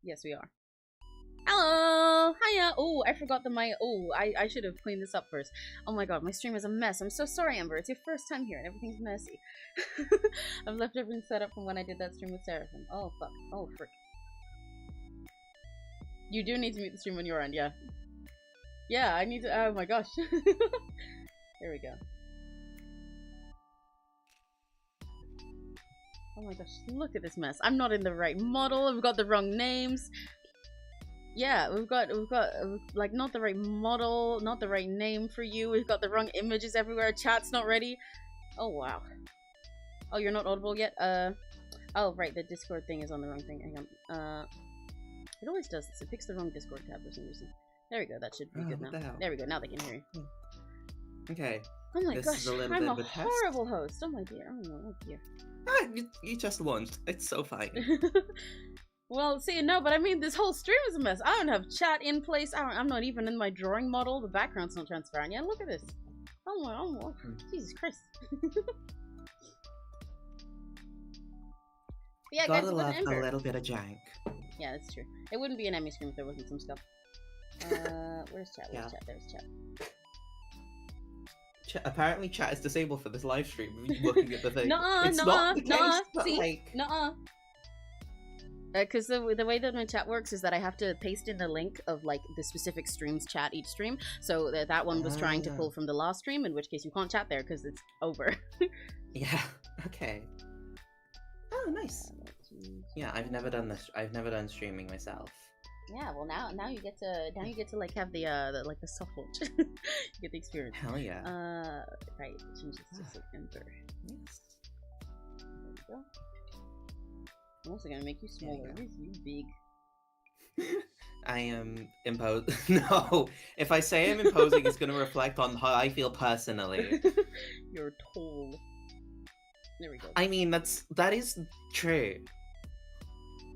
Yes, we are. Hello! Hiya! Oh, I forgot the mic. Oh, I should have cleaned this up first. Oh my god, my stream is a mess. I'm so sorry, Amber. It's your first time here and everything's messy. I've left everything set up from when I did that stream with Seraphim. Oh, fuck. Oh, frick. You do need to mute the stream on your end, yeah. Yeah, I need to. Oh my gosh. There we go. Oh my gosh, look at this mess. I'm not in the right model. We've got the wrong names. Yeah, we've got like not the right model, not the right name for you. We've got the wrong images everywhere. Chat's not ready. Oh wow. Oh, you're not audible yet? Oh right, the Discord thing is on the wrong thing. Hang on. It always does this. It picks the wrong Discord tab for some reason. There we go. That should be good now. There we go. Now they can hear you. Okay. Oh my gosh, I'm a horrible host. Oh my dear. Oh dear. Ah, you just launched. It's so fine. Well, see, no, but I mean, this whole stream is a mess. I don't have chat in place. I'm not even in my drawing model. The background's not transparent. Yeah, look at this. Oh my, Jesus Christ. Yeah, guys, gotta love a little bit of jank. Yeah, that's true. It wouldn't be an Emmy stream if there wasn't some stuff. Where's chat? Where's chat? There's chat. Apparently chat is disabled for this live stream. Looking at the thing. Nuh-uh, because the way that my chat works is that I have to paste in the link of like the specific stream's chat each stream. So that one was trying to pull from the last stream, in which case you can't chat there because it's over. Yeah. Okay. Oh, nice. Yeah, I've never done this. I've never done streaming myself. Yeah, well now you get to like have the like the soft launch. You get the experience. Hell yeah. Right, change this to enter. Yes. There we go. I'm also gonna make you smaller. You big. I am No, if I say I'm imposing, it's gonna reflect on how I feel personally. You're tall. There we go. I mean, that is true.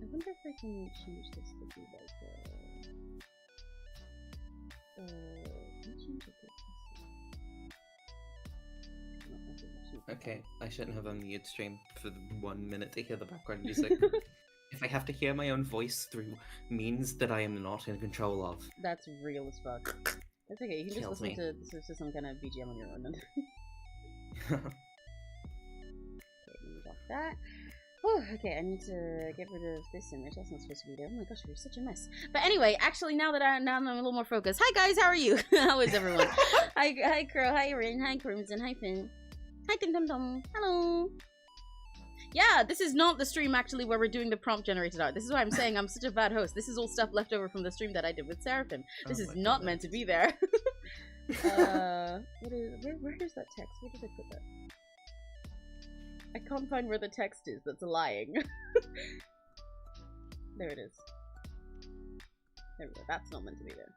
I wonder if I can change this to be like can I change it to Okay, I shouldn't have unmuted stream for 1 minute to hear the background music. If I have to hear my own voice through means that I am not in control of. That's real as fuck. That's okay, you can just listen to some kind of BGM on your own then. Okay, we got that. Oh, okay, I need to get rid of this image. That's not supposed to be there. Oh my gosh, we're such a mess. But anyway, actually, now I'm a little more focused. Hi guys, how are you? How is everyone? Hi Crow, hi Rin, hi Crimson, hi Finn. Hi Tim Tum Tum. Hello. Yeah, this is not the stream actually where we're doing the prompt generated art. This is why I'm saying I'm such a bad host. This is all stuff left over from the stream that I did with Seraphim. This is not meant to be there. Where is that text? Where did I put that? I can't find where the text is. That's lying. There it is. There we go. That's not meant to be there.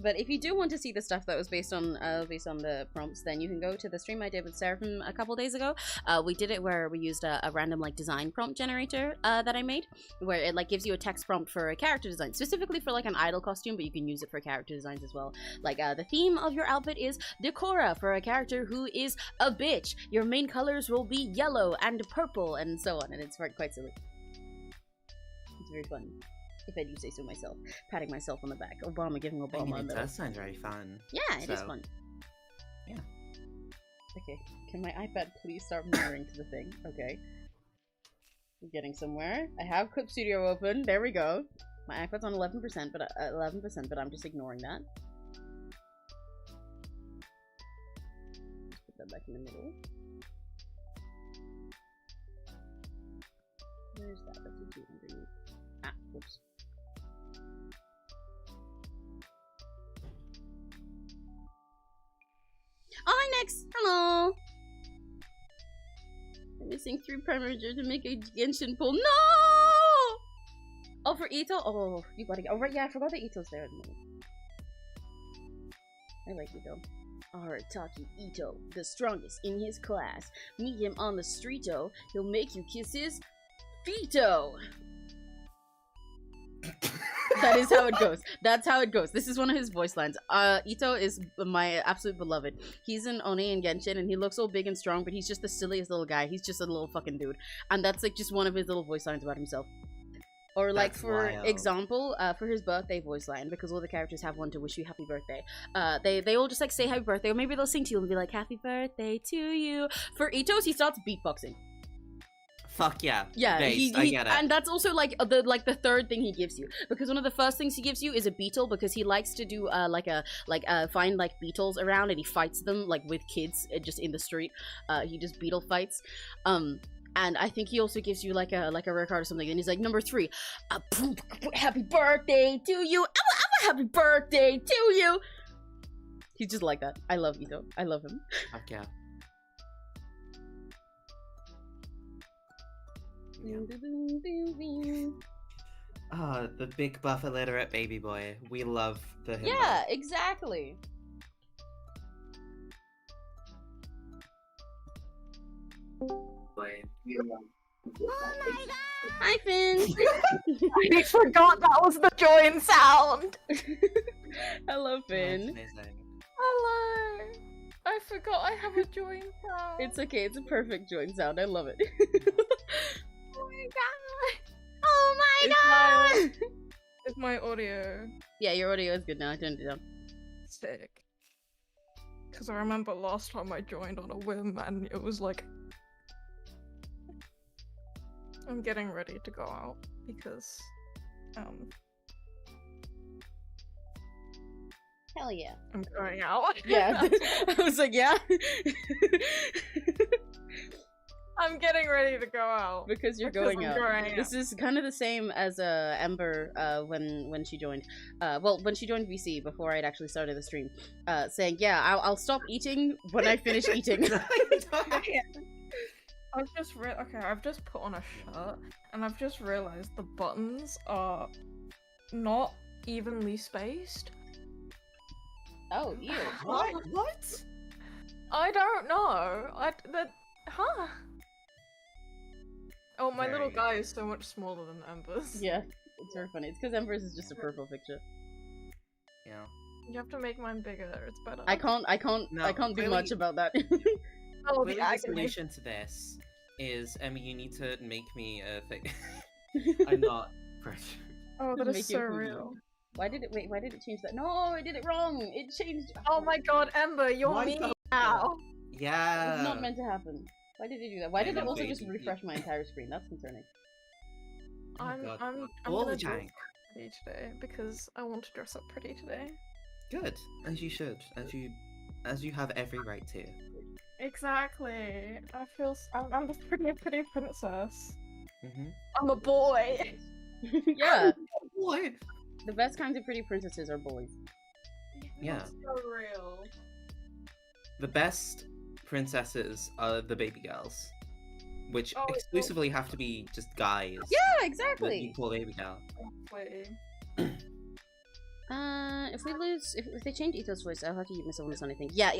But if you do want to see the stuff that was based on the prompts, then you can go to the stream I did with Seraphim a couple days ago. We did it where we used a random like design prompt generator that I made, where it like gives you a text prompt for a character design, specifically for like an idol costume, but you can use it for character designs as well. Like the theme of your outfit is Decora for a character who is a bitch. Your main colors will be yellow and purple, and so on. And it's quite silly. It's very fun. If I do say so myself, patting myself on the back. Obama giving Obama. I mean, it does sound very fun. Yeah, it is fun. Yeah. Okay, can my iPad please start mirroring to the thing? Okay. We're getting somewhere. I have Clip Studio open. There we go. My iPad's on 11%, but I'm just ignoring that. Just put that back in the middle. Where's that? That's a 2 underneath. Ah, whoops. Oh, hi, Nex! Hello! I'm missing 3 primary to make a Genshin pull. No! Oh, for Ito? Oh, you gotta get. Oh, right, yeah, I forgot that Ito's there at the moment. I like Ito. Arataki Ito, the strongest in his class. Meet him on the streeto. He'll make you kiss his feeto. That is how it goes. That's how it goes. This is one of his voice lines. Ito is my absolute beloved. He's an Oni in Genshin, and he looks all big and strong, but he's just the silliest little guy. He's just a little fucking dude. And that's like just one of his little voice lines about himself. Or like, That's for wild. example, for his birthday voice line, because all the characters have one to wish you happy birthday, they all just like say happy birthday, or maybe they'll sing to you and be like, happy birthday to you. For Ito's, he starts beatboxing. Fuck yeah. Yeah, Based, I get it. and that's also like the third thing he gives you, because one of the first things he gives you is a beetle, because he likes to do find like beetles around, and he fights them like with kids just in the street. He just beetle fights. And I think he also gives you like a rare card or something, and he's like, number 3, happy birthday to you. I'm a happy birthday to you. He's just like that. I love Ito. I love him. Fuck yeah. Ah, the big buff illiterate baby boy. We love the himbo. Yeah, exactly. Oh my god! Hi, Finn. I forgot that was the join sound! Hello, Oh, that's Finn. amazing. Hello! I forgot I have a join sound. It's okay. It's a perfect joint sound. I love it. Oh my god! Oh my It's god! Is my audio Yeah, your audio is good now. I turned it down. sick? Because I remember last time I joined on a whim and it was like... I'm getting ready to go out because, Hell yeah. I'm going out. Yeah. I was like, yeah. I'm getting ready to go out. Because you're Because going I'm out. going This is kind of the same as Ember when she joined. Well, when she joined VC before I'd actually started the stream, saying, yeah, I'll stop eating when I finish eating. I've just put on a shirt and I've just realized the buttons are not evenly spaced. Oh, ew. What? I don't know. Huh? Oh, my little Very guy is so much smaller than Ember's. Yeah, it's very funny. It's because Ember's is just a purple picture. Yeah. You have to make mine bigger. It's better. I can't No, do really- much about that. Oh, Really, the the agony. solution to this is, Emmy, you need to make me a thing. I'm not pressure. Oh, that Make is you so a real. Why did it change that? No, I did it wrong. It changed. Oh my god, Ember, you're Why me the- now. Yeah. It's not meant to happen. Why did it do that? Why I did it know, also just baby. refresh my entire screen? That's concerning. Oh I'm God. I'm All gonna the dress jank. up pretty today because I want to dress up pretty today. Good, as you should, as you have every right to. Exactly. I'm a pretty princess. Mm-hmm. I'm a boy. Yeah, What? the best kinds of pretty princesses are boys. Yeah. That's so real. The best princesses are the baby girls, which Oh, it's exclusively have to be just guys. Yeah, That exactly. you call baby girl. Wait. If we lose, if they change Ito's voice, I'll have to eat myself on this anything. Yeah,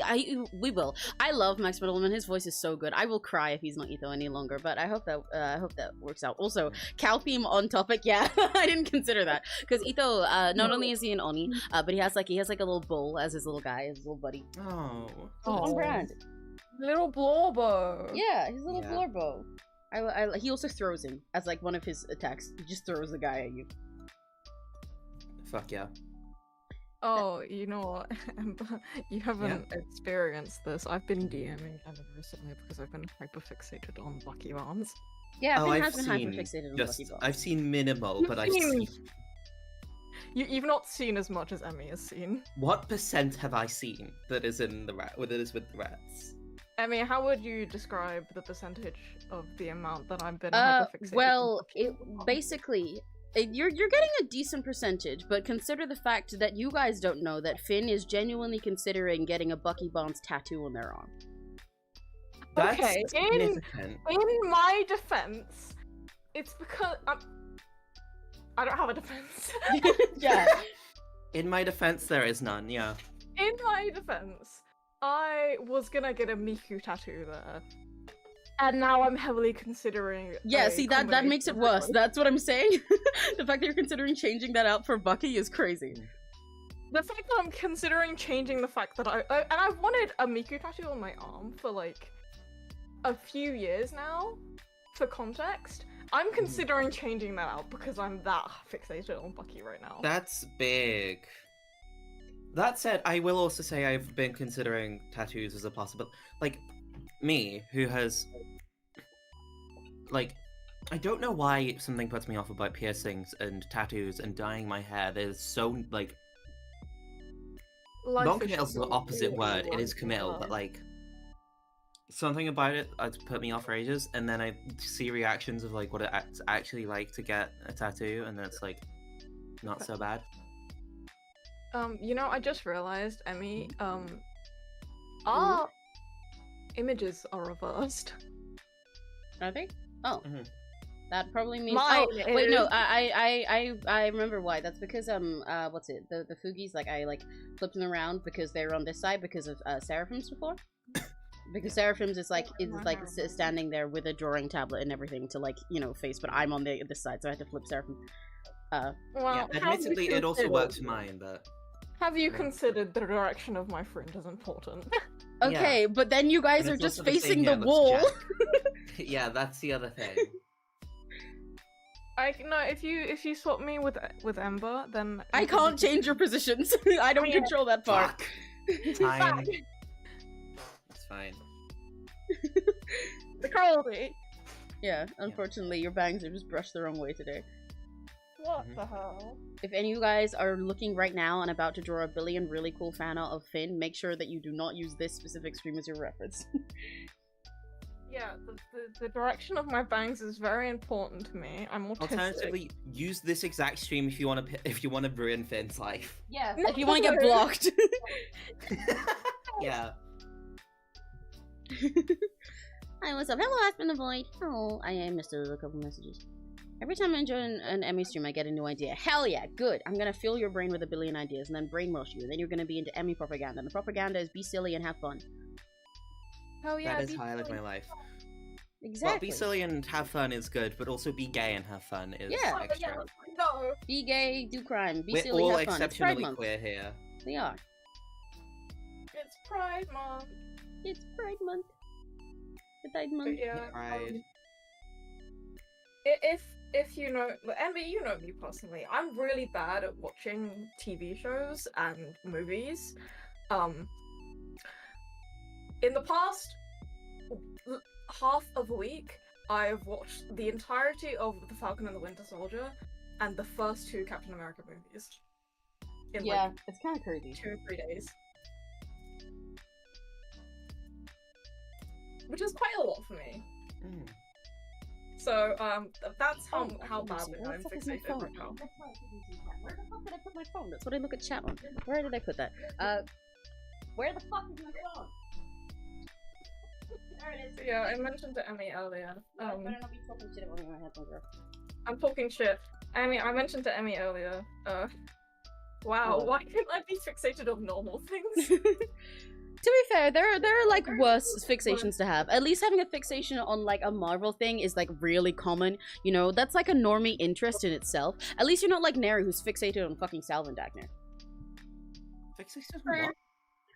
we will. I love Max Mittelman. His voice is so good. I will cry if he's not Ito any longer, but I hope that works out. Also, Calpim on topic. Yeah, I didn't consider that because Ito, not only is he an Oni, but he has like a little bull as his little guy, his little buddy. Oh. So on Oh. brand. Little Blorbo. Yeah, his little Yeah. Florbo. He also throws him as like one of his attacks. He just throws the guy at you. Fuck yeah. Oh, you know what, Ember? You haven't experienced this. I've been DMing Evan recently because I've been hyperfixated on Lucky Barnes. Yeah, Oh, Finn I've has been seen hyperfixated on just Lucky Ball. I've seen minimal, but I've seen. You've not seen as much as Emmy has seen. What percent have I seen that is in the rat? That is with the rats? Emmy, how would you describe the percentage of the amount that I've been hyperfixated? Well, on Lucky it Barnes? basically you're getting a decent percentage, but consider the fact that you guys don't know that Finn is genuinely considering getting a Bucky Barnes tattoo on their arm. That's Okay, significant. In my defense, it's because I don't have a defense. Yeah. In my defense, there is none. Yeah. In my defense, I was gonna get a Miku tattoo there. And now I'm heavily considering. Yeah, see that makes it worse. That's what I'm saying. The fact that you're considering changing that out for Bucky is crazy. The fact that I'm considering changing the fact that and I've wanted a Miku tattoo on my arm for like a few years now. For context, I'm considering changing that out because I'm that fixated on Bucky right now. That's big. That said, I will also say I've been considering tattoos as a possible. Like, me, who has. Like, I don't know why something puts me off about piercings and tattoos and dyeing my hair. There's so, like. Non-committal is the opposite word. It is committal, but, like. Something about it put me off for ages, and then I see reactions of, like, what it's actually like to get a tattoo, and then it's, like, not so bad. You know, I just realized, Emmy, our images are reversed. Are they? Oh. That probably means. Mine wait, is... no, I remember why. That's because what's it? The Fugies, like I flipped them around because they were on this side because of Seraphim's before. Because Seraphim's is like standing there with a drawing tablet and everything to like face, but I'm on this side, so I had to flip Seraphim. Well, yeah, admittedly, it also works mine, but. Have you considered the direction of my friend is important? Okay, but then you guys are just facing the wall. Yeah, that's the other thing. No, if you swap me with Ember, then I can't change your positions. I don't control that part. Time. It's fine. The cruelty. Yeah, unfortunately, your bangs are just brushed the wrong way today. What the hell? If any of you guys are looking right now and about to draw a billion really cool fan art of Finn, make sure that you do not use this specific stream as your reference. Yeah, the direction of my bangs is very important to me. I'm autistic. Alternatively, use this exact stream if you want to ruin Finn's life. Yeah, if you want to get blocked. Yeah. Hi, what's up? Hello, Aspen the Void. Oh, I missed a couple messages. Every time I join an Emmy stream, I get a new idea. Hell yeah, good. I'm gonna fill your brain with a billion ideas and then brainwash you. And then you're gonna be into Emmy propaganda. And the propaganda is be silly and have fun. Oh yeah, that is highlight my life. Exactly. Well, be silly and have fun is good, but also be gay and have fun is extra. Yeah, no. Be gay, do crime. Be We're silly, all have fun. exceptionally queer here. We are. It's Pride Month. It's Pride Month. The Pride Month. Yeah. Pride. If you know, Emmy, you know me personally. I'm really bad at watching TV shows and movies. In the past half of a week, I've watched the entirety of The Falcon and the Winter Soldier and the first two Captain America movies. In like it's kind of crazy. 2 or 3 days. Which is quite a lot for me. So, that's how badly I'm fixated right now. Where the fuck did I put my phone? That's what I look at chat on. Where did I put that? Where the fuck is my phone? There it is. Yeah, I mentioned to Emmy earlier. Better not be talking shit about me when I have my girl. I'm talking shit. Emmy, I mentioned to Emmy earlier. Wow, why can't I be fixated on normal things? To be fair, there are like worse fixations to have. At least having a fixation on like a Marvel thing is like really common. You know, that's like a normie interest in itself. At least you're not like Neri, who's fixated on fucking Salvandagner. Fixated on what?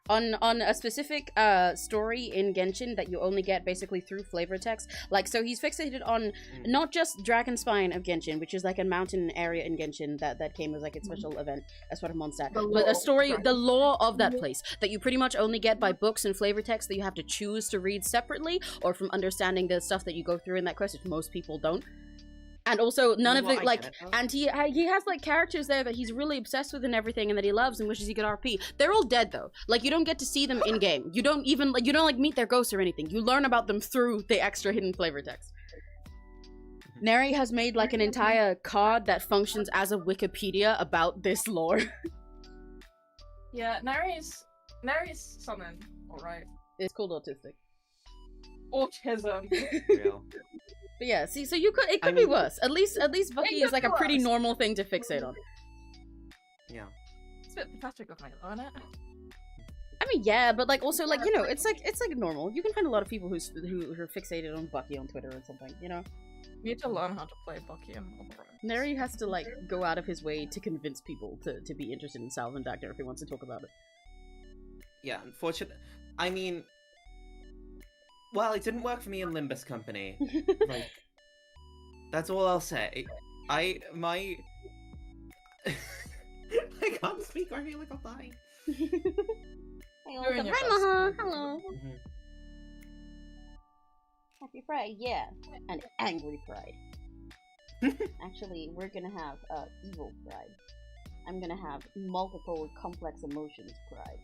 On a specific story in Genshin that you only get basically through flavor text. Like, so he's fixated on not just Dragonspine of Genshin, which is like a mountain area in Genshin that came as like a special event as part of Mondstadt, but a story, the lore of that place that you pretty much only get by books and flavor text that you have to choose to read separately, or from understanding the stuff that you go through in that quest, which most people don't. And also, none of it, like, and he has, like, characters there that he's really obsessed with and everything, and that he loves and wishes he could RP. They're all dead, though. Like, you don't get to see them in-game. You don't even, like, meet their ghosts or anything. You learn about them through the extra hidden flavor text. Neri has made, like, an entire card that functions as a Wikipedia about this lore. Yeah, Neri's something, alright. It's called autistic. Autism. Real. But yeah, see, so it could be worse. At least Bucky is like a pretty normal thing to fixate on. Yeah. It's a bit pathetic of me, though, isn't it? mean, yeah, but like also like, you know, it's like normal. You can find a lot of people who are fixated on 𝘆cie on Twitter or something, you know. You need to learn how to play 𝘆cie and Valorant. Neri has to like go out of his way to convince people to be interested in Salve and Dagger if he wants to talk about it. Yeah, unfortunately, I mean, well, it didn't work for me in Limbus Company. Like, that's all I'll say. I can't speak. I feel like I'm dying. Doing your Hi, best. Maha. Hello. Happy Pride, yeah. An angry pride. Actually, we're gonna have evil pride. I'm gonna have multiple complex emotions pride.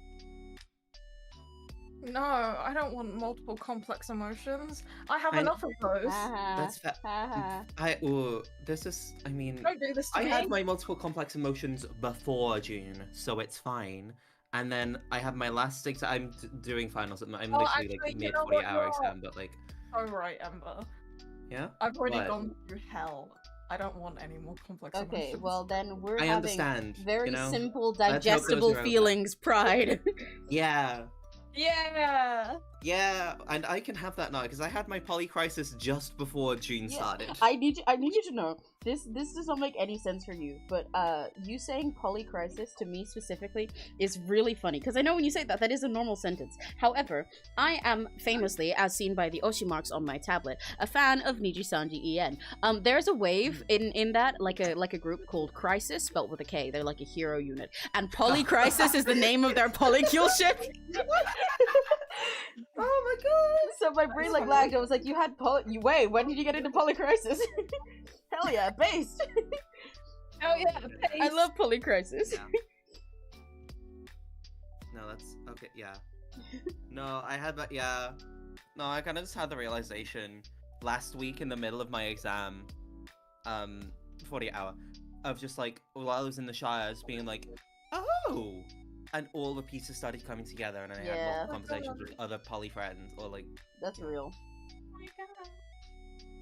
No, I don't want multiple complex emotions. I have enough of those. That's fair. This is, I mean, Don't do this to I me. had my multiple complex emotions before June, so it's fine. And then I have my last exam. I'm doing finals. I'm literally actually, like you mid know 40-hour what, exam, but like, Oh right, Ember. yeah. I've already What? gone through hell. I don't want any more complex Okay, emotions. well then we're I having understand. very you know? simple, hope those digestible are over. feelings pride. Yeah. Yeah! Yeah, and I can have that now because I had my polycrisis just before June Yeah. started. I need you to know this does not make any sense for you, but you saying polycrisis to me specifically is really funny because I know when you say that is a normal sentence. However, I am famously, as seen by the 𝘆cie marks on my tablet, a fan of Niji-sanji En. There's a wave in that like a group called Crisis, spelt with a K. They're like a hero unit, and Polycrisis is the name of their polycule ship. Oh my god! So my brain like lagged. I was like, "You had wait, when did you get into Polycrisis?" Hell yeah, based. Oh yeah, I love Polycrisis. Yeah. No, that's okay. Yeah. No, I had that. Yeah. No, I kind of just had the realization last week in the middle of my exam, 40-hour, of just like while I was in the Shire, just being like, oh. And all the pieces started coming together, and I had Yeah. multiple conversations with other poly friends, or like, That's real.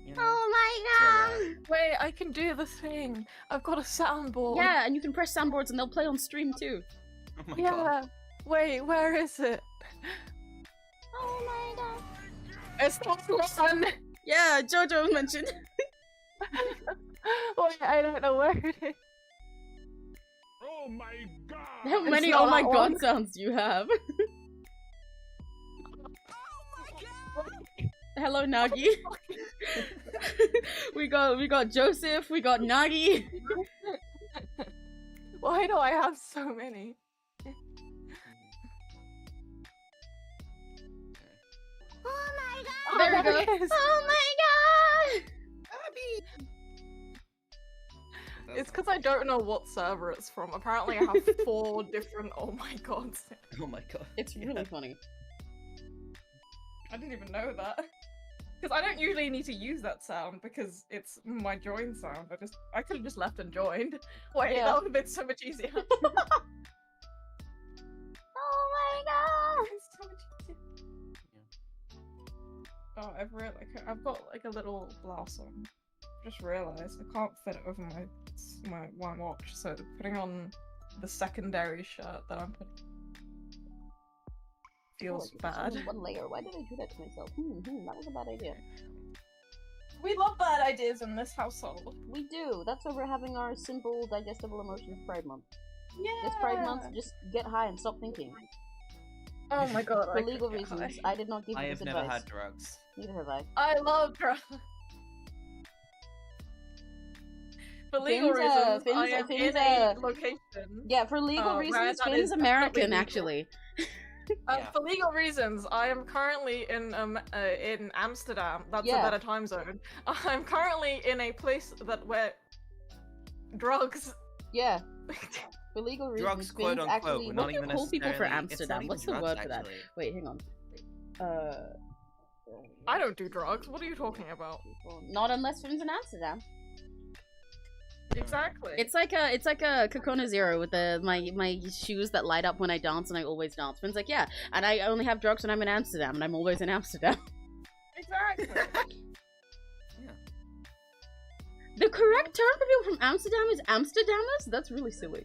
you know. Oh my So, god! Wait, I can do the thing. I've got a soundboard. Yeah, and you can press soundboards and they'll play on stream too. oh my Yeah. god. Wait, where is it? Oh my god. It's not one. Yeah, JoJo mentioned. Wait, I don't know where it is. Oh my god! How many not oh my that god one. sounds do you have? Hello, Nagi. we got Joseph, we got Nagi. Why do I have so many? Oh my Oh, There we there go. it is. Oh my It's because I don't know what server it's from. Apparently I have 4 different oh my gods. Oh my god. It's really funny. I didn't even know that. Because I don't usually need to use that sound because it's my join sound. I could have just left and joined. Wait, Yeah. that would have been so much easier. Oh my god! It's so much easier. Oh, I've got like a little blouse on. Just realised I can't fit it over my one watch, so putting on the secondary shirt that I'm putting feels bad. One layer. Why did I do that to myself? That was a bad idea. We love bad ideas in this household. We do. That's why we're having our simple, digestible emotions Pride Month. Yeah. This Pride Month, just get high and stop thinking. Oh my god. For legal reasons, I did not give I you have this never advice. had drugs. Neither have I. I love drugs. For legal Finn's, reasons, I Finn's- am Finn's, in a location. Yeah, for legal Where reasons, that Finn's is American, definitely actually. Yeah. For legal reasons, I am currently in Amsterdam. That's Yeah. a better time zone. I'm currently in a place where drugs. Yeah. For legal reasons, Drugs, quote Finn's unquote. actually. We're What not do you even call people for necessarily- it's not Amsterdam? even What's the drugs, word for that? actually. Wait, hang on. I don't do drugs. What are you talking about? Not unless Finn's in Amsterdam. Exactly. It's like a Kokona Zero with my shoes that light up when I dance, and I always dance. Finn's like, yeah, and I only have drugs when I'm in Amsterdam, and I'm always in Amsterdam. Exactly. Yeah. The correct term for people from Amsterdam is Amsterdammers? That's really silly.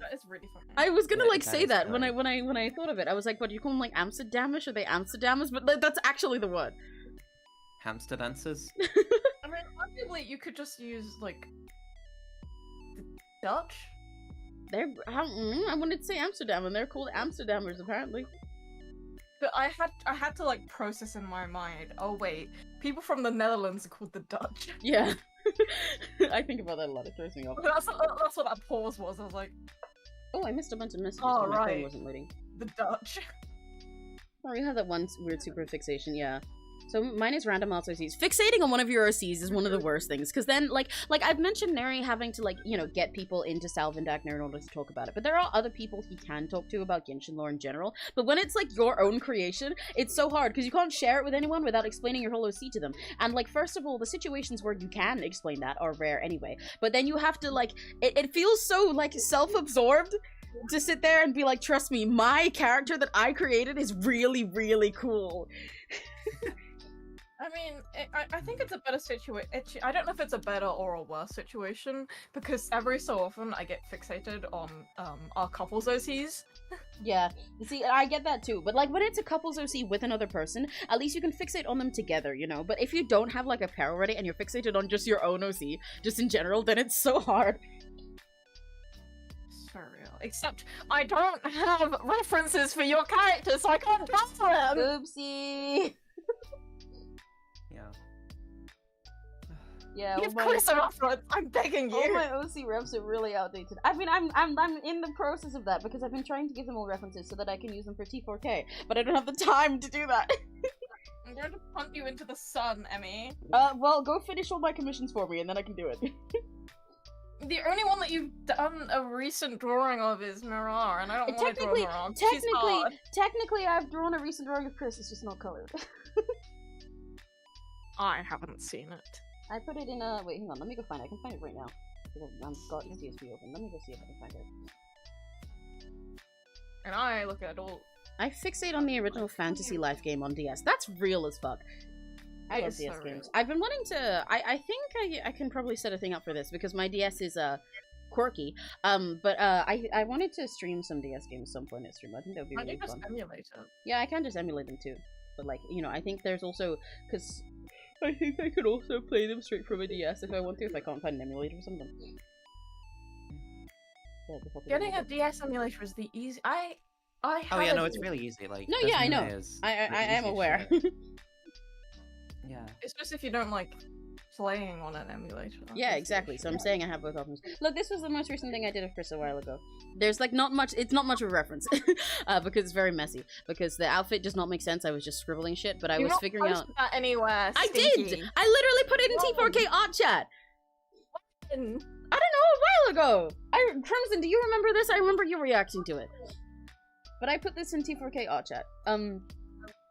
That is really funny. I was gonna Yeah, like that say is that funny. when I thought of it. I was like, what do you call them, like Amsterdamish? Are they Amsterdamers? But that's actually the word. Hamster dancers. I mean, arguably, you could just use like the Dutch. I wanted to say Amsterdam, and they're called Amsterdammers apparently. But I had to like process in my mind. Oh wait, people from the Netherlands are called the Dutch. Yeah, I think about that a lot. It throws me off. That's what that pause was. I was like, Oh, I missed a bunch of messages. Oh, but my phone right. wasn't loading. the Dutch. Oh, you had that one weird super fixation, yeah. So mine is random OCs. Fixating on one of your OCs is one of the worst things, because then, like I've mentioned Neri having to, like, you know, get people into Salvindagner in order to talk about it, but there are other people he can talk to about Genshin lore in general, but when it's, like, your own creation, it's so hard, because you can't share it with anyone without explaining your whole OC to them, and, like, first of all, the situations where you can explain that are rare anyway, but then you have to, like, it feels so, like, self-absorbed to sit there and be like, trust me, my character that I created is really, really cool. I mean, I think it's a better situation. I don't know if it's a better or a worse situation, because every so often I get fixated on our couples OCs. Yeah, see, I get that too, but like when it's a couples OC with another person, at least you can fixate on them together, you know? But if you don't have like a pair already and you're fixated on just your own OC, just in general, then it's so hard. So real. Except I don't have references for your characters, so I can't draw them! Oopsie! Yeah. Yeah, Give Chris a reference, I'm begging you! all my OC refs are really outdated. I mean, I'm in the process of that, because I've been trying to give them all references so that I can use them for T4K, but I don't have the time to do that. I'm going to punt you into the sun, Emmy. Well, go finish all my commissions for me, and then I can do it. The only one that you've done a recent drawing of is Mirar, and I don't want to draw Mirar. She's hard. Technically, I've drawn a recent drawing of Chris, it's just not colored. I haven't seen it. I put it in a... Wait, hang on, let me go find it. I can find it right now. Because I've got CSV open. Let me go see if I can find it. And I look at all... I fixate on the original Fantasy Life game on DS. That's real as fuck. I love It's DS so games. real. I've been wanting to... I think I can probably set a thing up for this, because my DS is, quirky. But, I wanted to stream some DS games some point in stream. I think that would be I really think just fun. emulate it. Yeah, I can just emulate them too. But, like, you know, I think there's also... Because I think I could also play them straight from a DS if I want to, if I can't find an emulator or something. Yeah, Getting a DS emulator is the easy. I Oh have yeah, a no, it's really easy. Like, No, yeah, I know. Desmond is I the am easiest aware. shit. Yeah. It's just if you don't like playing on an emulator. Yeah, That's the exactly. So issue. I'm saying I have both options. Look, this was the most recent thing I did of Chris a while ago. There's like not much. It's not much of a reference because it's very messy. Because the outfit does not make sense. I was just scribbling shit, but I You was not figuring out. post that anywhere. I Stinky. did. I literally put it in T4K art chat. When? I don't know, a while ago. Crimson, do you remember this? I remember you reacting to it. But I put this in T4K art chat.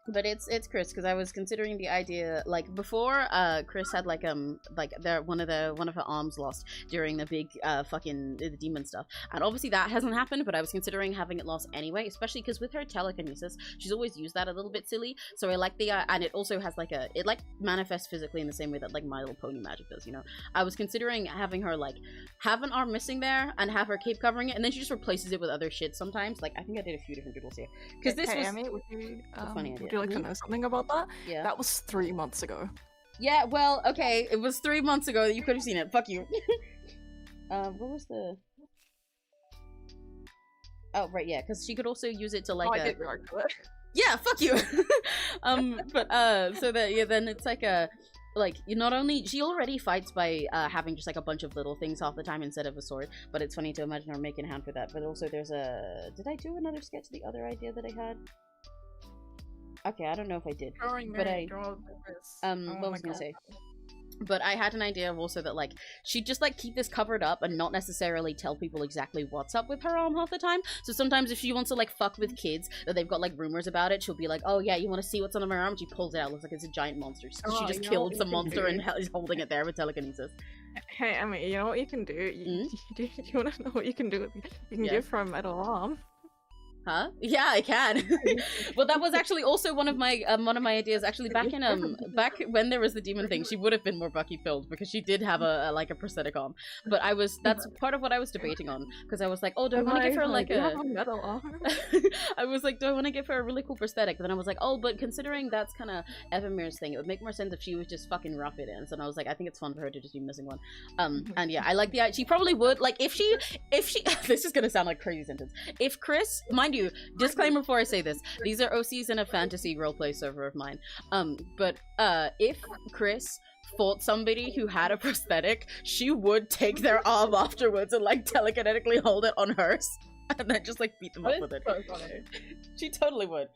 But it's Chris, because I was considering the idea, like, before, Chris had, like one of her arms lost during the big, the demon stuff. And obviously that hasn't happened, but I was considering having it lost anyway, especially because with her telekinesis, she's always used that a little bit silly, so I like the, and it also has, like, it, like, manifests physically in the same way that, like, My Little Pony magic does, you know? I was considering having her, like, have an arm missing there, and have her cape covering it, and then she just replaces it with other shit sometimes. Like, I think I did a few different doodles here. Because this was... Amy, would you, a funny idea. would you like to know something about that? Yeah. That was 3 months ago. Yeah, well, okay, it was 3 months ago that you could have seen it. Fuck you. What was the... Oh, right, yeah, because she could also use it to, like, I did react to it. Yeah, fuck you! So that, yeah, then it's like a... Like, you not only... She already fights by, having just, like, a bunch of little things half the time instead of a sword, but it's funny to imagine her making a hand for that. But also there's a... Did I do another sketch, the other idea that I had? Okay, I don't know if I did. But what was I gonna say? But I had an idea of also that, like, she'd just, like, keep this covered up and not necessarily tell people exactly what's up with her arm half the time. So sometimes if she wants to, like, fuck with kids, that they've got, like, rumors about it, she'll be like, oh yeah, you want to see what's on my arm? She pulls it out, looks like it's a giant monster. She just killed some monster and is holding it there with telekinesis. Hey, Emmy, you know what you can do? You want to know what you can do? You can Yeah. give her a metal arm. Huh? Yeah, I can. Well, that was actually also one of my ideas. Actually, back when there was the demon thing, she would have been more Bucky filled because she did have a prosthetic arm. But that's part of what I was debating on because I was like, oh, do I want to give her like a metal arm? I was like, do I want to give her a really cool prosthetic? But then I was like, oh, but considering that's kind of Evermere's thing, it would make more sense if she was just fucking rough it in. So I was like, I think it's fun for her to just be missing one. And yeah, I like the idea. She probably would like if she this is gonna sound like a crazy sentence. If Chris, mind you, disclaimer before I say this, these are OCs in a fantasy roleplay server of mine. But if Chris fought somebody who had a prosthetic, she would take their arm afterwards and like telekinetically hold it on hers and then just like beat them up with it. So funny. She totally would.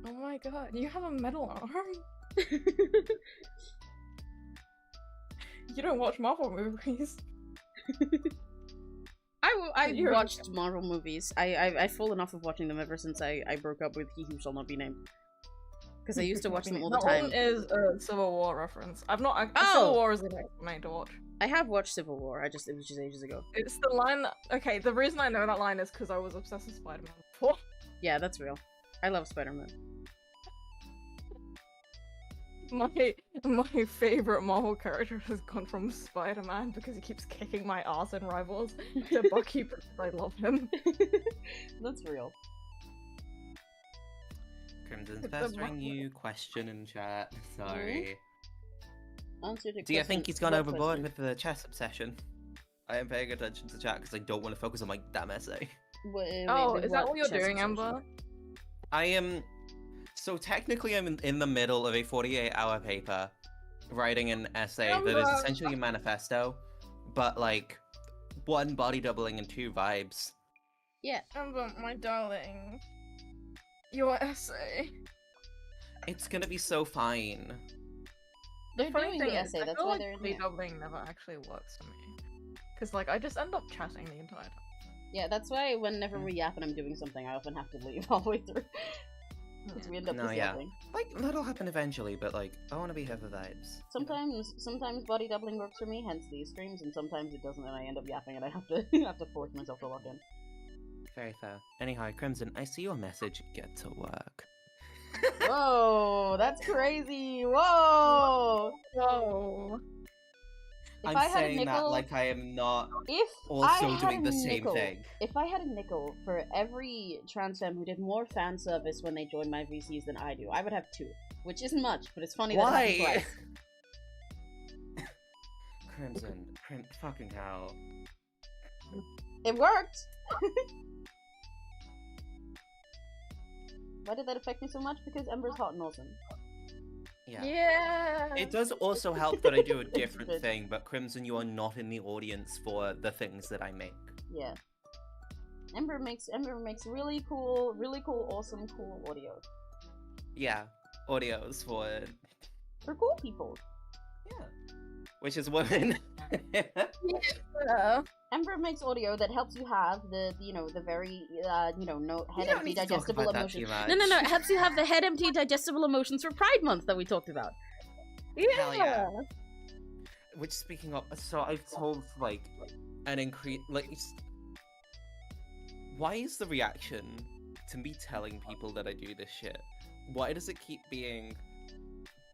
Oh my god, you have a metal arm? You don't watch Marvel movies. I watched Marvel movies. I've fallen off of watching them ever since I broke up with He Who Shall Not Be Named. Because I used to watch them all the time. That one is a Civil War reference. I've not. Oh! Civil War is the next one I need to watch. I have watched Civil War. It was just ages ago. It's the line that, okay, the reason I know that line is because I was obsessed with Spider-Man before. Yeah, that's real. I love Spider-Man. My favorite Marvel character has gone from Spider-Man because he keeps kicking my ass in Rivals to Bucky because I love him. That's real. Crimson's pestering you. Question in chat. Sorry. Answer to Do you think he's gone what overboard question? with the chess obsession? I am paying attention to chat because I don't want to focus on my damn essay. Oh, is that what you're doing, Ember? I am. So technically, I'm in the middle of a 48-hour paper, writing an essay that is essentially a manifesto, but like 1 body doubling and 2 vibes. Yeah. Ember, my darling, your essay. It's gonna be so fine. They're doing the essay. I That's feel why like they're in body here. doubling never actually works for me, because like I just end up chatting the entire time. Yeah, that's why whenever we yap and I'm doing something, I often have to leave halfway through. Because we end up just yapping. Like, that'll happen eventually, but like, I want to be here for vibes. Sometimes body doubling works for me, hence these streams, and sometimes it doesn't, and I end up yapping, and I have to force myself to log in. Very fair. Anyhow, Crimson, I see your message. Get to work. Whoa, that's crazy! Whoa! Whoa. If I'm I had saying a nickel, that like I am not if also I had doing a the same nickel, thing. If I had a nickel for every trans femme who did more fan service when they joined my VCs than I do, I would have 2. Which isn't much, but it's funny that it happened twice. Crimson, fucking hell. It worked! Why did that affect me so much? Because Ember's hot and awesome. Yeah. It does also help that I do a different thing, but Crimson, you are not in the audience for the things that I make. Yeah. Ember makes really cool, awesome, cool audio. Yeah, audios for cool people. Yeah. Which is women. Yeah. Ember makes audio that helps you have the very no head empty digestible emotions. No, it helps you have the head empty digestible emotions for Pride Month that we talked about. Hell yeah. Which, speaking of, so I've told like an increase why is the reaction to me telling people that I do this shit? Why does it keep being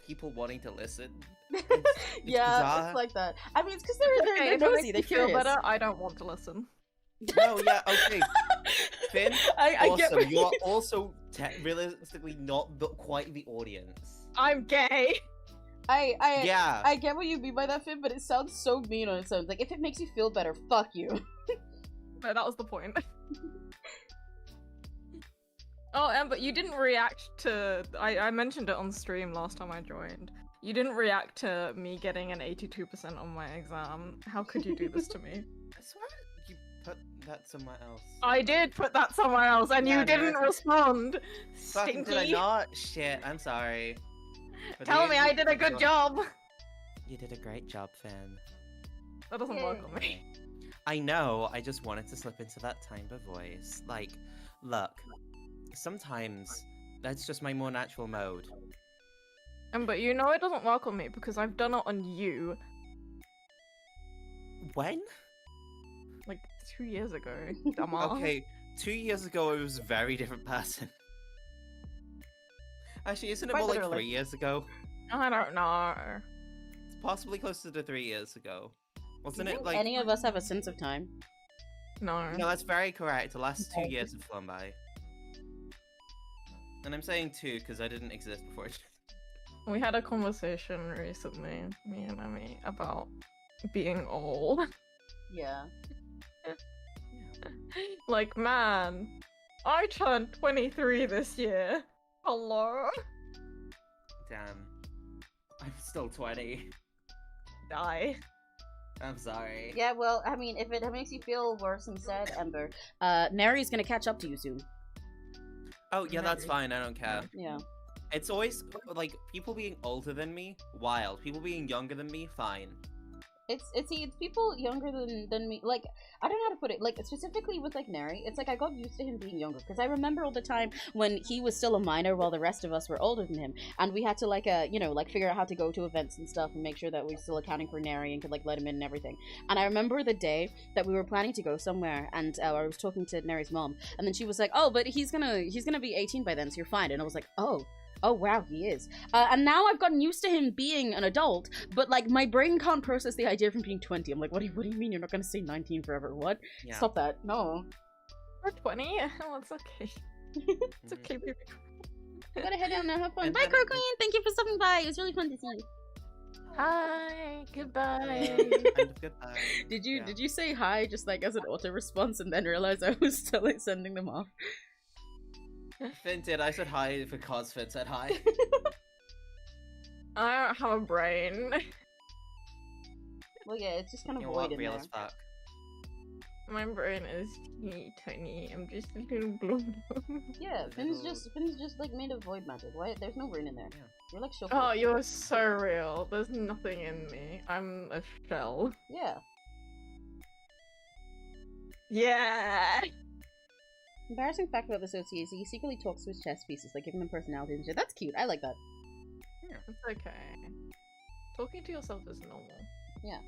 people wanting to listen? It's yeah, bizarre. it's like that. I mean, it's because they're nosy. They're curious. Feel better? I don't want to listen. No, yeah, okay. Finn, I get awesome. You are also realistically not quite the audience. I'm gay. I get what you mean by that, Finn, but it sounds so mean on its own. Like, if it makes you feel better, fuck you. No, that was the point. Oh, Ember, you didn't react to... I mentioned it on stream last time I joined. You didn't react to me getting an 82% on my exam. How could you do this to me? I swear you put that somewhere else. I did put that somewhere else, and you didn't respond. Fucking Stinky. did I not? Shit, I'm sorry. But Tell me I did a good job. You did a great job, Finn. That doesn't work on me. I know, I just wanted to slip into that timbre voice. Like, look, sometimes that's just my more natural mode. But you know it doesn't work on me because I've done it on you. When? Like 2 years ago, dumbass. Okay, 2 years ago, I was a very different person. Actually, isn't it Quite more like literally. 3 years ago? I don't know. It's possibly closer to 3 years ago. Do Wasn't you it think like... any of us have a sense of time? No. No, that's very correct. The last 2 years have flown by. And I'm saying 2 because I didn't exist before. We had a conversation recently, me and Emmy, about being old. Yeah. Like, man, I turned 23 this year. Hello? Damn. I'm still 20. Die. I'm sorry. Yeah, well, I mean, if it makes you feel worse instead, Ember, Neri's gonna catch up to you soon. Oh, yeah, that's Maybe. fine. I don't care. Yeah. It's always, like, people being older than me, wild. People being younger than me, fine. It's people younger than me. Like, I don't know how to put it. Like, specifically with like Neri, it's like I got used to him being younger because I remember all the time when he was still a minor while the rest of us were older than him, and we had to like you know, like figure out how to go to events and stuff and make sure that we're still accounting for Neri and could like let him in and everything. And I remember the day that we were planning to go somewhere, and I was talking to Neri's mom, and then she was like, "Oh, but he's gonna be 18 by then, so you're fine." And I was like, Oh wow, he is. And now I've gotten used to him being an adult, but like my brain can't process the idea of him being 20. I'm like, what do you mean you're not gonna stay 19 forever? What? Yeah. Stop that. No. We're 20? Oh, it's okay. It's okay, baby. I gotta head down now, have fun. And Bye, then- Crow Queen! Thank you for stopping by. It was really fun to see you. Hi, goodbye. And goodbye. Did you Yeah. say hi just like as an auto response and then realize I was still like, sending them off? Finn did. I said hi because Finn said hi. I don't have a brain. Well, yeah, it's just kind of You know void what? in Real there. as fuck. My brain is teeny tiny. I'm just a little blown. Yeah, A Finn's little- just like made of void magic. Why? There's no brain in there. Yeah. You're like shuffle. Oh, you're so real. There's nothing in me. I'm a shell. Yeah. Yeah. Embarrassing fact about this OC is he secretly talks to his chess pieces, like giving them personality and shit. That's cute. I like that. It's okay. Talking to yourself is normal. Yeah.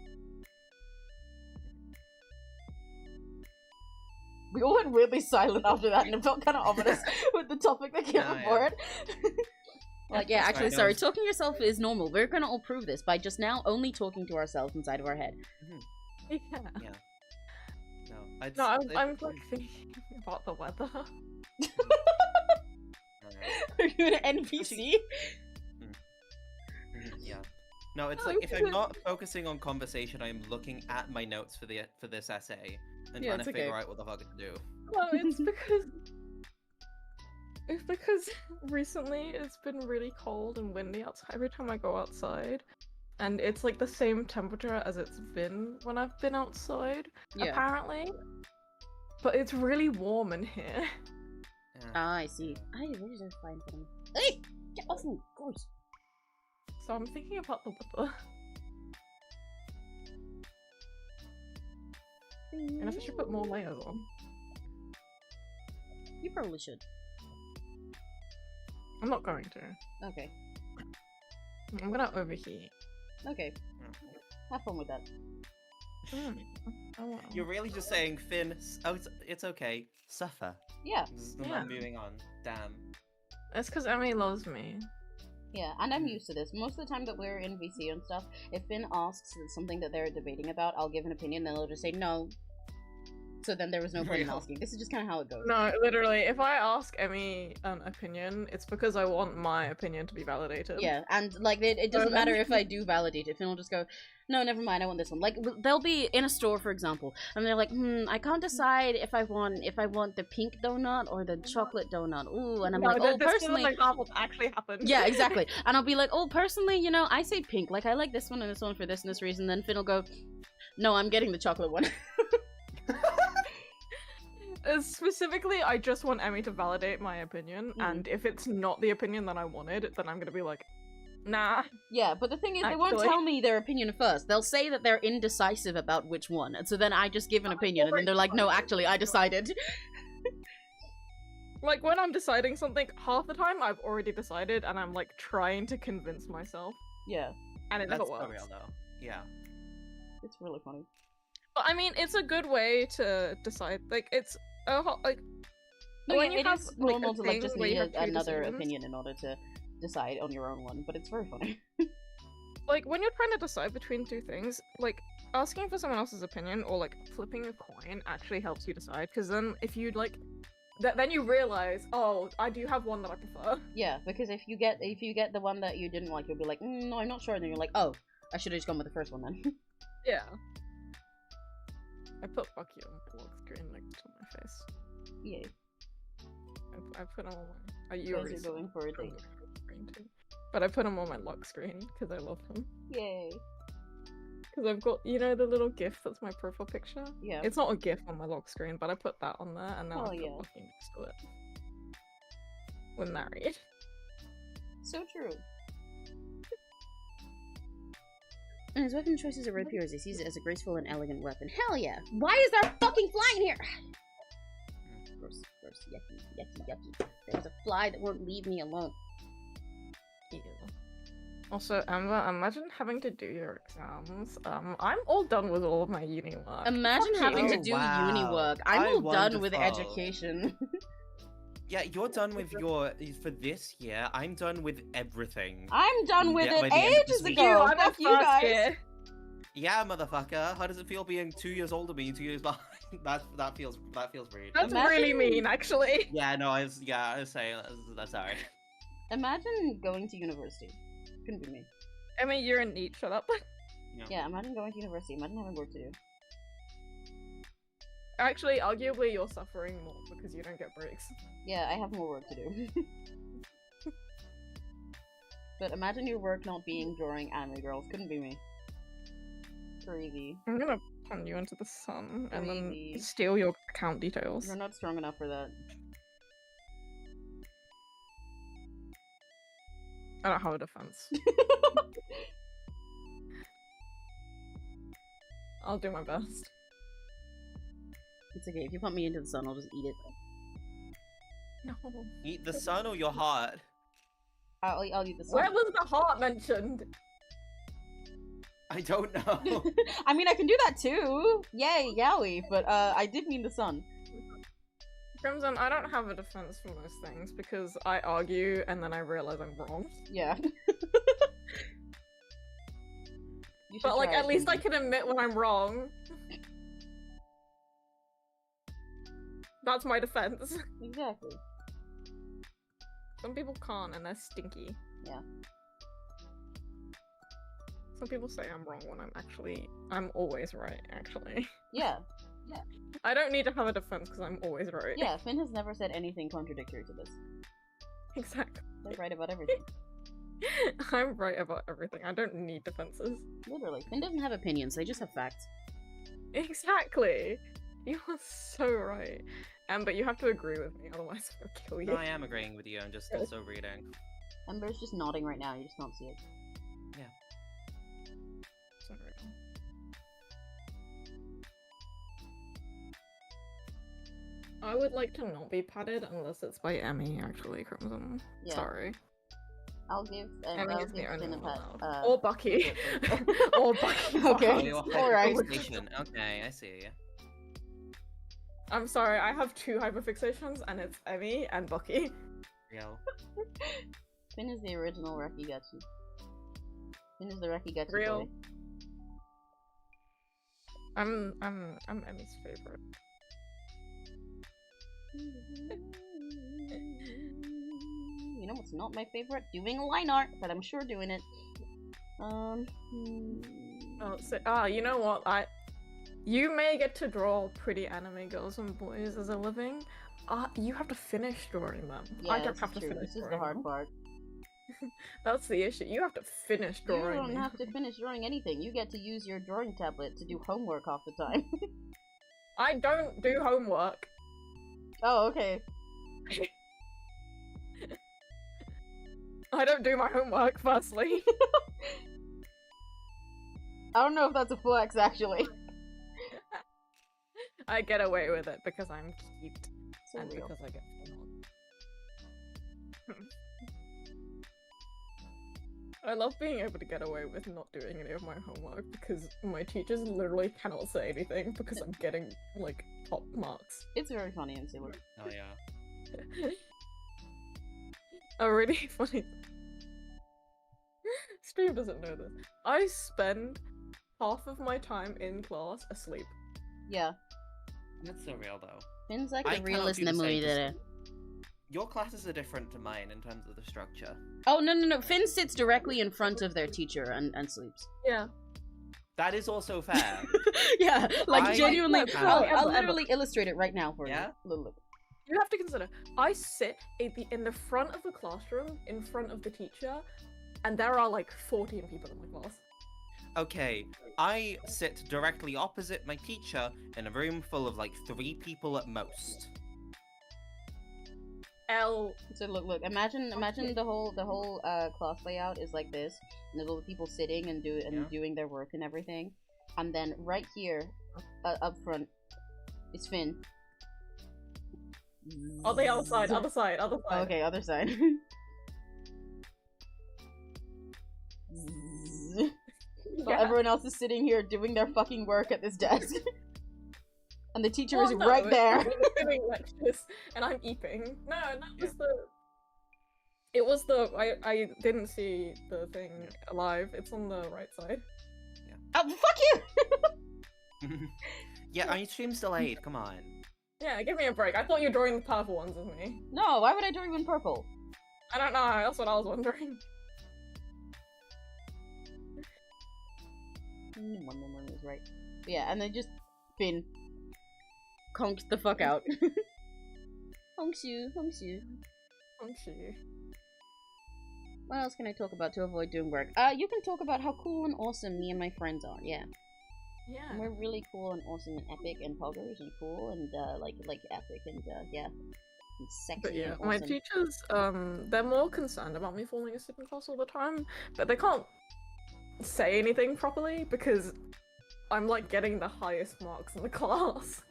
We all went weirdly silent after that, and it felt kind of ominous with the topic that came Oh, yeah. before it. Like, yeah, That's actually, right, no, sorry, it's- talking to yourself is normal. We're gonna all prove this by just now only talking to ourselves inside of our head. Yeah. No, I'd No, s- I'm like thinking about the weather. Alright. Are you an NPC? Yeah. No, it's No, like if I'm because- not focusing on conversation, I'm looking at my notes for this essay and Yeah, trying it's to okay. figure out what the fuck to do. No, it's because recently it's been really cold and windy outside every time I go outside. And it's like the same temperature as it's been when I've been outside, Yeah. apparently. But it's really warm in here. Yeah. Ah, I see. I really just find them. Hey! Get off me! Gross. So I'm thinking about the weather. And if I should put more layers on. You probably should. I'm not going to. Okay. I'm gonna overheat. Okay. Have fun with that. Oh, well. You're really just saying, Finn, oh, it's okay. Suffer. Yeah. Yeah. Moving on. Damn. It's because Emmy loves me. Yeah, and I'm used to this. Most of the time that we're in VC and stuff, if Finn asks something that they're debating about, I'll give an opinion, then they'll just say no. So then there was no point in Real. asking. This is just kind of how it goes. No, literally, if I ask Emmy an opinion, it's because I want my opinion to be validated. Yeah, and like it doesn't matter if I do validate it. Finn will just go, no, never mind, I want this one. Like they'll be in a store, for example, and they're like, I can't decide if I want the pink donut or the chocolate donut. Ooh, and I'm like, oh, this doesn't personally. like half what actually happened. Yeah, exactly. And I'll be like, oh, personally, you know, I say pink. Like, I like this one and this one for this and this reason. Then Finn will go, no, I'm getting the chocolate one. Specifically, I just want Emmy to validate my opinion, and if it's not the opinion that I wanted, then I'm gonna be like, nah. Yeah, but the thing is, they won't Actually. tell me their opinion first. They'll say that they're indecisive about which one. And so then I just give an opinion, and then they're like, no, actually, I decided. Like, when I'm deciding something, half the time I've already decided, and I'm like trying to convince myself, Yeah, and it never That's for works. real though. Yeah. it's really funny. But I mean, it's a good way to decide. Like, it's like No, when yeah, you it have, is like, normal a to like thing just where you need have two another decisions. opinion in order to decide on your own one, but it's very funny. Like when you're trying to decide between two things, like asking for someone else's opinion or like flipping a coin actually helps you decide. Because then if you like, then you realize, oh, I do have one that I prefer. Yeah, because if you get the one that you didn't like, you'll be like, no, I'm not sure, and then you're like, oh, I should have just gone with the first one then. Yeah. I put Bucky on my lock screen next to my face. Yay. I put him on my. You Guys already are saw going him for a from date. the screen too. But I put him on my lock screen because I love him. Yay. Because I've got, you know, the little GIF that's my profile picture? Yeah. It's not a GIF on my lock screen, but I put that on there and now Oh, I put yeah. Bucky next to it. We're married. So true. And his weapon choice is a rapier as he sees it as a graceful and elegant weapon. Hell yeah! Why is there a fucking fly in here? Gross, gross, yucky, yucky, yucky. There's a fly that won't leave me alone. Ew. Also, Amber, imagine having to do your exams. I'm all done with all of my uni work. Imagine Fuck having you. to do wow. uni work. I'm all done with Wonderful. education. Yeah, you're done with your for this year. I'm done with everything. I'm done with Yeah, by it the end of ages this ago. week. I'm Fuck in you first guys. year. Yeah, motherfucker. How does it feel being 2 years older than me, 2 years behind? that feels rude. That's Imagine- really mean, actually. Yeah, no, I was saying that's alright. Imagine going to university. Couldn't be me. I mean, you're in NEET, shut up. Yeah, imagine going to university. Imagine having work to do. Actually, arguably, you're suffering more because you don't get breaks. Yeah, I have more work to do. But imagine your work not being drawing anime girls. Couldn't be me. Crazy. I'm gonna punt you into the sun and Crazy. then steal your account details. You're not strong enough for that. I don't have a defense. I'll do my best. It's okay. If you put me into the sun, I'll just eat it. No. Eat the sun or your heart? I'll eat the sun. Where was the heart mentioned? I don't know. I mean, I can do that too. Yay, yowie. But I did mean the sun. Crimson, I don't have a defense for most things because I argue and then I realize I'm wrong. Yeah. You should But like, try at it, least I Kenzie. can admit when I'm wrong. That's my defense. Exactly. Some people can't and they're stinky. Yeah. Some people say I'm wrong when I'm always right, actually. Yeah. I don't need to have a defense because I'm always right. Yeah, Finn has never said anything contradictory to this. Exactly. They're right about everything. I'm right about everything. I don't need defenses. Literally. Finn doesn't have opinions, they just have facts. Exactly. You are so right. But you have to agree with me, otherwise I'll kill you. No, I am agreeing with you. I'm just also reading. Ember's just nodding right now, you just can't see it. Sorry. I would like to not be patted unless it's by Emmy, actually, Crimson. Yeah. Sorry. I'll give Emmy I'll is the give only Finn a one pat. allowed. Or Bucky. Or Bucky. Okay. Oh, your Alright. hyperfixation. Okay, I see. I'm sorry, I have two hyperfixations, and it's Emmy and Bucky. Real. Finn is the original Rakigachi. Finn is the Rakigachi Real. boy. I'm Emmy's favorite. You know what's not my favorite? Doing line art, but I'm sure doing it. Oh, so, you know what? You may get to draw pretty anime girls and boys as a living. You have to finish drawing them. Yeah, I don't this have is to true. finish This is drawing the hard them. part. That's the issue. You have to finish You drawing. don't them. have to finish drawing anything. You get to use your drawing tablet to do homework half the time. I don't do homework. Oh, okay. I don't do my homework, firstly. I don't know if that's a flex, actually. I get away with it because I'm cute. So and real. because I get I love being able to get away with not doing any of my homework because my teachers literally cannot say anything because I'm getting, like, top marks. It's very funny and silly. Oh yeah. A really funny. Stream doesn't know this. I spend half of my time in class asleep. Yeah. That's so real though. Finn's like I the cannot realest do the same, memory just- today. Your classes are different to mine in terms of the structure. Oh, no. Finn sits directly in front of their teacher and sleeps. Yeah. That is also fair. Yeah, like I- genuinely. like, I'll ever. literally illustrate it right now for Yeah? you. Look. You have to consider, I sit in the front of the classroom, in front of the teacher, and there are like 14 people in my class. Okay, I sit directly opposite my teacher in a room full of like 3 people at most. So look. Imagine the whole class layout is like this, and there's all the people sitting and doing their work and everything, and then right here, up front, is Finn. Oh, the other side. Okay, other side. So everyone else is sitting here doing their fucking work at this desk. And the teacher is right there. I'm giving lectures, and I'm eeping. No, that was It was I didn't see the thing live. It's on the right side. Oh, fuck you! Yeah, our stream's delayed, come on. Yeah, give me a break. I thought you were drawing the purple ones with me. No, why would I draw you in purple? I don't know. That's what I was wondering. One memory was right. But yeah, and then just Finn conked the fuck out. Honks you. Oh, shit. What else can I talk about to avoid doing work? You can talk about how cool and awesome me and my friends are. Yeah. Yeah. And we're really cool and awesome and epic and poggers and cool and like epic and yeah. And sexy But yeah, and awesome. my teachers, they're more concerned about me falling asleep in class all the time, but they can't say anything properly because I'm like getting the highest marks in the class.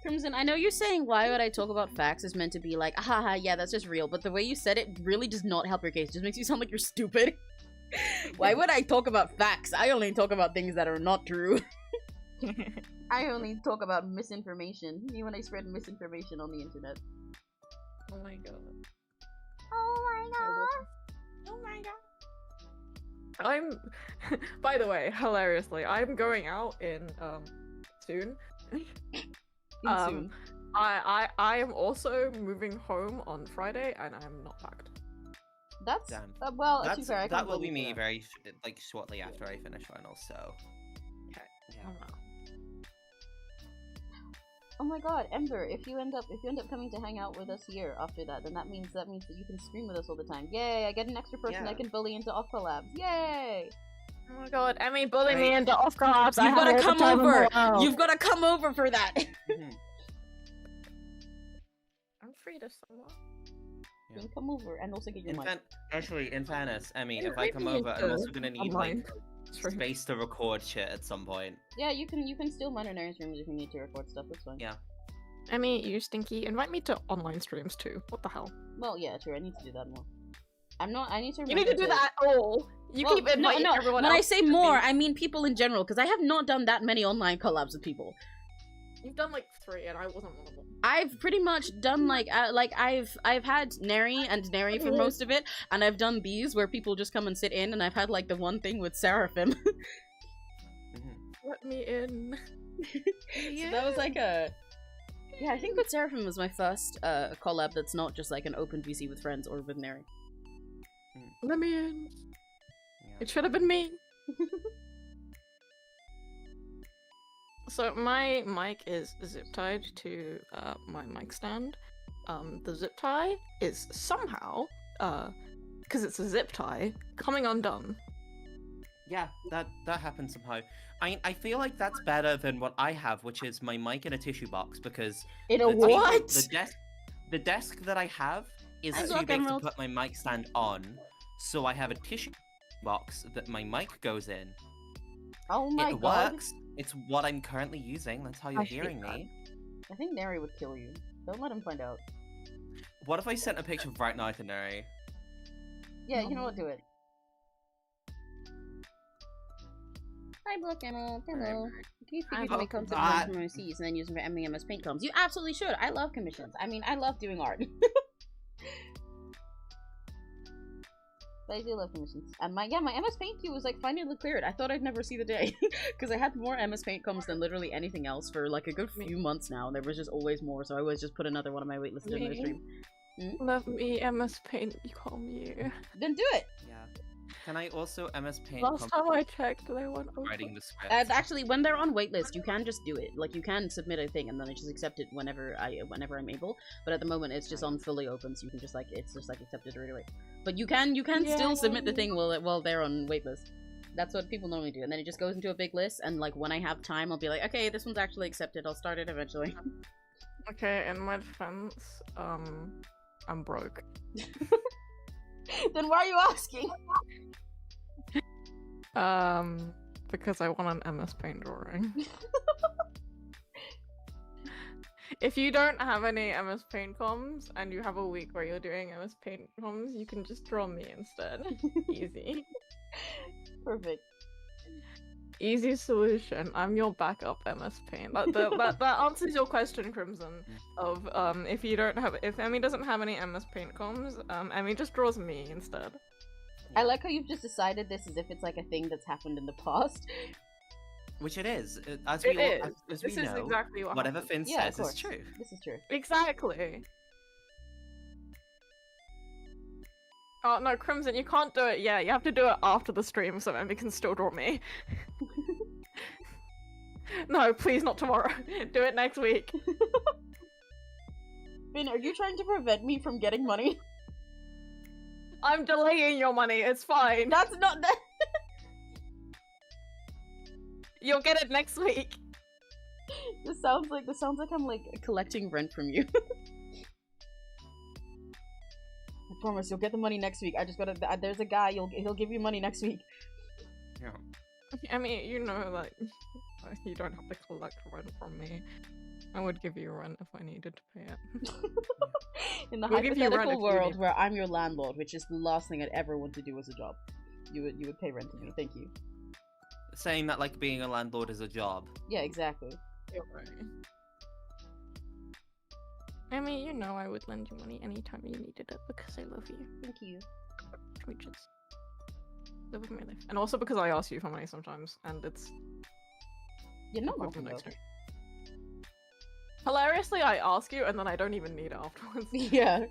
Crimson, I know you're saying why would I talk about facts is meant to be like, haha, yeah, that's just real, but the way you said it really does not help your case. It just makes you sound like you're stupid. Why would I talk about facts? I only talk about things that are not true. I only talk about misinformation. Me when I spread misinformation on the internet. Oh my god. Oh my god. Oh my god. I'm, by the way, hilariously, I'm going out in, soon. Soon. I am also moving home on Friday, and I'm not packed. That's Damn. Well, to be fair, I that can't will be believe me that. very like shortly after I finish finals. So Okay. yeah. Oh wow. Oh my god, Ember! If you end up coming to hang out with us here after that, then that means that you can stream with us all the time. Yay! I get an extra person I can bully into off collabs. Yay! Oh my god, Emmy, bully me Right. into off collabs. You've gotta come over. You've gotta come over for that. Mhm. I'm free to somewhat. You can come over and also get your mic. Actually, in fairness, Emmy, Yeah, if I come maybe over, I'm also gonna need online. like space to record shit at some point. Yeah, you can still monitor Nary's rooms if you need to record stuff. That's fine. Yeah. Emmy, you stinky. Invite me to online streams too. What the hell? Well, yeah, true. I need to do that more. I need to. You need to do that all. You Well, keep inviting no. everyone When else. I say to more, me. I mean people in general, because I have not done that many online collabs with people. You've done like 3, and I wasn't one of them. I've pretty much done like I've had Nary and Nary for most of it, and I've done these where people just come and sit in, and I've had like the one thing with Seraphim. Mhm. Let me in. So that was like a. Yeah, I think with Seraphim was my first collab that's not just like an open VC with friends or with Nary. Let me in. Yeah. It should have been me. So my mic is zip tied to my mic stand. The zip tie is somehow, because it's a zip tie, coming undone. Yeah, that happens somehow. I feel like that's better than what I have, which is my mic in a tissue box, because In a the table- what? the desk that I have is I too got big to Emerald. put my mic stand on, so I have a tissue box that my mic goes in. Oh my It god. works. It's what I'm currently using. That's how you're I hate hearing that. me. I think Nary would kill you. Don't let him find out. What if I sent a picture of right now to Neri? Yeah, you know what? Do it. Hi, Block Emerald. Hello. Can you figure to make comes that. from overseas and then use them for MEMS paint coms? You absolutely should. I love commissions. I mean, I love doing art. But I do love commissions. And my MS Paint queue was like finally cleared. I thought I'd never see the day. Because I had more MS Paint coms than literally anything else for like a good few months now. There was just always more, so I always just put another one on my waitlist in the stream. Love me, MS Paint, you call me you. Then do it! Yeah. Can I also MS Paint? Last time I checked, they went over. Writing the script. Actually, when they're on waitlist, you can just do it. Like, you can submit a thing, and then I just accept it whenever I'm able. But at the moment, it's just on fully open, so you can just like it's just like accepted right away. But you can still submit the thing while they're on waitlist. That's what people normally do, and then it just goes into a big list. And like when I have time, I'll be like, okay, this one's actually accepted. I'll start it eventually. Okay, in my defense, I'm broke. Then why are you asking? Because I want an MS Paint drawing. If you don't have any MS Paint comms and you have a week where you're doing MS Paint comms, you can just draw me instead. Easy. Perfect. Easy solution. I'm your backup MS Paint. That answers your question, Crimson. Of if Emmy doesn't have any MS Paint comms, Emmy just draws me instead. I like how you've just decided this as if it's like a thing that's happened in the past. Which it is. As It we is. as This we is know, exactly what whatever happened. Finn Yeah, of says is course. true. This is true. Exactly. Oh no, Crimson, you can't do it yet. You have to do it after the stream so Emmy can still draw me. No, please not tomorrow. Do it next week. Finn, are you trying to prevent me from getting money? I'm delaying your money. It's fine. That's not that. You'll get it next week. This sounds like I'm like collecting rent from you. I promise you'll get the money next week. I just gotta. There's a guy. He'll give you money next week. Yeah. I mean, you know, like you don't have to collect rent from me. I would give you rent if I needed to pay it. In the We'll give you rent if hypothetical you world need- where I'm your landlord, which is the last thing I'd ever want to do as a job, you would pay rent to me. Thank you. Saying that like being a landlord is a job. Yeah, exactly. You're right. I mean, you know, I would lend you money anytime you needed it because I love you. Thank you. We just live with my life, and also because I ask you for money sometimes, and it's You're not fucking welcome nice. though. Hilariously, I ask you, and then I don't even need it afterwards. Yeah.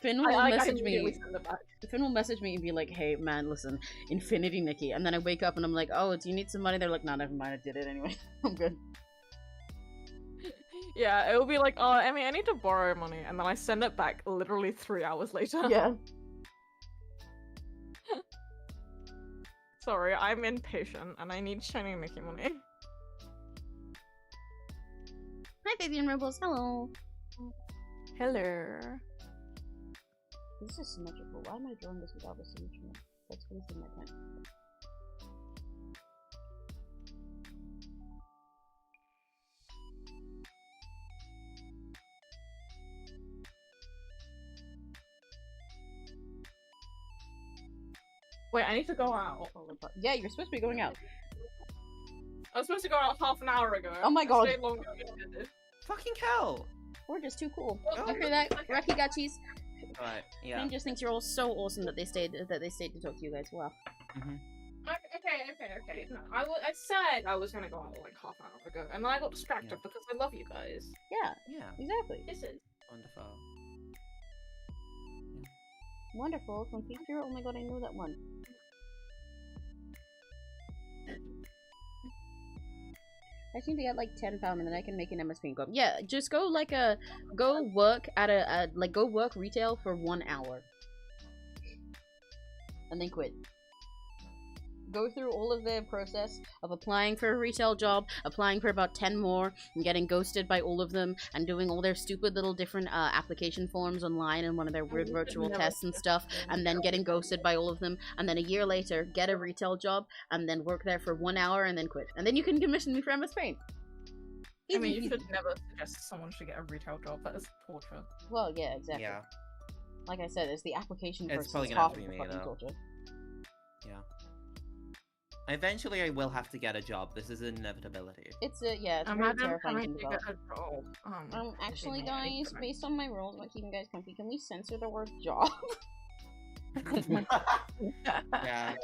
Finn will message immediately me. send it back. Finn will message me and be like, "Hey man, listen, Infinity Nikki," and then I wake up and I'm like, "Oh, do you need some money?" They're like, "No, never mind, I did it anyway. I'm good." Yeah, it will be like, oh, Emmy, I need to borrow money, and then I send it back literally 3 hours later. Yeah. Sorry, I'm impatient, and I need shiny Mickey money. Hi, Fabian Rebels. Hello. Hello. This is symmetrical. Why am I drawing this without a symmetry? That's wasting my time. Wait, I need to go out. Yeah, you're supposed to be going out. I was supposed to go out half an hour ago. Oh my I god. stayed longer than I did. Fucking hell! We're just too cool. Oh, You hear that? Rocky got cheese. Alright, yeah. Finn just thinks you're all so awesome that they stayed to talk to you guys. Wow. Okay. No, I said I was gonna go out like half an hour ago, and then I got distracted Yeah. because I love you guys. Yeah, Yeah, exactly. This is. wonderful. Wonderful. Complete Hero. Oh my god, I know that one. I seem to get like £10 and then I can make an MS Paint income. Yeah, just go like go work at go work retail for 1 hour. And then quit. Go through all of the process of applying for a retail job, applying for about 10 more, and getting ghosted by all of them, and doing all their stupid little different application forms online and one of their weird virtual tests and stuff, and then getting ghosted by all of them, and then a year later, get a retail job, and then work there for 1 hour, and then quit. And then you can commission me for MS Paint. I mean, Easy you peasy. should never suggest someone should get a retail job. That is torture. Well, yeah, exactly. Yeah. Like I said, it's the application It's versus probably gonna half have to of be the me, fucking though. torture. Yeah. Eventually, I will have to get a job. This is an inevitability. It's a it's a very Imagine terrifying having thing to to get develop. a job. Actually, Disney guys, anything. based on my rules about keeping guys comfy, can we censor the word job? Yeah.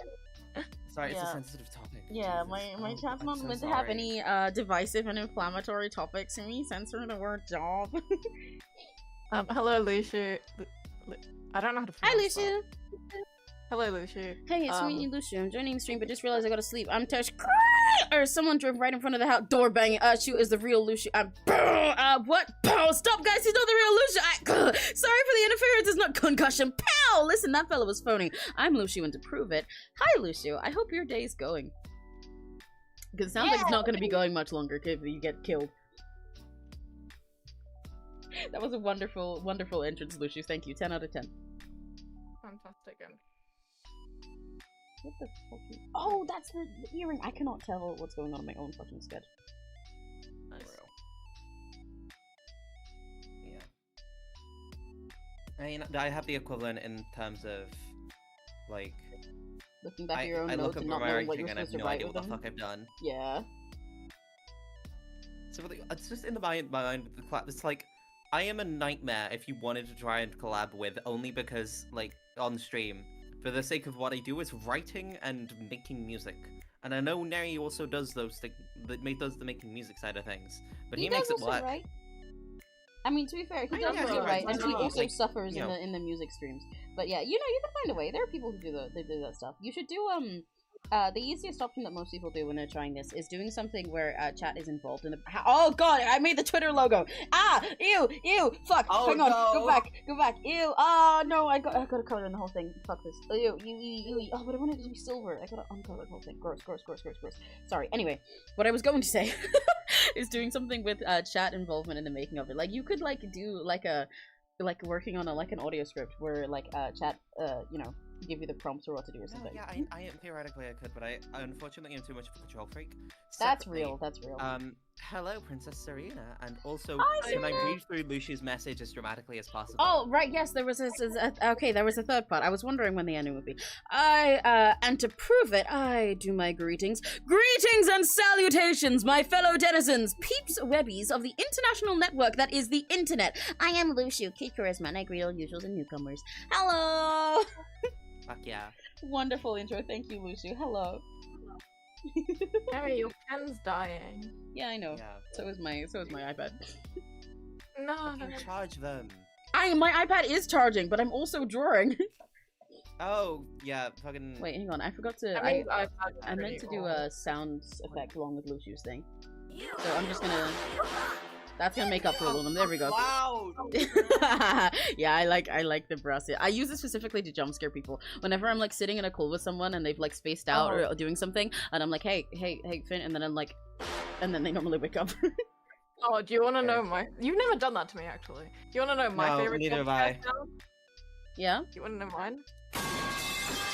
Sorry, it's Yeah. a sensitive topic. Yeah, Jesus. my Oh, chat's I'm not so meant to have sorry. any divisive and inflammatory topics. Can we censor the word job? Hello, Luciu. I don't know how to Hi, pronounce Luciu. that. Hello, Luciu. Hey, it's me, Um, Luciu. I'm joining the stream, but just realized I gotta sleep. I'm Tosh. Or someone drove right in front of the house. Door banging. Shoot is the real Luciu. What? Pow! Stop, guys. He's not the real Luciu. Sorry for the interference. It's not concussion. Pow! Listen, that fella was phoning. I'm Luciu, and to prove it, hi, Luciu. I hope your day's going. Because it sounds like it's not going to be going much longer if you get killed. That was a wonderful, wonderful entrance, Luciu. Thank you. 10 out of 10. fantastic. And What the fuck? Oh, that's the earring. I cannot tell what's going on in my own fucking sketch. nice. Yeah. I mean, I have the equivalent in terms of, like, Looking back at your own I look notes at and my not knowing what writing you're and I have supposed to no write idea with what the them. fuck I've done. Yeah. So really, it's just in my mind, the collab. It's like, I am a nightmare if you wanted to try and collab with, only because, like, on stream, for the sake of what I do is writing and making music. And I know Neri also does those things, does the making music side of things, but he does makes it also work. write. I mean, to be fair, he I does know, also he write, writes, and I he know, also like, suffers you know. in the music streams. But yeah, you know, you can find a way. There are people who do that stuff. You should do the easiest option that most people do when they're trying this is doing something where chat is involved in the. Oh god, I made the Twitter logo. Ah, ew, fuck. Oh, Hang on, no. go back. Ew. Oh no, I gotta color in the whole thing. Fuck this. Ew. Oh, but I wanted it to be silver. I gotta uncolor the whole thing. Gross. Sorry. Anyway, what I was going to say is doing something with chat involvement in the making of it. Like you could like do like working on an audio script where like chat give you the prompts or what to do or No, something. yeah, I theoretically I could, but I unfortunately am too much of a control freak. That's Separately, real. That's real. Hello, Princess Serena, and also Hi, can I Serena. read through Lucia's message as dramatically as possible? Oh, right, yes, there was okay, there was a third part. I was wondering when the ending would be. And to prove it, I do my greetings. Greetings and salutations, my fellow denizens, peeps webbies of the international network that is the internet. I am Luciu, Kid Charisma, and I greet all usuals and newcomers. Hello! Fuck yeah. Wonderful intro, thank you, Luciu. Hello. Harry, your pen's dying. Yeah, I know. Yeah. So is my iPad. No, You charge them. My iPad is charging, but I'm also drawing. Oh, yeah, fucking. Wait, hang on. I forgot to. I mean, I meant to do a sound effect along with Luciu's thing. So I'm just gonna. That's gonna make up for all of them. There we go. Wow! Yeah, I like the brass. I use it specifically to jump scare people. Whenever I'm like sitting in a call with someone and they've like spaced out or doing something, and I'm like, hey, Finn, and then I'm like, and then they normally wake up. Oh, do you want to know my? You've never done that to me, actually. Do you want to know my No, favorite? neither have jump I. scare sound? Yeah. Do you want to know mine?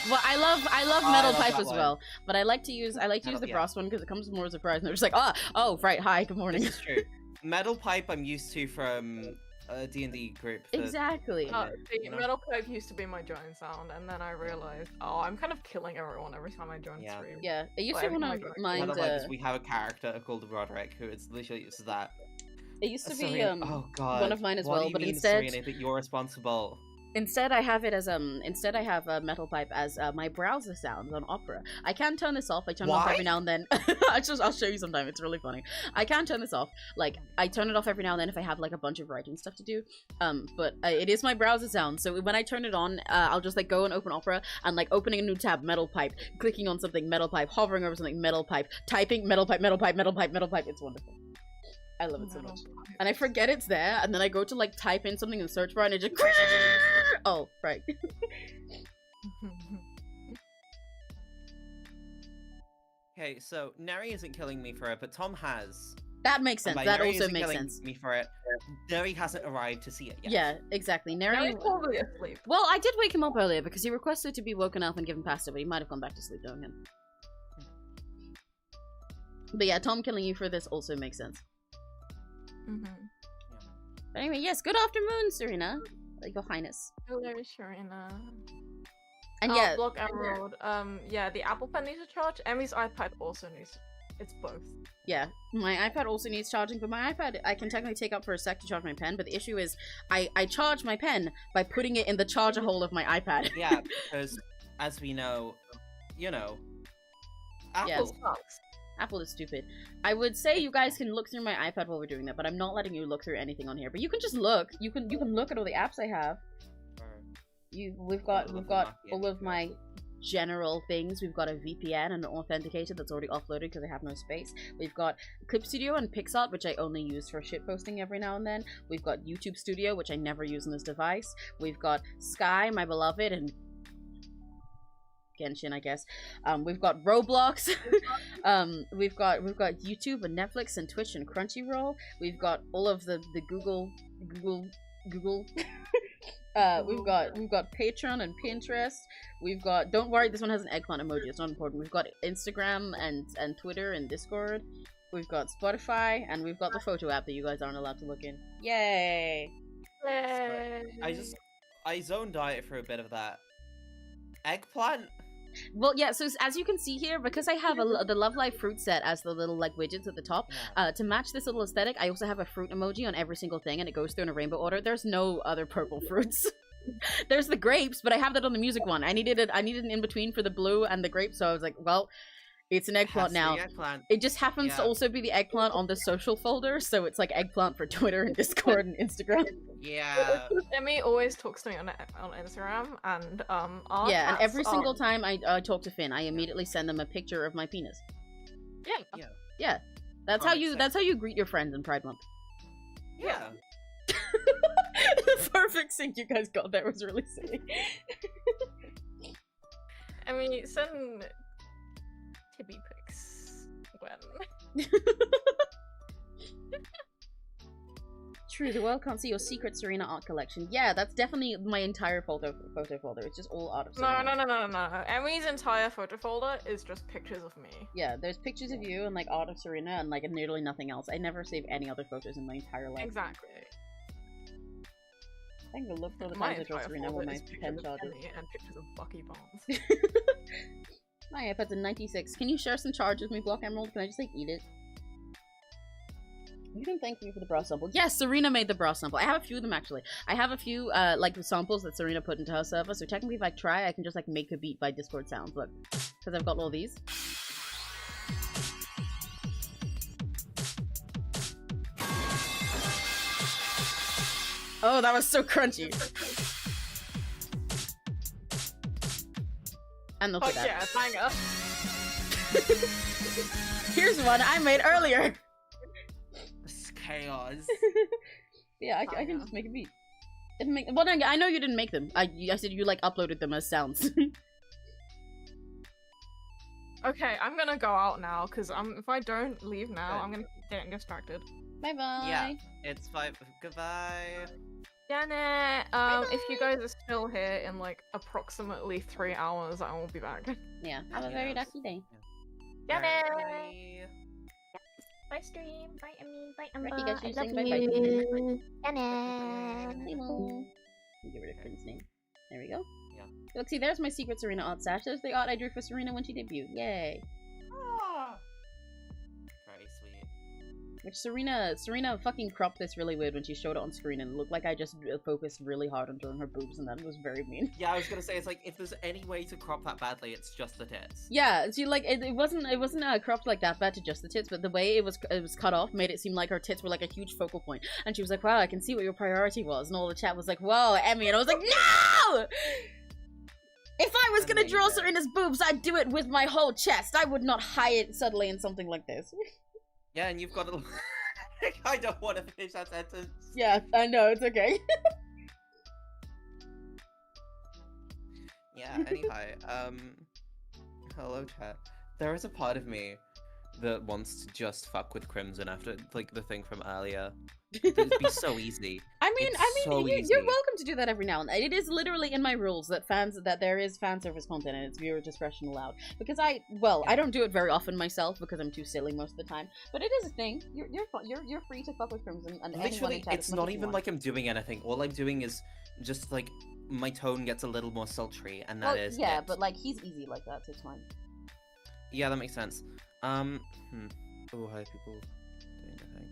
Well, I love I metal love pipe that as one. well, but I like to use Metal- the yeah. brass one because it comes more as a surprise, and they're just like, oh, right, hi, good morning. This is true. Metal pipe I'm used to from a D&D group. that- Exactly. Yeah, See, you know? metal pipe used to be my join sound, and then I realized, oh, I'm kind of killing everyone every time I join Yeah. stream. Yeah, it used Well, to every one time of I go- mine. Metal pipe is we have a character called Roderick who is literally it's that. It used to be Serena, oh god. one of mine as what do well, you but mean, instead Serena, that you're responsible. Instead, I have it as Instead, I have a metal pipe as my browser sounds on Opera. I can turn this off. I turn it off Why? every now and then. I'll show you sometime. It's really funny. I can turn this off. Like I turn it off every now and then if I have like a bunch of writing stuff to do. But it is my browser sound. So when I turn it on, I'll just like go and open Opera and like opening a new tab, metal pipe, clicking on something, metal pipe, hovering over something, metal pipe, typing, metal pipe, metal pipe, metal pipe, metal pipe. It's wonderful. I love it so much. And I forget it's there, and then I go to like type in something in the search bar, and it just oh right. Okay, so Neri isn't killing me for it, but Tom has. That makes sense. And by That Neri also isn't makes killing sense. me for it. Neri hasn't arrived to see it yet. Yeah, exactly. Now Neri. he's probably asleep. Well, I did wake him up earlier because he requested to be woken up and given pasta, but he might have gone back to sleep though again. But yeah, Tom killing you for this also makes sense. Mm-hmm. But anyway, yes, good afternoon, Serena. Your Highness. Hello, Sharina. And Oh, yeah, Block Emerald. Yeah, the Apple Pen needs to charge. Emmy's iPad also needs. It's both. yeah. My iPad also needs charging, but my iPad I can technically take up for a sec to charge my pen. But the issue is, I charge my pen by putting it in the charger hole of my iPad. Yeah, because as we know, you know, Apple. Yes. Sucks. Apple is stupid. I would say you guys can look through my iPad while we're doing that, but I'm not letting you look through anything on here. But you can just look. You can look at all the apps I have. We've got all of my general things. We've got a VPN and an authenticator that's already offloaded because I have no space. We've got Clip Studio and PixArt, which I only use for shitposting every now and then. We've got YouTube Studio, which I never use on this device. We've got Sky, my beloved, and Genshin, I guess. We've got Roblox. We've got YouTube and Netflix and Twitch and Crunchyroll. We've got all of the Google. We've got Patreon and Pinterest. We've got, don't worry, this one has an eggplant emoji, it's not important. We've got Instagram and Twitter and Discord. We've got Spotify, and we've got the photo app that you guys aren't allowed to look in. Yay! I zoned out for a bit of that. Eggplant? Well, yeah, so as you can see here, because I have the Love Life fruit set as the little, like, widgets at the top, to match this little aesthetic, I also have a fruit emoji on every single thing, and it goes through in a rainbow order. There's no other purple fruits. There's the grapes, but I have that on the music one. I needed an in-between for the blue and the grapes, so I was like, well, it's an eggplant now. Eggplant. It just happens to also be the eggplant on the social folder, so it's like eggplant for Twitter and Discord and Instagram. Yeah. Emmy always talks to me on Instagram, and our yeah, and cats every are- single time I talk to Finn, I immediately send them a picture of my penis. Yeah. Yeah, that's how you greet your friends in Pride Month. Yeah. The perfect sync you guys got there was really silly. I mean, send tibby pics when. True, the world can't see your secret Serena art collection. Yeah, that's definitely my entire photo folder. It's just all art of Serena. No. Emmy's entire photo folder is just pictures of me. Yeah, there's pictures of you and like art of Serena and like literally nothing else. I never save any other photos in my entire life. Exactly. I think the look for the My times I draw entire Serena folder with my is pictures pen of charges. Emmy and pictures of Bucky Barnes. My iPad's a 96. Can you share some charge with me, Block Emerald? Can I just like eat it? You can thank me for the bra sample. Yes, Serena made the bra sample. I have a few of them actually. I have a few like the samples that Serena put into her server. So technically, if I try, I can just like make a beat by Discord sounds. Look, because I've got all these. Oh, that was so crunchy. And look Oh at that. yeah, banger. Here's one I made earlier. This is chaos. Yeah, I can just make a beat. Well, I know you didn't make them. I said you like uploaded them as sounds. Okay, I'm gonna go out now because if I don't leave now, Good. I'm gonna keep getting distracted. Bye bye. Yeah. It's 5. Goodbye. Janet, if you guys are still here in like approximately 3 hours, I will be back. Yeah. Have a very Yes. lucky day. Janet! Bye. Bye stream, bye Emmy, bye Ricky, Emma, guys, I you love sing bye-bye. you. Janet. Hey, Mo. Get rid of Finn's name. There we go. Yeah. Look, see, there's my secret Serena art stash. There's the art I drew for Serena when she debuted. Yay. Ah. Very sweet. Which Serena fucking cropped this really weird when she showed it on screen and it looked like I just focused really hard on drawing her boobs and that was very mean. Yeah, I was gonna say, it's like, if there's any way to crop that badly, it's just the tits. Yeah, she like it wasn't cropped like that bad to just the tits, but the way it was cut off made it seem like her tits were like a huge focal point. And she was like, "Wow, I can see what your priority was." And all the chat was like, "Whoa, Emmy," and I was like, "No! If I was gonna draw Amazing. Serena's boobs, I'd do it with my whole chest. I would not hide it subtly in something like this." Yeah, and you've got a... I don't want to finish that sentence. Yeah, I know, it's okay. Yeah, anyhow, hello chat. There is a part of me that wants to just fuck with Crimson after, like, the thing from earlier. It'd be so easy. I mean, It's so you're easy. welcome to do that every now and then. It is literally in my rules that there is fan service content and it's viewer discretion allowed. Because I don't do it very often myself because I'm too silly most of the time. But it is a thing. You're free to fuck with Crimson and anyone Literally, in chat it's as much not as you even want. like I'm doing anything. All I'm doing is just like my tone gets a little more sultry, and that is yeah, it. but like he's easy like that, so it's fine. Yeah, that makes sense. Oh, hi people doing their thing.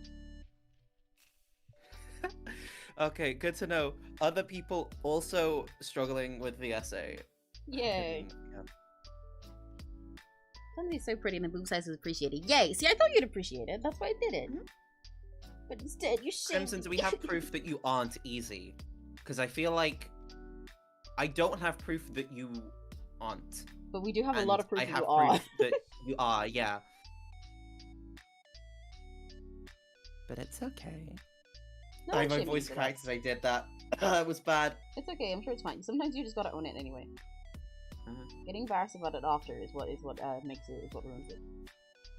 Okay, good to know. Other people also struggling with the essay. Yay. Yeah. Somebody's so pretty and the boob size is appreciated. Yay! See, I thought you'd appreciate it. That's why I did it. But instead, you should. Crimson, do we have proof that you aren't easy? Because I feel like I don't have proof that you aren't. But we do have a And lot of proof I that have you are. proof that you are, yeah. But it's okay. No, My it shouldn't voice be cracked as I did that. It was bad. It's okay. I'm sure it's fine. Sometimes you just gotta own it anyway. Mhm. Getting embarrassed about it after is what makes it, is what ruins it.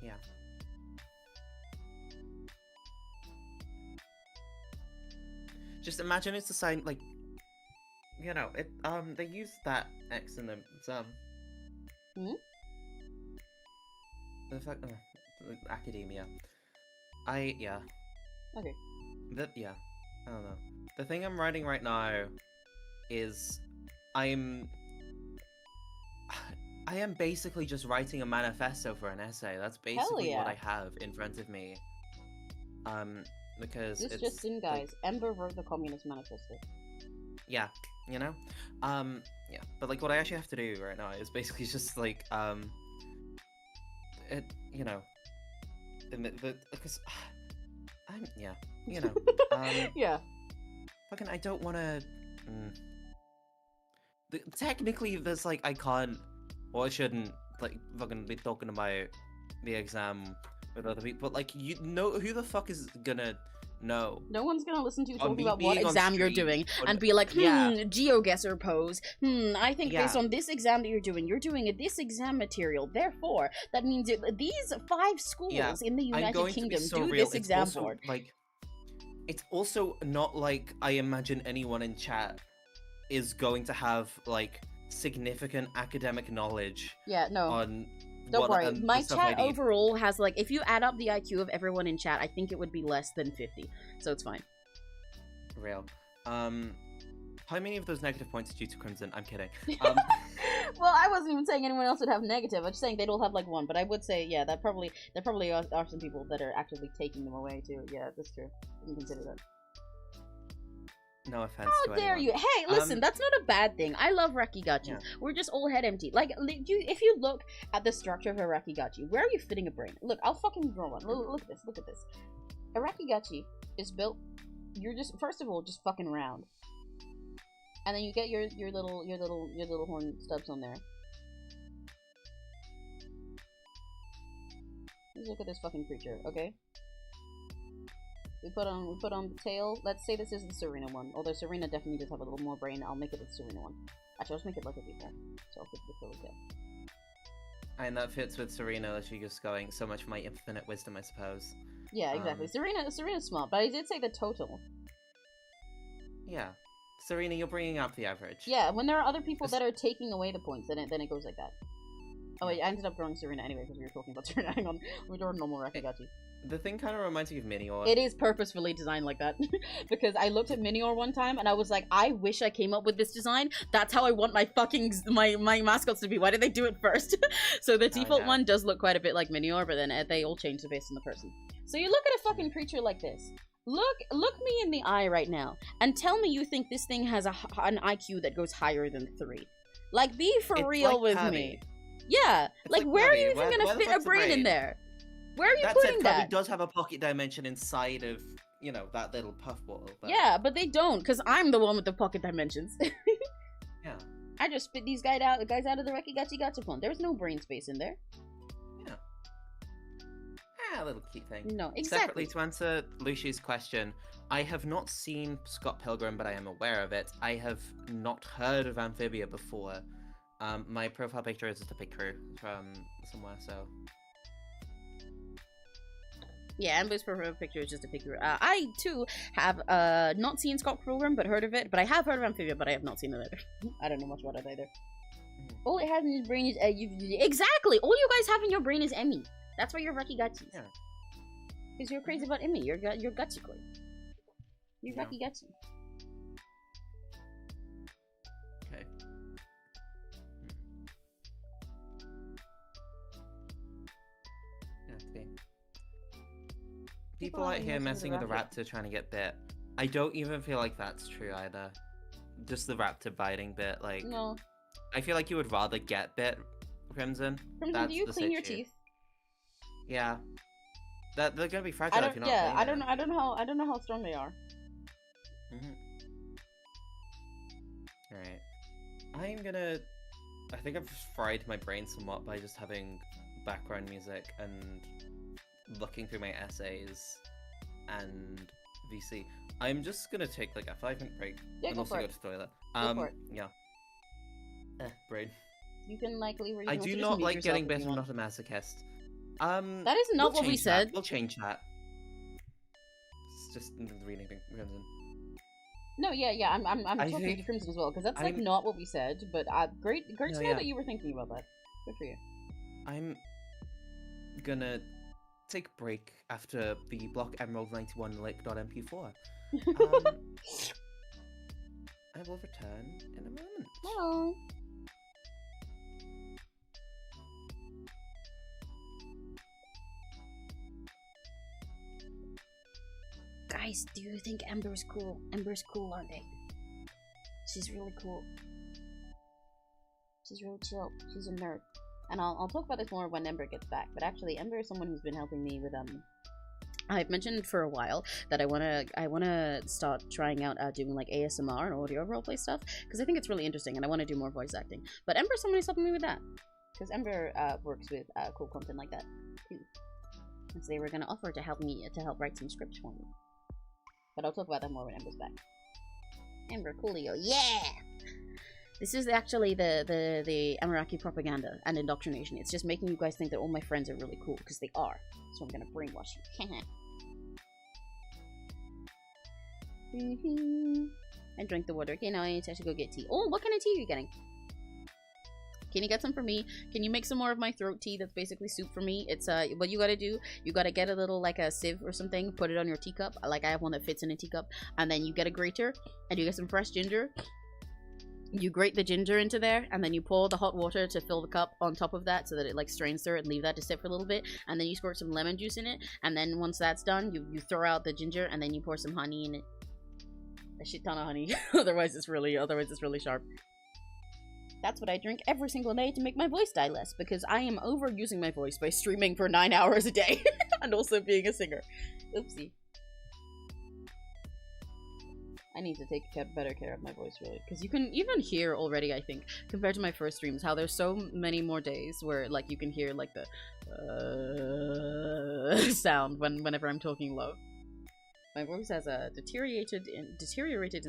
Yeah. Just imagine it's a sign like, you know, it. They use that X in the exam. The fact, academia. Yeah. Okay. Yeah. I don't know. The thing I'm writing right now is I am basically just writing a manifesto for an essay. That's basically yeah. what I have in front of me. Because This it's just in, guys. like, Ember wrote the Communist Manifesto. yeah, you know? Yeah. But like what I actually have to do right now is basically just like you know, because yeah, you know, Yeah. fucking I don't want to. Technically, there's like I can't or I shouldn't like fucking be talking about the exam with other people. But like you know, who the fuck is gonna know? No one's gonna listen to you On talking me about what being on exam you're stream, doing on- and be like, yeah. GeoGuessr pose. I think based Yeah. on this exam that you're doing this exam material. Therefore, that means these 5 schools Yeah, in the I'm United going to Kingdom be so do real. this It's exam also board. like, it's also not like I imagine anyone in chat is going to have like significant academic knowledge Yeah, no. on. Don't worry. the My stuff I chat need. overall has like, if you add up the IQ of everyone in chat, I think it would be less than 50. So it's fine. Real. How many of those negative points are due to Crimson? I'm kidding. Well, I wasn't even saying anyone else would have negative. I'm just saying they'd all have like 1. But I would say, yeah, there probably are some people that are actively taking them away too. Yeah, that's true. You can consider that. No offense How to dare anyone. you? Hey, listen, that's not a bad thing. I love Rakigachi. Yeah. We're just all head empty. Like, if you look at the structure of a Rakigachi, where are you fitting a brain? Look, I'll fucking draw one. Look at this. Look at this. A Rakigachi is built. You're just, first of all, just fucking round, and then you get your little horn stubs on there. Let's look at this fucking creature, okay? We put on the tail. Let's say this is the Serena one. Although Serena definitely does have a little more brain, I'll make it the Serena one. Actually, I'll just make it like a before. So I'll put the curly tail. And that fits with Serena. She's just going so much for my infinite wisdom, I suppose. Yeah, exactly. Serena's smart, but I did say the total. Yeah, Serena, you're bringing up the average. Yeah, when there are other people that are taking away the points, then it goes like that. Oh wait, I ended up drawing Serena anyway because we were talking about Serena. Hang on, we drew a normal Rakigachi. The thing kind of reminds me of Minior. It is purposefully designed like that because I looked at Minior one time and I was like, I wish I came up with this design. That's how I want my fucking my mascots to be. Why did they do it first? So the default yeah. one does look quite a bit like Minior, but then they all change based on the person. So you look at a fucking creature like this. Look me in the eye right now and tell me you think this thing has an IQ that goes higher than 3. Like, be for It's real like with Tabby. me. Yeah, It's like like where are Tabby. you even Where gonna the fit a fuck's the brain in brain? there? Where are you That putting said, that? Kirby does have a pocket dimension inside of, you know, that little puffball. But... Yeah, but they don't, because I'm the one with the pocket dimensions. Yeah. I just spit these guys out of the Rakigachi Gachapon. There's no brain space in there. Yeah. Ah, a little cute thing. No, exactly. Separately, to answer Lucy's question, I have not seen Scott Pilgrim, but I am aware of it. I have not heard of Amphibia before. My profile picture is just a picture from somewhere, so... Yeah, Amber's profile picture is just a picture. I too have not seen Scott Pilgrim, but heard of it. But I have heard of Amphibia, but I have not seen it either. I don't know much about it either. All it has in his brain is exactly. All you guys have in your brain is Emmy. That's why you're Rucky Gutsy. Yeah. Because you're crazy about Emmy. You're Gutsy. You're Rucky Gutsy. Okay. Okay. People out here messing with the raptor trying to get bit. I don't even feel like that's true either. Just the raptor biting bit, like... No. I feel like you would rather get bit, Crimson. Crimson, do you clean your teeth? Yeah. They're gonna be fragile if you're not yeah, cleaning I don't know how strong they are. Alright. I think I've fried my brain somewhat by just having background music and looking through my essays and VC. I'm just gonna take like a 5-minute break and also go to the toilet. Yeah. Brain. You can like leave. I do not like getting bit. I'm not a masochist. That is not what we said. We'll change that. It's just reading Crimson. No, yeah. I'm talking to Crimson as well because that's like not what we said. But great to know that you were thinking about that. Good for you. I'm gonna take a break after the block emerald 91 lake.mp4. I will return in a moment. Hello. Guys, do you think Ember's cool? Ember's cool, aren't they? She's really cool. She's really chill. She's a nerd. And I'll talk about this more when Ember gets back. But actually, Ember is someone who's been helping me with I've mentioned for a while that I wanna start trying out doing like ASMR and audio roleplay stuff because I think it's really interesting and I want to do more voice acting. But Ember's someone who's helping me with that because Ember works with cool content like that too. And so they were gonna offer to help write some scripts for me. But I'll talk about that more when Ember's back. Ember Coolio, yeah! This is actually the Amaraki propaganda and indoctrination. It's just making you guys think that all my friends are really cool, because they are. So I'm gonna brainwash you. And drink the water. Okay, now I need to actually go get tea. Oh, what kind of tea are you getting? Can you get some for me? Can you make some more of my throat tea that's basically soup for me? It's what you gotta do, you gotta get a little like a sieve or something, put it on your teacup. Like I have one that fits in a teacup. And then you get a grater and you get some fresh ginger. You grate the ginger into there and then you pour the hot water to fill the cup on top of that so that it like strains through it and leave that to sit for a little bit. And then you squirt some lemon juice in it. And then once that's done, you throw out the ginger and then you pour some honey in it. A shit ton of honey. otherwise it's really sharp. That's what I drink every single day to make my voice die less, because I am overusing my voice by streaming for 9 hours a day and also being a singer. Oopsie. I need to take better care of my voice, really, because you can even hear already, I think, compared to my first streams, how there's so many more days where like you can hear like the sound whenever I'm talking low. My voice has deteriorated in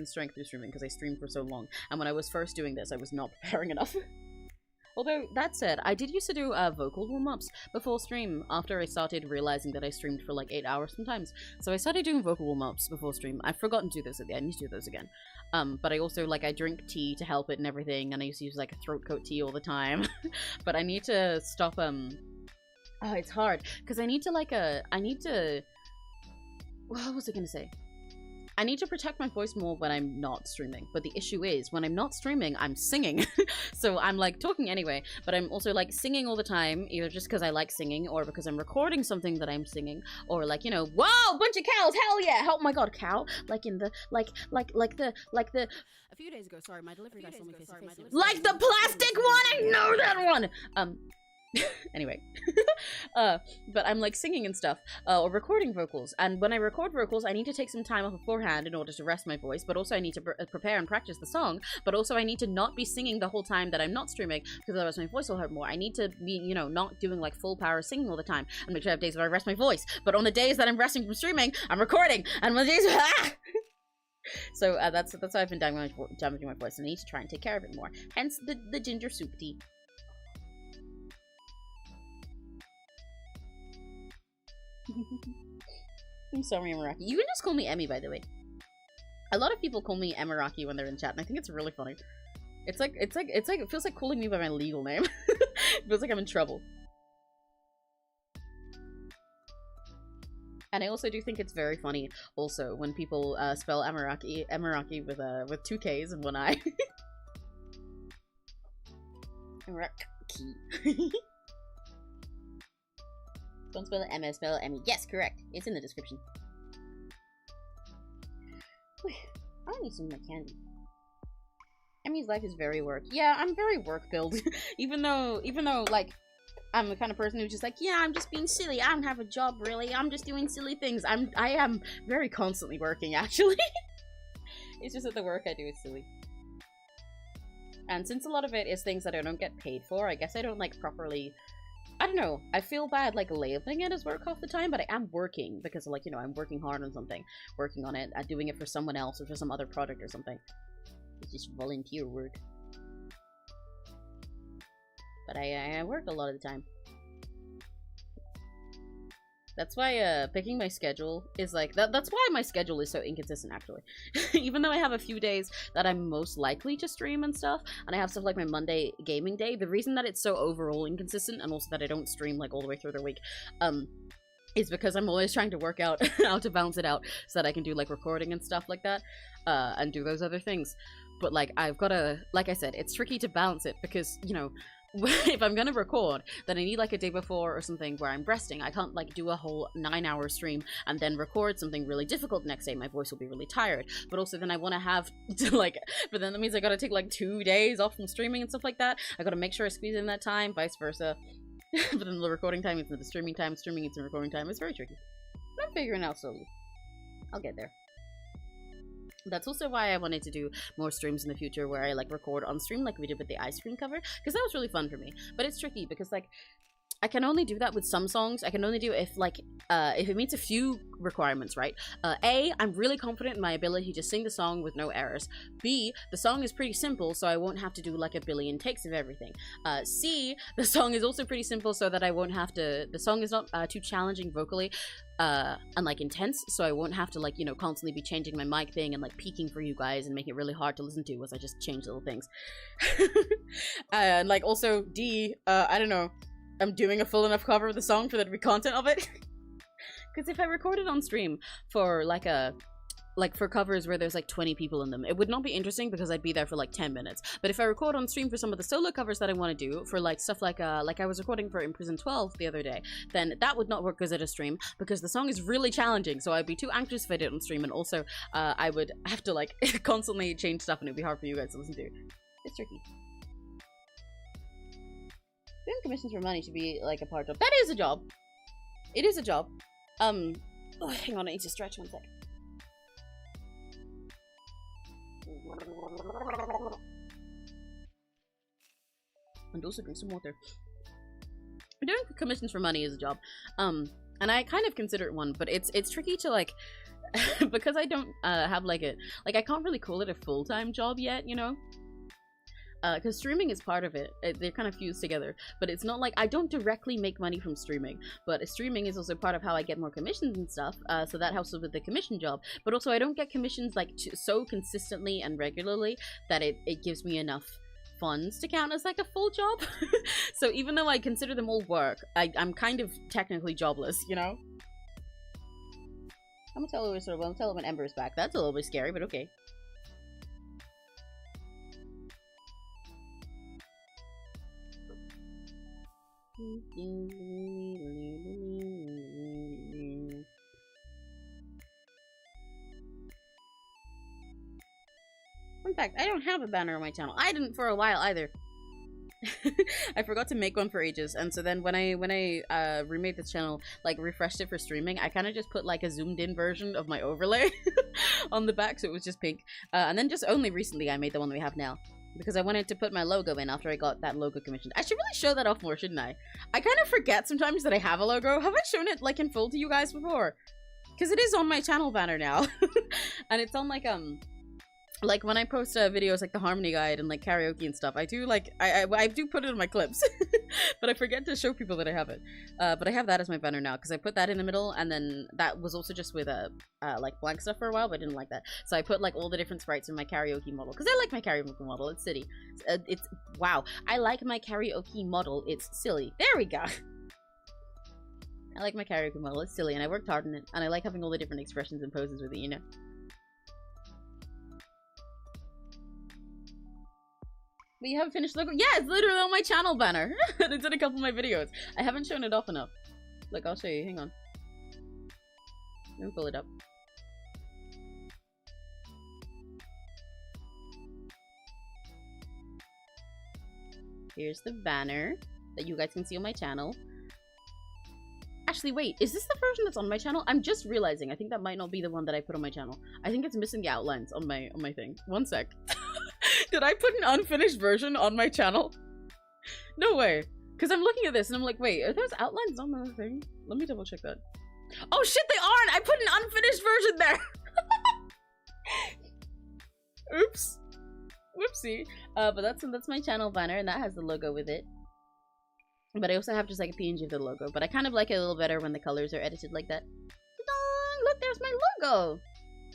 strength through streaming because I streamed for so long. And when I was first doing this, I was not preparing enough. Although, that said, I did used to do vocal warm-ups before stream after I started realizing that I streamed for like 8 hours sometimes. So I started doing vocal warm-ups before stream. I've forgotten to do those again. I need to do those again. But I also, like, I drink tea to help it and everything. And I used to use, like, a throat coat tea all the time. But I need to stop, oh, it's hard. Because I need to, like, what was I gonna say? I need to protect my voice more when I'm not streaming. But the issue is, when I'm not streaming, I'm singing. So I'm like talking anyway, but I'm also like singing all the time, either just because I like singing or because I'm recording something that I'm singing, or like, you know, whoa, bunch of cows, hell yeah, oh my god, cow, like in the, like the. A few days ago, sorry, my delivery guy saw me face to face. Like the plastic one, I know that one! Anyway. But I'm like singing and stuff, or recording vocals, and when I record vocals I need to take some time off beforehand in order to rest my voice, but also I need to prepare and practice the song, but also I need to not be singing the whole time that I'm not streaming, because otherwise my voice will hurt more. I need to be, you know, not doing like full power singing all the time, and make sure I have days where I rest my voice, but on the days that I'm resting from streaming, I'm recording, and on the days so that's why I've been damaging my voice, and I need to try and take care of it more, hence the ginger soup tea. I'm sorry, Emiraki. You can just call me Emmy, by the way. A lot of people call me Emiraki when they're in chat, and I think it's really funny. It feels like calling me by my legal name. It feels like I'm in trouble. And I also do think it's very funny, also, when people spell Emiraki with 2 K's and 1 I. Emiraki. Don't spell it M, spell it Emmy. Yes, correct. It's in the description. I need some of my candy. Emmy's life is very work. Yeah, I'm very work-filled. even though, like, I'm the kind of person who's just like, yeah, I'm just being silly. I don't have a job, really. I'm just doing silly things. I am very constantly working, actually. It's just that the work I do is silly. And since a lot of it is things that I don't get paid for, I guess I don't, like, properly... I don't know. I feel bad, like, labeling it as work half the time, but I am working because, like, you know, I'm working hard on something. Working on it, doing it for someone else or for some other product or something. It's just volunteer work. But I work a lot of the time. That's why picking my schedule is like that's why my schedule is so inconsistent, actually. Even though I have a few days that I'm most likely to stream and stuff, and I have stuff like my Monday gaming day, the reason that it's so overall inconsistent, and also that I don't stream like all the way through the week, is because I'm always trying to work out how to balance it out so that I can do like recording and stuff like that, and do those other things. But like I've gotta, like I said, it's tricky to balance it because, you know, if I'm gonna record, then I need like a day before or something where I'm resting. I can't like do a whole 9-hour stream and then record something really difficult the next day. My voice will be really tired. But also then I want to have to like, but then that means I gotta take like 2 days off from streaming and stuff like that. I gotta make sure I squeeze in that time, vice versa. But then the recording time is the streaming time is the recording time. It's very tricky. But I'm figuring it out slowly. I'll get there. That's also why I wanted to do more streams in the future where I like record on stream like we did with the ice cream cover, because that was really fun for me. But it's tricky because like I can only do that with some songs. I can only do it if like if it meets a few requirements, right? A, I'm really confident in my ability to sing the song with no errors. B, the song is pretty simple, so I won't have to do like a billion takes of everything. C, the song is also pretty simple so that I won't have to, the song is not too challenging vocally and like intense, so I won't have to like, you know, constantly be changing my mic thing and like peaking for you guys and make it really hard to listen to as I just change little things. And like also D, I don't know, I'm doing a full enough cover of the song for there to be content of it. Because if I recorded on stream for like for covers where there's like 20 people in them, it would not be interesting because I'd be there for like 10 minutes. But if I record on stream for some of the solo covers that I want to do, for like stuff like I was recording for Imprison 12 the other day, then that would not work as at a stream because the song is really challenging, so I'd be too anxious if I did it on stream, and also I would have to like constantly change stuff and it'd be hard for you guys to listen to. It's tricky. Doing commissions for money should be like a part job. That is a job. It is a job. Oh, hang on, I need to stretch one sec. And also drink some water. Doing commissions for money is a job. And I kind of consider it one, but it's tricky to like because I don't have like I can't really call it a full-time job yet, you know? Because streaming is part of it. They're kind of fused together, but it's not like I don't directly make money from streaming, but streaming is also part of how I get more commissions and stuff, so that helps with the commission job. But also I don't get commissions like so consistently and regularly that it gives me enough funds to count as like a full job. So even though I consider them all work, I'm kind of technically jobless, you know? I'm gonna tell her I'll tell her when Ember is back. That's a little bit scary, but okay. Fun fact, I don't have a banner on my channel. I didn't for a while either. I forgot to make one for ages, and so then when I remade this channel, like refreshed it for streaming, I kind of just put like a zoomed in version of my overlay on the back, so it was just pink. And then just only recently I made the one that we have now, because I wanted to put my logo in after I got that logo commissioned. I should really show that off more, shouldn't I? I kind of forget sometimes that I have a logo. Have I shown it like in full to you guys before? Because it is on my channel banner now. And it's on like like when I post videos like the Harmony Guide and like karaoke and stuff, I do like I do put it in my clips, but I forget to show people that I have it. But I have that as my banner now because I put that in the middle, and then that was also just with like blank stuff for a while, but I didn't like that, so I put like all the different sprites in my karaoke model because I like my karaoke model. It's silly. It's wow. I like my karaoke model. It's silly. There we go. I like my karaoke model. It's silly, and I worked hard on it, and I like having all the different expressions and poses with it, you know. But you haven't finished logo? Yeah, it's literally on my channel banner. It's in a couple of my videos. I haven't shown it off enough. Look, I'll show you. Hang on. Let me pull it up. Here's the banner that you guys can see on my channel. Actually, wait. Is this the version that's on my channel? I'm just realizing. I think that might not be the one that I put on my channel. I think it's missing the outlines on my thing. One sec. Did I put an unfinished version on my channel? No way. Because I'm looking at this and I'm like, wait, are those outlines on the thing? Let me double check that. Oh shit, they aren't! I put an unfinished version there! Oops. Whoopsie. But that's my channel banner, and that has the logo with it. But I also have just like a PNG of the logo. But I kind of like it a little better when the colors are edited like that. Ta-da! Look, there's my logo!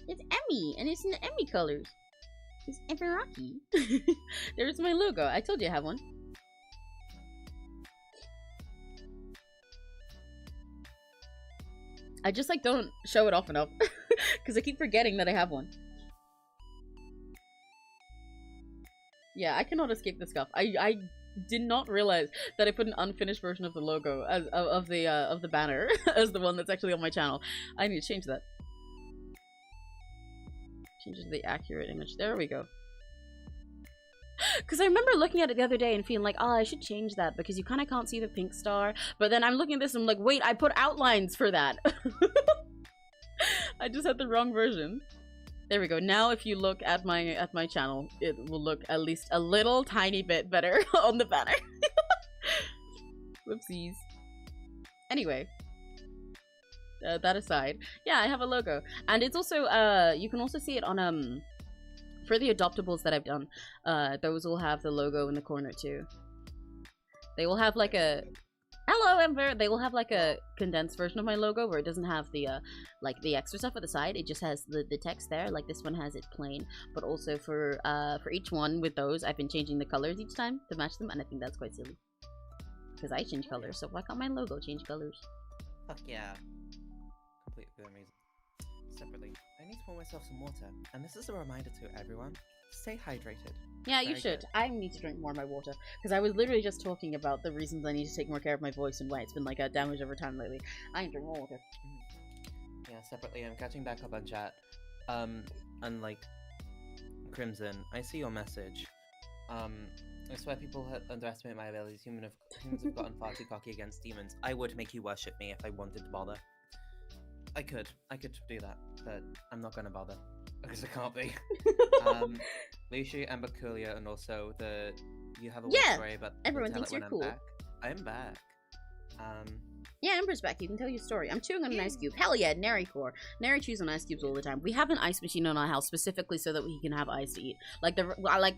It's Emmy, and it's in the Emmy colors. It's Everaki. There's my logo. I told you I have one. I just like don't show it off enough because I keep forgetting that I have one. Yeah, I cannot escape the scuff. I did not realize that I put an unfinished version of the logo as of the banner as the one that's actually on my channel. I need to change that. Change it to the accurate image. There we go. Because I remember looking at it the other day and feeling like, oh, I should change that because you kind of can't see the pink star. But then I'm looking at this and I'm like, wait, I put outlines for that. I just had the wrong version. There we go. Now if you look at my channel, it will look at least a little tiny bit better on the banner. Whoopsies. Anyway. That aside, yeah, I have a logo, and it's also you can also see it on for the adoptables that I've done. Those will have the logo in the corner too. They will have like a hello Ember. They will have like a condensed version of my logo where it doesn't have the like the extra stuff at the side. It just has the text there. Like this one has it plain, but also for each one with those, I've been changing the colors each time to match them, and I think that's quite silly because I change colors. So why can't my logo change colors? Fuck yeah. Completely amazing. Separately, I need to pour myself some water, and this is a reminder to everyone: stay hydrated. Yeah, you Very should. good. I need to drink more of my water because I was literally just talking about the reasons I need to take more care of my voice and why it's been like a damage over time lately. I need to drink more water. Yeah, separately, I'm catching back up on chat. And like, Crimson, I see your message. I swear people underestimate my abilities. Humans have gotten far too cocky against demons. I would make you worship me if I wanted to bother. I could do that, but I'm not gonna bother because I can't be. 𝘆cie, Amber Coolio, and also you have a Yeah, story about everyone thinks you're cool. I'm back. Yeah, Ember's back. You can tell your story. I'm chewing on an ice cube. Hell yeah, Neri core. Neri chews on ice cubes all the time. We have an ice machine in our house specifically so that we can have ice to eat. Like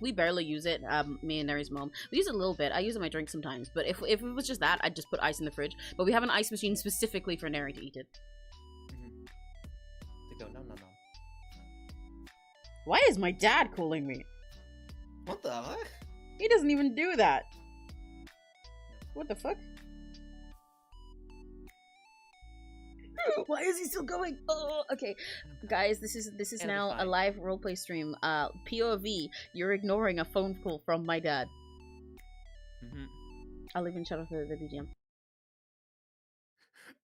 we barely use it. Me and Neri's mom. We use it a little bit. I use it in my drink sometimes. But if it was just that, I'd just put ice in the fridge. But we have an ice machine specifically for Neri to eat it. To go no. Why is my dad calling me? What the fuck? He doesn't even do that. What the fuck? Why is he still going? Oh, okay, guys, this is now a live roleplay stream. POV, you're ignoring a phone call from my dad. I'll even shut off the BGM.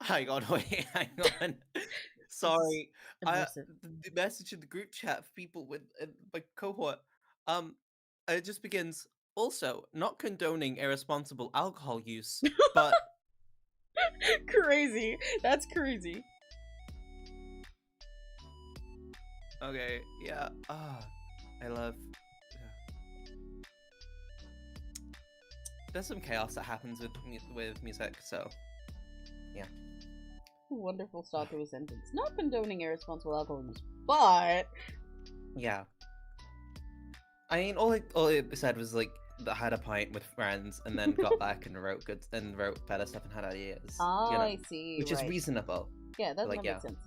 Hang on, wait, hang on. Sorry, the message in the group chat for people with my cohort. It just begins. Also, not condoning irresponsible alcohol use, but. Crazy. That's crazy. Okay, yeah. I love. There's some chaos that happens with music, so yeah. Wonderful start to a sentence. Not condoning irresponsible alcohol use, but yeah. I mean, all it said was like that I had a pint with friends and then got back and wrote better stuff and had ideas. Oh, you know, I see. which is reasonable. Yeah, that like, makes sense.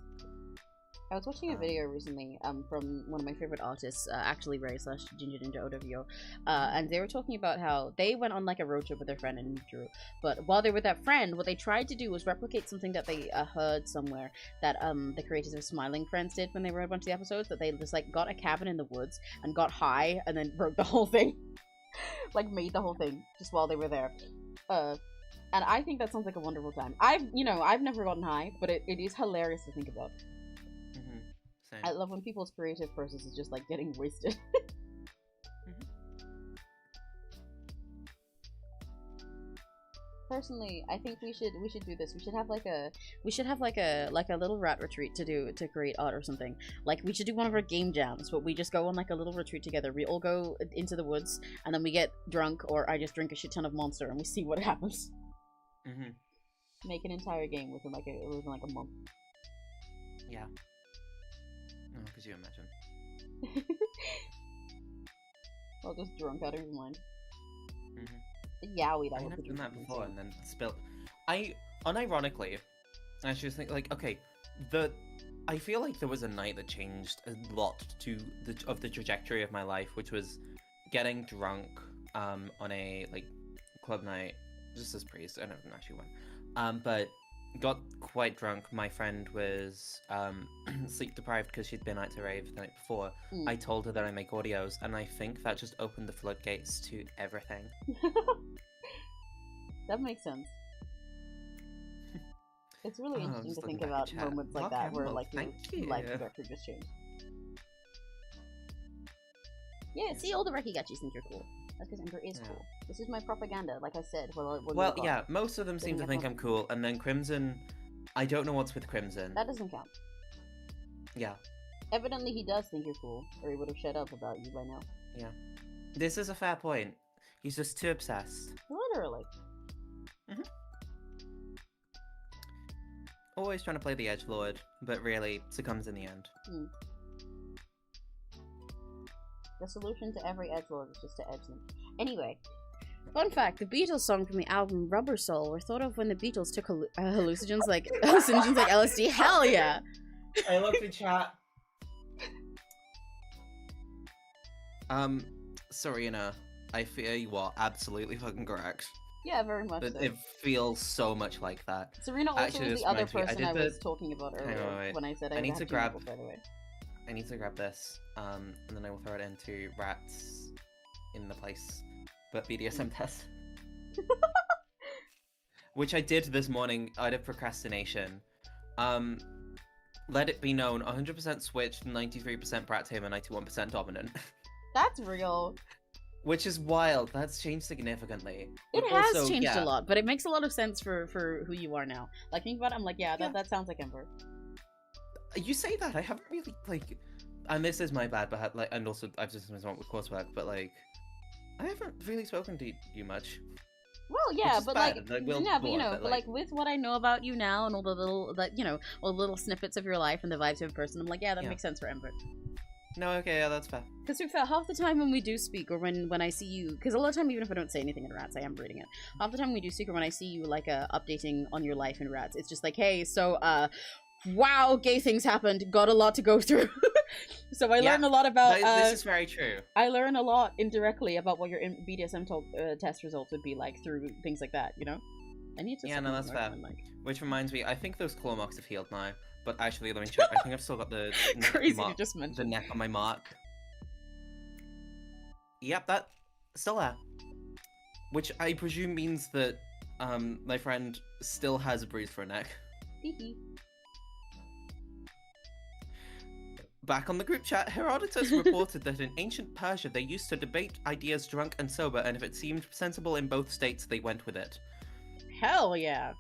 I was watching a video recently from one of my favorite artists, actually Ray / Ginger Ninja OWO, and they were talking about how they went on like a road trip with their friend and drew, but while they were with that friend, what they tried to do was replicate something that they heard somewhere that the creators of Smiling Friends did when they wrote a bunch of the episodes, that they just like got a cabin in the woods and got high and then wrote the whole thing. Like made the whole thing just while they were there. And I think that sounds like a wonderful time. I've never gotten high, but it is hilarious to think about. Same. I love when people's creative process is just like getting wasted. Personally, I think we should do this. We should have like a little rat retreat to create art or something. Like we should do one of our game jams, but we just go on like a little retreat together. We all go into the woods and then we get drunk, or I just drink a shit ton of Monster and we see what happens. Make an entire game within like a month. Yeah. Oh, could you imagine? Well, just drunk out of your mind. Yowie, that I would have be done that before and then spilled. Unironically, I just think like, okay, I feel like there was a night that changed a lot of the trajectory of my life, which was getting drunk on a like club night, just as priest. I don't actually went, but got quite drunk. My friend was sleep deprived because she'd been out to rave the night before. I told her that I make audios, and I think that just opened the floodgates to everything. That makes sense. It's really interesting to think about moments like that where like your life trajectory just changed. Yeah, see, all the Rekigachis think you're cool. That's because Ember is cool. This is my propaganda, like I said. Well, yeah, most of them seem to think I'm cool, and then Crimson, I don't know what's with Crimson. That doesn't count. Yeah. Evidently he does think you're cool, or he would have shut up about you by now. Yeah. This is a fair point. He's just too obsessed. Literally. Always trying to play the edgelord, but really succumbs in the end. The solution to every edgelord is just to edge them. Anyway, fun fact: the Beatles song from the album Rubber Soul were thought of when the Beatles took hallucinogens like LSD. Hell yeah! I love the chat. Serena, I fear you are absolutely fucking correct. Yeah, very much. It feels so much like that. Serena also is the other person I was talking about earlier when I said I need to grab. By the way. I need to grab this, and then I will throw it into rats in the place, but BDSM test. Which I did this morning out of procrastination. Let it be known, 100% switch, 93% brat tamer, 91% dominant. That's real. Which is wild. That's changed significantly. It has also changed a lot, but it makes a lot of sense for who you are now. Like, think about it, I'm like, yeah, that sounds like Ember. You say that, I haven't really, like, and this is my bad, but, like, and also, I've just been with coursework, but, like, I haven't really spoken to you much. Well, yeah, but, like like, with what I know about you now, and all the little, all the little snippets of your life and the vibes of a person, I'm like, yeah, that makes sense for Ember. No, okay, yeah, that's fair. Because to be fair, half the time when we do speak, or when I see you, because a lot of time, even if I don't say anything in Rats, I am reading it. Half the time we do speak, or when I see you, like, updating on your life in Rats, it's just like, hey, so, wow, gay things happened, got a lot to go through. So I learned a lot about, this is very true. I learn a lot indirectly about what your BDSM test results would be like through things like that, you know? I need to no, that's fair. Which reminds me, I think those claw marks have healed now. But actually, let me check. I think I've still got the the neck on my mark. Yep, that still there. Which I presume means that my friend still has a bruise for her neck. Back on the group chat, Herodotus reported that in ancient Persia they used to debate ideas drunk and sober, and if it seemed sensible in both states, they went with it. Hell yeah.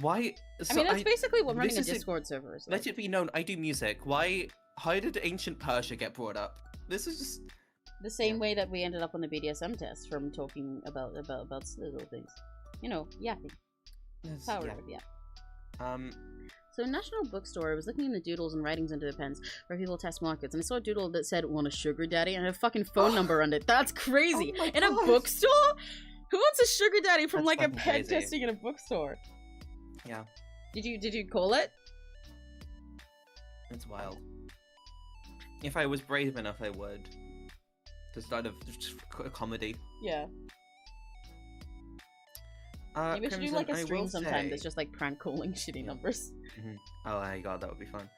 Why? So I mean, that's basically what running a Discord server is like. Let it be known, I do music. How did ancient Persia get brought up? This is just... The same way that we ended up on the BDSM test from talking about little things. You know, yapping. Power of yap. So in National Bookstore, I was looking in the doodles and writings under the pens where people test markets, and I saw a doodle that said, "Want a sugar daddy?" and had a fucking phone number on it. That's crazy. Oh my In a gosh. bookstore? Who wants a sugar daddy from That's like a fucking pen crazy. testing in a bookstore? Yeah, Did you call it? it's wild. If I was brave enough, I would. To start a comedy. Yeah. Maybe we should do Crimson, like a I stream will sometime say- that's just like prank calling shitty numbers. Oh my god, that would be fun.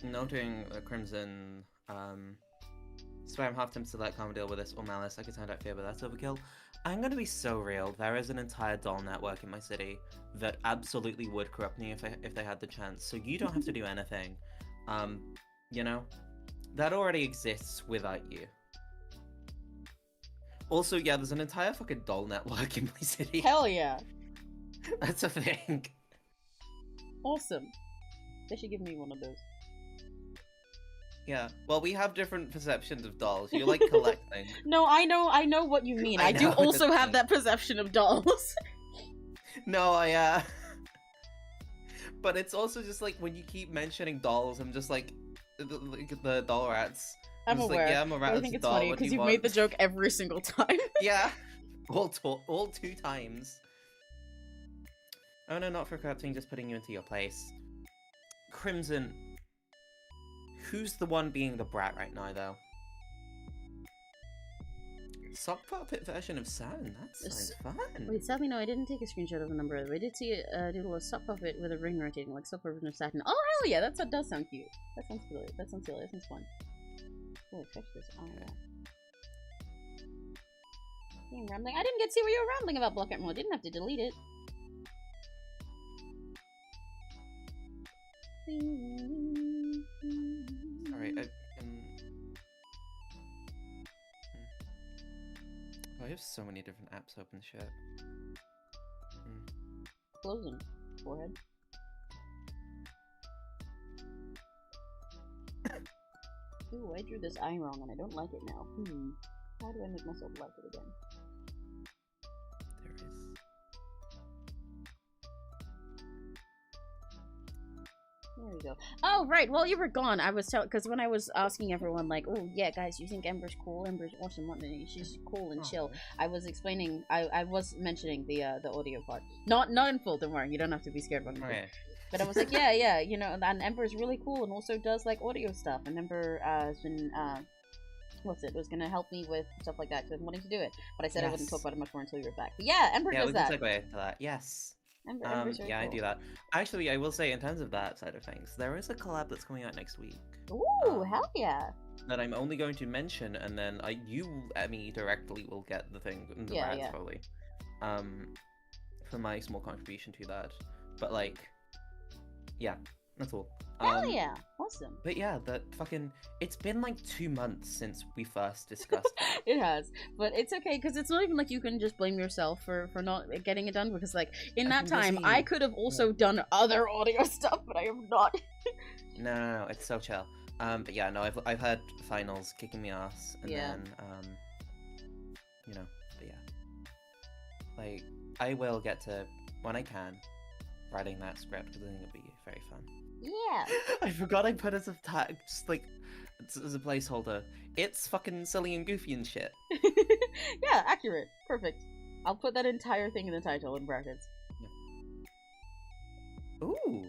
Noting Crimson, spam half time select, can't deal with this, or malice, I could sound out fear, but that's overkill. I'm gonna be so real. There is an entire doll network in my city that absolutely would corrupt me if they had the chance. So you don't have to do anything. You know, that already exists without you. Also, yeah, there's an entire fucking doll network in my city. Hell yeah. That's a thing. Awesome. They should give me one of those. Yeah. Well, we have different perceptions of dolls. You like collecting. No, I know what you mean. I I do know, also that's have fine. that perception of dolls. No, But it's also just like when you keep mentioning dolls, I'm just like the doll rats. I'm just aware. Like, yeah, I'm a rat. I It's think a it's doll. funny What do because you you've made the want? joke every single time. Yeah. All 2 times. Oh no, not for corrupting, just putting you into your place. Crimson. Who's the one being the brat right now, though? Sock puppet version of San. That sounds fun. Wait, sadly no, I didn't take a screenshot of the number. I did see a doodle of sock puppet with a ring rotating like sock version of Saturn. Oh hell yeah, that does sound cute. That sounds silly. That sounds silly. That sounds fun. Oh, fetch this. Oh yeah. Being rambling. I didn't get to see what you were rambling about, Block Admiral. I didn't have to delete it. Sorry, I have so many different apps open, shit. Close them. Forehead. Ooh, I drew this eye wrong and I don't like it now. How do I make myself like it again? There it is. There we go. Oh, right. Well, you were gone. I was telling, because when I was asking everyone, like, oh, yeah, guys, you think Ember's cool? Ember's awesome. She's cool and chill. I was explaining, I was mentioning the audio part. Not in full, don't worry. You don't have to be scared about it. Okay. But I was like, yeah, you know, and Ember's really cool and also does, like, audio stuff. And Ember has been, was gonna help me with stuff like that because I'm wanting to do it. But I said I wouldn't talk about it much more until you were back. But yeah, Ember Yeah, does we that. can segue into that. Yes. Ember's really Yeah, I cool. do that. Actually, I will say, in terms of that side of things, there is a collab that's coming out next week Ooh, hell yeah. that I'm only going to mention, and then you, Emmy, directly will get the thing, the Yeah, brands yeah. probably, for my small contribution to that. But like, yeah, that's all. Hell yeah. Awesome. But yeah, that fucking, it's been like 2 months since we first discussed it. It has, but it's okay because it's not even like you can just blame yourself for not getting it done because like in that I've been time busy. I could have also done other audio stuff, but I have not. No, it's so chill. But yeah, no, I've had finals kicking me ass, and Yeah. then you know, but yeah, like I will get to when I can writing that script because I think it'll be very fun. Yeah. I forgot I put as a tag, just like as a placeholder. It's fucking silly and goofy and shit. Yeah, accurate. Perfect. I'll put that entire thing in the title in brackets. Ooh.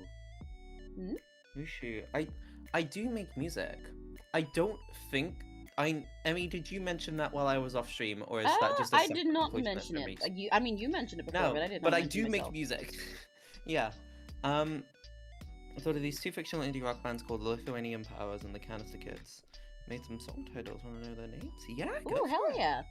Hmm? Wushu. I do make music. I don't think Emmy, did you mention that while I was off stream, or is that just a I separate did not voice mention it. message? You mentioned it before, No, but I did not but I mention do make myself. music. Yeah. I thought of these 2 fictional indie rock bands called Lithuanian Powers and the Canister Kids. Made some song titles. Want to know their names? Yeah. Ooh, hell yeah.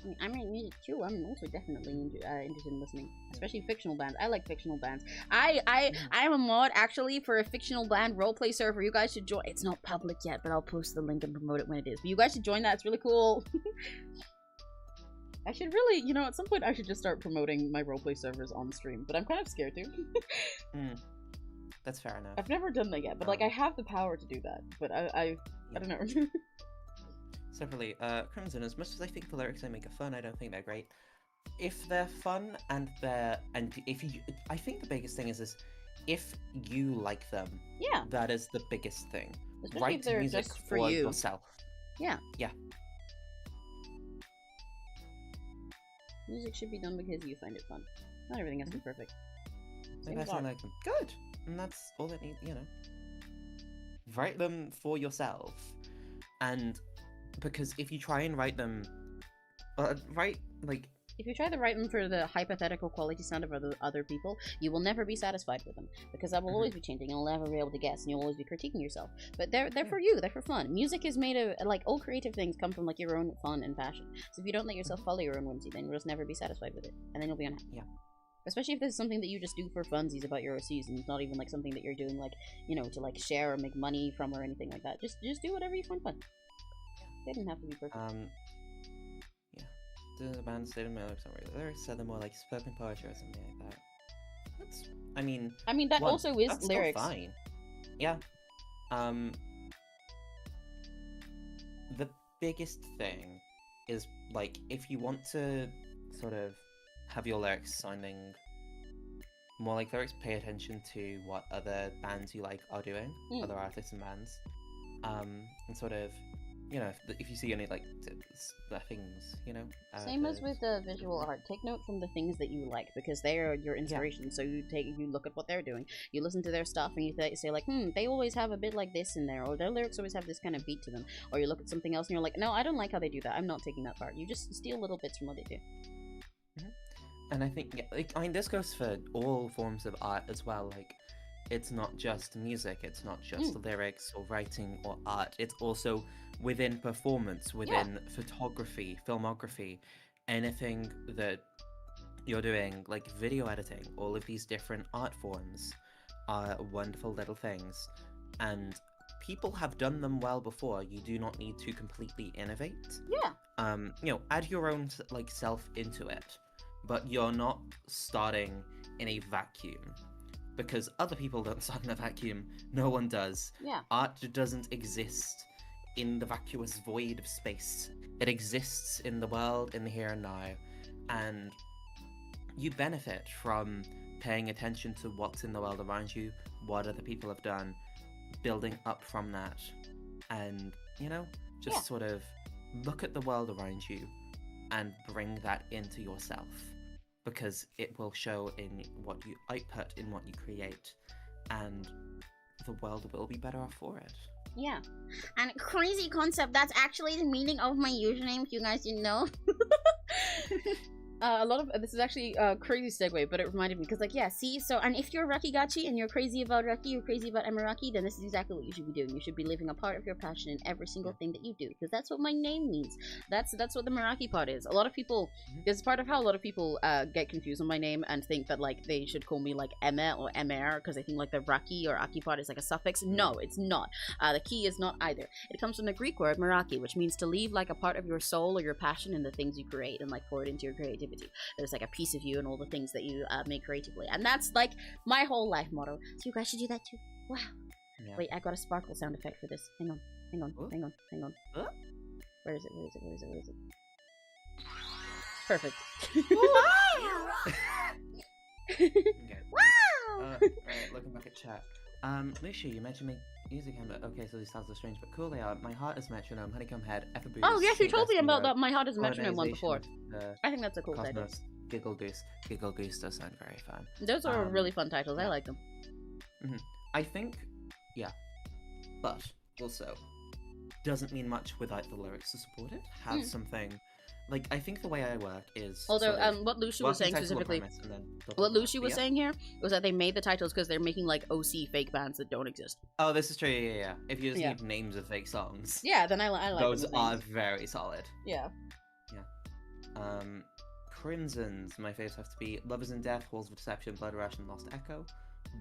I mean, I make music too. I'm also definitely interested in listening, especially fictional bands. I like fictional bands. I am a mod actually for a fictional band roleplay server. You guys should join. It's not public yet, but I'll post the link and promote it when it is. But you guys should join that. It's really cool. I should really, you know, at some point I should just start promoting my roleplay servers on stream, but I'm kind of scared to. That's fair enough. I've never done that yet, but like I have the power to do that, but I don't know. Separately, Crimson, as much as I think the lyrics I make are fun, I don't think they're great. if they're fun and if you, I think the biggest thing is this: if you like them, Yeah. that is the biggest thing. Especially if Write they're music just for for you. yourself. Yeah. Yeah. Music should be done because you find it fun. Not everything has to be perfect. If Same I with sound art. like them, good, and that's all it needs. You know, write them for yourself, and because if you try and write them, write like. If you try to write them for the hypothetical quality sound of other people, you will never be satisfied with them because that will always be changing. You'll never be able to guess, and you'll always be critiquing yourself. But they're for you. They're for fun. Music is made of like all creative things come from like your own fun and passion. So if you don't let yourself follow your own whimsy, then you'll just never be satisfied with it, and then you'll be unhappy. Yeah. Especially if there's something that you just do for funsies about your OCs, and it's not even like something that you're doing like to like share or make money from or anything like that. Just do whatever you find fun. They don't have to be perfect. The band stated my lyrics aren't really lyrics, so they're more like spoken poetry or something like that. That's, I mean that also is that's lyrics. Still fine. Yeah. The biggest thing is like if you want to sort of have your lyrics sounding more like lyrics, pay attention to what other bands you like are doing, other artists and bands, and sort of. If you see any like things, Same as with visual art. Take note from the things that you like because they are your inspiration. Yeah. So you look at what they're doing, you listen to their stuff, and you say like, they always have a bit like this in there, or their lyrics always have this kind of beat to them. Or you look at something else and you're like, no, I don't like how they do that. I'm not taking that part. You just steal little bits from what they do. And I think this goes for all forms of art as well. Like, it's not just music. It's not just lyrics or writing or art. It's also within performance, within photography, filmography, anything that you're doing, like video editing. All of these different art forms are wonderful little things, and people have done them well before. You do not need to completely innovate. Add your own like self into it, but you're not starting in a vacuum. Because other people don't start in a vacuum. No one does. Yeah. Art doesn't exist in the vacuous void of space. It exists in the world, in the here and now. And you benefit from paying attention to what's in the world around you, what other people have done, building up from that. And, sort of look at the world around you and bring that into yourself. Because it will show in what you output, in what you create, and the world will be better off for it. Yeah. And crazy concept, that's actually the meaning of my username, if you guys didn't know. This is actually a crazy segue, but it reminded me, because and if you're Rakigachi and you're crazy about Raki, you're crazy about Emiraki, then this is exactly what you should be doing. You should be living a part of your passion in every single thing that you do, because that's what my name means. That's what the Meraki part is. A lot of people, this is part of how a lot of people get confused on my name and think that like they should call me like Eme or Emer, because they think like the Raki or Aki part is like a suffix. No, it's not. The key is not either. It comes from the Greek word Meraki, which means to leave like a part of your soul or your passion in the things you create and like pour it into your creativity. There's like a piece of you and all the things that you make creatively, and that's like my whole life motto. So you guys should do that too. Wow. Yeah. Wait, I got a sparkle sound effect for this. Hang on. Where is it? Perfect. Wow! Okay. Wow! Right, looking back at chat. 𝘆cie, you mentioned music hamlet. Okay, so these sounds are strange but cool they are. My heart is metronome, honeycomb head, efferboost. Oh yes, you told me about that. My heart is metronome one before. I think that's a cool title. Giggle goose does sound very fun. Those are really fun titles. I like them. I think, but also doesn't mean much without the lyrics to support it. Have something. Like, I think the way I work is... Although, what 𝘆cie was saying specifically... What 𝘆cie was saying here was that they made the titles because they're making, like, OC fake bands that don't exist. Oh, this is true, yeah. If you just need names of fake songs... Yeah, then I like those are very solid. Yeah. Yeah. Crimson's, my favorites have to be Lovers in Death, Halls of Deception, Blood Rush, and Lost Echo.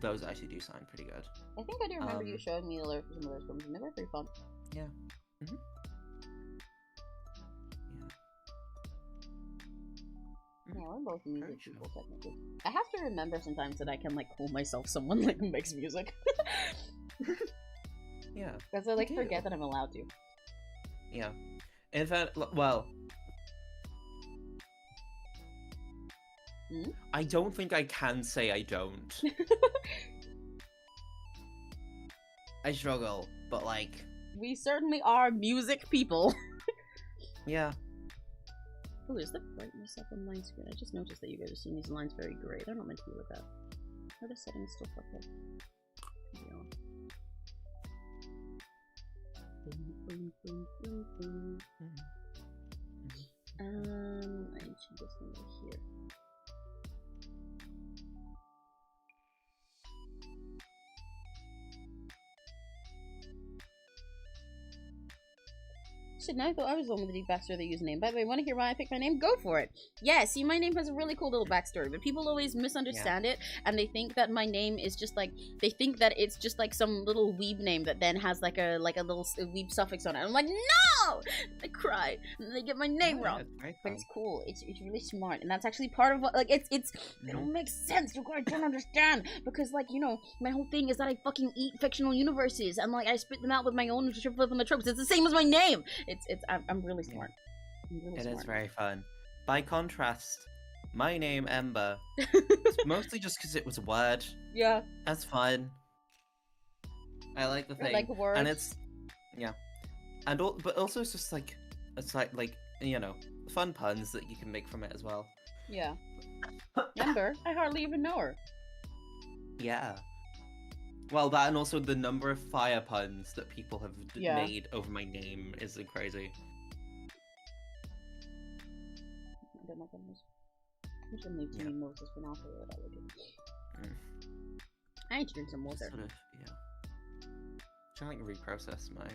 Those actually do sound pretty good. I think I do remember you showing me the lyrics for some of those films, and they were pretty fun. Yeah. Yeah, we're both music people, technically. I have to remember sometimes that I can, like, call myself someone, like, who makes music. Yeah. Because I, like, forget that I'm allowed to. Yeah. In fact, well... Hmm? I don't think I can say I don't. I struggle, but like, We certainly are music people. yeah. Oh, is the brightness up on my screen? I just noticed that you guys are seeing these lines very gray. They're not meant to be like that. Are the settings still fucked up? Yeah. I should this one right here. Shit, now I thought I was the one with the deep backstory of the username. By the way, want to hear why I picked my name? Go for it. Yeah, see, my name has a really cool little backstory, but people always misunderstand it, and they think that my name is just like, they think that it's just like some little weeb name that then has like a little weeb suffix on it. I'm like, no! I cry, and they get my name wrong. But it's cool. It's really smart, and that's actually part of what, like, it don't make sense. You guys don't understand, because, like, you know, my whole thing is that I fucking eat fictional universes, and like I spit them out with my own flip on the tropes. It's the same as my name. I'm really smart. I'm really smart. It is very fun. By contrast, my name Ember, it's mostly just because it was a word. Yeah. That's fun. I like the thing, I like words. and it's and but also it's just like you know, fun puns that you can make from it as well. Yeah. Ember, I hardly even know her. Yeah. Well, that and also the number of fire puns that people have made over my name is crazy. Oh my goodness. I'm just gonna leave too many Moses for now for what I would do. I need to drink some water. Sort of, trying to like reprocess my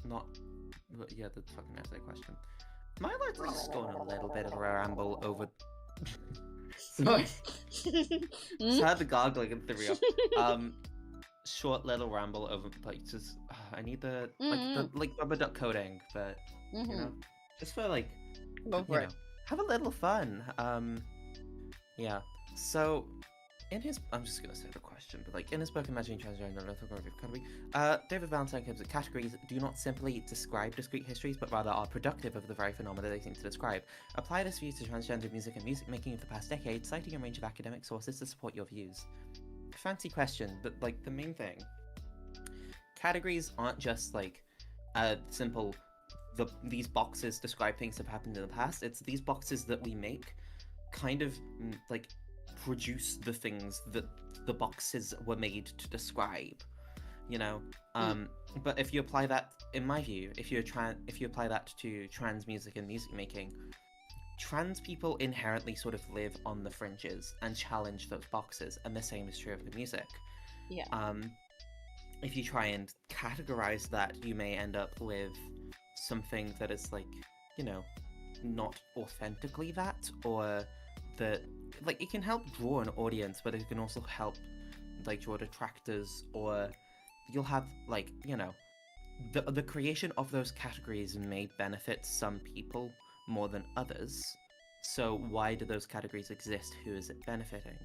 the fucking essay question. Am I allowed to just go on a little bit of a ramble over? Sorry. Just had the gargling and the real. Short little ramble over like just I need the like rubber duck coding, but you know, just for like go for it. Have a little fun. Yeah. So in his, I'm just gonna say the question, but like in his book Imagining Transgender Lithography of Economy, David Valentine claims that categories do not simply describe discrete histories, but rather are productive of the very phenomena they seem to describe. Apply this view to transgender music and music making of the past decade, citing a range of academic sources to support your views. Fancy question, but like the main thing, categories aren't just like simple these boxes describe things that have happened in the past. It's these boxes that we make kind of like produce the things that the boxes were made to describe, you know. But if you apply that, in my view, if you apply that to trans music and music making, trans people inherently sort of live on the fringes and challenge those boxes, and the same is true of the music. Yeah. If you try and categorize that, you may end up with something that is like, you know, not authentically that, or that like it can help draw an audience, but it can also help like draw detractors, or you'll have like, you know, the creation of those categories may benefit some people more than others. So why do those categories exist? Who is it benefiting?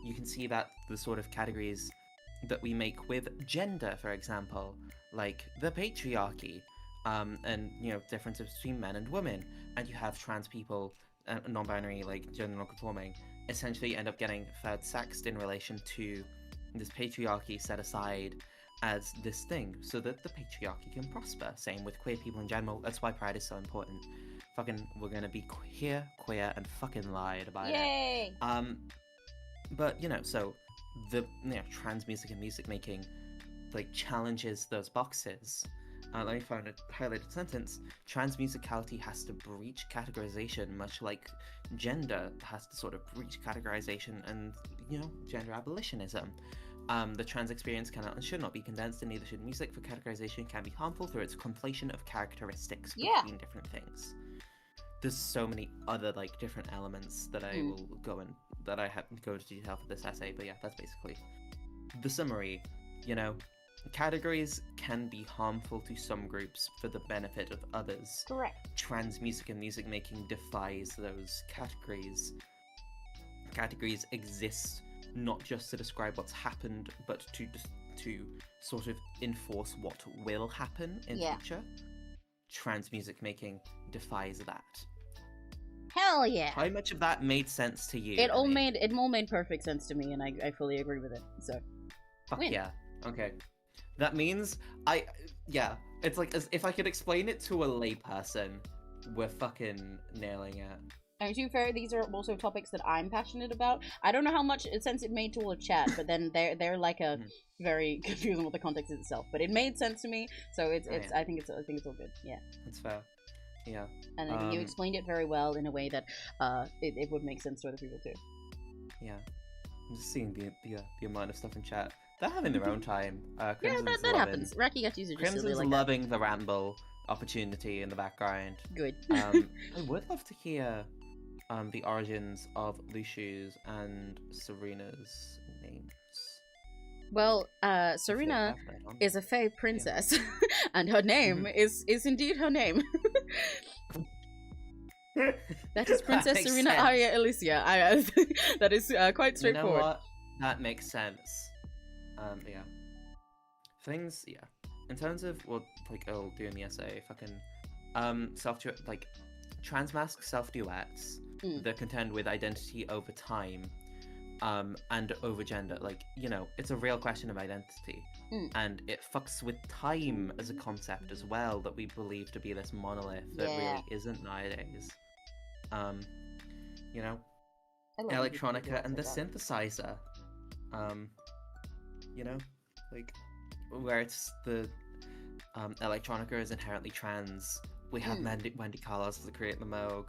You can see that the sort of categories that we make with gender, for example, like the patriarchy, and you know, differences between men and women, and you have trans people, non-binary, like gender non-conforming, essentially end up getting third sexed in relation to this patriarchy set aside as this thing, so that the patriarchy can prosper. Same with queer people in general. That's why Pride is so important. Fucking, we're gonna be here, queer, and fucking lied about Yay! it. But you know, so the trans music and music making like challenges those boxes. Let me find a highlighted sentence. Trans musicality has to breach categorization, much like gender has to sort of breach categorization and, you know, gender abolitionism. The trans experience cannot and should not be condensed, and neither should music, for categorization can be harmful through its conflation of characteristics between different things. There's so many other like different elements that I will go into detail for this essay, but yeah, that's basically the summary. You know, categories can be harmful to some groups for the benefit of others. Correct. Trans music and music making defies those categories. Categories exist not just to describe what's happened, but to sort of enforce what will happen in future. Trans music making defies that. Hell yeah. How much of that made sense to you? It all Emmy? made perfect sense to me, and I fully agree with it. So Fuck win. yeah. Okay. That means it's like as if I could explain it to a layperson, we're fucking nailing it. And to be fair, these are also topics that I'm passionate about. I don't know how much sense it made to all of chat, but then they're like a very confusing what the context is itself. But it made sense to me, so it's I think it's all good. Yeah. That's fair. Yeah. And I think you explained it very well in a way that it would make sense to other people too. Yeah. I'm just seeing the amount of stuff in chat. They're having their own time. Yeah, Crimson's that happens. Rakigatis are just silly Crimson's like loving the ramble opportunity in the background. Good. I would love to hear the origins of Lushu's and Serena's names. Well, Serena is a Fae princess, and her name is indeed her name. That is Princess Serena Arya Elysia. That is quite straightforward. You know what? That makes sense. Yeah. Things, yeah. In terms of what, like, I'll do in the essay, fucking, transmask self-duets that contend with identity over time, and over gender. Like, you know, it's a real question of identity. And it fucks with time as a concept as well, that we believe to be this monolith that really isn't nowadays. You know? Electronica and the synthesizer. You know? Like, where it's the electronica is inherently trans. We have Wendy Carlos as the create the Moog.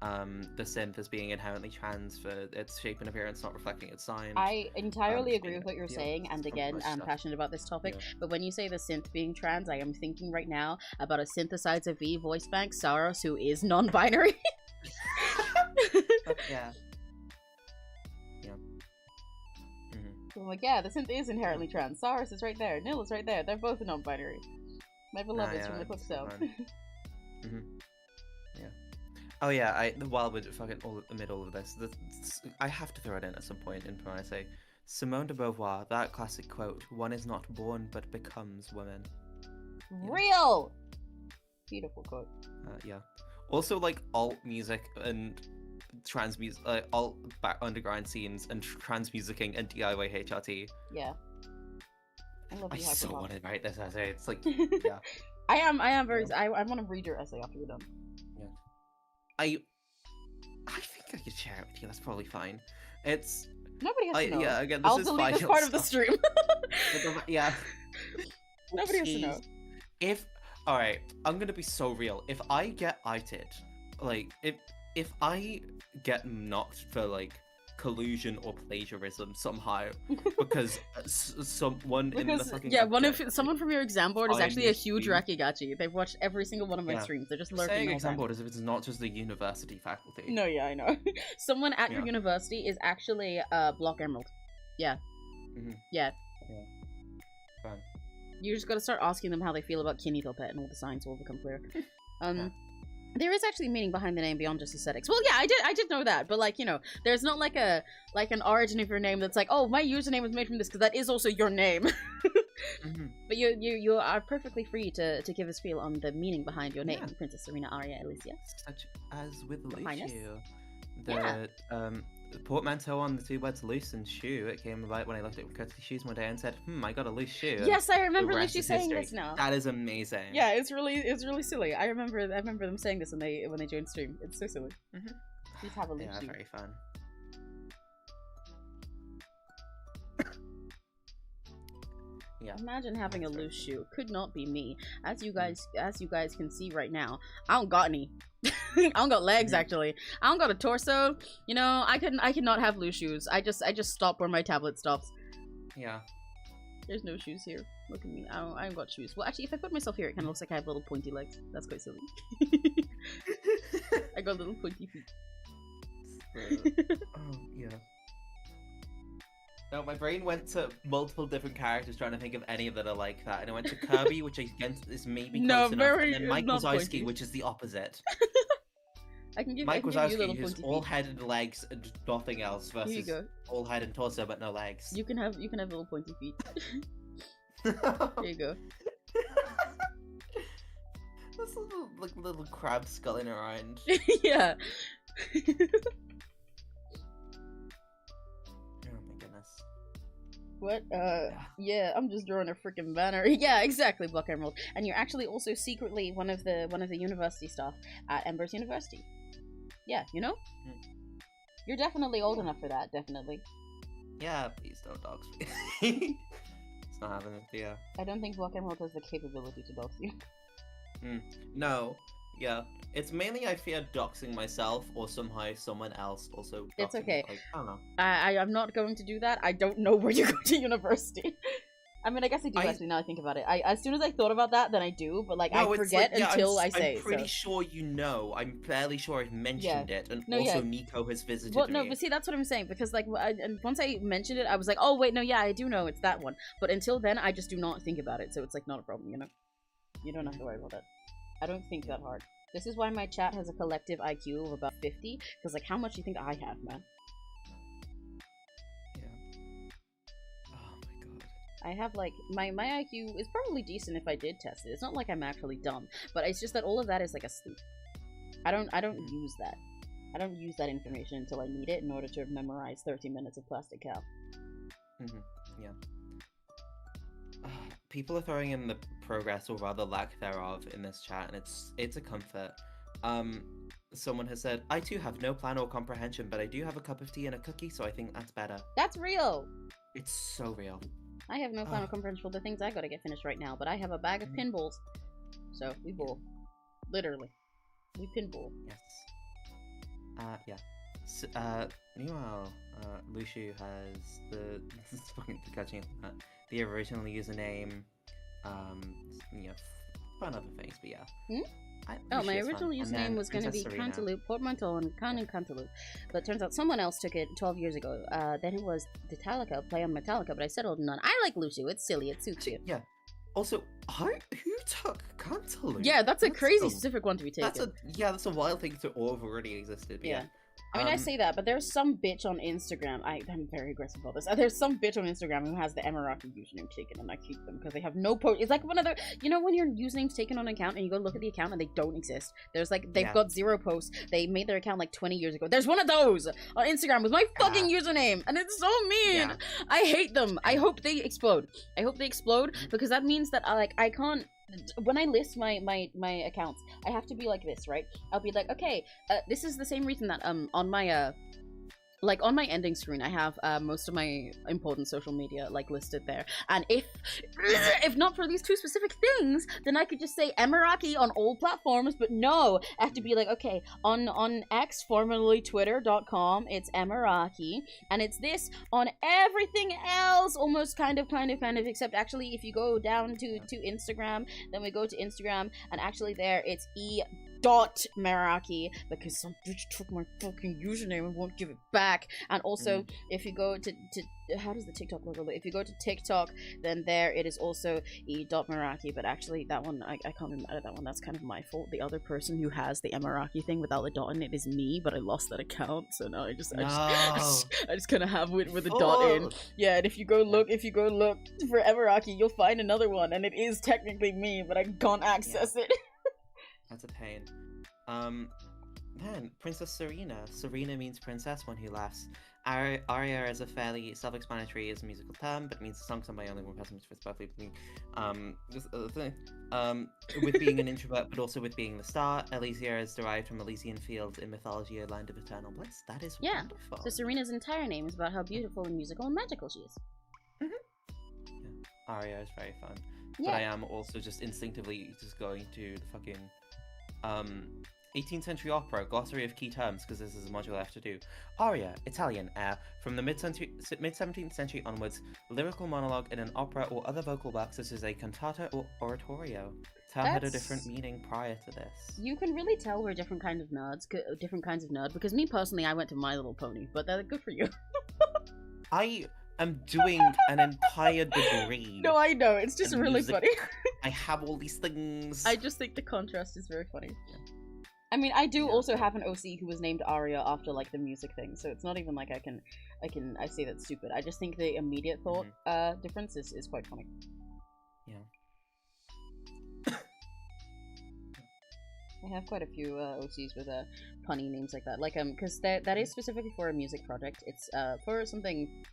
The synth as being inherently trans for its shape and appearance not reflecting its sound. I entirely agree with what you're saying, and again, I'm passionate about this topic, but when you say the synth being trans, I am thinking right now about a synthesizer V voice bank, Saros, who is non-binary. Yeah. So I'm like, yeah, the synth is inherently trans. Saros is right there. Nil is right there. They're both non-binary. My beloveds from the book cell. Yeah. Oh yeah, while we're fucking amid all of this, I have to throw it in at some point in when I say Simone de Beauvoir, that classic quote, "One is not born but becomes woman." Real! Beautiful quote. Yeah. Also, like, alt music and trans music, alt underground scenes and trans musicking and DIY HRT. Yeah. I love you. I so want to write this essay. It's like, yeah. I am very. I want to read your essay after you're done. Yeah. I think I could share it with you. That's probably fine. It's nobody has to know. Yeah. Again, this I'll is delete this part of the stream. Yeah. Nobody has to know. All right, I'm gonna be so real. If I get outed, like if I get knocked for like collusion or plagiarism somehow because someone in the fucking someone from your exam board is actually a huge Rakigachi. They've watched every single one of my streams. They're just lurking. Saying exam board as if it's not just the university faculty. No, yeah, I know. Someone at your university is actually Block Emerald. Yeah. Yeah. Fine. You just gotta start asking them how they feel about Kinito Pet, and all the signs will become clear. There is actually meaning behind the name beyond just aesthetics. Well, yeah, I did know that, but like, you know, there's not like an origin of your name that's like, oh, my username was made from this, because that is also your name. But you are perfectly free to give us feel on the meaning behind your name, Princess Serena Arya Elysia. Such as with Lucio. The portmanteau on the two words loose and shoe, it came about when I looked at Kurt's shoes one day and said, I got a loose shoe. Yes, I remember Lucy saying this now. That is amazing. Yeah, it's really silly. I remember them saying this when they joined stream. It's so silly. Just have a loose shoe. Yeah, very fun. Yeah. Imagine having a loose shoe. Could not be me. As you guys can see right now, I don't got any. I don't got legs actually. I don't got a torso. You know, I cannot have loose shoes. I just stop where my tablet stops. Yeah. There's no shoes here. Look at me. I don't got shoes. Well, actually, if I put myself here, it kind of looks like I have little pointy legs. That's quite silly. I got little pointy feet. Yeah. No, my brain went to multiple different characters trying to think of any that are like that, and I went to Kirby, which is maybe close enough, and then Mike Wazowski, which is the opposite. Mike Wazowski, who's all head and legs and nothing else, versus all head and torso but no legs. You can have little pointy feet. There you go. That's a little crab sculling around. Yeah. Oh my goodness. What? Yeah, I'm just drawing a freaking banner. Yeah, exactly, Buck Emerald. And you're actually also secretly one of the university staff at Embers University. Yeah, you know? You're definitely old enough for that, definitely. Yeah, please don't dox me. It's not happening, yeah. I don't think Buck Emerald has the capability to dox you. No. Yeah. It's mainly I fear doxing myself or somehow someone else also doxing It's okay. me. Like, I don't know. I'm not going to do that. I don't know where you go to university. I mean, I guess I do actually, now I think about it. As soon as I thought about that, then I do, but like, No, I forget until I say I'm pretty sure you know. I'm fairly sure I've mentioned it, and No, also yeah. Nico has visited Well, no, me. but see, that's what I'm saying, because like, and once I mentioned it, I was like, oh wait, no, yeah, I do know it's that one. But until then, I just do not think about it, so it's like not a problem, you know? You don't have to worry about that. I don't think that hard. This is why my chat has a collective IQ of about 50, because like, how much do you think I have, man? I have like my IQ is probably decent if I did test it. It's not like I'm actually dumb, but it's just that all of that is like a sleep. I don't use that. I don't use that information until I need it in order to memorize 30 minutes of Plastic Cow. Yeah. People are throwing in the progress or rather lack thereof in this chat, and it's a comfort. Someone has said, I too have no plan or comprehension, but I do have a cup of tea and a cookie, so I think that's better. That's real! It's so real. I have no plan or comprehension for the things I gotta get finished right now, but I have a bag of pinballs. So, we bowl. Literally. We pinball. Yes. Yeah. Meanwhile, 𝘆cie has the this is fucking catching up on that. The original username, you know, fun other things, but yeah. Oh, my original username was going to be Cantaloupe, Portmanteau, and Cantaloupe, but turns out someone else took it 12 years ago. Then it was Metallica, play on Metallica, but I settled on I like 𝘆cie, it's silly, it suits you. Yeah. Also, who took Cantaloupe? Yeah, that's a crazy specific one to be taken. That's a wild thing to all have already existed. But yeah. I mean, I say that, but there's some bitch on Instagram. I'm very aggressive about this. There's some bitch on Instagram who has the 𝘆cie username taken, and I keep them because they have no post. It's like one of the, you know, when your username's taken on an account and you go look at the account and they don't exist. There's like they've got 0 posts. They made their account like 20 years ago. There's one of those on Instagram with my fucking username, and it's so mean. I hate them. I hope they explode. I hope they explode because that means that I can't. When I list my accounts, I have to be like this, right? I'll be like, okay, this is the same reason that on my like on my ending screen I have most of my important social media like listed there, and if not for these 2 specific things, then I could just say 𝘆cie on all platforms, but no, I have to be like, okay, on X, formerly Twitter.com, it's 𝘆cie, and it's this on everything else, almost kind of, except actually if you go down to Instagram, then we go to Instagram, and actually there it's 𝑚𝘆cie, because some bitch took my fucking username and won't give it back. And also, if you go to how does the TikTok logo look? If you go to TikTok, then there it is also 𝑚𝘆cie, but actually that one, I can't be mad at that one, that's kind of my fault. The other person who has the 𝘆cie thing without the dot in it is me, but I lost that account, so now I just kind of have it with a dot in. Yeah, and if you go look for 𝘆cie, you'll find another one, and it is technically me, but I can't access it. That's a pain. Man, Princess Serena. Serena means princess, one who laughs. Aria is a fairly self-explanatory as a musical term, but means a song sung by only one person, which fits perfectly with me. This other thing. With being an introvert, but also with being the star. 𝘆cie is derived from Elysian Fields in mythology, a land of eternal bliss. That is wonderful. So Serena's entire name is about how beautiful and musical and magical she is. Yeah. Aria is very fun. But I am also just instinctively just going to the fucking 18th century glossary of key terms, because this is a module I have to do. Aria, Italian, air. From the mid-17th century onwards, lyrical monologue in an opera or other vocal work such as a cantata or oratorio. Term had a different meaning prior to this. You can really tell we're different kinds of nerd, because me personally, I went to My Little Pony, but that's good for you. I'm doing an entire degree. No, I know. It's just really funny. I have all these things. I just think the contrast is very funny. Yeah. I mean, I do also have an OC who was named Aria after like the music thing, so it's not even like I say that's stupid. I just think the immediate thought difference is quite funny. Yeah. I have quite a few OCs with punny names like that. Like because that is specifically for a music project. It's for something.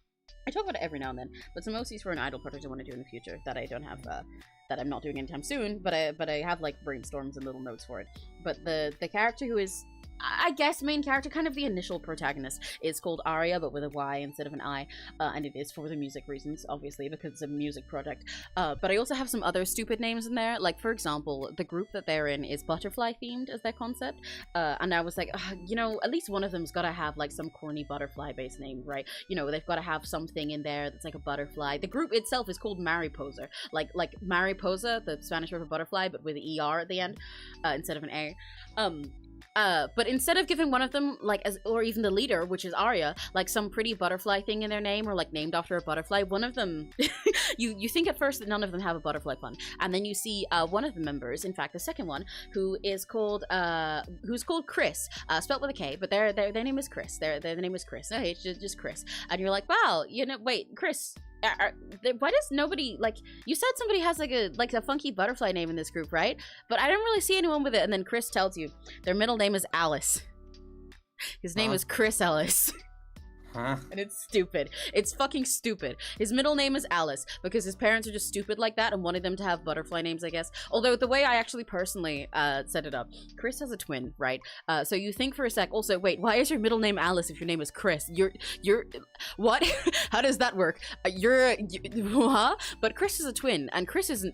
I talk about it every now and then, but some OCs for an idol project I want to do in the future that I don't have, that I'm not doing anytime soon, but I have like brainstorms and little notes for it. But the character who is, I guess, main character, kind of the initial protagonist, is called Arya, but with a Y instead of an I, and it is for the music reasons, obviously, because it's a music project. But I also have some other stupid names in there, like, for example, the group that they're in is butterfly-themed as their concept, and I was like, you know, at least one of them's gotta have, like, some corny butterfly-based name, right? You know, they've gotta have something in there that's like a butterfly. The group itself is called Mariposa, like Mariposa, the Spanish word for butterfly, but with an ER at the end, instead of an A. But instead of giving one of them, like, or even the leader, which is Arya, like some pretty butterfly thing in their name, or like named after a butterfly, one of them, you think at first that none of them have a butterfly pun, and then you see one of the members, in fact the second one, who's called Chris, spelled with a K, but their name is Chris. Their name is Chris. No, it's just Chris, and you're like, wow, you know, wait, Chris. Why does nobody, like, you said somebody has like a funky butterfly name in this group, right? But I don't really see anyone with it. And then Chris tells you their middle name is Alice. His name is Chris Ellis. Huh? And it's stupid. It's fucking stupid. His middle name is Alice because his parents are just stupid like that and wanted them to have butterfly names, I guess. Although the way I actually personally set it up, Chris has a twin, right? So you think for a sec, also, wait, why is your middle name Alice if your name is Chris? You're what? How does that work? Huh? But Chris is a twin, and Chris's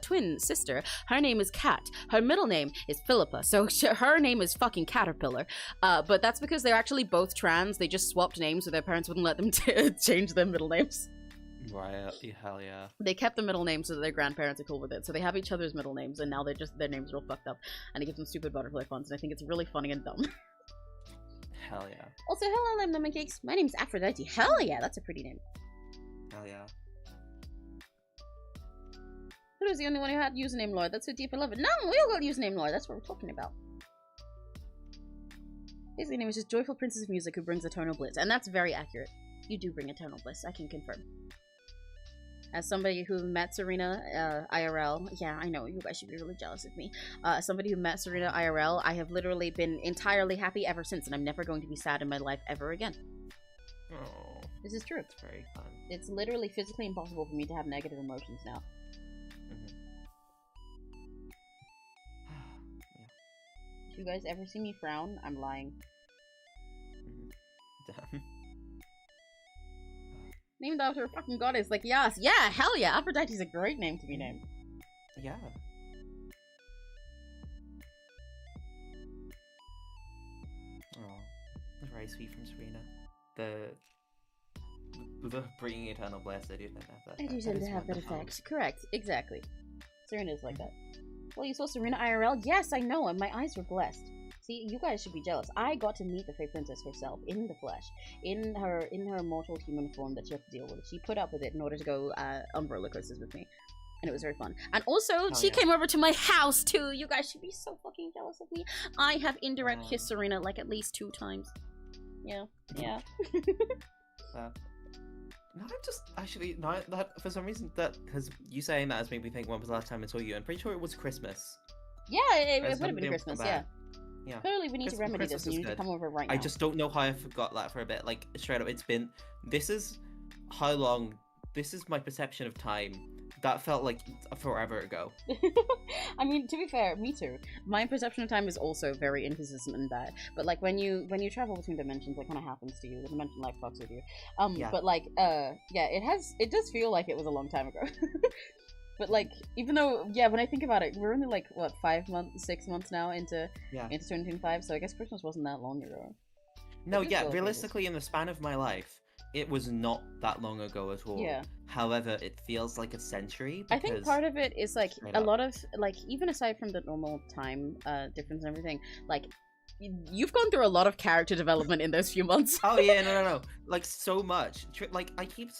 twin sister, her name is Kat. Her middle name is Philippa, so her name is fucking Caterpillar. But that's because they're actually both trans. They just swapped names so their parents wouldn't let them change their middle names. Right, hell yeah. They kept the middle name so that their grandparents are cool with it. So they have each other's middle names, and now they're just, their names are all fucked up. And it gives them stupid butterfly puns, and I think it's really funny and dumb. Hell yeah. Also, hello, lemon cakes. My name's Aphrodite. Hell yeah, that's a pretty name. Hell yeah. Who was the only one who had username Lord? That's so deep, I love it. No, we all got username Lord. That's what we're talking about. His name is just Joyful Princess of Music who brings eternal bliss, and that's very accurate. You do bring eternal bliss, I can confirm. As somebody who met Serena IRL, yeah, I know, you guys should be really jealous of me. As somebody who met Serena IRL, I have literally been entirely happy ever since, and I'm never going to be sad in my life ever again. Oh, this is true. it's very fun. It's literally physically impossible for me to have negative emotions now. If you guys ever see me frown, I'm lying. Damn. Named after a fucking goddess, like, yes, yeah, hell yeah, Aphrodite's a great name to be named. Yeah. Oh, that's very sweet from Serena. The bringing eternal bliss, I do tend to have that. I do tend to have that effect. Correct, exactly. Serena's like that. Well, you saw Serena IRL? Yes, I know, and my eyes were blessed. See, you guys should be jealous. I got to meet the Fae Princess herself, in the flesh. In her mortal human form that she had to deal with. She put up with it in order to go on roller coasters with me. And it was very fun. And also, she came over to my house, too! You guys should be so fucking jealous of me. I have indirect kissed Serena, like, at least 2 times. Yeah, yeah. No, I'm just actually not that for some reason that because you saying that has made me think when was the last time I saw you. I'm pretty sure it was Christmas. Yeah, it would have been Christmas. Yeah. Yeah. Clearly, we need to remedy this. You need to come over right now. I just don't know how I forgot that for a bit. Like straight up, it's been. This is how long. This is my perception of time. That felt like forever ago. I mean, to be fair, me too. My perception of time is also very inconsistent and bad. But like when you travel between dimensions, it kind of happens to you. The dimension life fucks with you. Yeah. But like, yeah, it does feel like it was a long time ago. But like, even though, yeah, when I think about it, we're only like what 6 months now into 2025. So I guess Christmas wasn't that long ago. No, yeah, realistically, in the span of my life, it was not that long ago at all. Yeah. However, it feels like a century. I think part of it is like a lot of like even aside from the normal time difference and everything, like you've gone through a lot of character development in those few months. Oh yeah, no, like so much. Like I think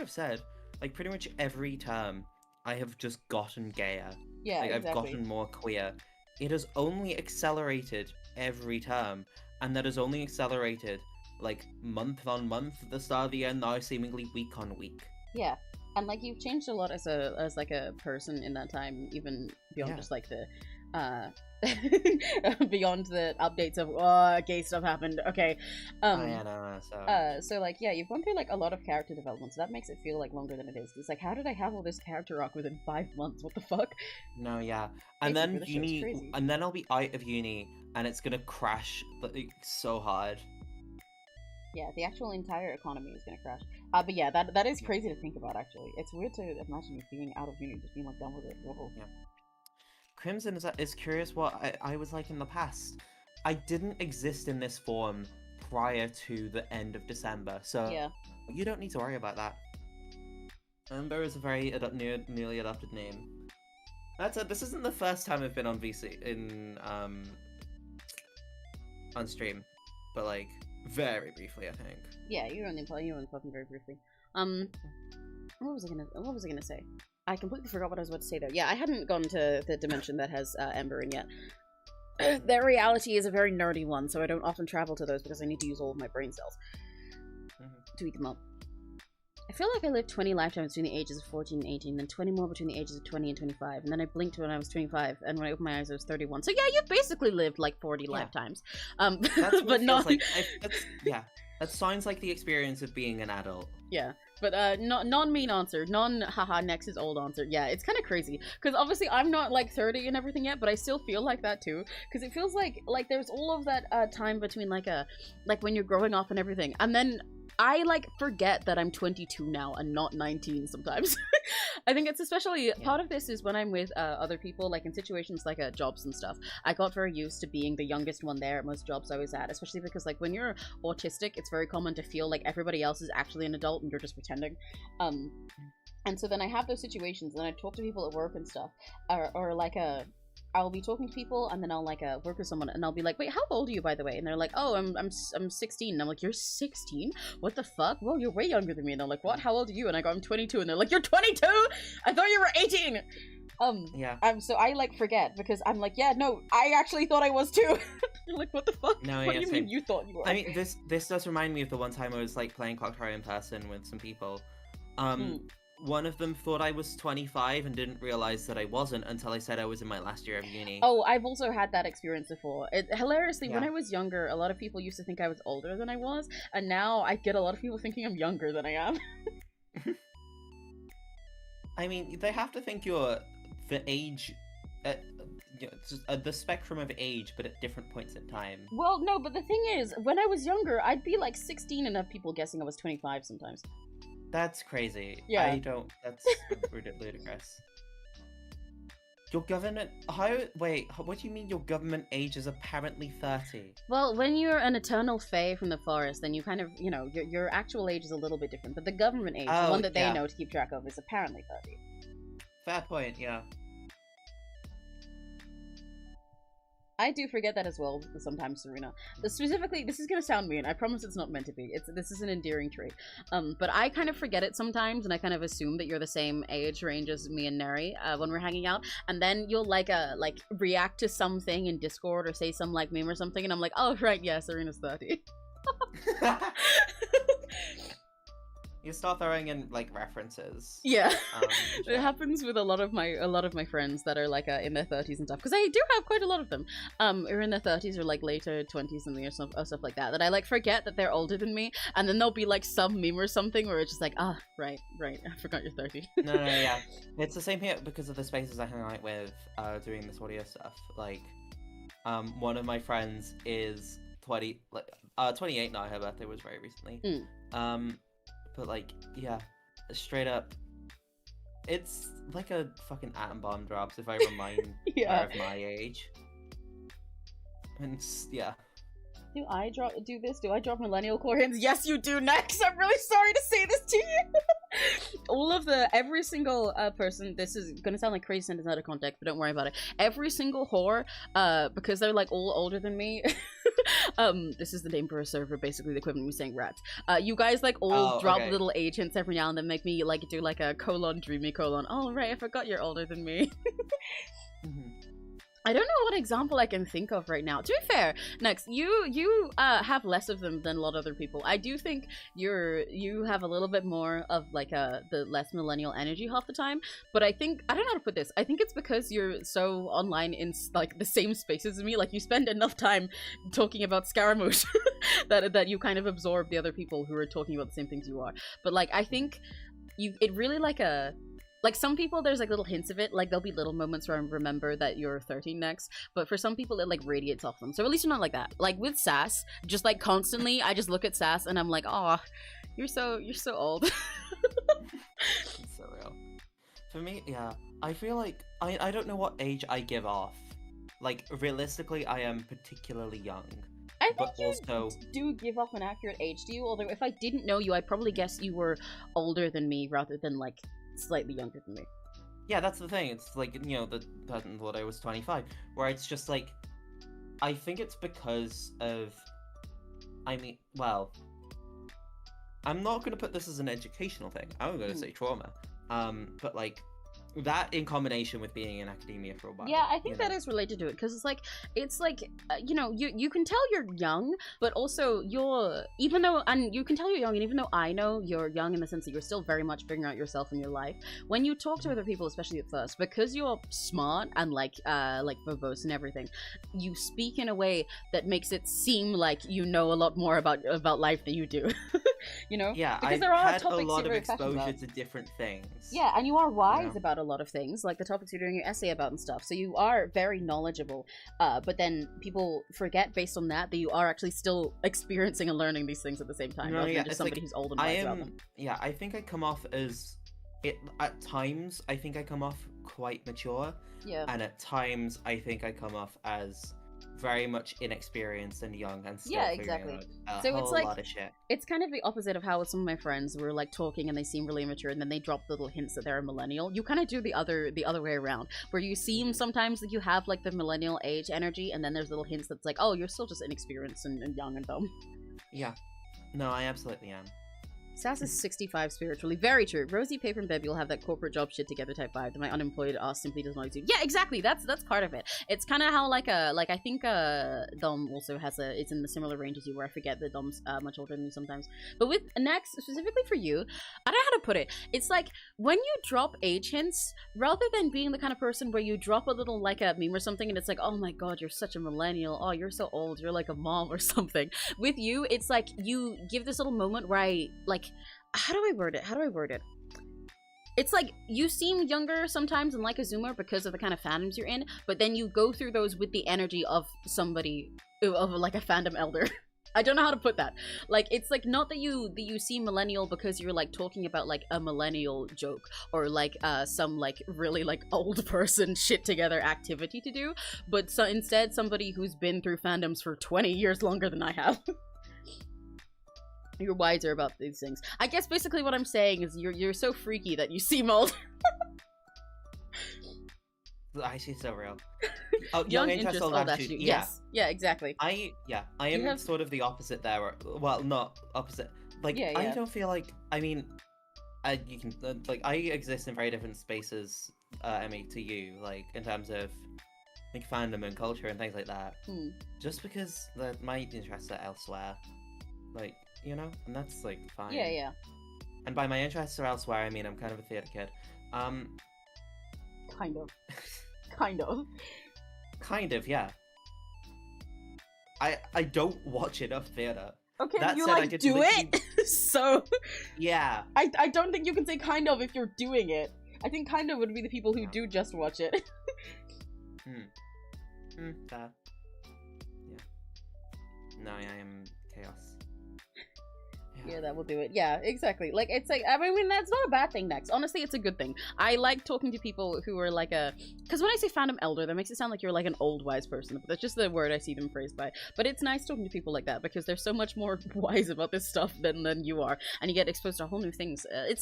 I've said like pretty much every term I have just gotten gayer. Yeah, like exactly. I've gotten more queer. It has only accelerated every term, and that has only accelerated like month on month at the start of the year, now seemingly week on week. Yeah, and like you've changed a lot as like a person in that time, even beyond just like the beyond the updates of gay stuff happened. Okay. Oh, yeah, no, So like, yeah, you've gone through like a lot of character development, so that makes it feel like longer than it is. It's like, how did I have all this character arc within 5 months? What the fuck? No, yeah. And Basically, then the show's uni, crazy. and then I'll be out of uni, and it's gonna crash like so hard. Yeah, the actual entire economy is gonna crash. But yeah, that is crazy to think about. Actually, it's weird to imagine you being out of uni, just being like done with it. Whoa. Yeah. Crimson is curious what I was like in the past. I didn't exist in this form prior to the end of December, so Yeah. you don't need to worry about that. Ember is a very newly adopted name. That's it. This isn't the first time I've been on VC on stream, but like very briefly, I think. Yeah, you were on the talking very briefly. What was I gonna say? I completely forgot what I was about to say though. Yeah, I hadn't gone to the dimension that has Ember in yet. Their reality is a very nerdy one, so I don't often travel to those because I need to use all of my brain cells to eat them up. I feel like I lived 20 lifetimes between the ages of 14 and 18, then 20 more between the ages of 20 and 25, and then I blinked when I was 25, and when I opened my eyes I was 31. So yeah, you've basically lived like 40 lifetimes. That's what but it not... feels like. Yeah, that sounds like the experience of being an adult. Yeah, but non-mean answer, haha next is old answer. Yeah, it's kind of crazy because obviously I'm not like 30 and everything yet, but I still feel like that too because it feels like there's all of that time between like when you're growing up and everything, and then I like forget that I'm 22 now and not 19 sometimes. I think it's especially part of this is when I'm with other people, like in situations like jobs and stuff. I got very used to being the youngest one there at most jobs I was at, especially because like when you're autistic, it's very common to feel like everybody else is actually an adult and you're just pretending. And so then I have those situations and I talk to people at work and stuff, or like I'll be talking to people and then I'll like work with someone and I'll be like, wait, how old are you by the way? And they're like, oh, I'm 16. And I'm like, you're 16? What the fuck? Well, you're way younger than me. And I'm like, what? How old are you? And I go, I'm 22. And they're like, you're 22? I thought you were 18. Yeah. So I like forget because I'm like, yeah, no, I actually thought I was too. You're like, what the fuck? No, what yeah, do you same. mean you thought you were? I mean, this does remind me of the one time I was like playing Clock Tower in person with some people. One of them thought I was 25 and didn't realize that I wasn't until I said I was in my last year of uni. Oh, I've also had that experience before. Hilariously, when Yeah. I was younger, a lot of people used to think I was older than I was, and now I get a lot of people thinking I'm younger than I am. I mean, they have to think you're the age, the spectrum of age, but at different points in time. Well, no, but the thing is, when I was younger, I'd be like 16 and have people guessing I was 25 sometimes. That's crazy. Yeah. That's ludicrous. Your government, what do you mean your government age is apparently 30? Well, when you're an eternal fae from the forest, then you kind of, your actual age is a little bit different, but the government age, the one that they know to keep track of, is apparently 30. Fair point, yeah. I do forget that as well sometimes, Serena. Specifically, this is gonna sound mean. I promise it's not meant to be. This is an endearing trait. But I kind of forget it sometimes, and I kind of assume that you're the same age range as me and Neri when we're hanging out. And then you'll like react to something in Discord or say some like meme or something, and I'm like, oh right, yeah, Serena's 30. You start throwing in like references. Yeah, it happens with a lot of my friends that are like in their 30s and stuff. Because I do have quite a lot of them, are in their 30s or like later 20s something or stuff like that. That I like forget that they're older than me, and then there'll be like some meme or something where it's just like, right, I forgot you're 30. No, yeah, it's the same here because of the spaces I hang out with, doing this audio stuff. Like, one of my friends is 28 now. Her birthday was very recently. But like, yeah, straight up, it's like a fucking atom bomb drops if I remind her of my age. And yeah. Do I drop millennial chlorines? Yes, you do. Next, I'm really sorry to say this to you. Every single person. This is gonna sound like crazy sentence out of context, but don't worry about it. Every single whore, because they're like all older than me. This is the name for a server, basically the equivalent of me saying rats. You guys like all drop little age hints every now and then, make me like do like a : dreamy : oh right, I forgot you're older than me. I don't know what example I can think of right now. To be fair, next, you have less of them than a lot of other people. I do think you have a little bit more of like the less millennial energy half the time. But I think, I don't know how to put this. I think it's because you're so online in like the same spaces as me. Like you spend enough time talking about Scaramouche that you kind of absorb the other people who are talking about the same things you are. But like I think it really like some people, there's like little hints of it. Like there'll be little moments where I remember that you're 13 next. But for some people, it like radiates off them. So at least you're not like that. Like with Sass, just like constantly, I just look at Sass and I'm like, oh, you're so old. It's so real. For me, yeah, I feel like I don't know what age I give off. Like realistically, I am particularly young. I think But you also- do give off an accurate age to you. Although if I didn't know you, I'd probably guess you were older than me rather than like slightly younger than me. Yeah, that's the thing. It's like, you know, the person thought I was 25, where it's just like, I think it's because of, I mean, well, I'm not going to put this as an educational thing. I'm going to say trauma. But like, that in combination with being in academia for a while. Yeah, I think you that know? is related to it because it's like you know, you can tell you're young, but also you're and you can tell you're young, and even though I know you're young in the sense that you're still very much figuring out yourself in your life, when you talk to other people, especially at first, because you're smart and like verbose and everything, you speak in a way that makes it seem like you know a lot more about life than you do. You know? Yeah, because I've there are had a topics lot you're of very passionate exposure about. to different things. Yeah, and you are wise know? about a lot of things, like the topics you're doing your essay about and stuff. So you are very knowledgeable. But then people forget based on that you are actually still experiencing and learning these things at the same time, No, rather yeah, than just it's somebody like, who's old and I wise about them. am, yeah, I think I come off as, at times, I think I come off quite mature, Yeah. and at times, I think I come off as very much inexperienced and young and still Yeah, figuring exactly. out a So it's whole like- lot of shit. It's kind of the opposite of how some of my friends were like talking and they seem really immature and then they drop little hints that they're a millennial. You kind of do the other way around, where you seem sometimes like you have like the millennial age energy, and then there's little hints that's like, oh, you're still just inexperienced and young and dumb. Yeah. No, I absolutely am. Sass is 65 spiritually. Very true. Rosy, paper, and baby will have that corporate job shit together type vibe that my unemployed ass simply does not exude. Yeah, exactly. That's part of it. It's kind of how like I think Dom also has it's in the similar range as you, where I forget that Dom's much older than me sometimes. But with next, specifically for you, I don't know how to put it. It's like when you drop age hints, rather than being the kind of person where you drop a little like a meme or something and it's like, oh my god, you're such a millennial. Oh, you're so old. You're like a mom or something. With you, it's like you give this little moment where I like, how do I word it? It's like you seem younger sometimes and like a zoomer because of the kind of fandoms you're in, but then you go through those with the energy of somebody, of like a fandom elder. I don't know how to put that. Like, it's like not that you seem millennial because you're like talking about like a millennial joke or like some like really like old person shit together activity to do, but instead somebody who's been through fandoms for 20 years longer than I have. You're wiser about these things. I guess basically what I'm saying is you're so freaky that you seem old. Actually, so real. Oh, Young interest, old old attitude. attitude. Yeah. Yes. Yeah, exactly. I am have- sort of the opposite there. Well, not opposite. Like, Yeah, I yeah. don't feel like. I mean, you can like I exist in very different spaces, Emmy, to you. Like in terms of like fandom and culture and things like that. Hmm. Just because my interests are elsewhere, like you know, and that's like fine. Yeah, yeah. And by my interests are elsewhere, I mean I'm kind of a theater kid. Kind of. Kind of. Kind of, yeah. I don't watch enough theater. Okay, That you said, I like could do literally- it? So, Yeah. I don't think you can say kind of if you're doing it. I think kind of would be the people who do just watch it. Fair. Yeah. No, I am chaos. Yeah, that will do it. Yeah, exactly. Like, it's like, I mean, that's not a bad thing, Next. Honestly, it's a good thing. I like talking to people who are like because when I say fandom elder, that makes it sound like you're like an old wise person, but that's just the word I see them phrased by. But it's nice talking to people like that, because they're so much more wise about this stuff than you are, and you get exposed to whole new things. It's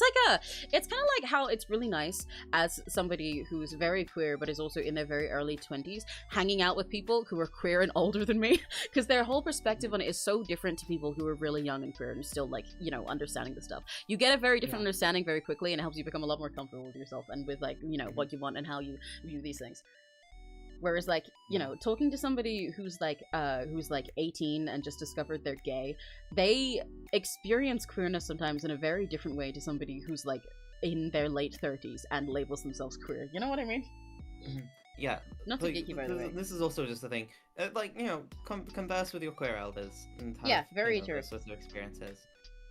kind of like how it's really nice as somebody who's very queer, but is also in their very early 20s, hanging out with people who are queer and older than me, because their whole perspective on it is so different to people who are really young and queer and still like, you know, understanding the stuff. You get a very different understanding very quickly, and it helps you become a lot more comfortable with yourself and with like, you know, what you want and how you view these things. Whereas, like, you know, talking to somebody who's like 18 and just discovered they're gay, they experience queerness sometimes in a very different way to somebody who's like in their late 30s and labels themselves queer. You know what I mean? Yeah. Not to geeky, by the way. This is also just a thing. Like, you know, converse with your queer elders and have, Yeah, very you know, true. those sorts of experiences.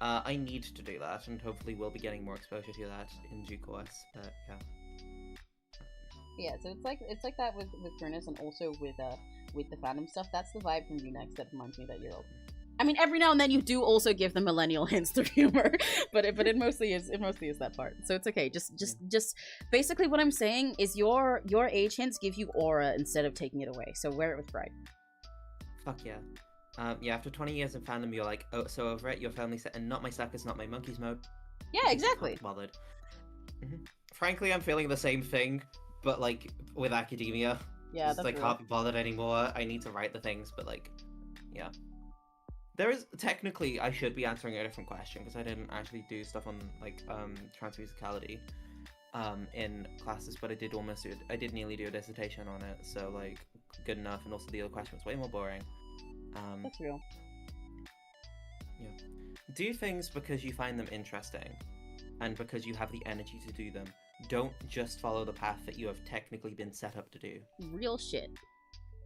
I need to do that, and hopefully we'll be getting more exposure to that in due course. But yeah. Yeah, so it's like that with queerness and also with the fandom stuff. That's the vibe from you next that reminds me that you're old. I mean, every now and then you do also give the millennial hints through humor, but it mostly is that part. So it's okay. Just basically what I'm saying is your age hints give you aura instead of taking it away. So wear it with pride. Fuck yeah. Yeah, after 20 years in fandom, you're like, oh, so over it, your family set, and not my suckers, not my monkeys mode. Yeah, exactly. Bothered. Frankly, I'm feeling the same thing, but like with academia. Yeah, that's like real. can't be bothered anymore. I need to write the things, but like, yeah. There is technically I should be answering a different question because I didn't actually do stuff on like transmusicality in classes, but I did nearly do a dissertation on it, so like good enough. And also the other question was way more boring. That's real. Yeah. Do things because you find them interesting and because you have the energy to do them. Don't just follow the path that you have technically been set up to do. Real shit.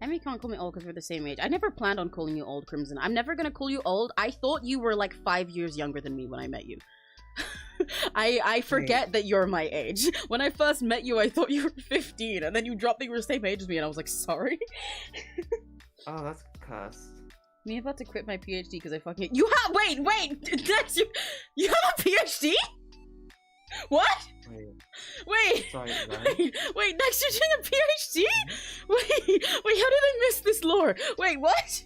Emmy can't call me old because we're the same age. I never planned on calling you old, Crimson. I'm never gonna call you old. I thought you were like 5 years younger than me when I met you. I forget that you're my age. When I first met you, I thought you were 15, and then you dropped that you were the same age as me, and I was like, sorry? Oh, that's cursed. Me about to quit my PhD because I fucking— You have— Wait! Next, you have a PhD? What? Wait, sorry, wait, next you're doing a PhD? Wait, how did I miss this lore? Wait, what?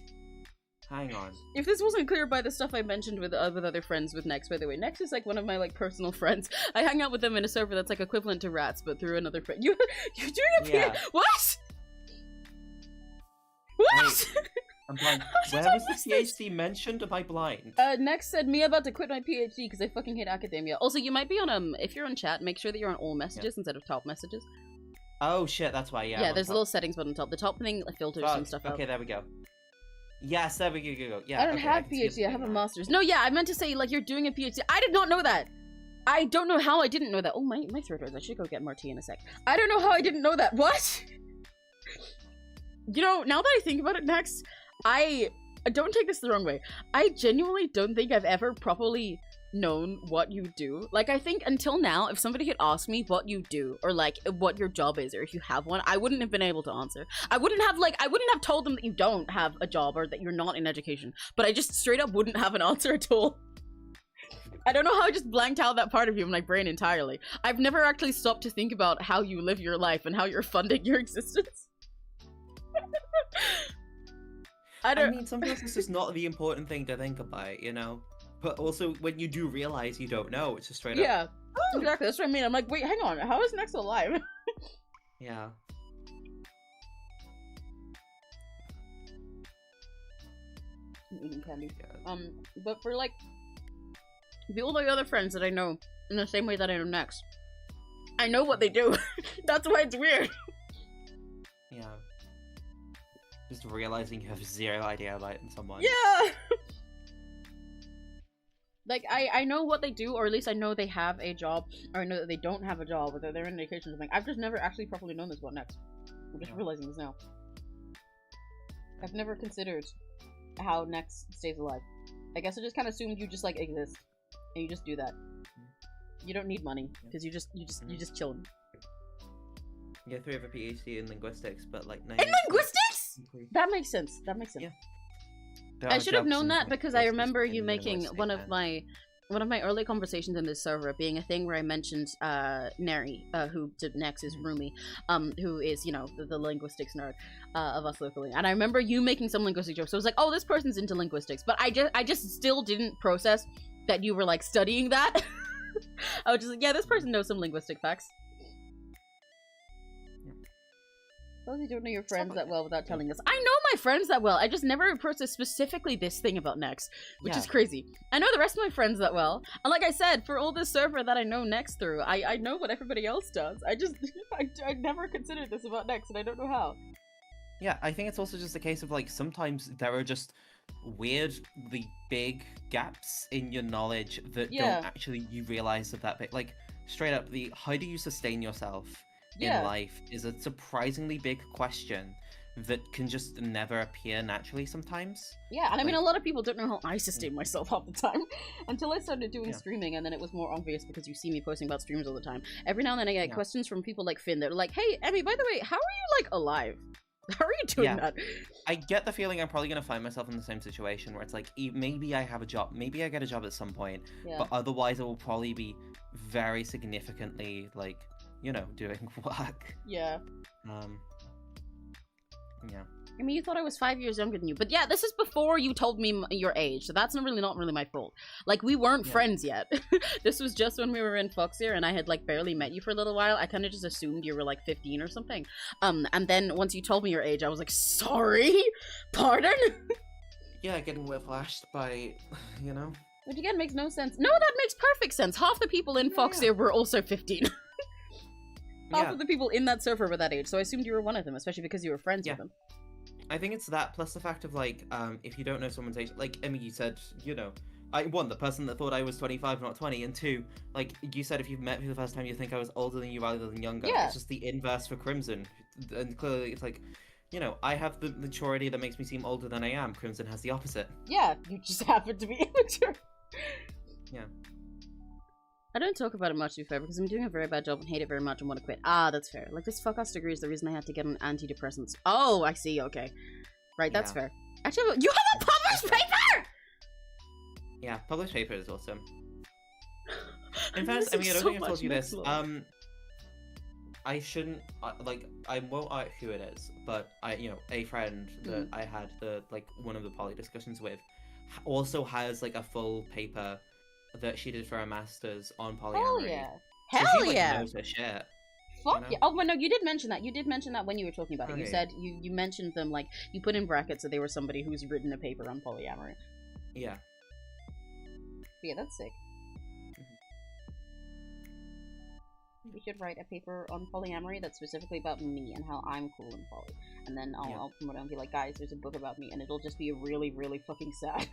Hang on. If this wasn't clear by the stuff I mentioned with other friends with Nex, by the way, Nex is like one of my like personal friends. I hang out with them in a server that's like equivalent to Rats, but through another friend. You're doing a PhD? Yeah. What? What? Wait, I'm blind. Where was the PhD mentioned? Am I blind? Next said me about to quit my PhD because I fucking hate academia. Also, you might be on if you're on chat, make sure that you're on all messages instead of top messages. Oh shit, that's why. Yeah. Yeah, there's a little settings button on top. The top thing filters some stuff out. Okay, there we go. Yes, there we go. Yeah. I don't have PhD. I have a master's. No, yeah, I meant to say like you're doing a PhD. I did not know that. I don't know how I didn't know that. Oh, my throat hurts. I should go get more tea in a sec. I don't know how I didn't know that. What? You know, now that I think about it, Nex, don't take this the wrong way. I genuinely don't think I've ever properly known what you do. Like, I think until now, if somebody had asked me what you do, or like what your job is, or if you have one, I wouldn't have been able to answer. I wouldn't have told them that you don't have a job or that you're not in education, but I just straight up wouldn't have an answer at all. I don't know how I just blanked out that part of you in my brain entirely. I've never actually stopped to think about how you live your life and how you're funding your existence. I mean, sometimes this is not the important thing to think about, you know? But also, when you do realize you don't know, it's just straight up. Yeah, exactly. That's what I mean. I'm like, wait, hang on. How is Nex alive? Yeah. I'm eating candy. But for like all the other friends that I know, in the same way that I know Nex, I know what they do. That's why it's weird. Yeah. Just realizing you have zero idea about someone. Yeah! Like, I know what they do, or at least I know they have a job, or I know that they don't have a job, or that they're in education or something. I've just never actually properly known this about Nex. I'm just realizing this now. I've never considered how Nex stays alive. I guess I just kind of assumed you just, like, exist. And you just do that. You don't need money, because you just chilling. Yeah, 3 have a PhD in linguistics, but like... In linguistics?! That makes sense. That makes sense. Yeah. I should have known that because I remember you making one of my early conversations in this server being a thing where I mentioned Neri, who did Nex's roomie, who is, you know, the linguistics nerd of us locally. And I remember you making some linguistic jokes. So I was like, oh, this person's into linguistics. But I just still didn't process that you were like studying that. I was just like, yeah, this person knows some linguistic facts. You don't know your friends that well without telling us. I know my friends that well. I just never processed specifically this thing about Nex, which is crazy. I know the rest of my friends that well. And like I said, for all this server that I know Nex through, I know what everybody else does. I never considered this about Nex, and I don't know how. Yeah, I think it's also just a case of like sometimes there are just weirdly big gaps in your knowledge that don't actually you realize of that bit. Like straight up, the how do you sustain yourself in life is a surprisingly big question that can just never appear naturally sometimes. Yeah, and I mean, a lot of people don't know how I sustain myself half the time until I started doing streaming, and then it was more obvious because you see me posting about streams all the time. Every now and then I get questions from people like Finn that are like, hey, Emmy, by the way, how are you, like, alive? How are you doing that? I get the feeling I'm probably going to find myself in the same situation where it's like, maybe I have a job, maybe I get a job at some point, but otherwise it will probably be very significantly, like, you know, doing work. Yeah. Yeah. I mean, you thought I was 5 years younger than you, but yeah, this is before you told me your age, so that's not really my fault. Like, we weren't friends yet. This was just when we were in 𝘆cie and I had like barely met you for a little while. I kind of just assumed you were like 15 or something. And then once you told me your age, I was like, sorry, pardon. Yeah, getting whiplashed by, you know. Which again makes no sense. No, that makes perfect sense. Half the people in 𝘆cie were also 15. Half of the people in that server were that age, so I assumed you were one of them, especially because you were friends with them. I think it's that, plus the fact of, like, if you don't know someone's age, like, Emmy, you said, you know, one, the person that thought I was 25, not 20, and two, like, you said if you've met me the first time, you think I was older than you rather than younger. Yeah. It's just the inverse for Crimson, and clearly it's like, you know, I have the maturity that makes me seem older than I am. Crimson has the opposite. Yeah, you just happen to be immature. Yeah. I don't talk about it much, to be fair, because I'm doing a very bad job and hate it very much and want to quit. Ah, that's fair. Like, this fuck-ass degree is the reason I had to get on antidepressants. Oh, I see, okay. Right, that's fair. Actually, you have a published paper?! Yeah, published paper is awesome. In fact, I mean, I don't think I've told you this. I shouldn't, like, I won't out who it is, but you know, a friend that I had one of the poly discussions with also has, like, a full paper that she did for her masters on polyamory. Hell yeah. So Hell she, like, yeah. knows her shit. Fuck you know? yeah. Oh, well, no, you did mention that. You did mention that when you were talking about it. You said, you mentioned them, like, you put in brackets that they were somebody who's written a paper on polyamory. Yeah. But yeah, that's sick. We should write a paper on polyamory that's specifically about me and how I'm cool in poly. And then I'll promote it and be like, guys, there's a book about me, and it'll just be really, really fucking sad.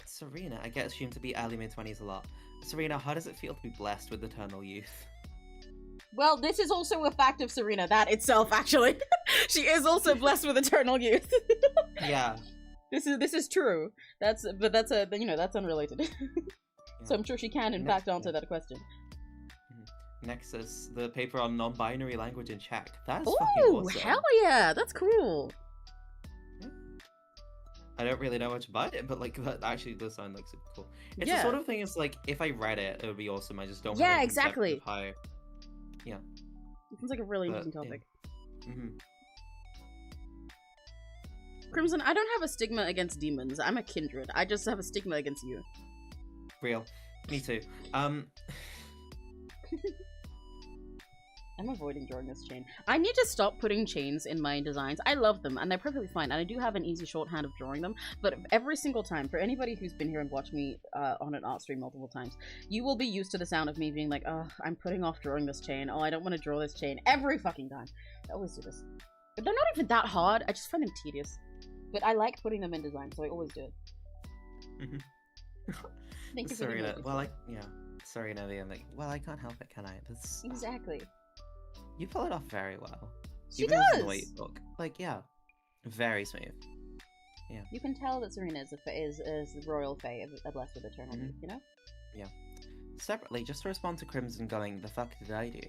Serena, I get assumed to be early mid-20s a lot. Serena, how does it feel to be blessed with eternal youth? Well, this is also a fact of Serena, that itself, actually. She is also blessed with eternal youth. Yeah. This is true. That's unrelated. So I'm sure she can, in fact, answer that question. Nexus, the paper on non-binary language in Czech. That's fucking awesome. Hell yeah, that's cool. I don't really know much about it, but like that actually does sound like super cool. It's the sort of thing. It's like if I read it, it would be awesome. I just don't. Yeah, exactly. How... Yeah. It sounds like a really interesting topic. Yeah. Crimson, I don't have a stigma against demons. I'm a kindred. I just have a stigma against you. Real. Me too. I'm avoiding drawing this chain. I need to stop putting chains in my designs. I love them, and they're perfectly fine, and I do have an easy shorthand of drawing them, but every single time, for anybody who's been here and watched me on an art stream multiple times, you will be used to the sound of me being like, oh, I'm putting off drawing this chain. Oh, I don't want to draw this chain. Every fucking time. I always do this. But they're not even that hard. I just find them tedious. But I like putting them in design, so I always do it. Thank you for Serena, Serena, I'm like, well, I can't help it, can I? That's... Exactly. You pull it off very well. She Even does! As the way you look. Like, yeah. Very smooth. Yeah. You can tell that Serena is the royal fae of blessed with eternal youth, you know? Yeah. Separately, just to respond to Crimson going, the fuck did I do?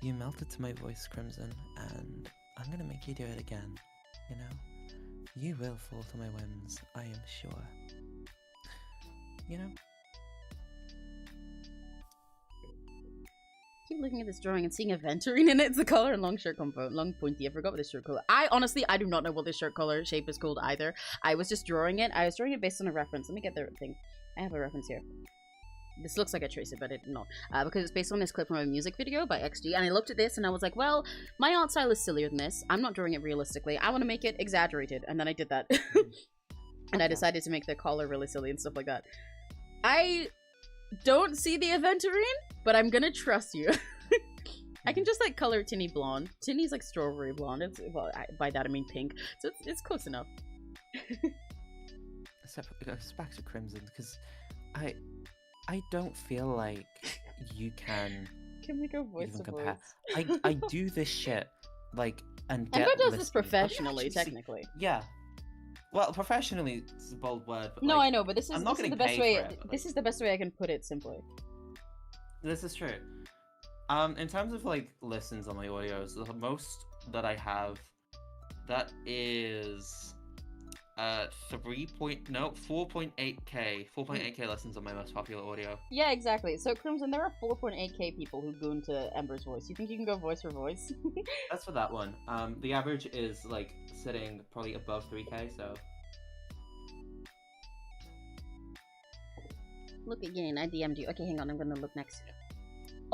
You melted to my voice, Crimson, and I'm gonna make you do it again. You know? You will fall to my whims, I am sure. You know? Keep looking at this drawing and seeing aventurine in it. It's the color and long shirt combo. Long pointy. I forgot what this shirt color. I do not know what this shirt color shape is called either. I was just drawing it. I was drawing it based on a reference. Let me get the thing. I have a reference here. This looks like I traced it, but it did not. Because it's based on this clip from a music video by XG. And I looked at this and I was like, well, my art style is sillier than this. I'm not drawing it realistically. I want to make it exaggerated. And then I did that. And I decided to make the collar really silly and stuff like that. I don't see the aventurine, but I'm gonna trust you. I can just like color Tinny blonde. Tinny's like strawberry blonde. It's by that I mean pink. So it's close enough. Except back to Crimson, because I don't feel like you can. Can we go voice to voice? I do this shit like and get. Ember does this listeners. professionally, technically. Yeah. Well, professionally is a bold word. But no, like, I know, but this is the best way. This is the best way I can put it simply. This is true. In terms of like listens on my audios, the most that I have, that is 4.8k listens on my most popular audio. Yeah, exactly. So Crimson, there are 4.8k people who go into Ember's voice. You think you can go voice for voice? That's for that one. The average is like sitting probably above 3k. So. Look again. I DM'd you. Okay, hang on. I'm gonna look next.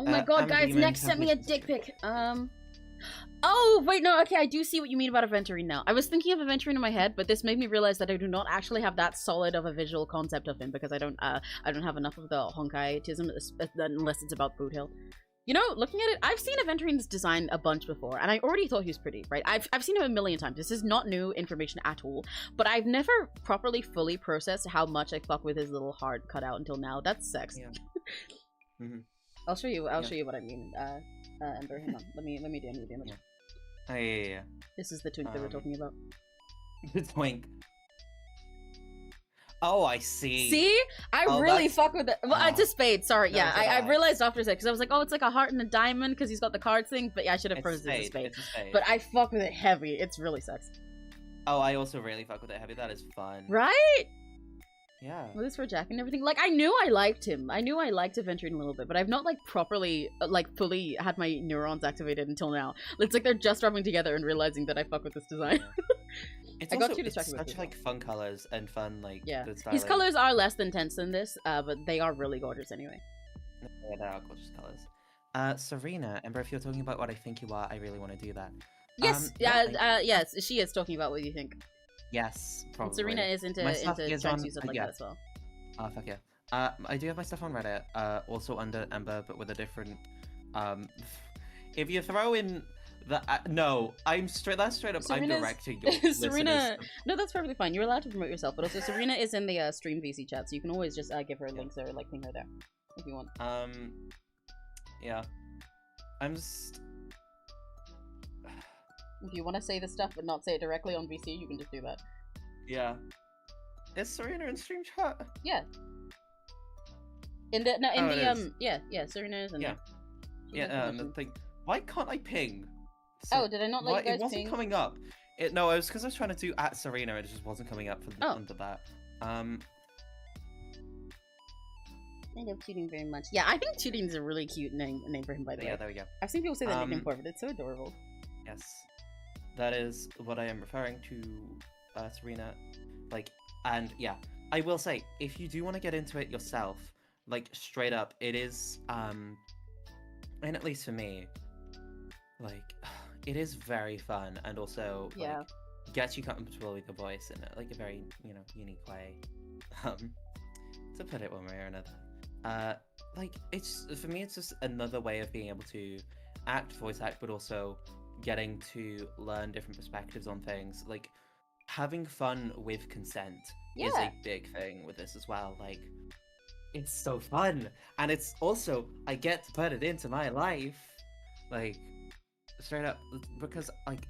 Oh my god, guys! Next sent me a dick pic. Oh, wait, no, okay, I do see what you mean about Aventurine now. I was thinking of Aventurine in my head, but this made me realize that I do not actually have that solid of a visual concept of him, because I don't have enough of the Honkaitism, unless it's about Boot Hill. You know, looking at it, I've seen Aventurine's design a bunch before, and I already thought he was pretty, right? I've seen him a million times. This is not new information at all, but I've never properly, fully processed how much I fuck with his little heart cut out until now. That's sex. Yeah. I'll show you what I mean. Ember, hang on. Let me DM you the image. Oh, yeah. This is the twink that we're talking about. The twink. Oh, I see. See? I really fuck with it. Well, it's a spade. Sorry. No, yeah, I realized after a second, because I was like, oh, it's like a heart and a diamond because he's got the cards thing. But yeah, I should have frozen it as a spade. It's a spade. But I fuck with it heavy. It's really sexy. Oh, I also really fuck with it heavy. That is fun. Right? Yeah. Well, this for Jack and everything. Like, I knew I liked him. I knew I liked Aventurine a little bit, but I've not, like, properly, like, fully had my neurons activated until now. It's like they're just rubbing together and realizing that I fuck with this design. It's I got too distracted such, like, fun colors and fun, like, yeah. good styling. His colors are less than tense than this, but they are really gorgeous anyway. Yeah, they are gorgeous colors. Serena, Ember, if you're talking about what I think you are, I really want to do that. Yes, yes, she is talking about what you think. Yes, probably. And Serena is into trying to do stuff like that as well. Oh, fuck yeah. I do have my stuff on Reddit, also under Ember, but with a different, if you throw in the, no, that's straight up, Serena's, I'm directing your Serena, no, that's perfectly fine. You're allowed to promote yourself, but also Serena is in the stream VC chat, so you can always just give her links or, like, ping her there, if you want. Yeah. I'm just... If you want to say the stuff but not say it directly on VC, you can just do that. Yeah. Is Serena in stream chat? Yeah. Yeah, Serena is in there. Yeah, the thing. Why can't I ping? So, did I not let you guys It wasn't ping? coming up. No, it was because I was trying to do at Serena, it just wasn't coming up for under that. I love Cheating very much. Yeah, I think Cheating is a really cute name for him, by the way. Yeah, there we go. I've seen people say that nickname before, but it's so adorable. Yes. That is what I am referring to, Serena. Like, and yeah, I will say, if you do want to get into it yourself, like, straight up, it is, and at least for me, like, it is very fun, and also, like, gets you comfortable with your voice in, like, a very, unique way, to put it one way or another. Like, for me, it's just another way of being able to voice act, but also getting to learn different perspectives on things. Like, having fun with consent is a big thing with this as well. Like, it's so fun, and it's also, I get to put it into my life, like, straight up, because, like,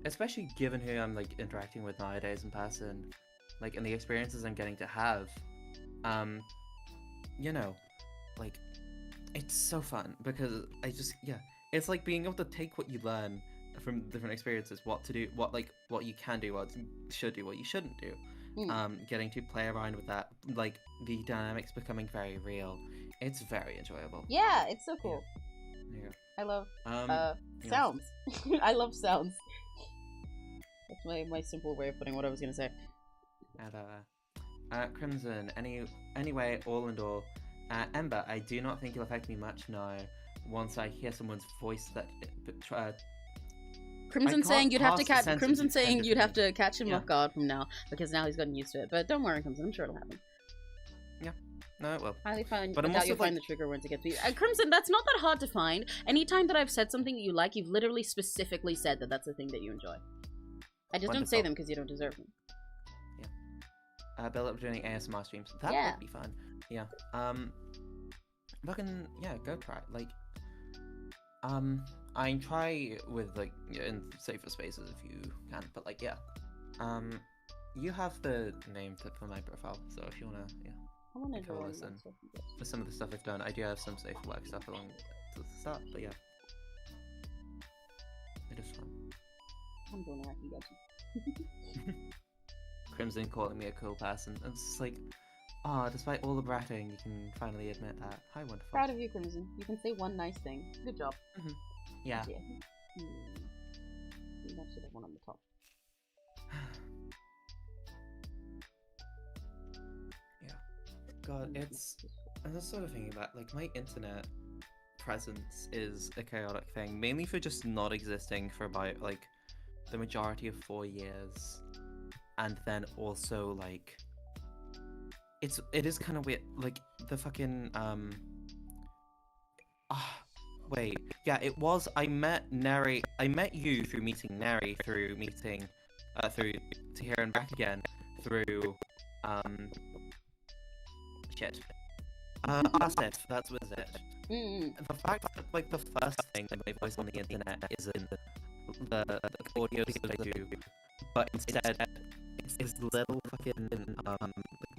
especially given who I'm, like, interacting with nowadays in person, like, and the experiences I'm getting to have, like, it's so fun, because it's like being able to take what you learn from different experiences, what to do, what you can do, what you should do, what you shouldn't do. Getting to play around with that, like, the dynamics becoming very real. It's very enjoyable. Yeah, it's so cool. Yeah. I love sounds. I love sounds. That's my simple way of putting what I was gonna say. And, Crimson, anyway, all in all, Ember, I do not think you'll affect me much now once I hear someone's voice that Crimson saying you'd have to catch him off guard from now, because now he's gotten used to it. But don't worry, Crimson, I'm sure it'll happen. Yeah. No, it will. Highly find, But I I'm doubt also, you'll find the like- trigger words against me. Crimson, that's not that hard to find. Anytime that I've said something that you like, you've literally specifically said that that's the thing that you enjoy. I just don't say Wonderful. them because you don't deserve them. Build up doing ASMR streams. That Yeah. would be fun. Yeah. Fucking yeah, go try it. Like, I try with like in safer spaces if you can. But like, yeah. You have the name for my profile, so if you wanna, yeah, I want to take a draw one listen myself. for some of the stuff I've done. I do have some safe work stuff along to the start, but yeah, it is fun. I'm doing it. You got you. Crimson calling me a cool person. And it's just like, despite all the bratting, you can finally admit that. Hi, wonderful. Proud of you, Crimson. You can say one nice thing. Good job. Yeah. Yeah. That should have one on the top. Yeah. God, it's I'm just sort of thinking about like my internet presence is a chaotic thing, mainly for just not existing for about like the majority of 4 years, and then also like it is kind of weird, like the fucking wait, yeah, it was. I met you through meeting Neri, through meeting through To Here and Back Again, through shit. Asset, that was it. The fact that like the first thing that my voice on the internet is in the audios that I do, but instead it's little fucking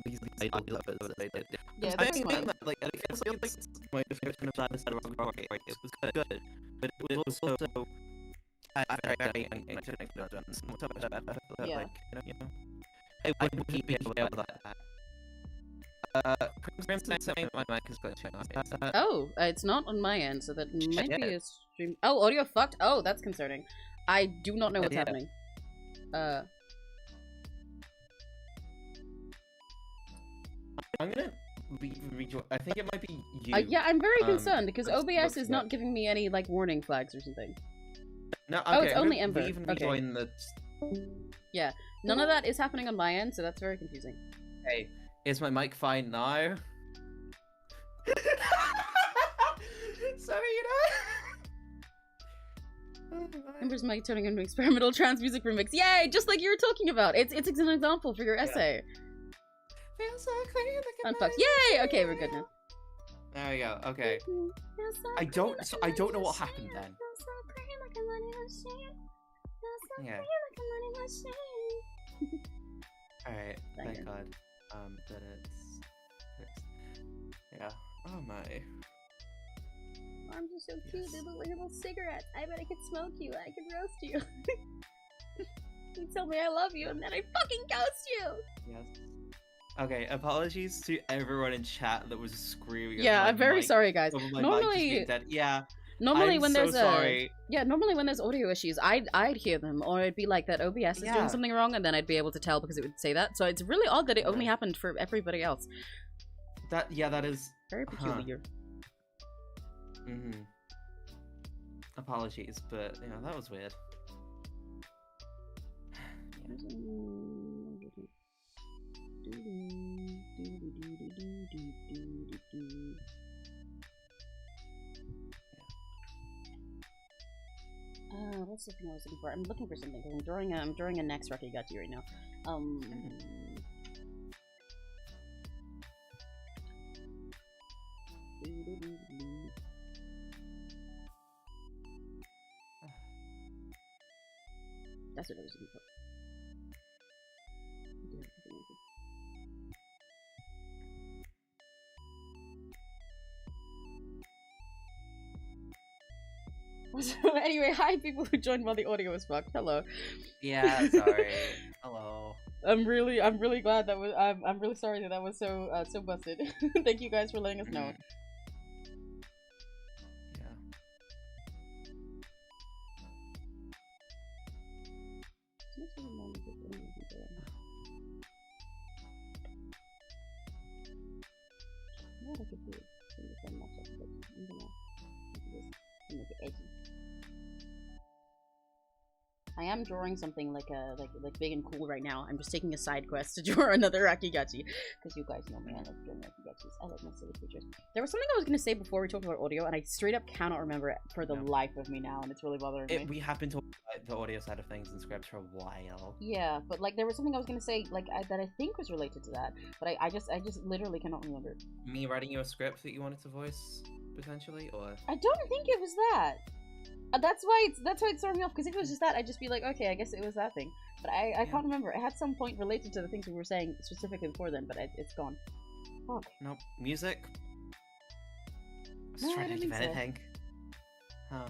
these idol covers that they did. Yeah, I that's think fine. that like it feels like my description of that is the wrong story. It was good, but it was also very Yeah. like you know I wouldn't be able to that. Crimson saying my mic is glitching. Oh, it's not on my end, so that might be Yeah. a stream. Oh, audio fucked. Oh, that's concerning. I do not know what's Yeah. happening. I'm gonna rejoin. I think it might be you. Yeah, I'm very concerned because let's OBS look is not that. giving me any like warning flags or something. No, okay, Oh, it's I'm only gonna Ember. leave and Okay. rejoin the. Yeah, none of that is happening on my end, so that's very confusing. Hey, is my mic fine now? Sorry, you know. Ember's mic turning into experimental trance music remix. Yay! Just like you were talking about. It's an example for your essay. Feels so clean, Fun fuck. Yay! Okay, we're good now. There we go. Okay. I don't know what happened then. Yeah. All right. Banger. Thank God. That it's fixed. Yeah. Oh my. Arms are so cute. Yes. They look like little cigarettes. I bet I could smoke you. I could roast you. You tell me I love you, and then I fucking ghost you. Yes. Okay. Apologies to everyone in chat that was screaming. at Yeah, my I'm very mic sorry, guys. over my mic just being Normally, dead. Yeah. normally I'm when so there's sorry. normally when there's audio issues, I'd hear them, or it'd be like that OBS is Yeah. doing something wrong, and then I'd be able to tell because it would say that. So it's really odd that it only Right. happened for everybody else. That is. Very peculiar. Apologies, but you know that was weird. What's the thing I was looking for? I'm looking for something because I'm drawing a next Rakigachi right now. That's what I was looking for. Anyway, hi people who joined while the audio was fucked. Hello. Yeah, sorry. Hello. I'm really glad that was. I'm really sorry that was so so busted. Thank you guys for letting us know. Yeah. What I could do to make them match up, but I'm gonna make this and make it edgy. I am drawing something like big and cool right now. I'm just taking a side quest to draw another rakigachi because you guys know me. I like drawing rakigachis. I like my silly pictures. There was something I was gonna say before we talked about audio, and I straight up cannot remember it for the life of me now, and it's really bothering me. We have been talking about the audio side of things in scripts for a while. Yeah, but like there was something I was gonna say like that I think was related to that, but I just literally cannot remember. Me writing you a script that you wanted to voice potentially, or I don't think it was that. That's why it's throwing me off, because if it was just that, I'd just be like, okay, I guess it was that thing. But I can't remember. It had some point related to the things we were saying specifically before then, but it's gone. Fuck. Nope. Music? No, I trying to don't think of think so. anything. Huh.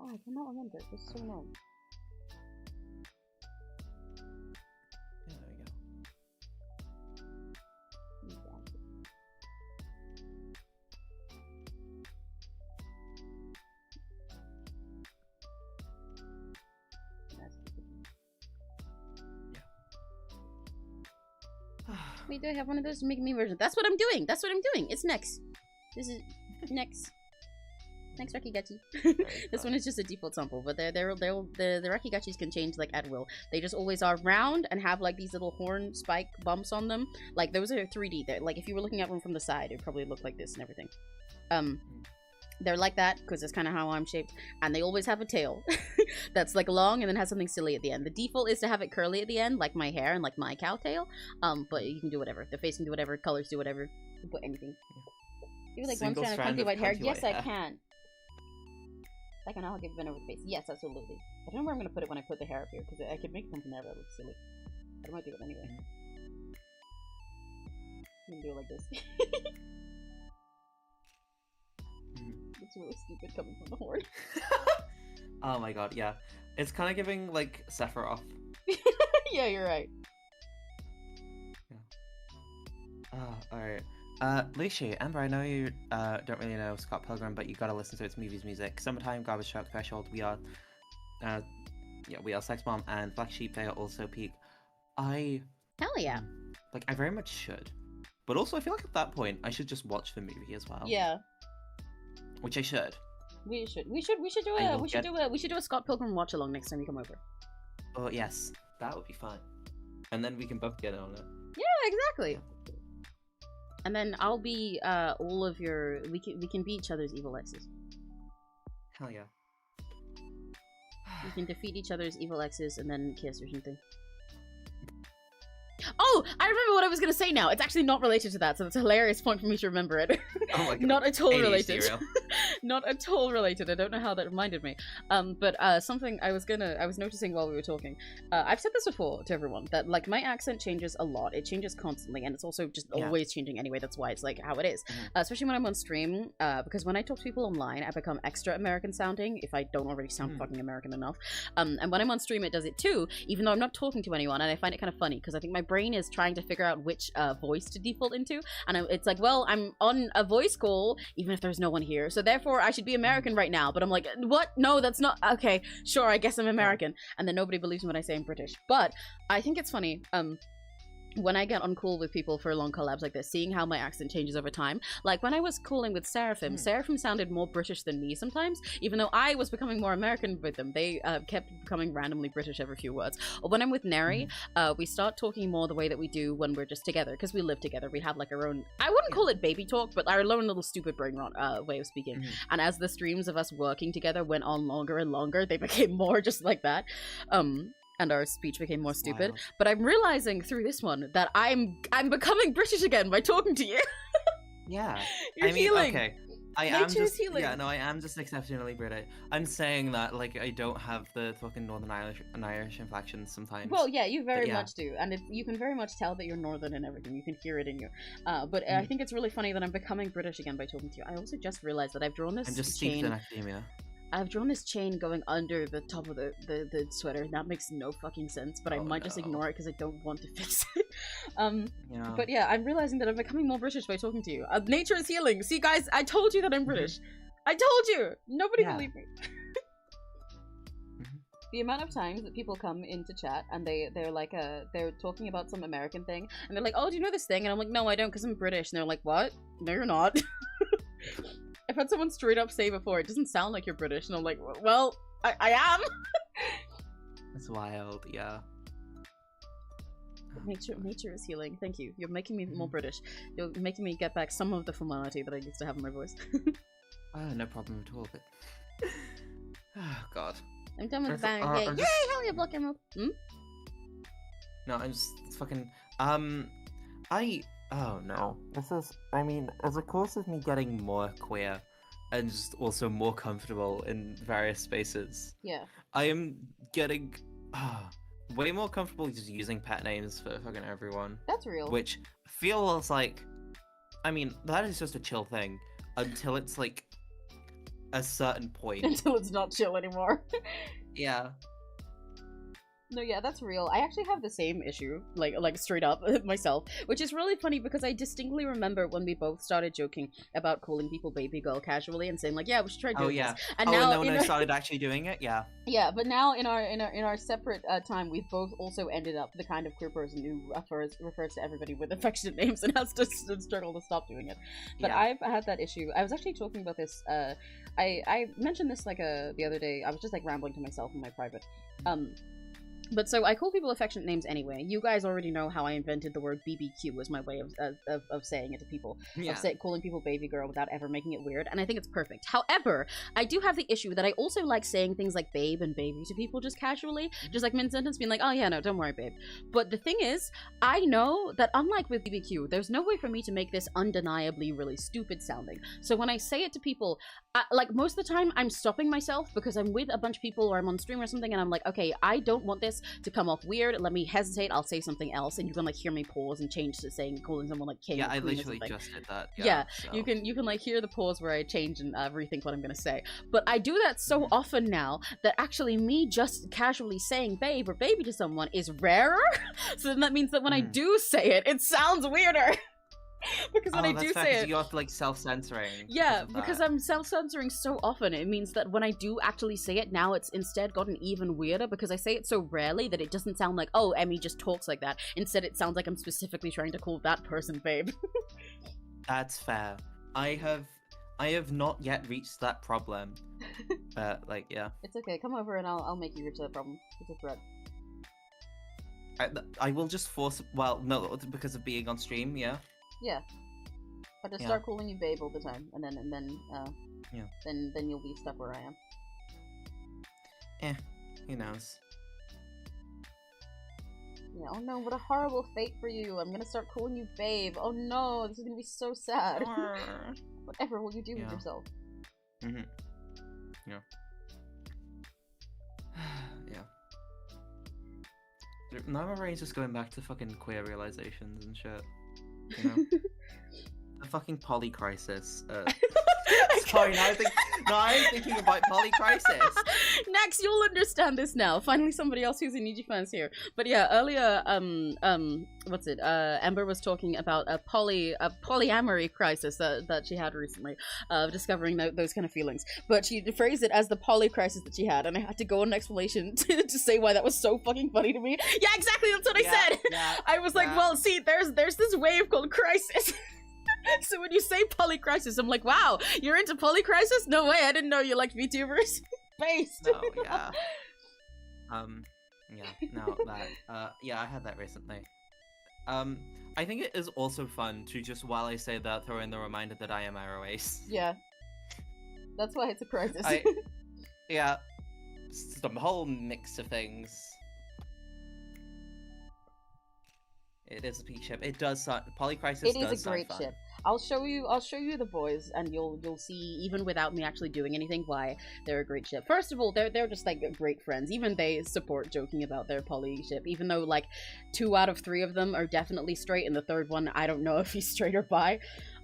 Oh, I cannot remember. It's so long. Yeah, there we go. Wait, do I have one of those to make me version? That's what I'm doing. That's what I'm doing. It's next. This is next. Thanks, Rakigachi. This one is just a default sample, but the Rakigachis can change like at will. They just always are round and have like these little horn spike bumps on them. Like those are 3D. They're, like if you were looking at them from the side, it'd probably look like this and everything. They're like that because that's kind of how I'm shaped, and they always have a tail that's like long and then has something silly at the end. The default is to have it curly at the end, like my hair and like my cow tail. But you can do whatever. The face can do whatever. Colors do whatever. You put anything. You like one strand of country white hair? Yes, I can. I can. I'll give Ben over the face. Yes, absolutely. I don't know where I'm gonna put it when I put the hair up here because I could make something there that looks silly. But I might do it anyway. I'm gonna do it like this. It's really stupid coming from the horn. Oh my god, yeah. It's kind of giving, like, Sephiroth. Yeah, you're right. Yeah. Oh, alright. 𝘆cie, Amber, I know you don't really know Scott Pilgrim, but you gotta listen to its movies music. Summertime, Garbage Truck, Threshold, We Are Sex Bomb, and 𝘆cie𝘂𝗿 are also peak. Hell yeah. Like, I very much should. But also, I feel like at that point, I should just watch the movie as well. Yeah. Which I should. We should do a Scott Pilgrim watch along next time you come over. Oh yes, that would be fun. And then we can both get on it. Yeah, exactly. And then I'll be all of your. We can be each other's evil exes. Hell yeah. We can defeat each other's evil exes and then kiss or something. Oh, I remember what I was gonna say now. It's actually not related to that, so it's a hilarious point for me to remember it. Oh my god. Not at all related. Real. Not at all related. I don't know how that reminded me. But something I was noticing while we were talking. I've said this before to everyone that like my accent changes a lot. It changes constantly, and it's also just always changing anyway. That's why it's like how it is. Especially when I'm on stream, because when I talk to people online, I become extra American sounding if I don't already sound fucking American enough. And when I'm on stream, it does it too, even though I'm not talking to anyone, and I find it kind of funny because I think my brain is trying to figure out which voice to default into, and it's like, well, I'm on a voice call even if there's no one here, so therefore I should be American right now. But I'm like, what? No, that's not okay. Sure, I guess I'm American, and then nobody believes me when I say I'm British. But I think it's funny. When I get on call with people for long collabs like this, seeing how my accent changes over time. Like when I was calling with Seraphim, Seraphim sounded more British than me sometimes, even though I was becoming more American with them. They kept becoming randomly British every few words. Or when I'm with Neri, we start talking more the way that we do when we're just together, because we live together. We have like our own, I wouldn't call it baby talk, but our own little stupid brain rot way of speaking. And as the streams of us working together went on longer and longer, they became more just like that. And our speech became more stupid. Wild. But I'm realizing through this one that I'm becoming British again by talking to you. Yeah. You're healing. Okay. I am just healing. Yeah, no, I am just exceptionally British. I'm saying that like I don't have the fucking Northern Irish inflection sometimes. Well, yeah, you very much do, and you can very much tell that you're Northern and everything. You can hear it in you. But I think it's really funny that I'm becoming British again by talking to you. I also just realized that I've drawn this. I'm just steeped in academia. I've drawn this chain going under the top of the sweater, and that makes no fucking sense, but I might just ignore it because I don't want to fix it. Yeah. But yeah, I'm realizing that I'm becoming more British by talking to you. Nature is healing. See, guys, I told you that I'm British. I told you! Nobody believed me. The amount of times that people come into chat and they're like they're talking about some American thing, and they're like, oh, do you know this thing? And I'm like, no, I don't, because I'm British. And they're like, what? No, you're not. I've had someone straight up say before, it doesn't sound like you're British, and I'm like, well, I am. That's wild, yeah. Nature is healing. Thank you. You're making me more British. You're making me get back some of the formality that I used to have in my voice. No problem at all, but... Oh, God. I'm done with the bang. Yay, hell yeah, block emerald. No, I'm just fucking... Oh, no. This is... I mean, as a course of me getting more queer, and just also more comfortable in various spaces, Yeah. I am getting... way more comfortable just using pet names for fucking everyone. That's real. Which feels like... I mean, that is just a chill thing, until it's, like, a certain point. Until it's not chill anymore. Yeah. No, yeah, that's real. I actually have the same issue, like straight up myself, which is really funny because I distinctly remember when we both started joking about calling people baby girl casually and saying like, yeah, we should try doing this. And now, and then when I started actually doing it, yeah. Yeah, but now in our separate time, we've both also ended up the kind of queer person who refers to everybody with affectionate names and has to struggle to stop doing it. But Yeah. I've had that issue. I was actually talking about this. I mentioned this like the other day. I was just like rambling to myself in my private. But so I call people affectionate names anyway. You guys already know how I invented the word BBQ as my way of saying it to people. Yeah. Calling people baby girl without ever making it weird, and I think it's perfect. However, I do have the issue that I also like saying things like babe and baby to people just casually, just like mid-sentence being like, oh yeah, no, don't worry, babe. But the thing is, I know that unlike with BBQ, there's no way for me to make this undeniably really stupid sounding. So when I say it to people, like most of the time I'm stopping myself because I'm with a bunch of people or I'm on stream or something and I'm like, okay, I don't want this to come off weird. Let me hesitate. I'll say something else, and you can like hear me pause and change to calling someone like king. Yeah, or I queen or literally something. just did that. Yeah, so. you can like hear the pause where I change and rethink what I'm gonna say. But I do that so often now that actually me just casually saying babe or baby to someone is rarer. So then that means that when I do say it, it sounds weirder. Because when I do say it, you have to like self-censoring. yeah, because I'm self-censoring so often, it means that when I do actually say it now, it's instead gotten even weirder because I say it so rarely that it doesn't sound like, oh, Emmy just talks like that. Instead, it sounds like I'm specifically trying to call that person babe. That's fair. I have not yet reached that problem. But like, yeah. It's okay. Come over and I'll make you reach that problem. It's a threat. I will just force. Well, no, because of being on stream. Yeah. Yeah. But to start calling you babe all the time, and then yeah. Then you'll be stuck where I am. Who knows? Yeah. Oh no! What a horrible fate for you! I'm gonna start calling you babe. Oh no! This is gonna be so sad. Whatever will you do with yourself? Mhm. Yeah. Yeah. Now my brain's just going back to fucking queer realizations and shit. You know? The fucking poly crisis. Sorry, now I'm thinking about poly crisis. Next, you'll understand this now. Finally, somebody else who's a Niji fans here. But yeah, earlier, what's it? Amber was talking about a polyamory crisis that she had recently, discovering those kind of feelings. But she phrased it as the poly crisis that she had, and I had to go on an explanation to say why that was so fucking funny to me. Yeah, exactly. That's what I said. Yeah, I was like, well, see, there's this wave called crisis. So when you say polycrisis, I'm like, wow, you're into polycrisis? No way, I didn't know you liked VTubers. Based. No, yeah. I had that recently. I think it is also fun to just, while I say that, throw in the reminder that I am Aroace. Yeah. That's why it's a crisis. Yeah. Some whole mix of things. It is a peak ship. It does sound, Polycrisis It is a great ship. I'll show you the boys, and you'll see, even without me actually doing anything, why they're a great ship. First of all, they're just like great friends. Even they support joking about their poly ship, even though like 2 out of 3 of them are definitely straight, and the third one I don't know if he's straight or bi.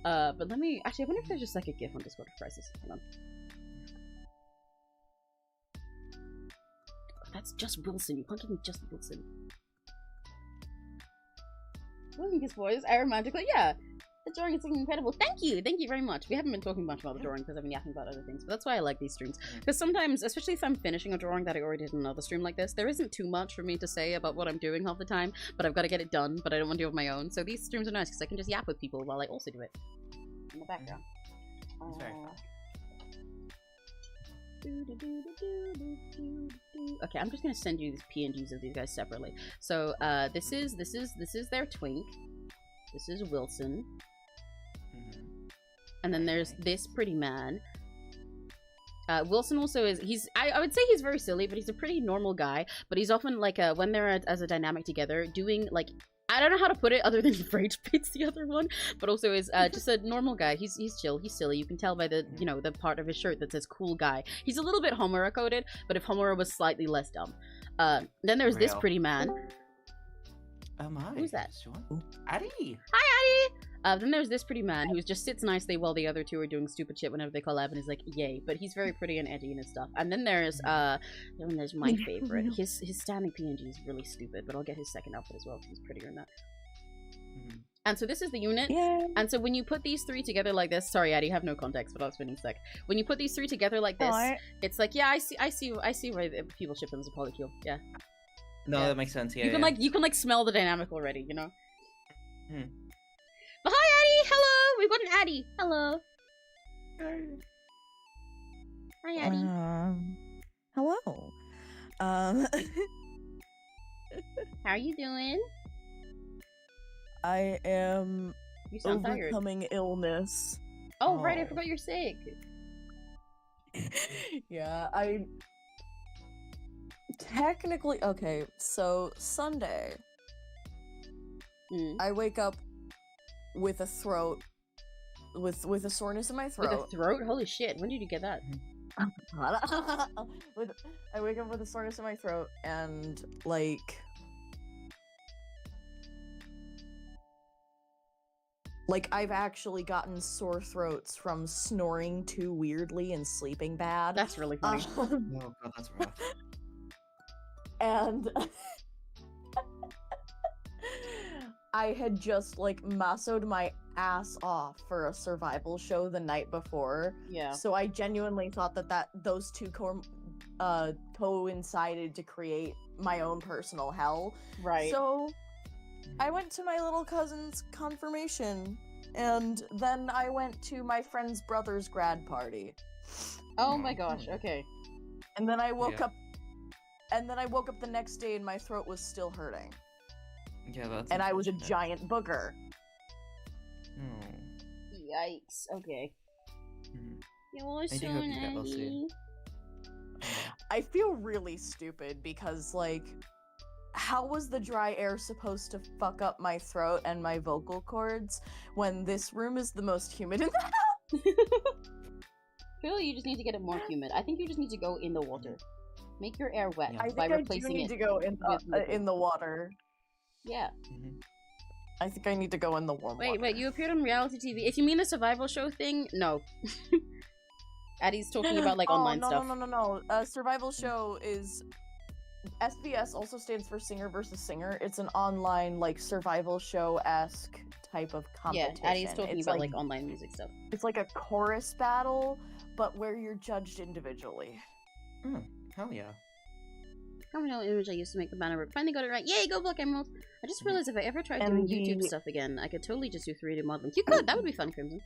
But let me actually, I wonder if there's just like a GIF on Discord of Crisis. Hold on. That's just Wilson. You can't give me just Wilson. Lucas boys, aromantically, yeah. The drawing is incredible. Thank you very much. We haven't been talking much about the drawing because I've been yapping about other things, but that's why I like these streams. Because sometimes, especially if I'm finishing a drawing that I already did in another stream like this, there isn't too much for me to say about what I'm doing half the time, but I've got to get it done, but I don't want to do it on my own. So these streams are nice because I can just yap with people while I also do it in the background. It's very fun. Okay, I'm just gonna send you these PNGs of these guys separately. So this is their twink. This is Wilson. And then there's this pretty man. Wilson also is, I would say he's very silly, but he's a pretty normal guy. But he's often like, when they're as a dynamic together, doing like, I don't know how to put it other than rage bits the other one, but also is just a normal guy. He's chill, he's silly. You can tell by the, you know, the part of his shirt that says cool guy. He's a little bit Homura coded, but if Homura was slightly less dumb. Then there's this pretty man. Oh my. Who's that? Addy! Hi, Addy! Then there's this pretty man who just sits nicely while the other two are doing stupid shit whenever they collab and is like, yay. But he's very pretty and edgy and stuff. And then there's my favorite. His standing PNG is really stupid, but I'll get his second outfit as well because he's prettier than that. And so this is the unit. Yeah. And so when you put these three together like this, sorry, Addy, you have no context, but I'll explain in a sec. When you put these three together like this, it's like, yeah, I see why people ship them as a polycule. Yeah. No, that makes sense. Yeah. You can smell the dynamic already, you know. But hi, Addy. Hello. We've got an Addy. Hello. Hi, Addy. Hello. How are you doing? I am You sound overcoming tired. illness. Oh, right. I forgot you're sick. Yeah, I technically okay. So Sunday, I wake up with a throat, with a soreness in my throat. With a throat? Holy shit! When did you get that? I wake up with a soreness in my throat and like I've actually gotten sore throats from snoring too weirdly and sleeping bad. That's really funny. Oh god, that's rough. And I had just like massoed my ass off for a survival show the night before. Yeah. So I genuinely thought that those two coincided to create my own personal hell. Right. So I went to my little cousin's confirmation, and then I went to my friend's brother's grad party. Oh my gosh, okay. And then I woke up the next day and my throat was still hurting. Yeah, that's and I was a giant booger. Yikes, okay. You're so I do hope you get well soon. I feel really stupid because, like, how was the dry air supposed to fuck up my throat and my vocal cords when this room is the most humid in the house? Clearly, you just need to get it more humid. I think you just need to go in the water. Make your air wet I by think replacing I do need it to go in the water. Yeah. I think I need to go in the warm water. Wait, you appeared on reality TV. If you mean the survival show thing, no. Addie's talking about, like, online stuff. No. Survival show is... SVS also stands for Singer versus Singer. It's an online, like, survival show-esque type of competition. Yeah, Addie's talking about, like, online music stuff. It's like a chorus battle, but where you're judged individually. Hell yeah. How many image I used to make the banner? Finally got it right. Yay, go Block Emerald! I just realized if I ever tried doing YouTube stuff again, I could totally just do 3D modeling. You could! That would be fun, Crimson.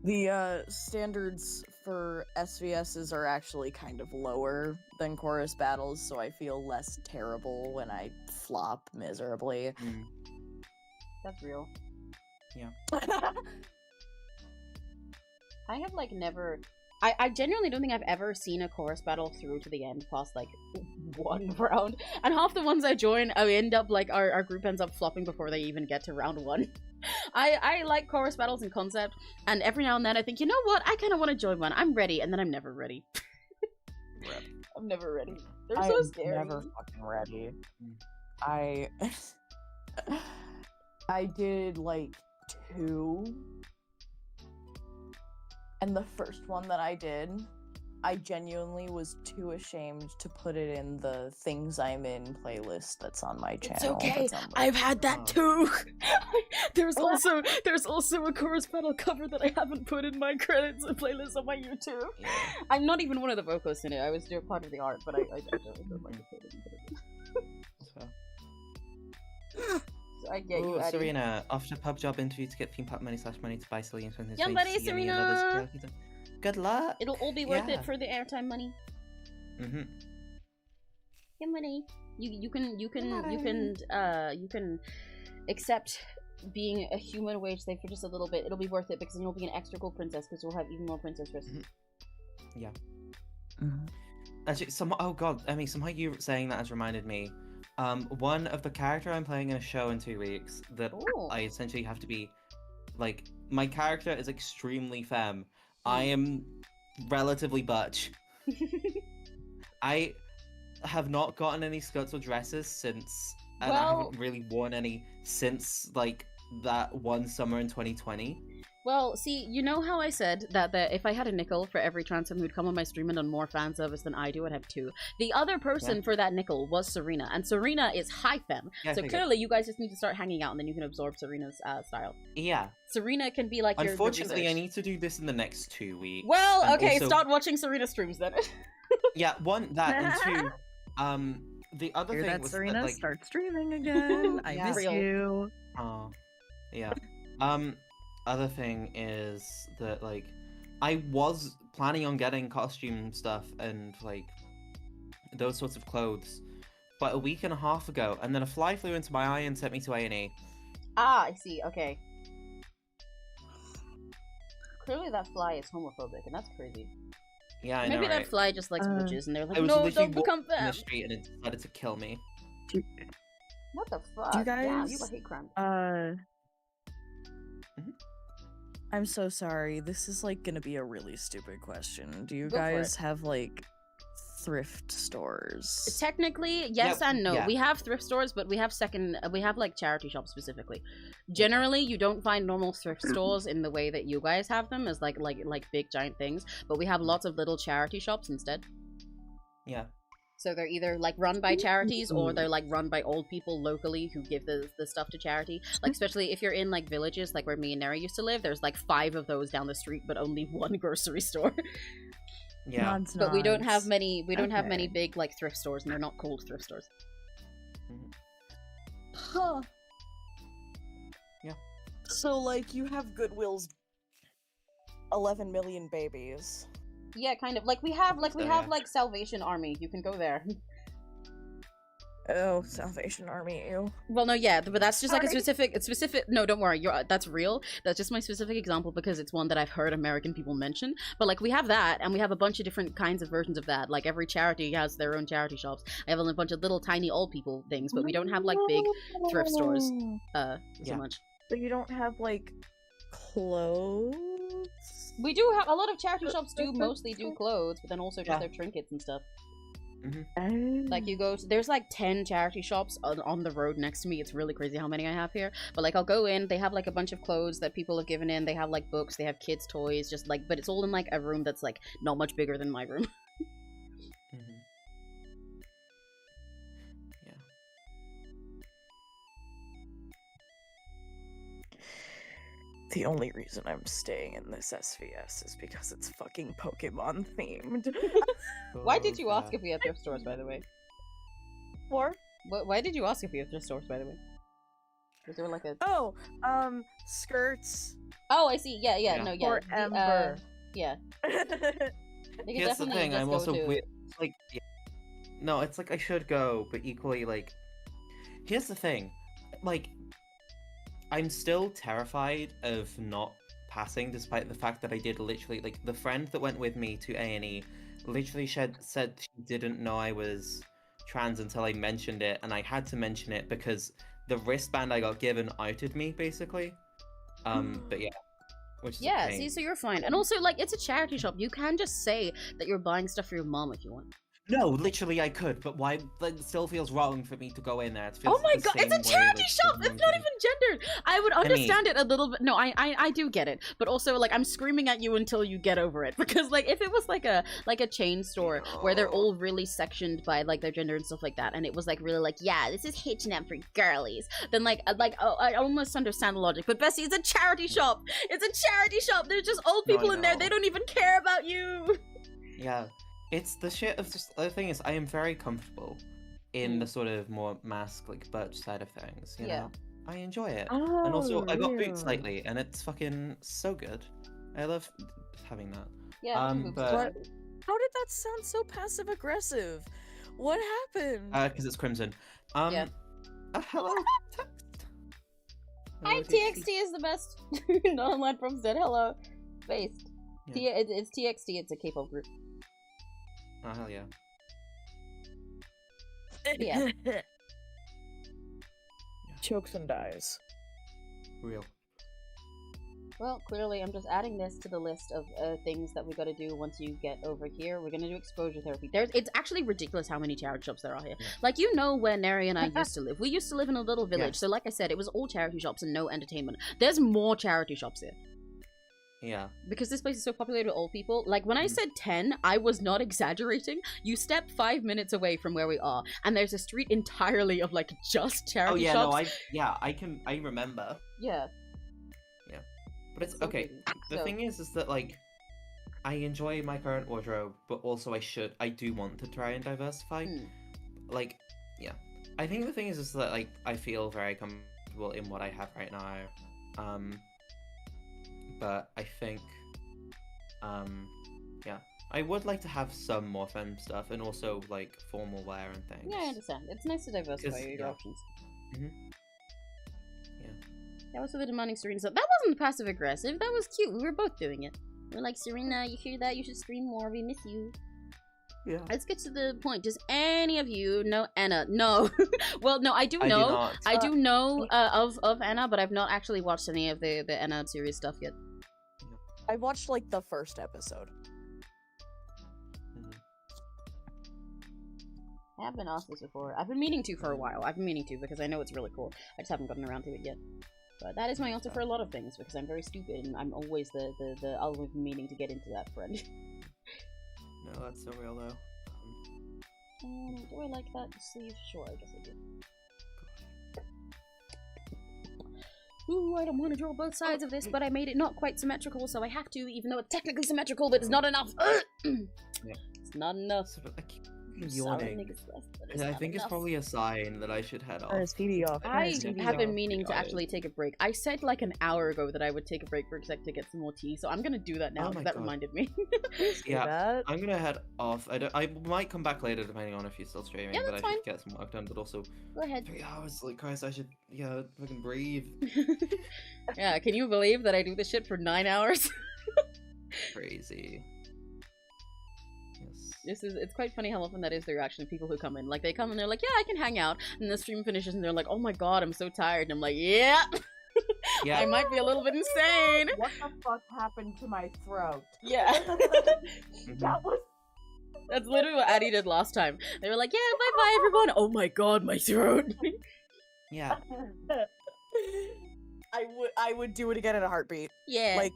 The standards for SVSs are actually kind of lower than chorus battles, so I feel less terrible when I flop miserably. That's real. Yeah. I have, like, never... I genuinely don't think I've ever seen a chorus battle through to the end past, like, one round. And half the ones I join, I end up, like, our group ends up flopping before they even get to round one. I like chorus battles in concept, and every now and then I think, you know what, I kind of want to join one. I'm ready, and then I'm never ready. I'm never ready. They're so scary. I'm never fucking ready. I did, like, 2... And the first one that I did, I genuinely was too ashamed to put it in the Things I'm In playlist that's on my channel. It's okay, I've had that too! There's also a chorus battle cover that I haven't put in my credits and playlist on my YouTube. I'm not even one of the vocalists in it, I was doing part of the art, but I don't like to put it in. I get you, Addy. Serena, after pub job interview to get theme park money/money to buy silly and something. Yeah, buddy, Serena! good luck. It'll all be worth Yeah. it for the airtime money. Mm-hmm. Yeah, money. You can accept being a human wage slave for just a little bit. It'll be worth it because then you'll be an extra cool princess because we'll have even more princess dresses. Yeah. Actually, oh god, Emmy, somehow you saying that has reminded me. One of the character I'm playing in a show in 2 weeks that Ooh. I essentially have to be, like, my character is extremely femme. I am relatively butch. I have not gotten any skirts or dresses since, and I haven't really worn any since, like, that one summer in 2020. Well, see, you know how I said that if I had a nickel for every trans who'd come on my stream and done more fan service than I do, I'd have 2. The other person for that nickel was Serena, and Serena is high femme. Yeah, so clearly, you guys just need to start hanging out, and then you can absorb Serena's style. Yeah. Serena can be like your Unfortunately, I research. need to do this in the next 2 weeks. Well, and okay, also- start watching Serena streams then. Yeah, one, that, and 2, the other Hear thing that, was Serena? that, like... Start streaming again. I Yeah. miss Real. you. Oh, yeah. Other thing is that, like, I was planning on getting costume stuff and, like, those sorts of clothes but a week and a half ago, and then a fly flew into my eye and sent me to A&E. Ah, I see, okay. Clearly that fly is homophobic, and that's crazy. Yeah, I know, Maybe that right? fly just likes bitches, and they're like, I was no, literally don't become walking in femme. the street and it decided to kill me. What the fuck? Do you Damn, guys, you a hate crime. I'm so sorry. This is like gonna be a really stupid question. Do you Go for guys it. have like thrift stores? Technically, yes Yeah, and no. yeah. We have thrift stores, but we have like charity shops specifically. Generally, you don't find normal thrift stores in the way that you guys have them as like big giant things, but we have lots of little charity shops instead. Yeah. So they're either like run by charities or they're like run by old people locally who give the stuff to charity. Like especially if you're in like villages like where me and Neri used to live, there's like 5 of those down the street but only 1 grocery store. Yeah. Nods, But we don't have nods. many have many Okay. big like thrift stores, and they're not called thrift stores. Huh. Yeah. So, like, you have Goodwill's 11 million babies. Yeah, kind of. Like we have So, yeah. Salvation Army. You can go there. Oh, Salvation Army, ew. Well, no, yeah, but that's just like a Sorry. specific. No, don't worry. That's real. That's just my specific example because it's one that I've heard American people mention. But like we have that, and we have a bunch of different kinds of versions of that. Like every charity has their own charity shops. I have a bunch of little tiny old people things, but we don't have like big thrift stores. So Yeah. much. So you don't have like clothes? We do have a lot of charity shops. Do mostly do clothes, but then also just Yeah. their trinkets and stuff. Oh. Like you go, there's like 10 charity shops on the road next to me. It's really crazy how many I have here. But like I'll go in, they have like a bunch of clothes that people have given in. They have like books, they have kids' toys, just like, but it's all in like a room that's like not much bigger than my room. Mhm. Yeah. The only reason I'm staying in this SVS is because it's fucking Pokemon themed. Why did you Love ask that. if we had thrift stores, by the way? Or Why did you ask if we had thrift stores, by the way? Was there like a... oh, skirts Oh, I see. Yeah, Yeah. no, yeah. forever. Yeah. They could Here's the definitely thing, let's I'm go also to- weird. Like, yeah. No, it's like I should go, but equally, like, here's the thing, like, I'm still terrified of not passing, despite the fact that I did literally, like, the friend that went with me to A&E literally said she didn't know I was trans until I mentioned it, and I had to mention it because the wristband I got given outed me, basically. But yeah. Which is a Yeah, pain. see, so you're fine. And also, like, it's a charity shop. You can just say that you're buying stuff for your mom if you want. No, literally I could, but why? Like, it still feels wrong for me to go in there. It feels Oh my the god, it's a same way, charity like, shop! everyone It's not does. even gendered! I would mean- understand it a little bit. No, I do get it. But also, like, I'm screaming at you until you get over it. Because, like, if it was like a chain store where they're all really sectioned by, like, their gender and stuff like that, and it was, like, really like, yeah, this is H&M for girlies, then, like, oh, I almost understand the logic. But, Bessie, it's a charity shop! It's a charity shop! There's just old No, I people in there. know. They don't even care about you! Yeah, it's the shit of just. The thing is, I am very comfortable in the sort of more mask, like butch side of things. You Yeah. know, I enjoy it, Oh, and also I got boots yeah. lately, and it's fucking so good. I love just having that. Yeah. But What? How did that sound so passive aggressive? What happened? because it's Crimson. Yeah. Hello. Text. Hi, Hello, TXT is the best. No online from said hello. Based. Yeah. It's TXT. It's a K-pop group. Oh hell yeah. Yeah. Chokes and dies. Real. Well, clearly I'm just adding this to the list of things that we gotta do once you get over here. We're gonna do exposure therapy. It's actually ridiculous how many charity shops there are here. Yeah. Like, you know where Neri and I used to live. We used to live in a little village, Yes. so like I said, it was all charity shops and no entertainment. There's more charity shops here. Yeah. Because this place is so populated with old people. Like, when I said 10, I was not exaggerating. You step 5 minutes away from where we are, and there's a street entirely of, like, just charity Oh yeah, shops. no, I remember. Yeah. But it's so okay. crazy. The So- thing is that like, I enjoy my current wardrobe, but also I do want to try and diversify. Like, yeah. I think the thing is that like I feel very comfortable in what I have right now. But I think, yeah, I would like to have some more femme stuff and also like formal wear and things. Yeah, I understand. It's nice to diversify 'Cause, your yeah. options. That was a bit demanding Serena. So that wasn't passive aggressive. That was cute. We were both doing it. We're like, Serena, you hear that? You should stream more. We miss you. Yeah. Let's get to the point. Does any of you know Anna? No. Well, no, I do I know. do not. I do know of Anna, but I've not actually watched any of the Anna series stuff yet. I watched like the first episode. I have been asked this before. I've been meaning to for a while. I've been meaning to because I know it's really cool. I just haven't gotten around to it yet. But that is my answer for a lot of things because I'm very stupid and I'm always the always meaning to get into that friend. No, that's so real though. Do I like that sleeve? Sure, I guess I do. Ooh, I don't want to draw both sides of this, but I made it not quite symmetrical, so I have to, even though it's technically symmetrical, but it's not enough. It's not enough. So, I keep I'm sorry, yawning. niggas left, but it's I not think it's enough. probably a sign that I should head off. Turn his TV off. Turn I his TV have been off. meaning to Got it. actually take a break. I said like an hour ago that I would take a break for a sec to get some more tea, so I'm gonna do that now Oh because my that God. reminded me. Please do Yeah, that. I'm gonna head off. I might come back later depending on if you're still streaming, Yeah, but I that's should get some work done. But also, Go ahead. 3 hours. Like Christ, I should fucking breathe. Yeah, can you believe that I do this shit for 9 hours? Crazy. Yes. It's quite funny how often that is the reaction of people who come in. Like, they come and they're like, yeah, I can hang out. And the stream finishes and they're like, oh my god, I'm so tired. And I'm like, yeah! Yeah. I might be a little bit insane! What the fuck happened to my throat? Yeah. That was That's literally what Addie did last time. They were like, yeah, bye-bye everyone! Oh my god, my throat! Yeah. I would do it again in a heartbeat. Yeah. Like,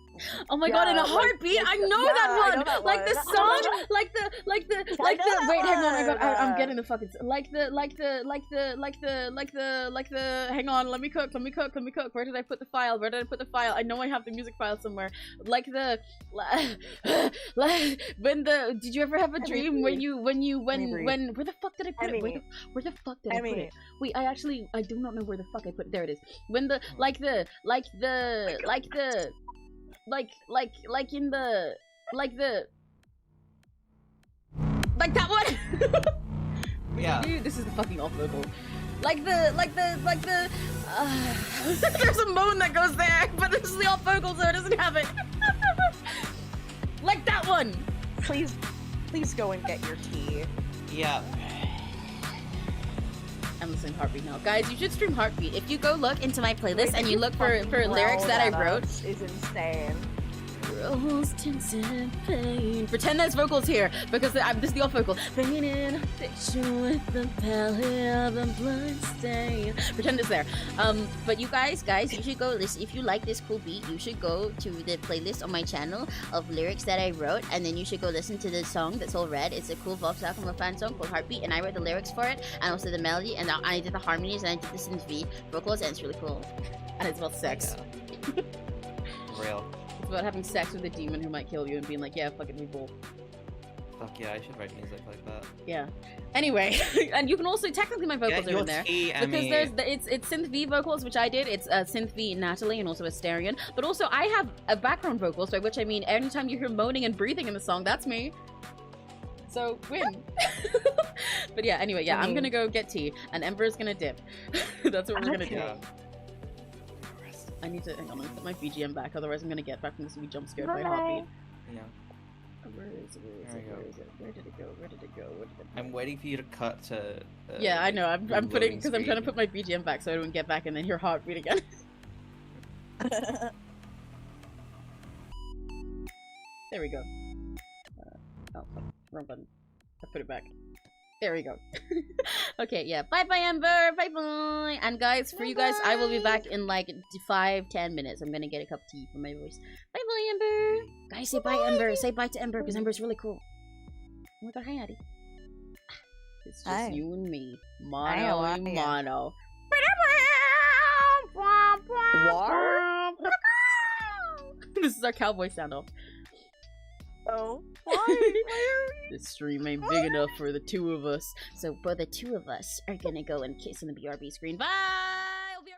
oh my god, in a like- heartbeat! I know yeah, that I one! know that Like the one. song, like the I know that wait, hang on, one. I'm getting the fucking, hang on, let me cook, where did I put the file, I know I have the music file somewhere, did you ever have a dream when where the fuck did I put it, where the fuck did I put it? Wait, I do not know where the fuck I put it, there it is, when the, like that one. Yeah. Dude, this is the fucking off vocal. There's a moan that goes there, but this is the off vocal, so it doesn't have it. Like that one. please go and get your tea. Yeah. I'm listening to Heartbeat now. Guys, you should stream Heartbeat. If you go look into my playlist and you look for lyrics that I wrote. Is insane. Rose tinted in pain. Pretend there's vocals here because this is the off vocal. Painted a picture with the palette of a blood stain. Pretend it's there. But you guys, you should go listen. If you like this cool beat, you should go to the playlist on my channel of lyrics that I wrote, and then you should go listen to the song that's all red. It's a cool Vox out from a fan song called Heartbeat, and I wrote the lyrics for it, and also the melody, and I did the harmonies, and I did the synth vocals, and it's really cool. And it's about sex. Real. It's about having sex with a demon who might kill you and being like, yeah, fucking we both. Fuck yeah, I should write music like that. Yeah. Anyway, and you can also technically my vocals Get are your in there tea, because Emmy. there's it's synth V vocals, which I did. It's synth V Natalie and also Asterion. But also I have a background vocals, by which I mean anytime you hear moaning and breathing in the song, that's me. So win. But yeah, anyway, yeah, I'm gonna go get tea, and Ember's gonna dip. That's what we're gonna do. Yeah. I need to hang on, put my BGM back, otherwise I'm gonna get back from this wee jump scare by heartbeat. Yeah. Where is it? There you go. Where is it? Where did it go? Where did it go? Where did it go? I'm waiting for you to cut to. Yeah, I know. I'm putting loading because I'm trying to screen. put my BGM back so I don't get back and then hear heartbeat again. There we go. Oh, fuck. Wrong button. I put it back. There we go. Okay, yeah. Bye bye, Ember. Bye bye. And guys, for you guys, I will be back in like 5-10 minutes. I'm gonna get a cup of tea for my voice. Bye bye, Ember. Guys, say bye, Ember. Say bye to Ember because Ember's really cool. Oh my god, hi, Addie. It's just Hi. you and me. Hi, Mono how are and ya? mono. This is our cowboy sound off. Oh, why? This stream ain't big enough for the two of us, so but the two of us are gonna go and kiss in the BRB screen. Bye! I'll be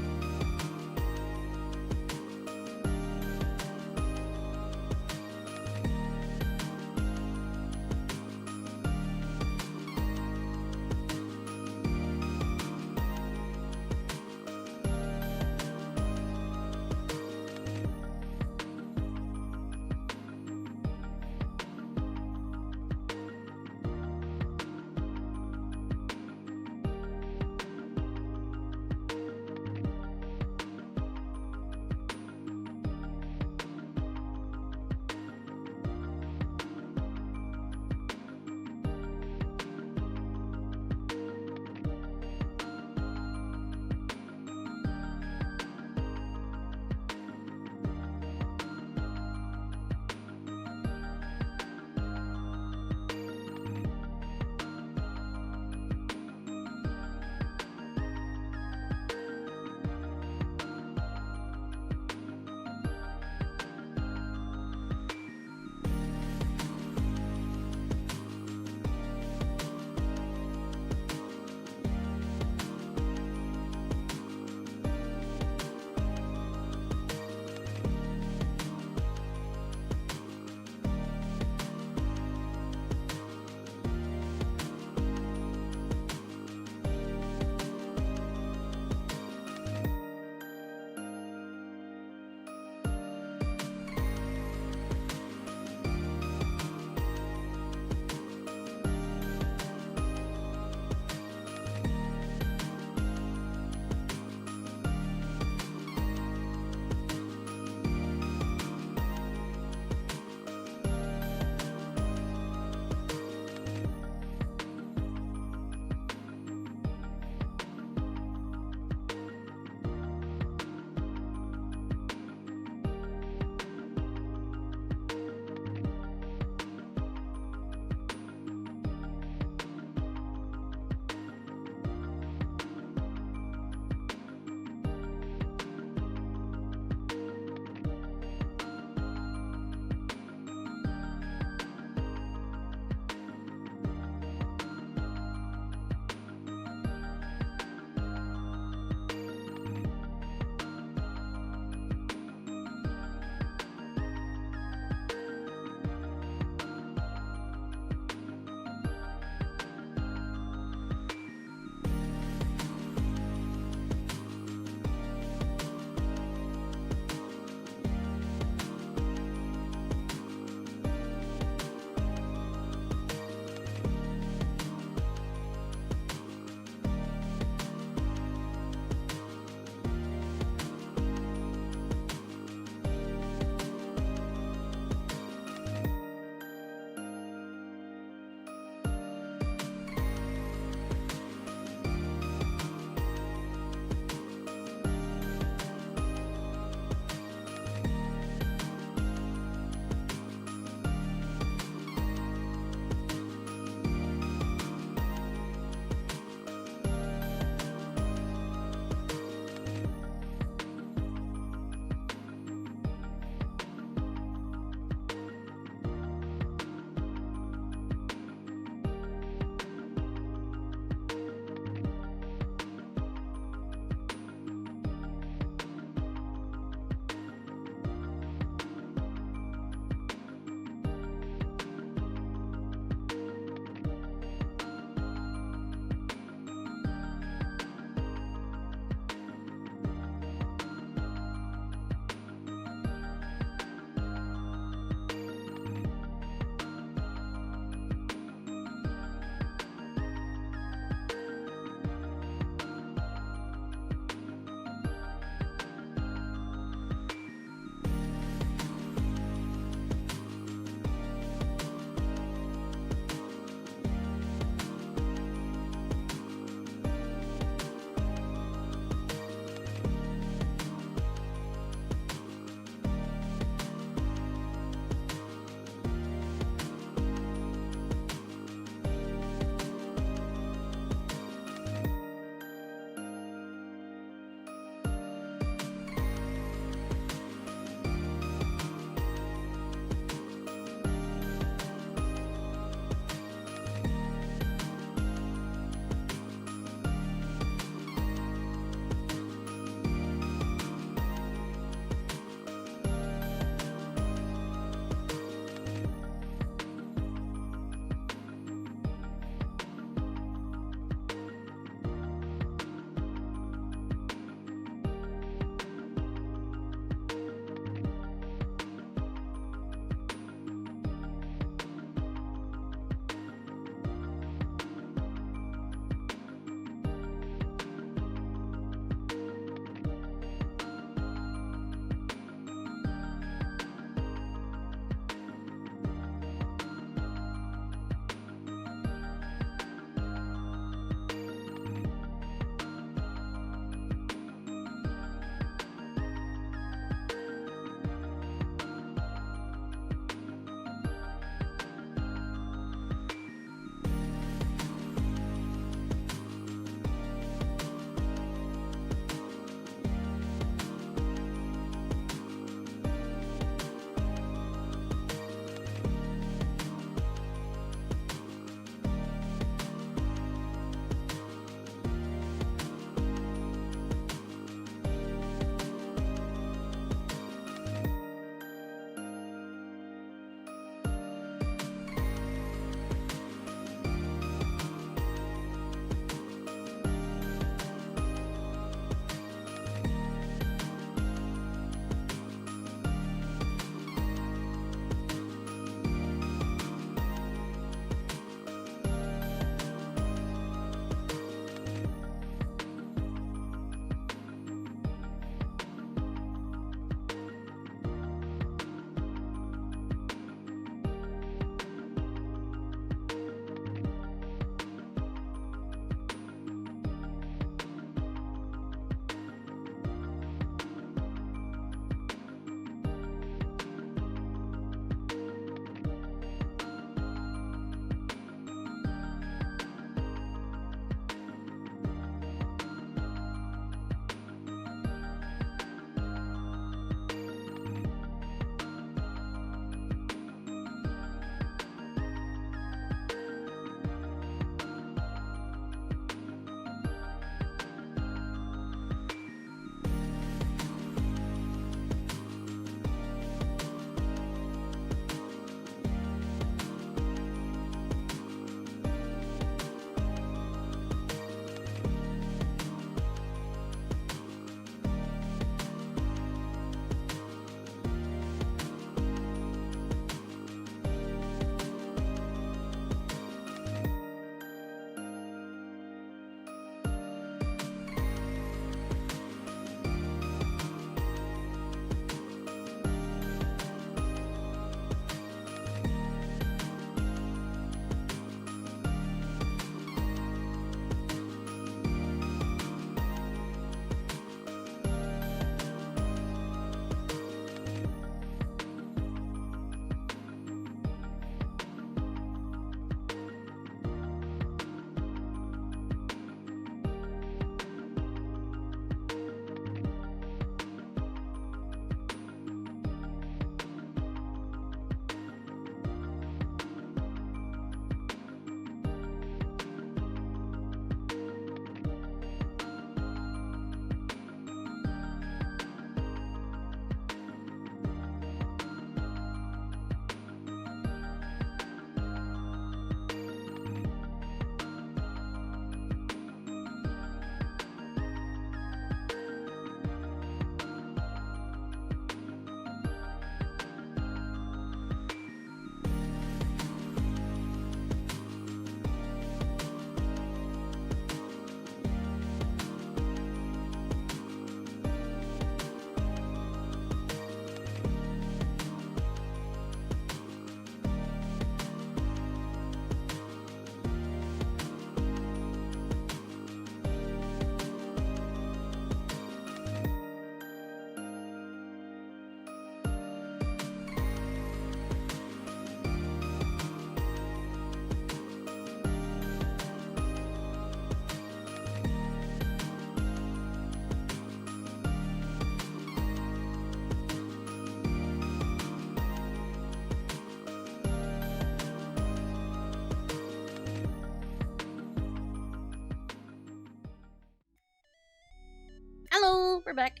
we're back.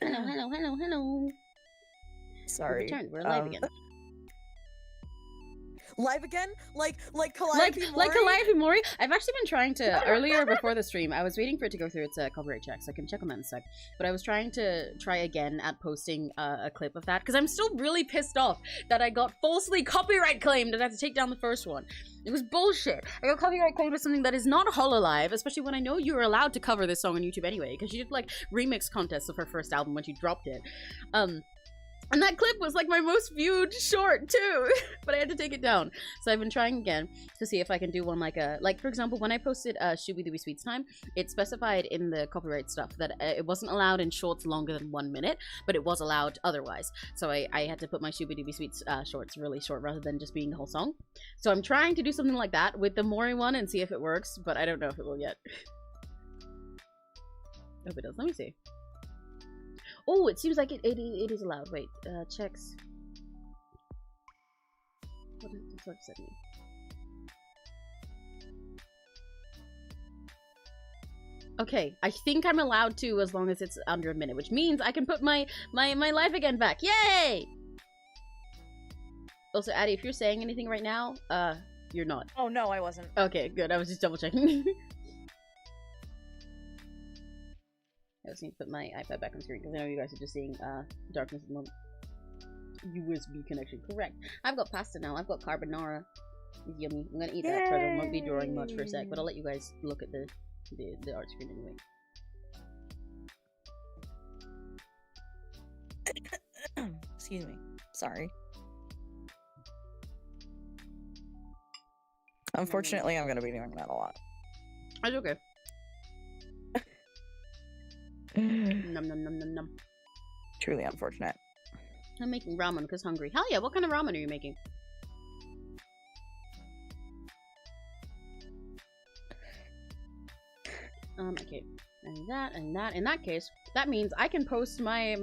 Hello. Sorry. We're returned. We're live again. Live again? Like Calliope Like Calliope Mori? I've actually been trying to, earlier before the stream, I was waiting for it to go through its copyright check, so I can check on that in a sec. But I was trying to try again at posting a clip of that, because I'm still really pissed off that I got falsely copyright claimed and I had to take down the first one. It was bullshit. I got copyright claimed with something that is not Hololive, especially when I know you were allowed to cover this song on YouTube anyway, because she did like remix contests of her first album when she dropped it. And that clip was like my most viewed short too, but I had to take it down. So I've been trying again to see if I can do one like for example, when I posted 𝘆cie𝘂𝗿 time, it specified in the copyright stuff that it wasn't allowed in shorts longer than 1 minute, but it was allowed otherwise. So I had to put my 𝘆cie𝘂𝗿𝗿 shorts really short rather than just being the whole song. So I'm trying to do something like that with the Mori one and see if it works, but I don't know if it will yet. Hope it does. Let me see. Oh, it seems like it is allowed. Wait, checks. What does this website mean? Okay, I think I'm allowed to as long as it's under a minute, which means I can put my live again back. Yay! Also, Addie, if you're saying anything right now, you're not. Oh no, I wasn't. Okay, good. I was just double checking. I just need to put my iPad back on screen because I know you guys are just seeing darkness at the moment. USB connection, correct. I've got pasta now. I've got carbonara. It's yummy. I'm gonna eat that because I won't be drawing much for a sec, but I'll let you guys look at the art screen anyway. Excuse me. Sorry. Unfortunately, I'm gonna be doing that a lot. That's okay. Num num num num num. Truly unfortunate. I'm making ramen because hungry. Hell yeah! What kind of ramen are you making? Okay, and that. In that case, that means I can post my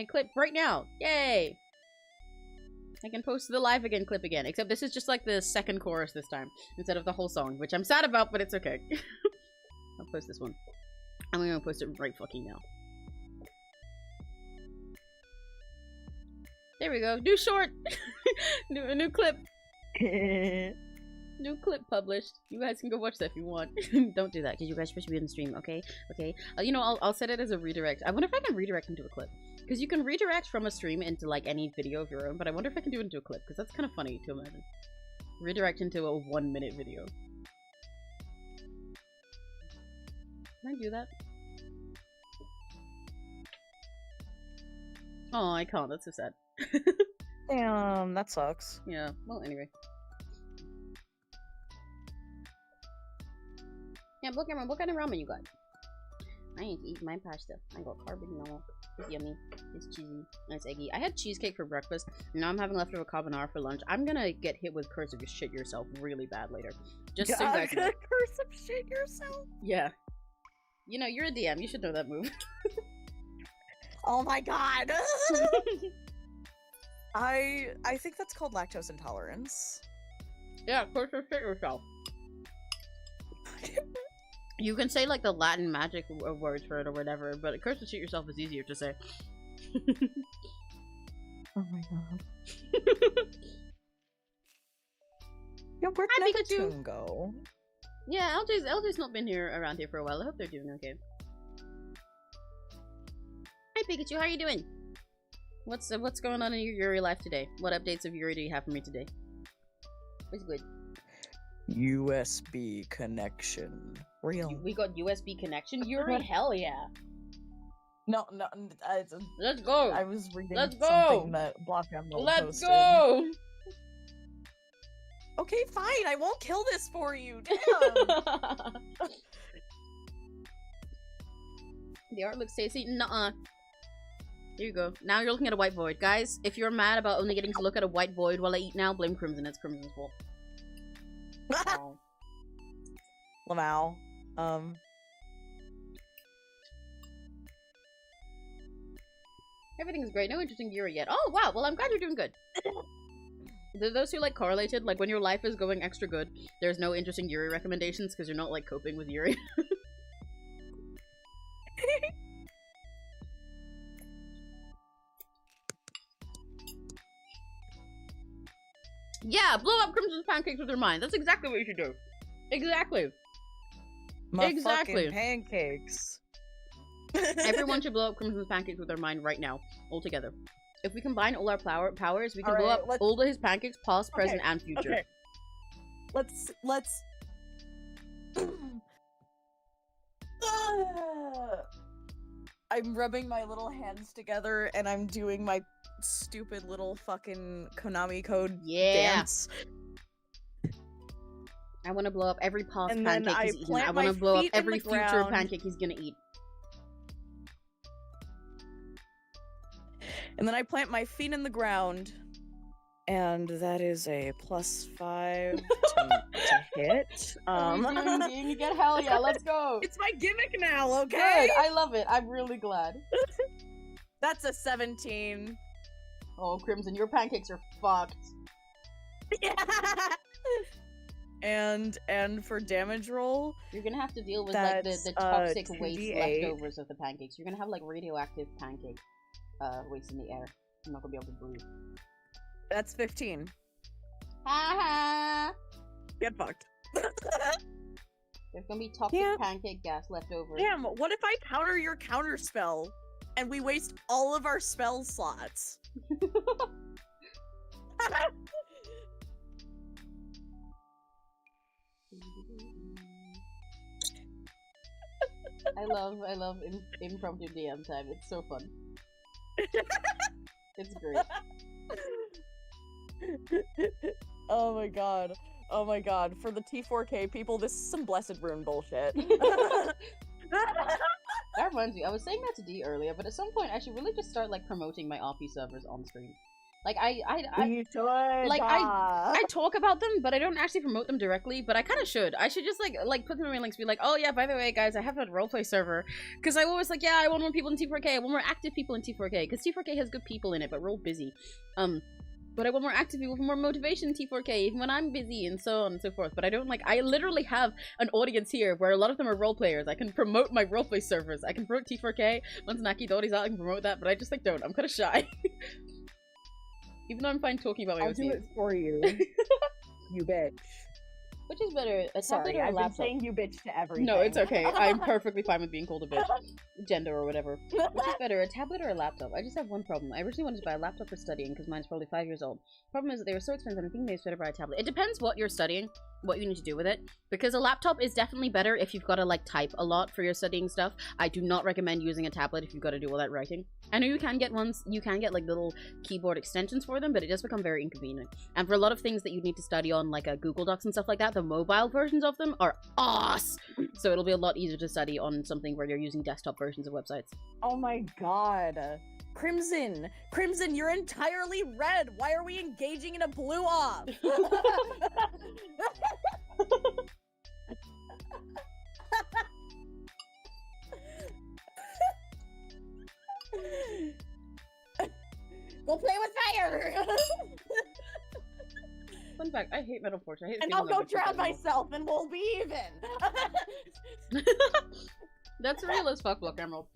clip right now. Yay! I can post the live again clip again. Except this is just like the second chorus this time instead of the whole song, which I'm sad about, but it's okay. I'll post this one. I'm gonna post it right fucking now. There we go. New short! new clip. New clip published. You guys can go watch that if you want. Don't do that, because you guys should be in the stream, okay? Okay. You know, I'll set it as a redirect. I wonder if I can redirect into a clip. Because you can redirect from a stream into, like, any video of your own, but I wonder if I can do it into a clip, because that's kind of funny to imagine. Redirect into a 1-minute video. Can I do that? Oh, I can't. That's so sad. Damn, that sucks. Yeah. Well, anyway. Yeah, look, Cameron, what kind of ramen you got? I need to eat my pasta. I got carbonara. It's yummy. It's cheesy. It's eggy. I had cheesecake for breakfast. Now I'm having leftover carbonara for lunch. I'm gonna get hit with curse if you shit yourself really bad later. Just so you guys know. Curse of shit yourself? Yeah. You know, you're a DM. You should know that move. Oh my god! I think that's called lactose intolerance. Yeah, curse or shit yourself. You can say like the Latin magic words for it or whatever, but curse or shit yourself is easier to say. Oh my god. Yeah, where'd Hi, Neptune go? Yeah, LJ's not been around here for a while. I hope they're doing okay. Hi Pikachu, how are you doing? What's going on in your Yuri life today? What updates of Yuri do you have for me today? What's good? USB connection. Real. We got USB connection? Yuri, hell yeah. No, Let's go. I was reading Let's something go. that Block Emerald Let's posted. go. Okay, fine. I won't kill this for you. Damn. The art looks tasty. Nuh-uh. Here you go. Now you're looking at a white void. Guys, if you're mad about only getting to look at a white void while I eat now, blame Crimson. It's Crimson's fault. Oh. Lamau. Everything's great. No interesting Yuri yet. Oh, wow. Well, I'm glad you're doing good. Those who, like, correlated, like, when your life is going extra good, there's no interesting Yuri recommendations because you're not, like, coping with Yuri. Yeah, blow up Crimson's pancakes with your mind. That's exactly what you should do. Exactly. My Exactly. fucking pancakes. Everyone should blow up Crimson's pancakes with their mind right now, all together. If we combine all our powers, we can blow Alright, up let's- all of his pancakes, past, present, Okay, and future. Okay. Let's. I'm rubbing my little hands together and I'm doing my stupid little fucking Konami code Yeah. dance. I want to blow up every past And then pancake I he's eaten. plant I want to my blow up feet in every the future ground. pancake he's gonna eat. And then I plant my feet in the ground. And that is a +5 to hit. You get hell yeah, let's go. It's my gimmick now, okay? Good, I love it. I'm really glad. That's a 17. Oh, Crimson, your pancakes are fucked. And for damage roll, You're gonna have to deal with like That's, the toxic waste 2d8. leftovers of the pancakes. You're gonna have like radioactive pancake waste in the air. I'm not gonna be able to breathe. that's 15. Ha ha! Get fucked. There's gonna be toxic Yeah. pancake gas left over. Damn, what if I counter your counter spell and we waste all of our spell slots? I love impromptu DM time. It's so fun. It's great. Oh my god. Oh my god. For the T4K people, this is some blessed rune bullshit. That reminds me, I was saying that to D earlier, but at some point I should really just start like promoting my RP servers on stream. Like You should. like, I talk about them, but I don't actually promote them directly. But I kind of should. I should just like put them in my links. Be like, oh yeah, by the way, guys, I have a roleplay server. Because I always like, yeah, I want more people in T4K. I want more active people in T4K. Because T4K has good people in it, but we're all busy. But I want more active people for more motivation in T4K, even when I'm busy and so on and so forth. But I don't like. I literally have an audience here where a lot of them are role players. I can promote my roleplay servers. I can promote T4K. Once Naki Doty's out, I can promote that. But I just like don't. I'm kind of shy. Even though I'm fine talking about my I'll OC. do it for you. You bitch. Which is better, a tablet Sorry, or a I've been laptop? saying you bitch to everything. No, it's okay. I'm perfectly fine with being called a bitch. Gender or whatever. Which is better, a tablet or a laptop? I just have one problem. I originally wanted to buy a laptop for studying because mine's probably 5 years old. Problem is that they were so expensive, I think maybe it's better to buy a tablet. It depends what you're studying, what you need to do with it. Because a laptop is definitely better if you've got to like type a lot for your studying stuff. I do not recommend using a tablet if you've got to do all that writing. I know you can get ones, you can get like little keyboard extensions for them, but it does become very inconvenient. And for a lot of things that you need to study on like Google Docs and stuff like that, the mobile versions of them are awesome. So it'll be a lot easier to study on something where you're using desktop versions of websites. Oh my god. Crimson! Crimson, you're entirely red! Why are we engaging in a blue off? We'll play with fire! Fun fact, I hate Metal Force. I hate And feeling I'll go like drown it's so myself and we'll be even! That's real as fuck, Block Emerald.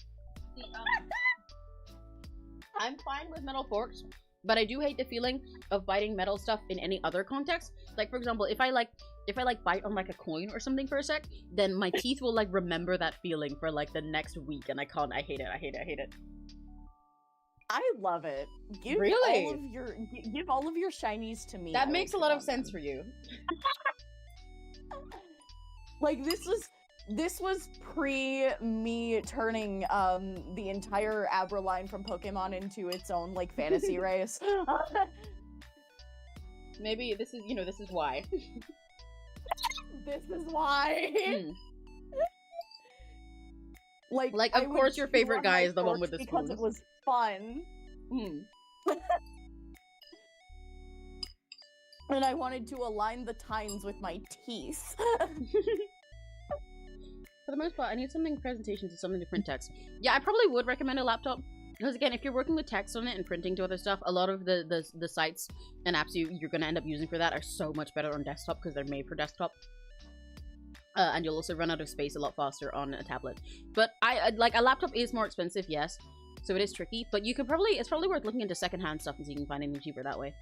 I'm fine with metal forks, but I do hate the feeling of biting metal stuff in any other context. Like, for example, if I bite on like a coin or something for a sec, then my teeth will like remember that feeling for like the next week, and I can't. I hate it. I hate it. I hate it. I love it. Give Really? give all of your shinies to me. That I makes a will lot chew of on sense them. for you. Like this was pre me turning the entire Abra line from Pokemon into its own like fantasy race. Maybe this is, you know, this is why. This is why. Hmm. Like of I would course your chew favorite on guy my is the one with forks the because spoons. it was fun. Hmm. And I wanted to align the tines with my teeth. For the most part, I need something presentations and something to print text. Yeah, I probably would recommend a laptop. Because again, if you're working with text on it and printing to other stuff, a lot of the sites and apps you're going to end up using for that are so much better on desktop because they're made for desktop. And you'll also run out of space a lot faster on a tablet. But I like, a laptop is more expensive, yes. So it is tricky, but you could probably, it's probably worth looking into secondhand stuff and so you can find anything cheaper that way.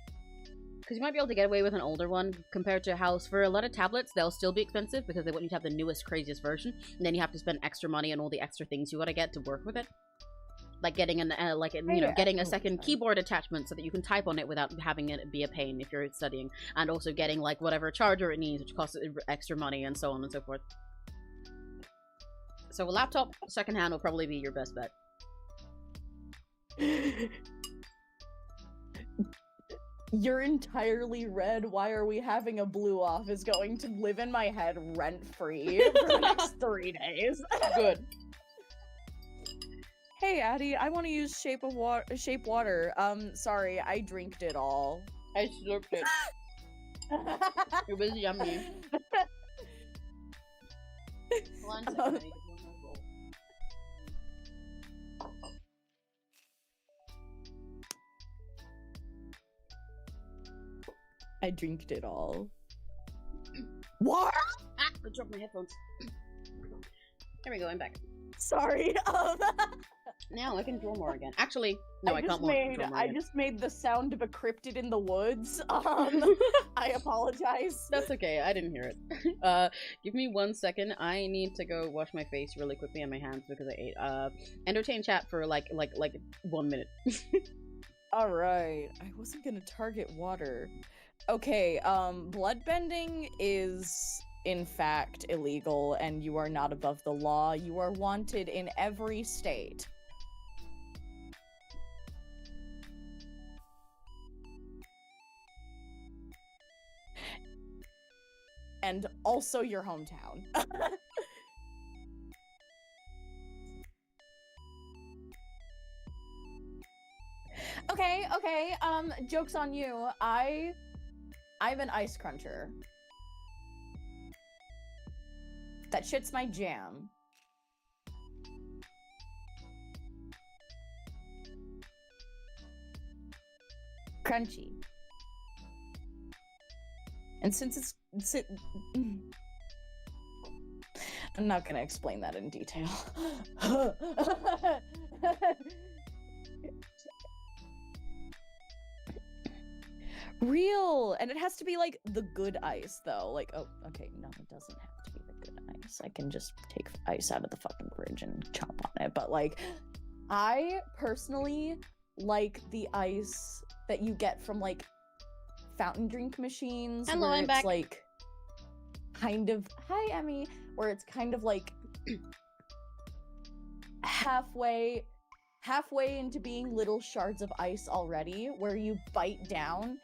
Because you might be able to get away with an older one compared to how, for a lot of tablets, they'll still be expensive because they want you to have the newest, craziest version. And then you have to spend extra money on all the extra things you gotta get to work with it. Like getting getting a second keyboard attachment so that you can type on it without having it be a pain if you're studying. And also getting, like, whatever charger it needs, which costs extra money, and so on and so forth. So a laptop, secondhand, will probably be your best bet. You're entirely red. Why are we having a blue off is going to live in my head rent-free for the next 3 days. Good. Hey, Addie, I want to use shape water. Sorry, I drinked it all. I slurped it. It was yummy. Hold on a second, I need to do my roll. I drinked it all. What? Ah! I dropped my headphones. There we go, I'm back. Sorry. Now I can draw more again. Actually, no, I can't draw more I again. just made the sound of a cryptid in the woods. I apologize. That's okay, I didn't hear it. Give me 1 second. I need to go wash my face really quickly and my hands because I ate. Entertain chat for like 1 minute. Alright. I wasn't gonna target water. Okay, bloodbending is in fact illegal and you are not above the law. You are wanted in every state. And also your hometown. Okay, joke's on you. I'm an ice cruncher. That shit's my jam. Crunchy. And since it's... I'm not gonna explain that in detail. Real! And it has to be, like, the good ice, though. Like, oh, okay, no, it doesn't have to be the good ice. I can just take ice out of the fucking fridge and chomp on it. But, like, I personally like the ice that you get from, like, fountain drink machines. Hello, where I'm it's, back. like, kind of... Hi, Emmy! Where it's kind of, like, halfway into being little shards of ice already, where you bite down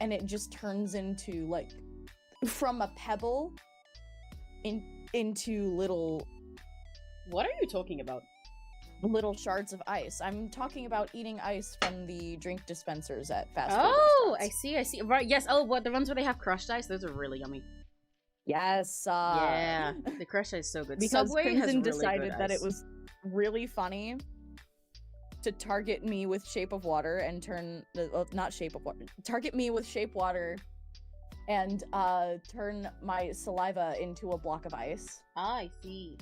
and it just turns into, like, from a pebble into little... What are you talking about? Little shards of ice. I'm talking about eating ice from the drink dispensers at fast food Oh, I restaurants. see. Right, yes. Oh, what, the ones where they have crushed ice? Those are really yummy. Yes. Yeah, the crushed ice is so good. Because Subway has Crimson really decided good that ice. it was really funny to target me with Shape of Water and turn not Shape of Water, target me with Shape Water and turn my saliva into a block of ice. Ah, I see.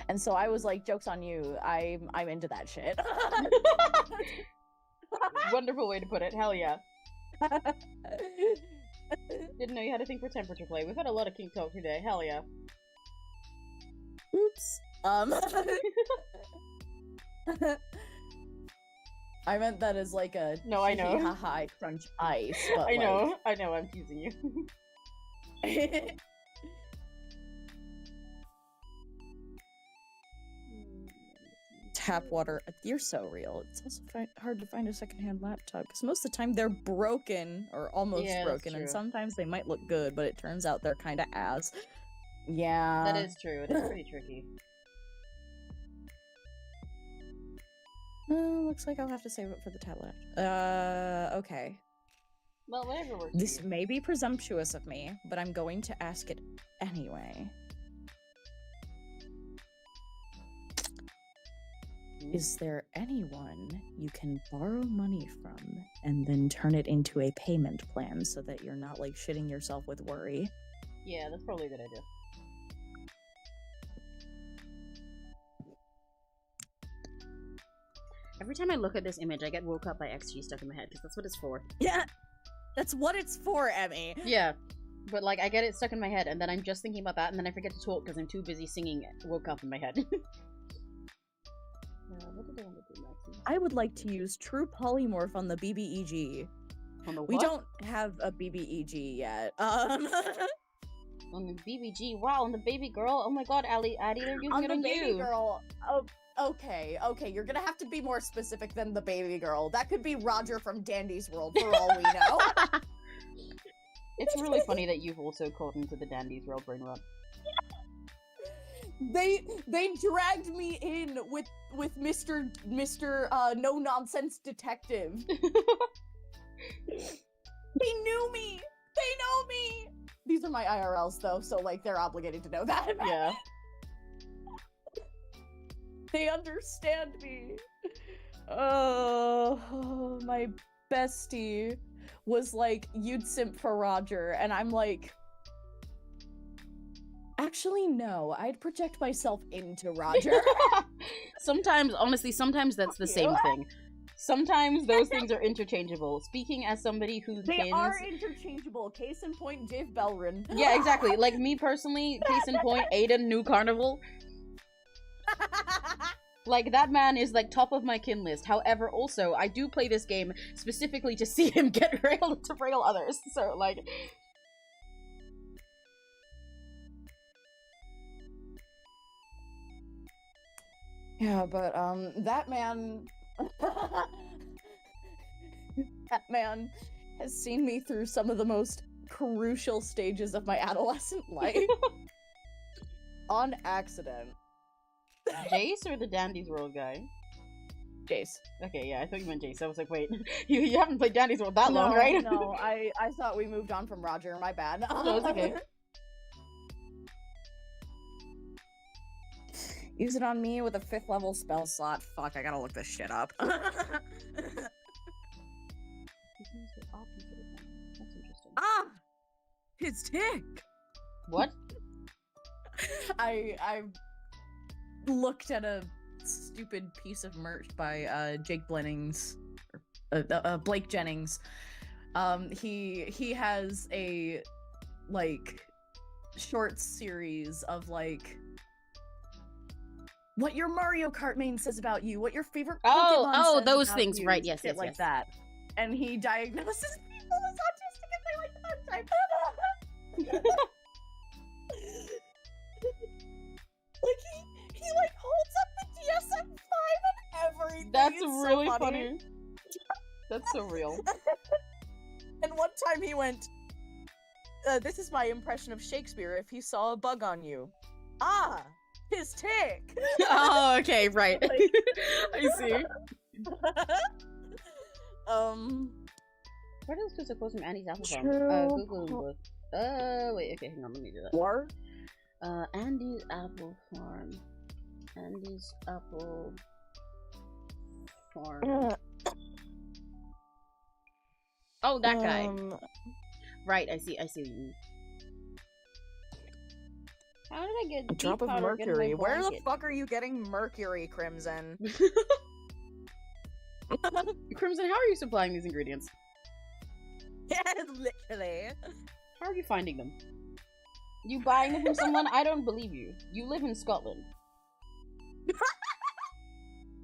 And so I was like, joke's on you. I'm into that shit. Wonderful way to put it. Hell yeah. Didn't know you had a thing for temperature play. We've had a lot of kink talk today. Hell yeah. Oops. I meant that as like a No, I know. haha, I crunch ice. But I know. I know. I'm teasing you. Like... Tap water. You're so real. It's also hard to find a secondhand laptop because most of the time they're broken or almost Yeah, that's broken, and true. sometimes they might look good, but it turns out they're kind of ass. Yeah. That is true. It is pretty tricky. Looks like I'll have to save it for the tablet. Okay. Well, whatever works. for This you. may be presumptuous of me, but I'm going to ask it anyway. Is there anyone you can borrow money from and then turn it into a payment plan so that you're not like shitting yourself with worry? Yeah, that's probably a good idea. Every time I look at this image, I get woke up by XG stuck in my head because that's what it's for. Yeah. That's what it's for, Emmy. Yeah. But, like, I get it stuck in my head, and then I'm just thinking about that, and then I forget to talk because I'm too busy singing Woke Up in my head. What did I want to do next? I would like to use true polymorph on the BBEG. On the what? We don't have a BBEG yet. On the BBG. Wow, on the baby girl. Oh my god, Addie, they're using it on the baby you. girl. Oh, okay. You're gonna have to be more specific than the baby girl. That could be Roger from Dandy's World, for all we know. It's really funny that you've also caught into the Dandy's World brain rot. They dragged me in with Mr. No Nonsense Detective. They knew me. They know me. These are my IRLs though, so like they're obligated to know that. Yeah. They understand me. Oh, my bestie was like, you'd simp for Roger, and I'm like, actually no, I'd project myself into Roger. Sometimes, honestly, sometimes that's the same thing. Sometimes those things are interchangeable. Speaking as somebody who They are interchangeable. Case in point, Dave Belrin. Yeah, exactly. Like me personally, case in point, Aiden, New Carnival. Like, that man is, like, top of my kin list. However, also, I do play this game specifically to see him get railed to rail others. So, like... Yeah, but, that man... that man has seen me through some of the most crucial stages of my adolescent life. On accident. Jace or the Dandy's World guy? Jace. Okay, yeah, I thought you meant Jace. I was like, wait, you haven't played Dandy's World that long, right? No, I thought we moved on from Roger, my bad. No, it's okay. Use it on me with a 5th level spell slot. Fuck, I gotta look this shit up. That's interesting. Ah! His dick! What? I looked at a stupid piece of merch by Jake Blennings, Blake Jennings. He has a like short series of like what your Mario Kart main says about you, what your favorite Pokemon says those about things, you, right? Yes, shit yes, like yes. that. And he diagnoses people as autistic and they like the hard time. Like he like holds up the DSM-5 and everything. That's It's so really funny. That's so real. And one time he went, this is my impression of Shakespeare if he saw a bug on you. Ah, his tick. Oh, okay, right. I see. Where does this supposed from Andy's apple farm? Google. Wait, okay, hang on, let me do that. What? Andy's apple farm. Andy's apple farm. Oh, that guy. Right, I see what you mean. How did I get A drop deep of powder in my mercury. Where the blanket? fuck are you getting mercury, Crimson? Crimson, how are you supplying these ingredients? Yeah, literally. How are you finding them? You buying them from someone? I don't believe you. You live in Scotland.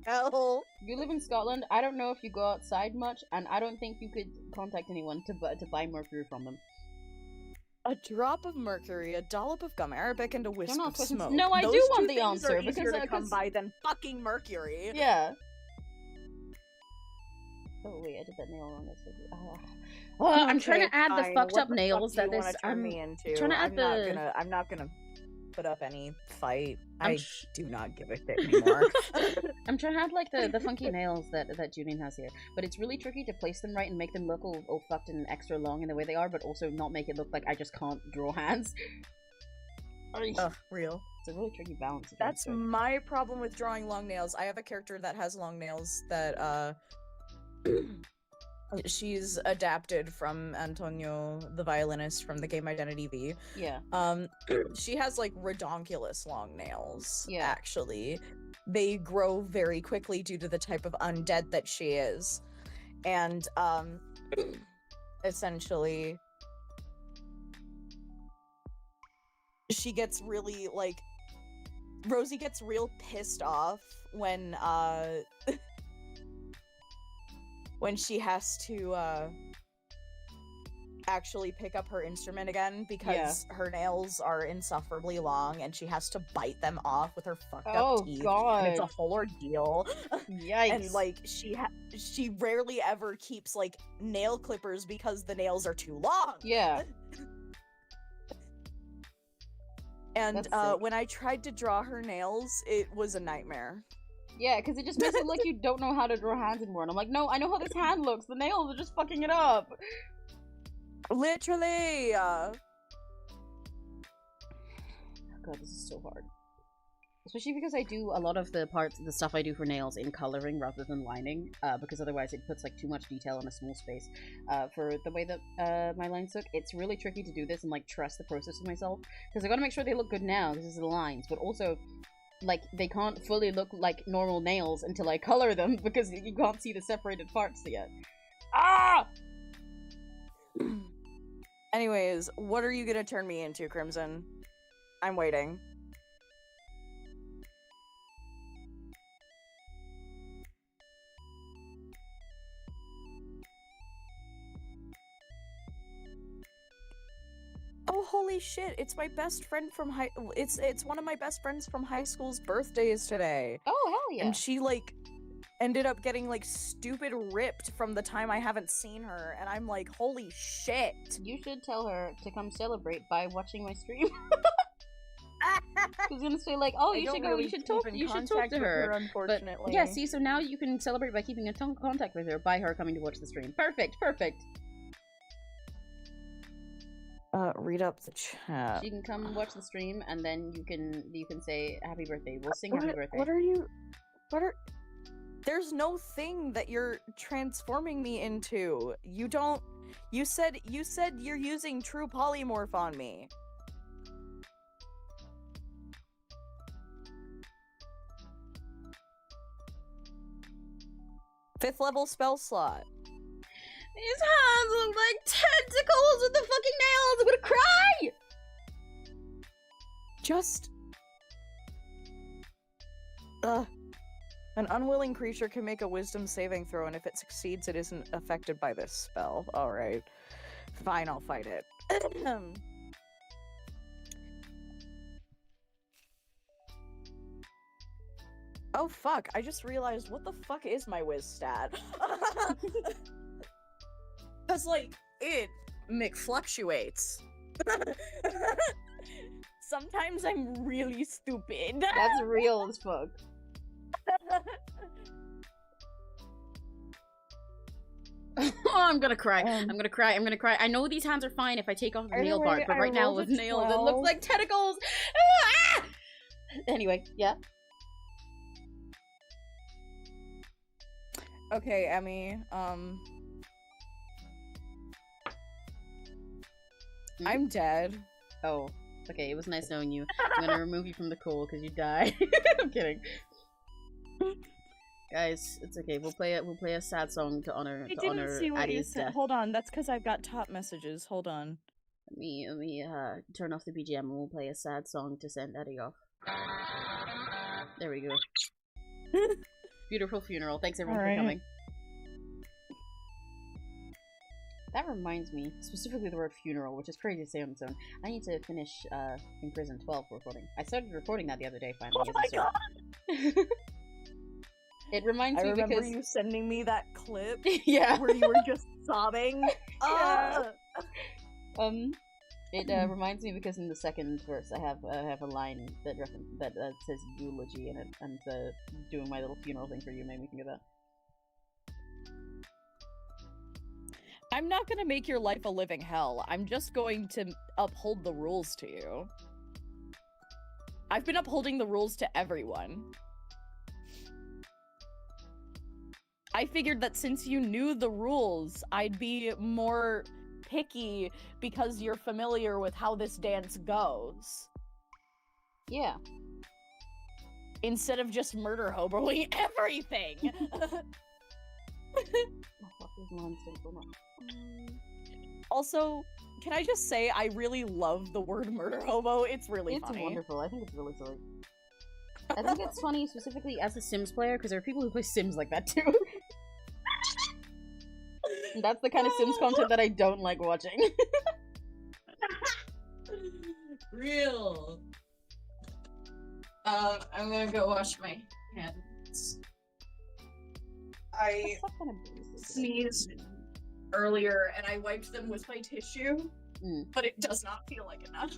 Hell. You live in Scotland. I don't know if you go outside much, and I don't think you could contact anyone to buy mercury from them. A drop of mercury, a dollop of gum arabic, and a wisp not of questions. smoke. No, I Those do two want the things answer, are easier because, to come 'cause- by than fucking mercury. Yeah. Oh wait, I did that nail wrong. That's so good. I'm trying to add the fine. fucked What up the nails fuck do that you this. wanna turn I'm me into? trying to add I'm not gonna put up any fight. I'm I do not give a shit anymore. I'm trying to add like the funky nails that Julian has here, but it's really tricky to place them right and make them look all fucked and extra long in the way they are, but also not make it look like I just can't draw hands. Ugh, real. It's a really tricky balance. to That's strike. my problem with drawing long nails. I have a character that has long nails that she's adapted from Antonio the violinist from the game Identity V. Yeah. She has like redonkulous long nails. Yeah. Actually, they grow very quickly due to the type of undead that she is, and essentially, she gets really, like, Rosie gets real pissed off when when she has to actually pick up her instrument again because her nails are insufferably long and she has to bite them off with her fucked up teeth. God. And it's a whole ordeal. Yikes. And like she rarely ever keeps like nail clippers because the nails are too long. Yeah. And when I tried to draw her nails, it was a nightmare. Yeah, because it just makes it like you don't know how to draw hands anymore. And I'm like, no, I know how this hand looks. The nails are just fucking it up. Literally. God, this is so hard. Especially because I do a lot of the stuff I do for nails in coloring rather than lining, because otherwise it puts like too much detail in a small space. For the way that my lines look, it's really tricky to do this and like trust the process of myself, because I gotta make sure they look good now, this is the lines, but also like they can't fully look like normal nails until I color them, because you can't see the separated parts yet. Ah! Anyways, what are you gonna turn me into, Crimson? I'm waiting. Oh, holy shit, it's my best friend from it's one of my best friends from high school's birthdays today. Oh, hell yeah. And she, like, ended up getting, like, stupid ripped from the time I haven't seen her, and I'm like, holy shit. You should tell her to come celebrate by watching my stream. I was gonna say, like, oh, you should go, you should talk to her. Unfortunately. But, yeah, see, so now you can celebrate by keeping in contact with her by her coming to watch the stream. Perfect, perfect. Read up the chat. She can come watch the stream, and then you can say happy birthday. We'll sing happy birthday. There's no thing that you're transforming me into. You said you're using true polymorph on me. Fifth level spell slot. These hands look like tentacles with the fucking nails! I'm gonna cry! Just... An unwilling creature can make a wisdom saving throw, and if it succeeds, it isn't affected by this spell. Alright. Fine, I'll fight it. Oh fuck, I just realized, what the fuck is my whiz stat? Cause, like, it fluctuates. Sometimes I'm really stupid. That's real as fuck. Oh, I'm gonna cry. I'm gonna cry. I'm gonna cry. I know these hands are fine if I take off the nail part, but right now with nails, it looks like tentacles. Ah! Anyway, yeah. Okay, Emmy. I'm dead. Oh, okay. It was nice knowing you. I'm gonna remove you from the call because you died. I'm kidding. Guys, it's okay. We'll play a sad song to honor Addie's death. Hold on, that's because I've got top messages. Hold on. Let me turn off the BGM and we'll play a sad song to send Addie off. There we go. Beautiful funeral. Thanks everyone for coming. That reminds me, specifically the word funeral, which is crazy to say on its own. I need to finish in prison 12 recording. I started recording that the other day finally. Oh my god! It reminds me because... I remember you sending me that clip. Yeah. Where you were just sobbing. Yeah. It reminds me because in the second verse I have a line that says eulogy in it, and doing my little funeral thing for you made me think of that. I'm not gonna make your life a living hell. I'm just going to uphold the rules to you. I've been upholding the rules to everyone. I figured that since you knew the rules, I'd be more picky because you're familiar with how this dance goes. Yeah. Instead of just murder hoboing everything! Also, can I just say I really love the word murder hobo? It's really It's funny. wonderful. I think it's really silly. I think it's funny specifically as a Sims player because there are people who play Sims like that too. That's the kind of Sims content that I don't like watching. Real. I'm gonna go wash my hands. I sneezed earlier and I wiped them with my tissue, but it does not feel like enough.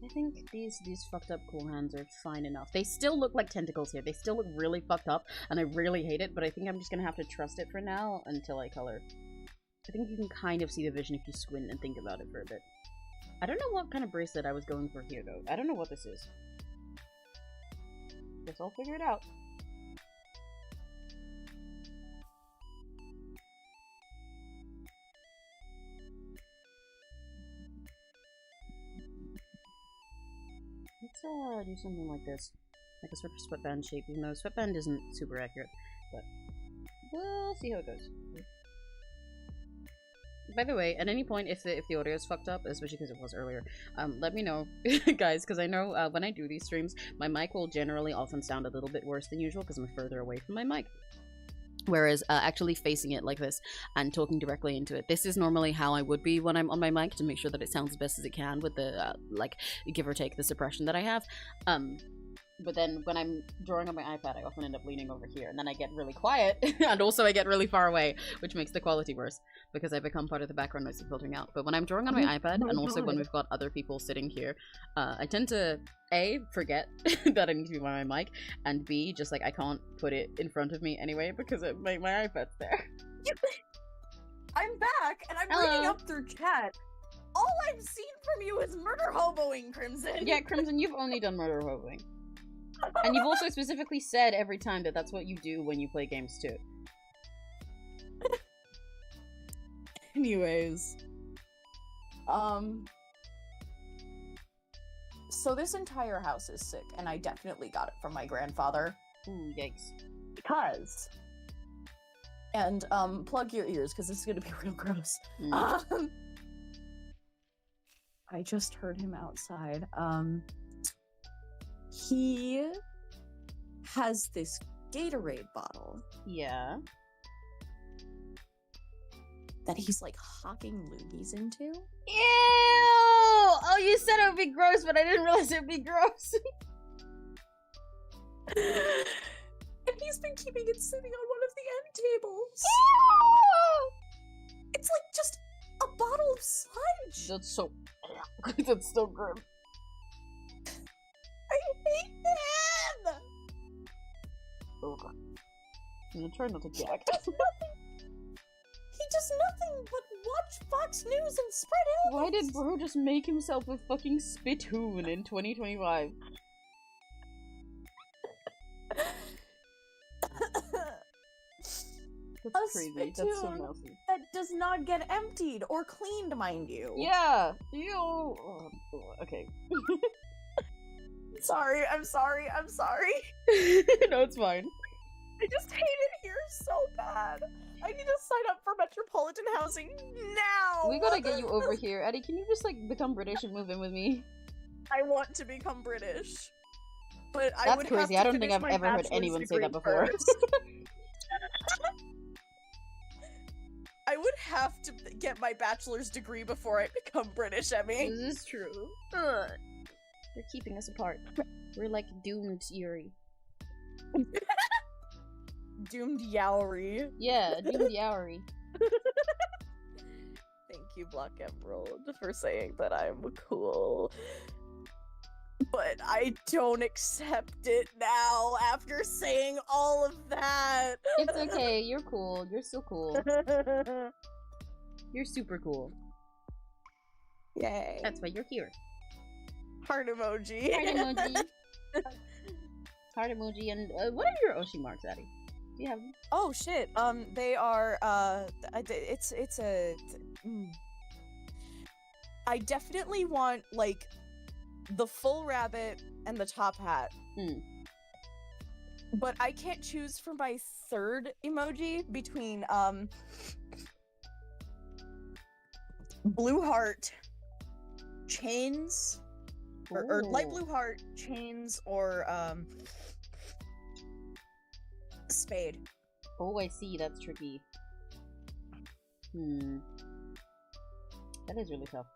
I think these fucked up cool hands are fine enough. They still look like tentacles here. They still look really fucked up, and I really hate it, but I think I'm just gonna have to trust it for now until I color. I think you can kind of see the vision if you squint and think about it for a bit. I don't know what kind of bracelet I was going for here, though. I don't know what this is. Guess I'll figure it out. Let's do something like this. Like a sort of sweatband shape, even though sweatband isn't super accurate, but we'll see how it goes. By the way, at any point, if the audio is fucked up, especially because it was earlier, let me know, guys, because I know when I do these streams, my mic will generally often sound a little bit worse than usual because I'm further away from my mic. Whereas actually facing it like this and talking directly into it, this is normally how I would be when I'm on my mic to make sure that it sounds as best as it can with the, like, give or take the suppression that I have. But then when I'm drawing on my iPad, I often end up leaning over here, and then I get really quiet, and also I get really far away, which makes the quality worse, because I become part of the background noise filtering out. But when I'm drawing on my iPad, and also when we've got other people sitting here, I tend to, A, forget that I need to be by my mic, and B, just like I can't put it in front of me anyway, because my iPad's there. I'm back, and I'm reading up through chat. All I've seen from you is murder hoboing, Crimson. Yeah, Crimson, you've only done murder hoboing. And you've also specifically said every time that that's what you do when you play games too. Anyways. So this entire house is sick, and I definitely got it from my grandfather. Ooh, yikes. Because... And, plug your ears, because this is gonna be real gross. I just heard him outside. He has this Gatorade bottle. Yeah. That he's like hawking loogies into. Ew! Oh, you said it would be gross, but I didn't realize it would be gross. And he's been keeping it sitting on one of the end tables. Ew! It's like just a bottle of sludge. That's so... That's so grim. I hate him! Oh god. I'm gonna try not to gag. He does nothing but watch Fox News and spread illness. Why did bro just make himself a fucking spittoon in 2025? That's crazy. That's so nasty. That does not get emptied or cleaned, mind you. Yeah! Ew! Oh, okay. Sorry, I'm sorry. No, it's fine. I just hate it here so bad. I need to sign up for metropolitan housing now. We gotta get you over here. Eddie, can you just, like, become British and move in with me? I want to become British. But That's I would crazy. have I to don't think finish I've my ever heard bachelor's anyone say that degree before. first. I would have to get my bachelor's degree before I become British, Emmy. This is true. They're keeping us apart. We're like doomed Yuri. Doomed Yowery. Yeah, doomed Yowery. Thank you, Black Emerald, for saying that I'm cool. But I don't accept it now after saying all of that. It's okay. You're cool. You're so cool. You're super cool. Yay. That's why you're here. Heart emoji. Heart emoji. Heart emoji. And what are your Oshi marks, Addie? Do you have them? Oh shit. They are. It's a. I definitely want like the full rabbit and the top hat. but I can't choose for my third emoji between blue heart, chains, or light blue heart, chains, or spade. Oh, I see. That's tricky. That is really tough.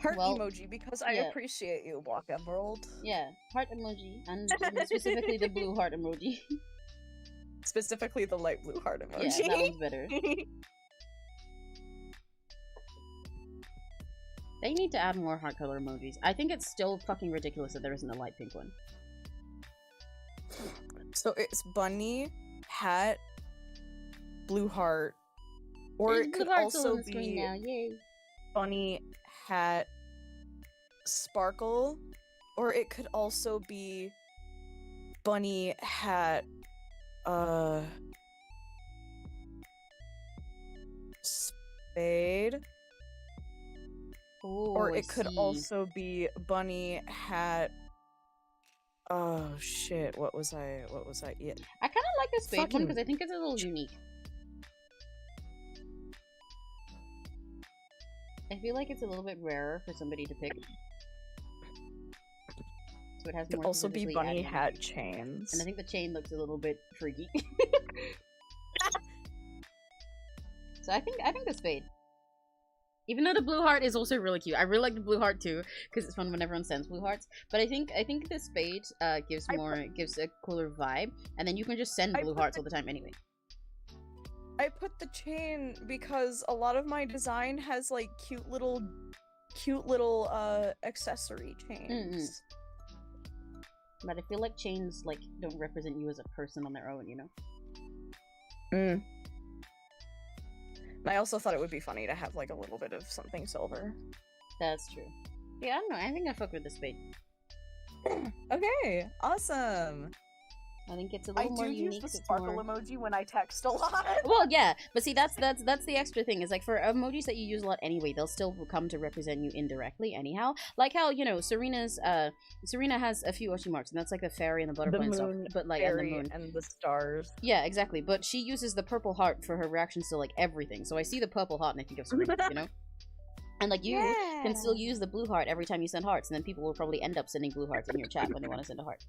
Heart Well, emoji, because I yeah. appreciate you, Block Emerald. Yeah, heart emoji, and specifically the blue heart emoji. Specifically the light blue heart emoji. Yeah, that one's better. They need to add more heart color emojis. I think it's still fucking ridiculous that there isn't a light pink one. So it's bunny, hat, blue heart, or There's it blue could hearts all also on the screen be now. Yay! bunny, hat, sparkle, or it could also be bunny, hat, spade, Ooh, or I it could see. also be bunny, hat. Oh shit! What was I? Yeah. I kind of like the spade one Fucking- because I think it's a little unique. I feel like it's a little bit rarer for somebody to pick. So it has Could more also be specifically bunny, added hat, emojis. chains. And I think the chain looks a little bit freaky. So I think the spade. Even though the blue heart is also really cute. I really like the blue heart too, because it's fun when everyone sends blue hearts. But I think the spade gives a cooler vibe, and then you can just send blue hearts all the time anyway. I put the chain because a lot of my design has like cute little accessory chains. But I feel like chains like don't represent you as a person on their own, you know? And I also thought it would be funny to have like a little bit of something silver. That's true. Yeah, I don't know. I think I fuck with the spade. Okay, awesome. I think it's a little more unique. Use the it's sparkle more... emoji when I text a lot. Well, yeah, but see, that's the extra thing. Is like for emojis that you use a lot anyway, they'll still come to represent you indirectly anyhow. Like how, you know, Serena has a few 𝘆cie marks, and that's like the fairy and the butterfly and stuff. But like and the moon and the stars. Yeah, exactly. But she uses the purple heart for her reactions to like everything. So I see the purple heart and I think of Serena, you know. And like you can still use the blue heart every time you send hearts, and then people will probably end up sending blue hearts in your chat when they want to send a heart.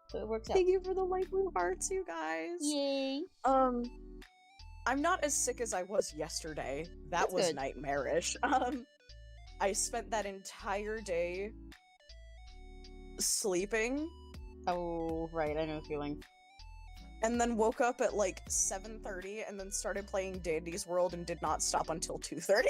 So it works out. Thank you for the light blue hearts, you guys. Yay! I'm not as sick as I was yesterday. That was good. nightmarish. I spent that entire day sleeping. Oh, right, I know the feeling. And then woke up at like 7:30 and then started playing Dandy's World and did not stop until 2:30.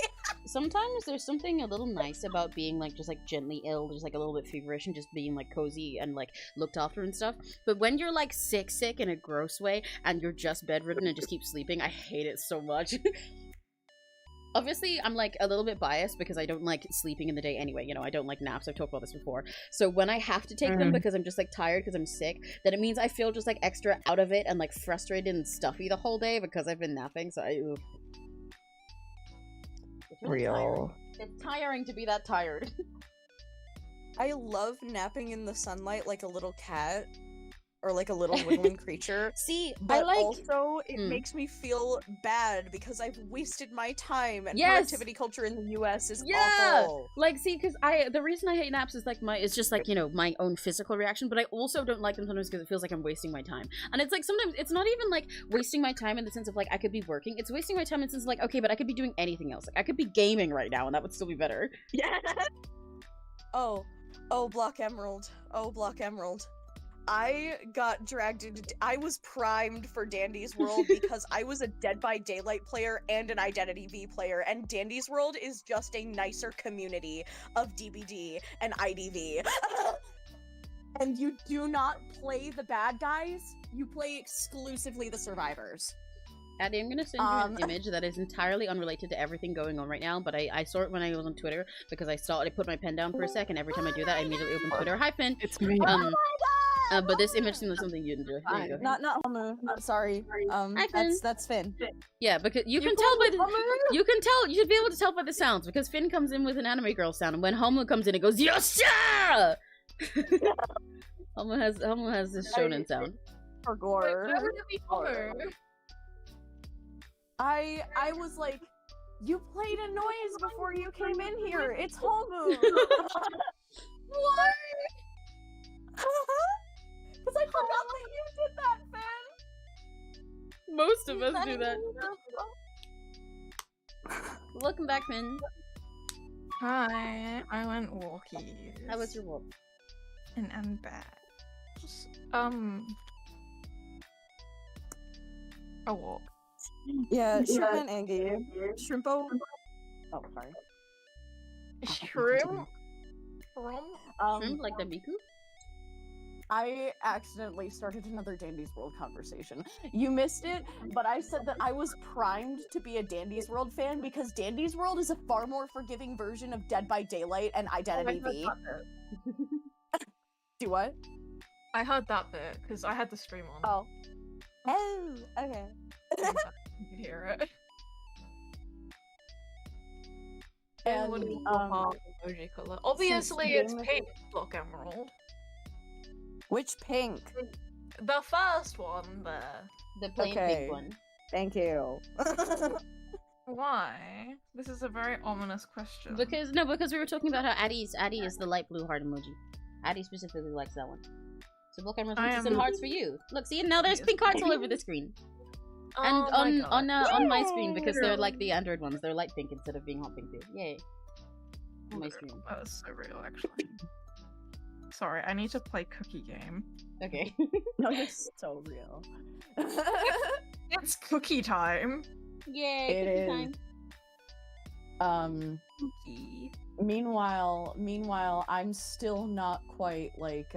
Sometimes there's something a little nice about being like just like gently ill, just like a little bit feverish and just being like cozy and like looked after and stuff. But when you're like sick in a gross way and you're just bedridden and just keep sleeping, I hate it so much. Obviously, I'm like a little bit biased because I don't like sleeping in the day anyway. You know, I don't like naps. I've talked about this before. So when I have to take them because I'm just like tired because I'm sick, then it means I feel just like extra out of it and like frustrated and stuffy the whole day because I've been napping. So it's really tiring. It's tiring to be that tired. I love napping in the sunlight like a little cat. Or like a little woodland creature. See, but I like... also it makes me feel bad because I've wasted my time and Yes! productivity culture in the US is Yeah! awful. Like, see, because the reason I hate naps is like it's just like, you know, my own physical reaction, but I also don't like them sometimes because it feels like I'm wasting my time. And it's like sometimes it's not even like wasting my time in the sense of like I could be working. It's wasting my time in the sense of like, okay, but I could be doing anything else. Like I could be gaming right now and that would still be better. Yeah. Oh, Block Emerald. Oh, Block Emerald. I got dragged into... I was primed for Dandy's World because I was a Dead by Daylight player and an Identity V player, and Dandy's World is just a nicer community of DBD and IDV. And you do not play the bad guys, you play exclusively the survivors. Addy, I'm gonna send you an image that is entirely unrelated to everything going on right now, but I saw it when I was on Twitter because I put my pen down for a sec, and every time I do that, I immediately open Twitter. Hi, Finn! It's me. But this image seems like something you'd enjoy. There you go. Not Homu. Sorry. Hi, Finn. That's Finn. Yeah, because you can tell by the... You should be able to tell by the sounds, because Finn comes in with an anime girl sound, and when Homu comes in, it goes, YOSHA! Homo has this shonen sound. For gore. Why would it be Homer? I was like, you played a noise before you came in here. It's Homu. What? Because I forgot that you did that, Finn. Most of us do that. Welcome back, Finn. Hi, I went walkies. How was your walk? And I'm back. A walk. Yeah, Shrimp and Angie. Shrimpo. Oh, sorry. Shrimp? Shrimp like the Miku? I accidentally started another Dandy's World conversation. You missed it, but I said that I was primed to be a Dandy's World fan because Dandy's World is a far more forgiving version of Dead by Daylight and Identity V. Do what? I heard that bit because I had the stream on. Oh, okay. You could hear it. And, what is the emoji color? Obviously, it's pink. Block emerald. Which pink? The first one there. The plain Okay. pink one. Thank you. Why? This is a very ominous question. Because we were talking about how Addy is the light blue heart emoji. Addy specifically likes that one. So Block Emerald thinks it's in hearts for you. Look, see, now there's pink hearts all over the screen. And on my screen, because they're like the Android ones, they're light pink instead of being hot pink too. Yay. On my screen. That was so real, actually. Sorry, I need to play cookie game. Okay. No, it's so real. It's cookie time. Yay, It cookie is. time. Cookie. Meanwhile, I'm still not quite like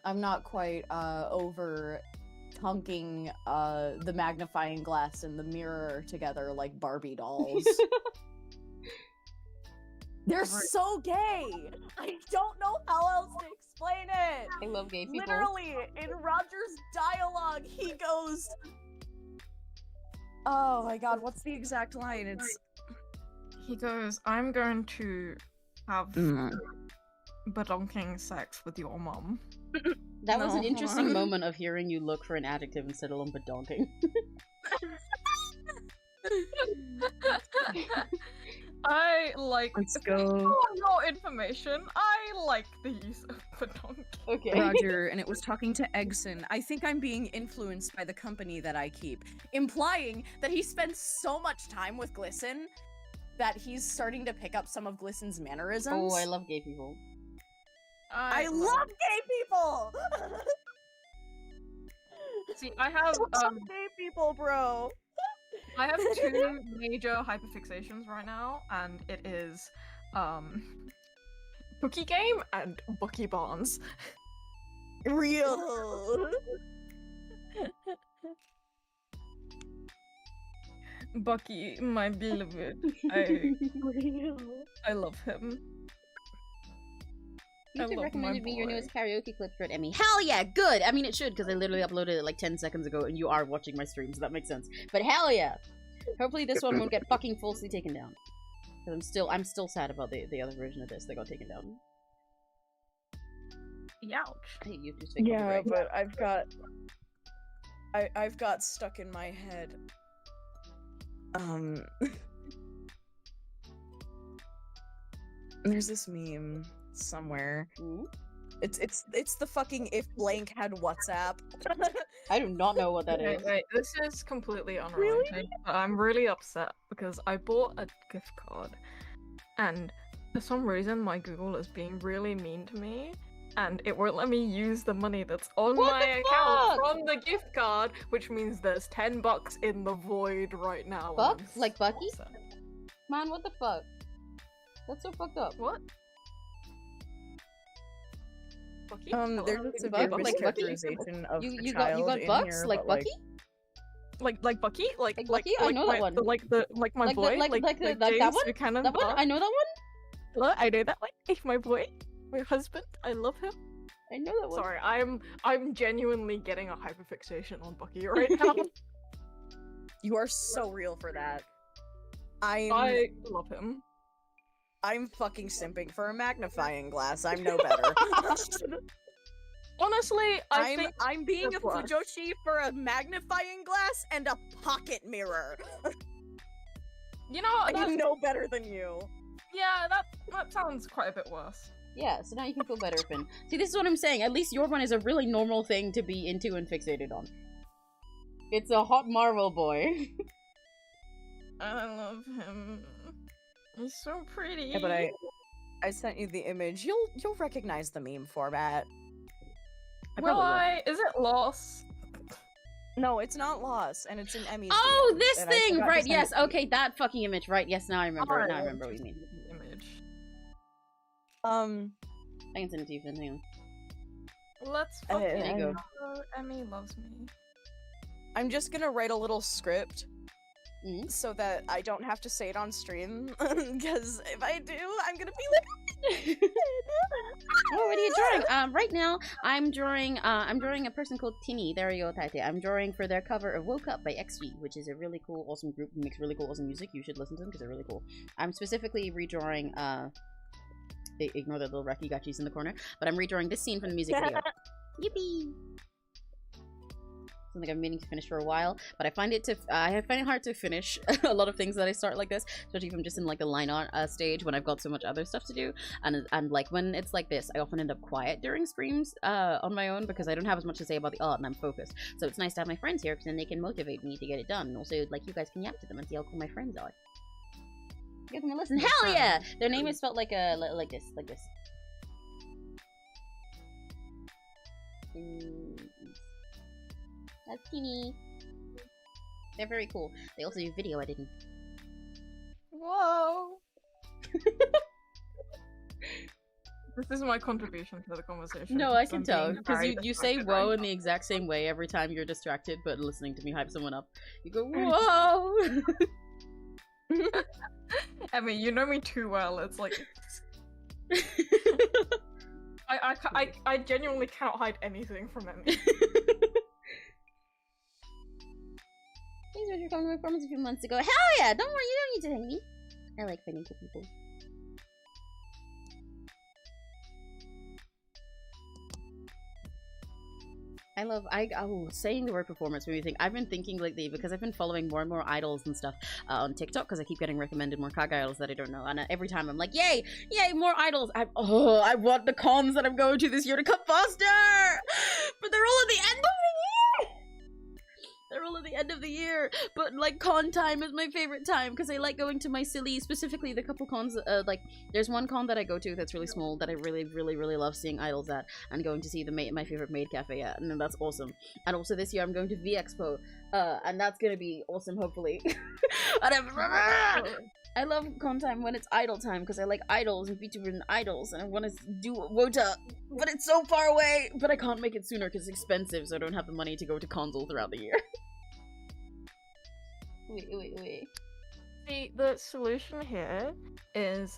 I'm not quite over tonking the magnifying glass and the mirror together like Barbie dolls. They're so gay! I don't know how else to explain it! I love gay people. Literally, in Roger's dialogue, he goes... Oh my god, what's the exact line? It's... He goes, I'm going to have badonking sex with your mom. That was an No. interesting moment of hearing you look for an adjective and settle on badonking. I like. Let's For go. your information, I like the use of badonking. Okay. Roger, and it was talking to Eggson. I think I'm being influenced by the company that I keep. implying that he spends so much time with Glisten that he's starting to pick up some of Glisten's mannerisms. Oh, I love gay people. I love gay people! See, I have gay people, bro! I have two major hyperfixations right now, and it is Cookie Game and Bucky Barnes. Real! Bucky, my beloved. I love him. I YouTube love recommended my me your boy. newest karaoke clip for it, Emmy. Hell yeah, good! I mean, it should, because I literally uploaded it like 10 seconds ago, and you are watching my stream, so that makes sense. But hell yeah! Hopefully this one won't get fucking falsely taken down. Because I'm still sad about the other version of this that got taken down. Youch. I hate YouTube fake Yeah, copyright. but I've got stuck in my head. There's this meme somewhere. Ooh. It's the fucking if blank had WhatsApp. I do not know what that Wait, is. wait, this is completely unrelated, but I'm really upset because I bought a gift card, and for some reason my Google is being really mean to me, and it won't let me use the money that's on What my the account fuck? from the gift card, which means there's $10 in the void right now. and Buck? I'm Like Bucky? upset. Man, what the fuck? That's so fucked up. What? Bucky? There's a Hello? severe Buck? Like Bucky? mischaracterization of You the got child in bucks? here, Like but, Bucky? Like Bucky? Like Bucky? I know that my, one. Like my Like the- boy? like that James one? Buchanan That one? Buck? I know that one? Hello, I know that one. My boy, my husband, I love him. I know that one. Sorry, I'm genuinely getting a hyperfixation on Bucky right now. you are so real for that. I love him. I'm fucking simping for a magnifying glass. I'm no better. Honestly, I'm being a that's worse. Fujoshi for a magnifying glass and a pocket mirror. You know, I'm no better than you. yeah, that sounds quite a bit worse. Yeah, so now you can feel better, Finn. See, this is what I'm saying. At least your one is a really normal thing to be into and fixated on. It's a hot Marvel boy. I love him. He's so pretty. Yeah, but I sent you the image. You'll recognize the meme format. Will I? Is it lost? No, it's not lost, and it's in Emmy's. Oh, DMs, this and I thing! forgot to Right, send yes, it to you. okay, that fucking image, right, yes, now I remember. Alright, Now I remember what you mean. Image. I can send it to you, Finn, hang on. Let's There fucking you go. go. Emmy loves me. I'm just gonna write a little script Mhm. so that I don't have to say it on stream, because if I do, I'm gonna be like. Oh, what are you drawing? Right now, I'm drawing a person called Tini. There you go, Tate. I'm drawing for their cover of Woke Up by XG, which is a really cool, awesome group who makes really cool, awesome music. You should listen to them because they're really cool. I'm specifically redrawing, ignore the little rakigachis in the corner, but I'm redrawing this scene from the music video. Yippee! Something I've been meaning to finish for a while, but I find it hard to finish a lot of things that I start like this, especially if I'm just in like the line art stage when I've got so much other stuff to do, and like when it's like this, I often end up quiet during streams on my own because I don't have as much to say about the art and I'm focused. So it's nice to have my friends here because then they can motivate me to get it done, and also like you guys can yap to them and see how cool my friends are. Give them a listen. Hell yeah! Their name is spelled like this. That's teeny. They're very cool. They also do video editing. Whoa. This is my contribution to the conversation. No, I because can I'm tell being because very you say distracted whoa right in the exact same way every time you're distracted, but listening to me hype someone up, you go whoa. now. Emmy, you know me too well. It's like I genuinely cannot hide anything from Emmy. These were your common performance a few months ago. Hell yeah! Don't worry, you don't need to thank me. I like fighting cool people. Saying the word performance made me think. I've been thinking lately because I've been following more and more idols and stuff on TikTok because I keep getting recommended more Kaga idols that I don't know, and every time I'm like, yay, more idols. I want the cons that I'm going to this year to come faster, but they're all at the end of the year. They're all at the end of the year, but like con time is my favorite time because I like going to my silly, specifically the couple cons. Like there's one con that I go to that's really small that I really, really, really love seeing idols at, and going to see my favorite maid cafe at, and that's awesome. And also this year I'm going to V Expo, and that's gonna be awesome, hopefully. And I love con time when it's idol time because I like idols and VTuber and idols, and I want to do Wota, but it's so far away. But I can't make it sooner because it's expensive, so I don't have the money to go to cons all throughout the year. Wait. See, the solution here is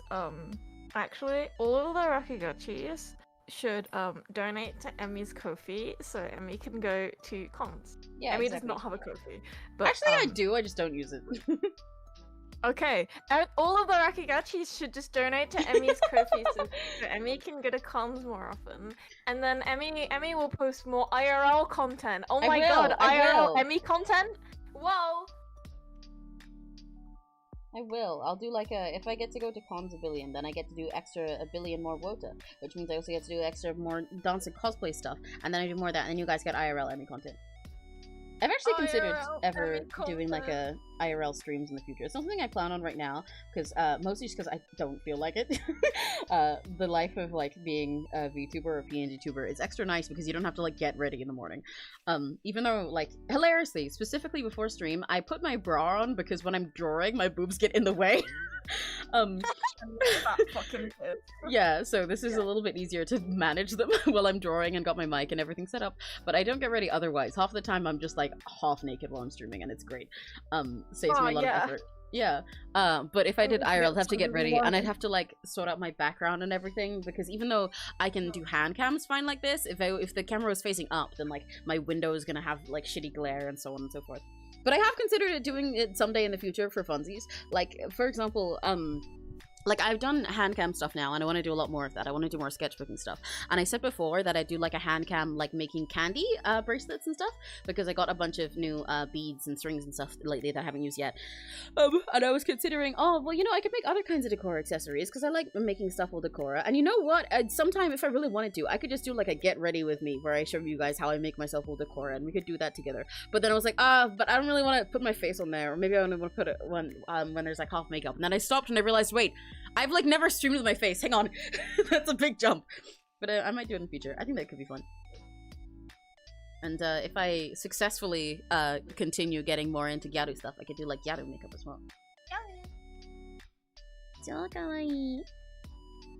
actually all of the Rakigachis should donate to Emmy's Ko-fi so Emmy can go to cons. Yeah, Emmy exactly. does not have a Ko-fi. But Actually, I do. I just don't use it. Okay, and all of the Rakigachis should just donate to Emmy's Ko-fi so Emmy can go to cons more often. And then Emmy will post more IRL content. Oh my god, IRL Emmy content? Whoa! I will. I'll do like if I get to go to cons a billion, then I get to do a billion more Wota, which means I also get to do more dance and cosplay stuff, and then I do more of that, and then you guys get IRL Emmy content. I've actually considered ever doing like a IRL streams in the future. It's something I plan on right now, because mostly just because I don't feel like it. The life of like being a VTuber or a PNG tuber is extra nice because you don't have to like get ready in the morning. Even though like hilariously, specifically before stream, I put my bra on because when I'm drawing, my boobs get in the way. That fucking pit. Yeah, so this is a little bit easier to manage them while I'm drawing and got my mic and everything set up, but I don't get ready otherwise. Half the time I'm just like half naked while I'm streaming and it's great. Saves me a lot of effort. Yeah, but if I did IRL, I'd have to get ready and I'd have to like sort out my background and everything, because even though I can do hand cams fine like this, if the camera was facing up, then like my window is gonna have like shitty glare and so on and so forth. But I have considered doing it someday in the future for funsies. Like, for example, like I've done hand cam stuff now, and I want to do a lot more of that. I want to do more sketchbooking stuff. And I said before that I do like a hand cam, like making candy bracelets and stuff, because I got a bunch of new beads and strings and stuff lately that I haven't used yet. And I was considering, oh well, you know, I could make other kinds of decor accessories because I like making stuff with decor. And you know what? Sometime if I really wanted to, I could just do like a get ready with me where I show you guys how I make myself with decor, and we could do that together. But then I was like, but I don't really want to put my face on there, or maybe I only want to put it when there's like half makeup. And then I stopped and I realized, wait, I've like never streamed with my face. Hang on. That's a big jump. But I might do it in the future. I think that could be fun. And if I successfully continue getting more into Gyaru stuff, I could do like Gyaru makeup as well. So kawaii.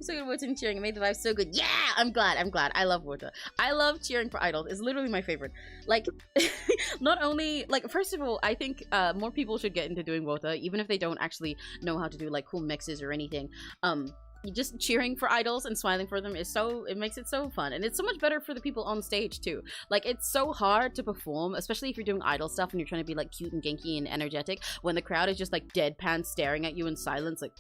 So good Wota and cheering. It made the vibe so good. Yeah! I'm glad. I love Wota. I love cheering for idols. It's literally my favorite. Like, not only, like, first of all, I think more people should get into doing Wota, even if they don't actually know how to do, like, cool mixes or anything. Just cheering for idols and smiling for them is it makes it so fun. And it's so much better for the people on stage, too. Like, it's so hard to perform, especially if you're doing idol stuff and you're trying to be, like, cute and genki and energetic, when the crowd is just, like, deadpan staring at you in silence, like,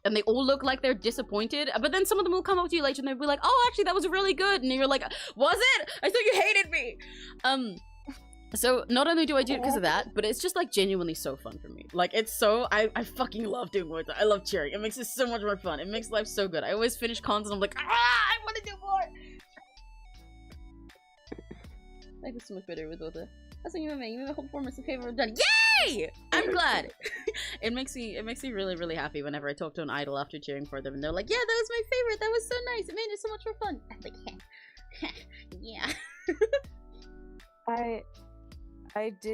and they all look like they're disappointed, but then some of them will come up to you later and they'll be like, oh, actually, that was really good. And you're like, was it? I thought you hated me. So not only do I do it because of that, but it's just like genuinely so fun for me. Like, it's so, I fucking love doing Wota. I love cheering. It makes it so much more fun. It makes life so good. I always finish cons and I'm like, I want to do more. I feel so much better with Wota. That's what you made. You made the whole performance a favor done. Yay! I'm glad. It makes me really, really happy whenever I talk to an idol after cheering for them and they're like, yeah, that was my favorite. That was so nice. It made it so much more fun. I'm like, yeah. I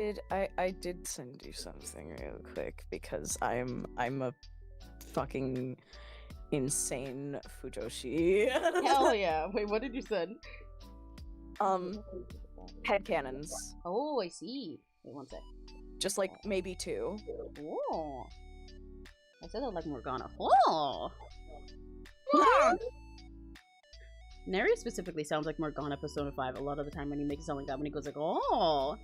did send you something real quick because I'm a fucking insane fujoshi. Hell yeah. Wait, what did you send? Headcanons. Oh, I see. Wait, one sec. Just like maybe 2. Oh. I said I like Morgana. Oh. Neri specifically sounds like Morgana Persona 5 a lot of the time when he makes it sound like that, when he goes like, oh.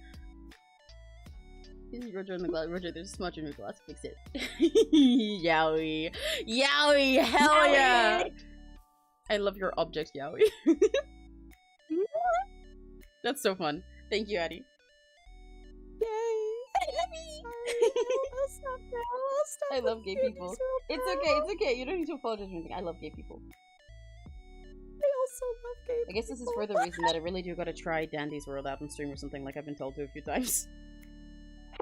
This is Roger in the glass. Roger, there's a smudge in your glass. Fix it. Yowie. Yowie. Hell Yowie. Yeah. I love your object, Yowie. That's so fun. Thank you, Addie. Yay! I love you. I'll stop now. I'll stop. I love gay people. It's okay. It's okay. You don't need to apologize or anything. I love gay people. I also love gay people. I guess this is for the reason that I really do gotta try Dandy's World out on stream or something, like I've been told to a few times.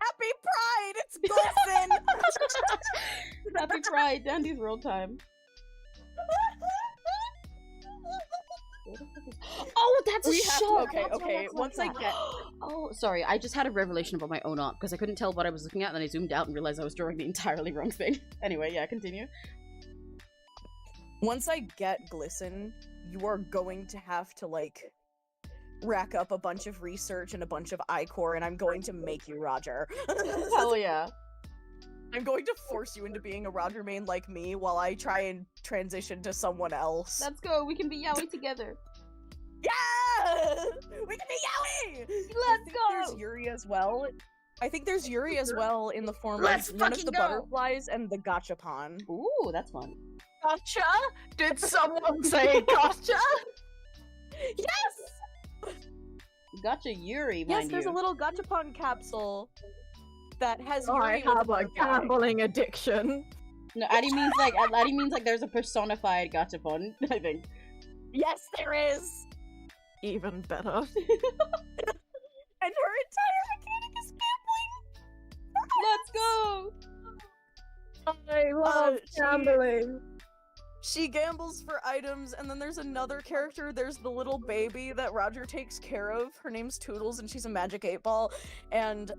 Happy Pride! It's Glisten! Happy Pride! Dandy's World time. Oh, that's a shock! Okay, once I get... Oh, sorry, I just had a revelation about my own art, because I couldn't tell what I was looking at, and then I zoomed out and realized I was drawing the entirely wrong thing. Anyway, yeah, continue. Once I get Glisten, you are going to have to, like, rack up a bunch of research and a bunch of iCore, and I'm going to make you Roger. Hell yeah. I'm going to force you into being a Roger main like me while I try and transition to someone else. Let's go, we can be yaoi together. Yeah! We can be yaoi! Let's go! There's Yuri as well. I think there's Yuri as well in the form of one of the butterflies and the gachapon. Ooh, that's fun. Gotcha? Did someone say gotcha? Yes! Gotcha Yuri, mind Yes, there's you. a little gachapon capsule that has Yuri I have a gambling addiction. No, Addie means like there's a personified gachapon, I think. Yes, there is! Even better. And her entire mechanic is gambling! Let's go! I love gambling. She gambles for items, and then there's another character. There's the little baby that Roger takes care of. Her name's Toodles, and she's a magic 8-ball. And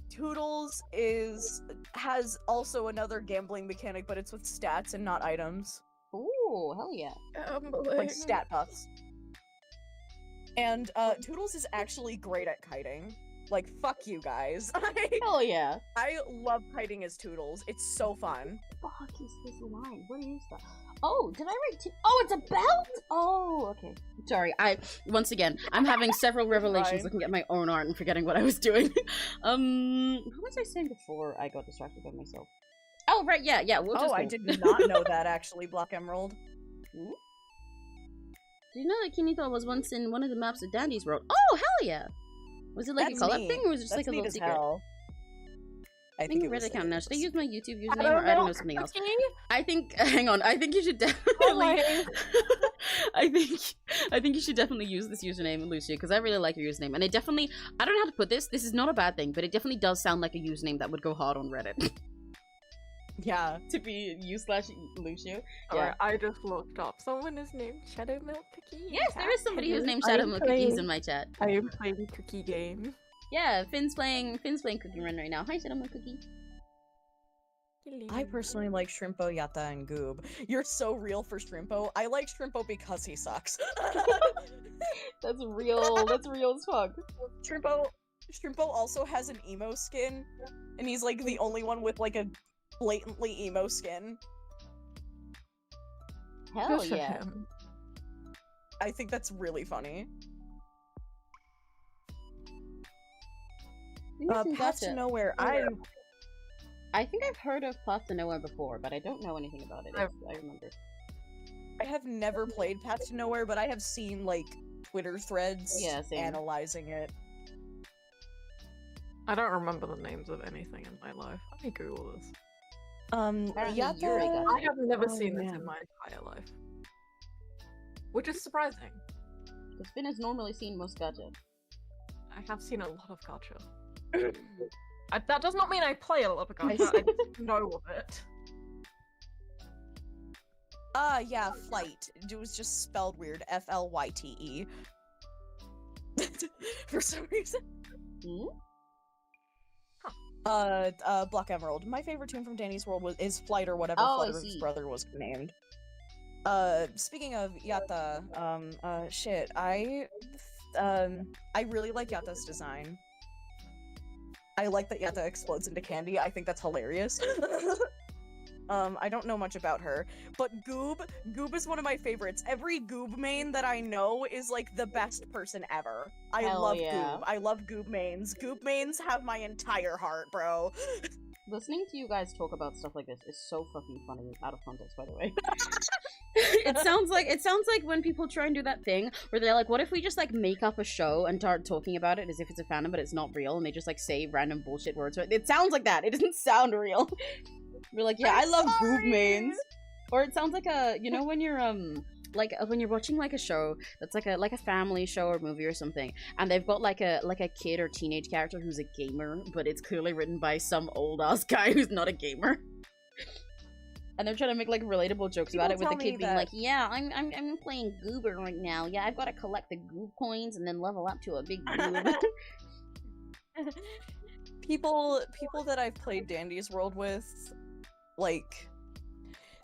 Toodles has also another gambling mechanic, but it's with stats and not items. Ooh, hell yeah. Gambling. Like stat buffs. And Toodles is actually great at kiting. Like, fuck you guys. Hell yeah. I love kiting as Toodles. It's so fun. Fuck is this line? What is that? Oh, did I write Oh, it's a belt? Oh, okay. Sorry, once again, I'm having several revelations looking at my own art and forgetting what I was doing. What was I saying before I got distracted by myself? Oh right, yeah. Which is Oh, I cool. did not know that actually, Black Emerald. Hmm? Do you know that Kinito was once in one of the maps of Dandy's World? Oh, hell yeah! Was it like That's a collab neat. thing, or was it just That's like a neat little as secret? hell. I I think think it was Reddit account now. Should I use my YouTube username, I or don't I don't know. know something else? Cookie? I think. Hang on. I think you should Oh definitely. my- I think you should definitely use this username, Lucia, because I really like your username, and it definitely. I don't know how to put this. This is not a bad thing, but it definitely does sound like a username that would go hard on Reddit. Yeah. To be you/Lucio. Alright, I just looked up. Someone is named Shadow Milk Cookie. in Yes, there chat. is somebody who's named I Shadow am Milk Cookies playing- in my chat. I am playing Cookie Game. Yeah, Finn's playing Cookie Run right now. Hi, Shadow Milk Cookie. I personally like Shrimpo, Yatta, and Goob. You're so real for Shrimpo. I like Shrimpo because he sucks. That's real. That's real as fuck. Shrimpo also has an emo skin, and he's like the only one with like a blatantly emo skin. Hell Good for yeah. him. I think that's really funny. Path to Nowhere. I think I've heard of Path to Nowhere before, but I don't know anything about it. I remember. I have never played Path to Nowhere, but I have seen like Twitter threads Yeah, same. analyzing it. I don't remember the names of anything in my life. Let me Google this. Apparently Yatta. Yuri got I have never Oh, seen this man. in my entire life. Which is surprising. Because Finn has normally seen most gacha. I have seen a lot of gacha. That does not mean I play a lot of gacha, I just know of it. Yeah, Flight. It was just spelled weird. FLYTE. For some reason. Hmm? Black Emerald. My favorite tune from Danny's World is Flight or whatever Oh, I Flutter's see. brother was named. Speaking of Yatta, shit, I really like Yatta's design. I like that Yatta explodes into candy. I think that's hilarious. I don't know much about her, but Goob is one of my favorites. Every Goob main that I know is like the best person ever. I Hell love yeah. Goob. I love Goob mains. Goob mains have my entire heart, bro. Listening to you guys talk about stuff like this is so fucking funny. Out of context, by the way. it sounds like when people try and do that thing where they're like, what if we just like make up a show and start talking about it as if it's a fandom but it's not real, and they just like say random bullshit words. It sounds like that. It doesn't sound real. We're like, yeah, I love Goob mains. Or it sounds like a, you know, when you're like when you're watching like a show that's like a family show or movie or something, and they've got like a kid or teenage character who's a gamer, but it's clearly written by some old ass guy who's not a gamer. And they're trying to make like relatable jokes about it, with the kid being like, "Yeah, I'm playing Goober right now. Yeah, I've got to collect the Goob coins and then level up to a big Goob." People that I've played Dandy's World with, like,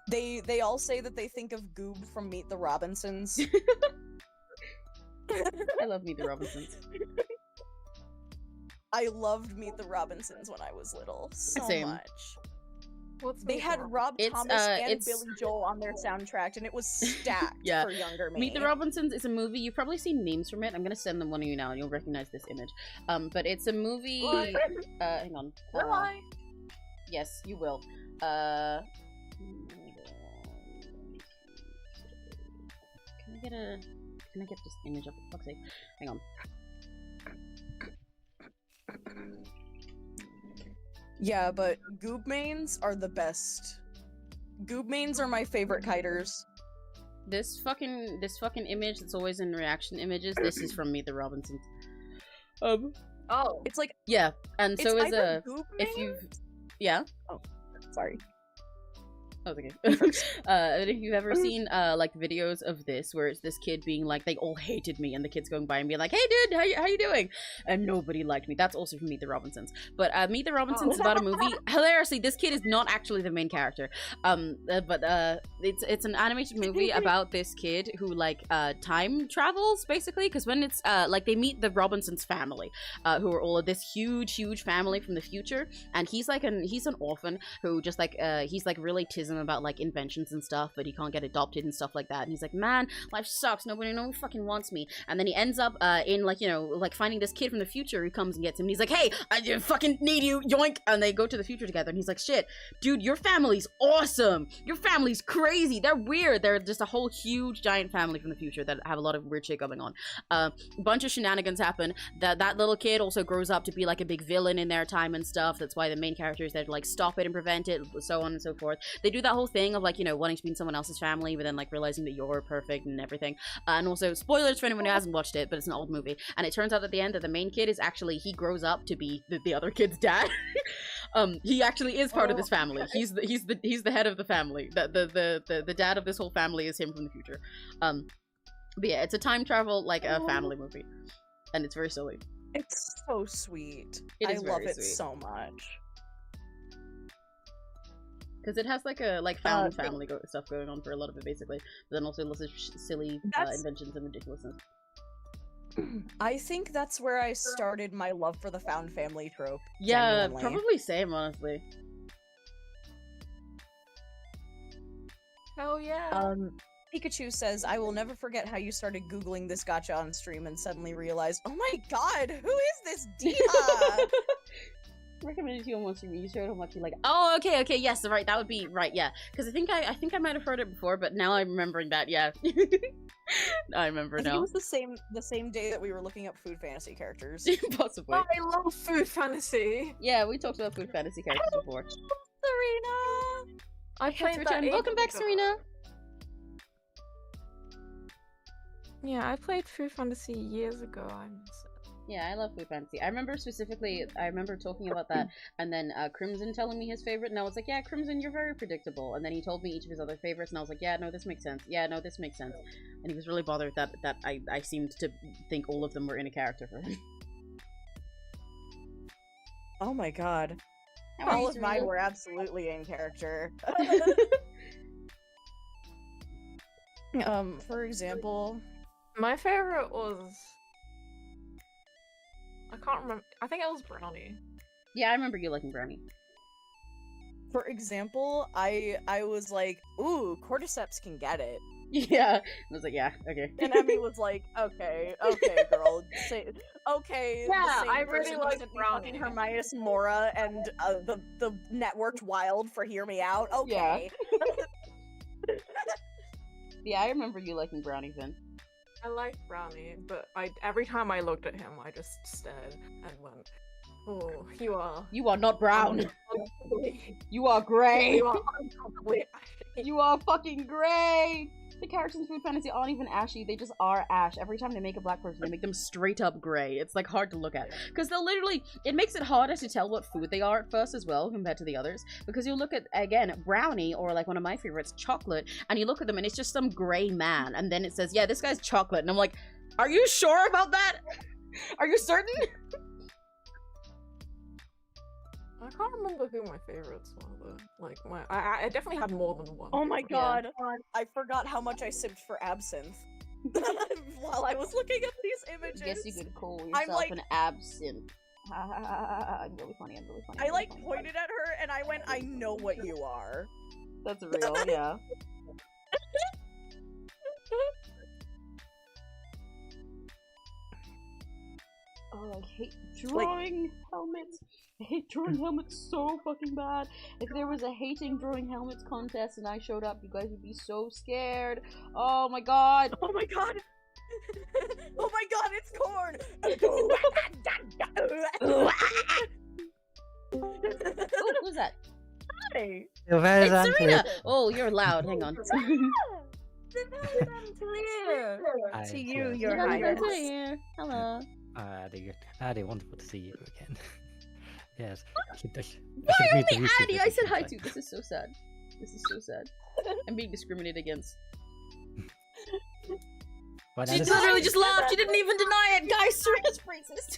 they all say that they think of Goob from Meet the Robinsons. I love Meet the Robinsons. I loved Meet the Robinsons when I was little so Same. much. What's They Meet the had Rob- Rob It's, Thomas and it's- Billy Joel on their soundtrack, and it was stacked Yeah. for younger me. Meet the Robinsons is a movie. You've probably seen memes from it. I'm gonna send them one to you now, and you'll recognize this image. But it's a movie. Hang on. Will I? Yes, you will. Can I get this image up? For fuck's sake. Hang on. Yeah, but Goob mains are the best. Goob mains are my favorite kiters. This fucking image that's always in reaction images. This is from Meet the Robinsons. Oh, It's like Yeah, and so it's is either Goob if mains- you've yeah. sorry. Oh, okay. If you've ever seen like videos of this where it's this kid being like, they all hated me, and the kid's going by and being like, hey dude, how you doing? And nobody liked me. That's also from Meet the Robinsons. But Meet the Robinsons is about a movie. Hilariously, this kid is not actually the main character. But it's an animated movie about this kid who like time travels basically, because when it's like they meet the Robinsons family, who are all of this huge family from the future, and he's an orphan who just like he's like really tizen him about like inventions and stuff, but he can't get adopted and stuff like that. And he's like, man, life sucks. No one fucking wants me. And then he ends up in like, you know, like finding this kid from the future who comes and gets him. And he's like, hey, I fucking need you, yoink. And they go to the future together. And he's like, shit, dude, your family's awesome. Your family's crazy. They're weird. They're just a whole huge giant family from the future that have a lot of weird shit going on. A bunch of shenanigans happen. That little kid also grows up to be like a big villain in their time and stuff. That's why the main character is there to like stop it and prevent it, so on and so forth. They do that whole thing of like, you know, wanting to be in someone else's family, but then like realizing that you're perfect and everything. And also, spoilers for anyone who hasn't watched it, but it's an old movie. And it turns out at the end that the main kid is actually, he grows up to be the other kid's dad. He actually is part of this family. He's the head of the family. The dad of this whole family is him from the future. But yeah, it's a time travel like a family movie, and it's very silly. It's so sweet. It is I love very it sweet. so much. Because it has like a found family stuff going on for a lot of it, basically. But then also lots of silly inventions and ridiculousness. I think that's where I started my love for the found family trope. Yeah, genuinely. probably same, honestly. Hell yeah. Pikachu says, I will never forget how you started Googling this gacha on stream and suddenly realized, oh my god, who is this Dia? Recommended to you on one stream. You showed how much you like. Oh, okay, yes, right. That would be right. Yeah, because I think I might have heard it before, but now I'm remembering that. Yeah, I remember I think now. it was the same day that we were looking up food fantasy characters. Possibly. I love food fantasy. Yeah, we talked about food fantasy characters before. Serena! I played that. Welcome back, ages Serena. ago. Yeah, I played food fantasy years ago. I miss it. Yeah, I love food fantasy. I remember specifically, talking about that, and then Crimson telling me his favorite, and I was like, yeah, Crimson, you're very predictable. And then he told me each of his other favorites, and I was like, yeah, no, this makes sense. Yeah, no, this makes sense. And he was really bothered that I seemed to think all of them were in a character for him. Oh my god. All of mine were absolutely in character. For example, my favorite was... I can't remember. I think it was Brownie. Yeah, I remember you liking Brownie. For example, I was like, ooh, cordyceps can get it. Yeah. I was like, yeah, okay. And Emmy was like, okay, girl. Okay. Yeah, the I same really person like who sent me fucking Brownie. Hermias Mora and the networked wild for Hear Me Out. Okay. Yeah, I remember you liking Brownie, Finn. I liked Brownie, but every time I looked at him, I just stared and went, "Oh, You are not brown. You are gray. You are uncomfortably ashy." You are fucking gray. The characters in Food Fantasy aren't even ashy, they just are ash. Every time they make a black person, they make them straight up gray. It's like hard to look at. Because they'll literally, it makes it harder to tell what food they are at first as well, compared to the others. Because you look at, again, Brownie, or like one of my favorites, Chocolate, and you look at them and it's just some gray man. And then it says, yeah, this guy's chocolate. And I'm like, are you sure about that? Are you certain? I can't remember who my favorites were, though. Like, I definitely had more than one. Oh my god. I forgot how much I simped for Absinthe. While I was looking at these images. I guess you could call yourself an absinthe. I'm really funny, I like pointed at her and I went, I know what you are. That's real, yeah. Oh, I hate drawing helmets. I hate drawing helmets so fucking bad. If there was a hating drawing helmets contest and I showed up, you guys would be so scared. Oh my god. Oh my god. Oh my god, it's corn. Oh, who's that? Hi. It's Serena. Oh, you're loud. Hang on. To you, your You're highness. here. Hello. Addy, wonderful to see you again. Yes. Why only Addy? I said hi to. This is so sad. This is so sad. I'm being discriminated against. She literally just laughed. She didn't even deny it. Guys, Serena's racist.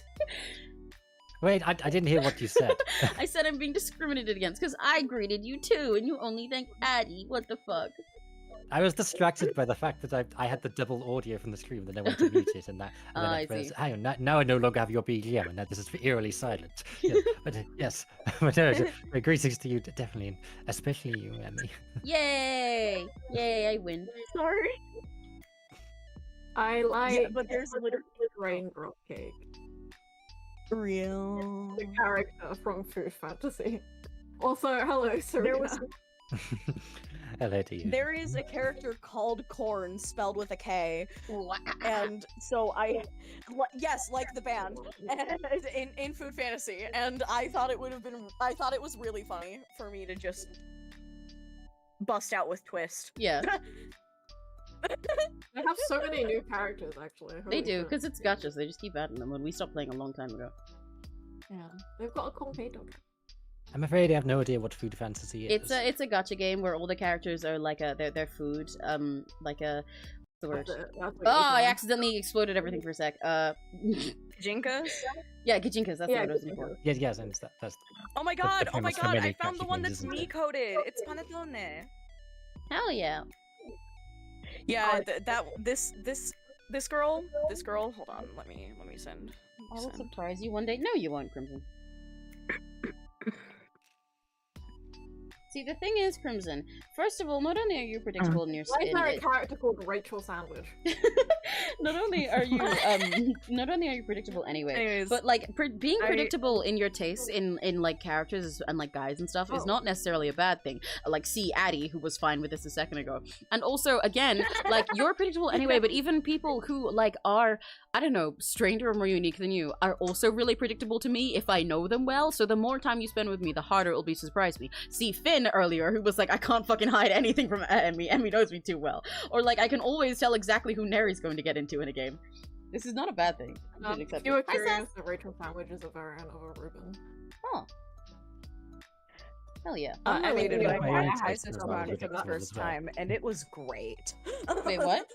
Wait, I didn't hear what you said. I said I'm being discriminated against because I greeted you too, and you only thanked Addy. What the fuck? I was distracted by the fact that I had the double audio from the stream, then I went to mute it, and then I I realized, see. hang on, now I no longer have your BGM, and now this is eerily silent. Yeah, but yes. But no, greetings to you, definitely, especially you, Emmy. Yay! Yay! I win. Sorry. I like. Yeah, but there's literally raindrop cake. real. The character from Food Fantasy. Also, hello, Serena. Hello to you. There is a character called Corn, spelled with a K, and so yes, like the band, and in Food Fantasy, and I thought it was really funny for me to just bust out with Twist. Yeah, They have so many new characters, actually. they Holy do, shit. because it's gotchas. They just keep adding them when we stopped playing a long time ago. Yeah, they've got a cool dog. I'm afraid I have no idea what Food Fantasy is. It's a gacha game where all the characters are like their food, like a what's the word? Oh, I accidentally exploded everything for a sec. Jinkas? Yeah, Gijinkas, that's what I was looking for. Yes, and that's Oh my the god! Oh my premise for god! many I found the gacha one games, that's isn't me it? coded. It's Panettone. Hell yeah! Yeah, this girl. Hold on, let me send. I will surprise you one day. No, you won't, Crimson. See, the thing is, Crimson, first of all, not only are you predictable in your Why is there a in, character called Rachel Sandwich? not only are you predictable anyway, Anyways, but like being predictable in your tastes in like characters and like guys and stuff is not necessarily a bad thing. Like see Addie, who was fine with this a second ago, and also again, like you're predictable anyway, but even people who like are, I don't know, stranger or more unique than you are also really predictable to me if I know them well. So the more time you spend with me, the harder it'll be to surprise me. See Finn earlier, who was like, I can't fucking hide anything from Emmy. Emmy knows me too well. Or like, I can always tell exactly who Neri's going to get into in a game. This is not a bad thing. You should accept You were it. Hi, curious Seth. that Rachel Sandwich is a variant of a Reuben. Oh. Hell yeah. Unrelated, Yeah, but my I own watched taste Isis is Run rather for the predictable first as well. time, and it was great. Wait, what?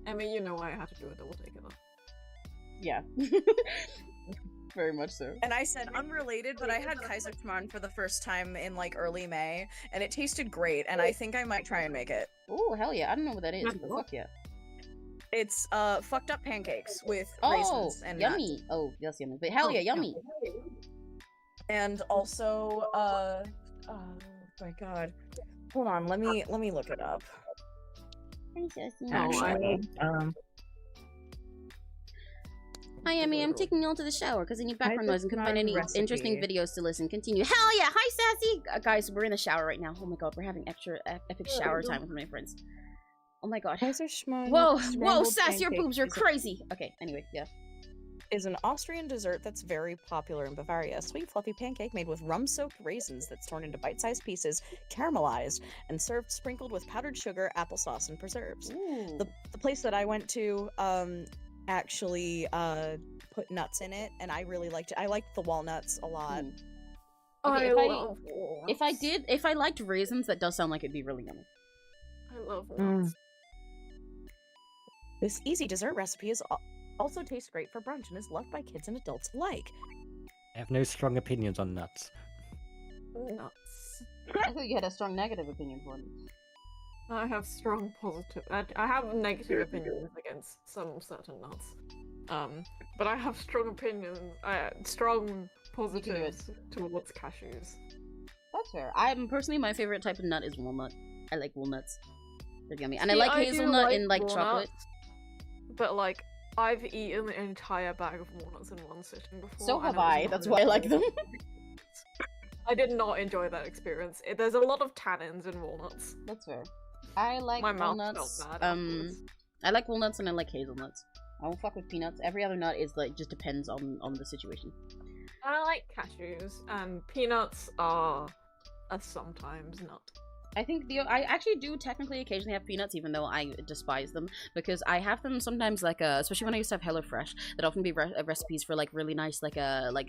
Emmy, you know why I had to do a double take of that. Yeah. Very much so. And I said unrelated, but I had Kaiserschmarrn for the first time in like early May, and it tasted great, and I think I might try and make it. Oh, hell yeah. I don't know what that is, but fuck yeah. It's fucked up pancakes with Oh, raisins and nuts. yummy. Oh, that's yummy. But hell yeah, yummy. And also, oh my god. Hold on, let me look it up. Hi, Emmy. I'm taking you all to the shower because I need background noise and couldn't find any recipe. interesting videos to listen. Continue. Hell yeah! Hi, Sassy! Guys, we're in the shower right now. Oh my god, we're having epic shower time with my friends. Oh my god. Whoa, Sassy, your boobs are crazy! Okay, anyway, yeah. Is an Austrian dessert that's very popular in Bavaria. A sweet, fluffy pancake made with rum-soaked raisins that's torn into bite-sized pieces, caramelized, and served sprinkled with powdered sugar, applesauce, and preserves. Ooh. The place that I went to, actually put nuts in it, and I really liked it. I liked the walnuts a lot. Okay, I if I liked raisins, that does sound like it'd be really yummy. I love nuts. This easy dessert recipe also tastes great for brunch and is loved by kids and adults alike. I have no strong opinions on nuts. Nuts. I thought you had a strong negative opinion for them. I have strong positive. I have negative opinions against some certain nuts. But I have strong opinions. Strong positives towards cashews. That's fair. My favorite type of nut is walnut. I like walnuts. They're yummy. And I See, like do hazelnut in like walnuts, chocolate. But like, I've eaten an entire bag of walnuts in one sitting before. So and have it was I. not That's why I like them. I did not enjoy that experience. There's a lot of tannins in walnuts. That's fair. I like My mouth walnuts. felt bad afterwards. I like walnuts and I like hazelnuts. I won't fuck with peanuts. Every other nut is like just depends on the situation. I like cashews, and peanuts are a sometimes nut. I think I actually do technically occasionally have peanuts, even though I despise them, because I have them sometimes like especially when I used to have HelloFresh, that often be recipes for like really nice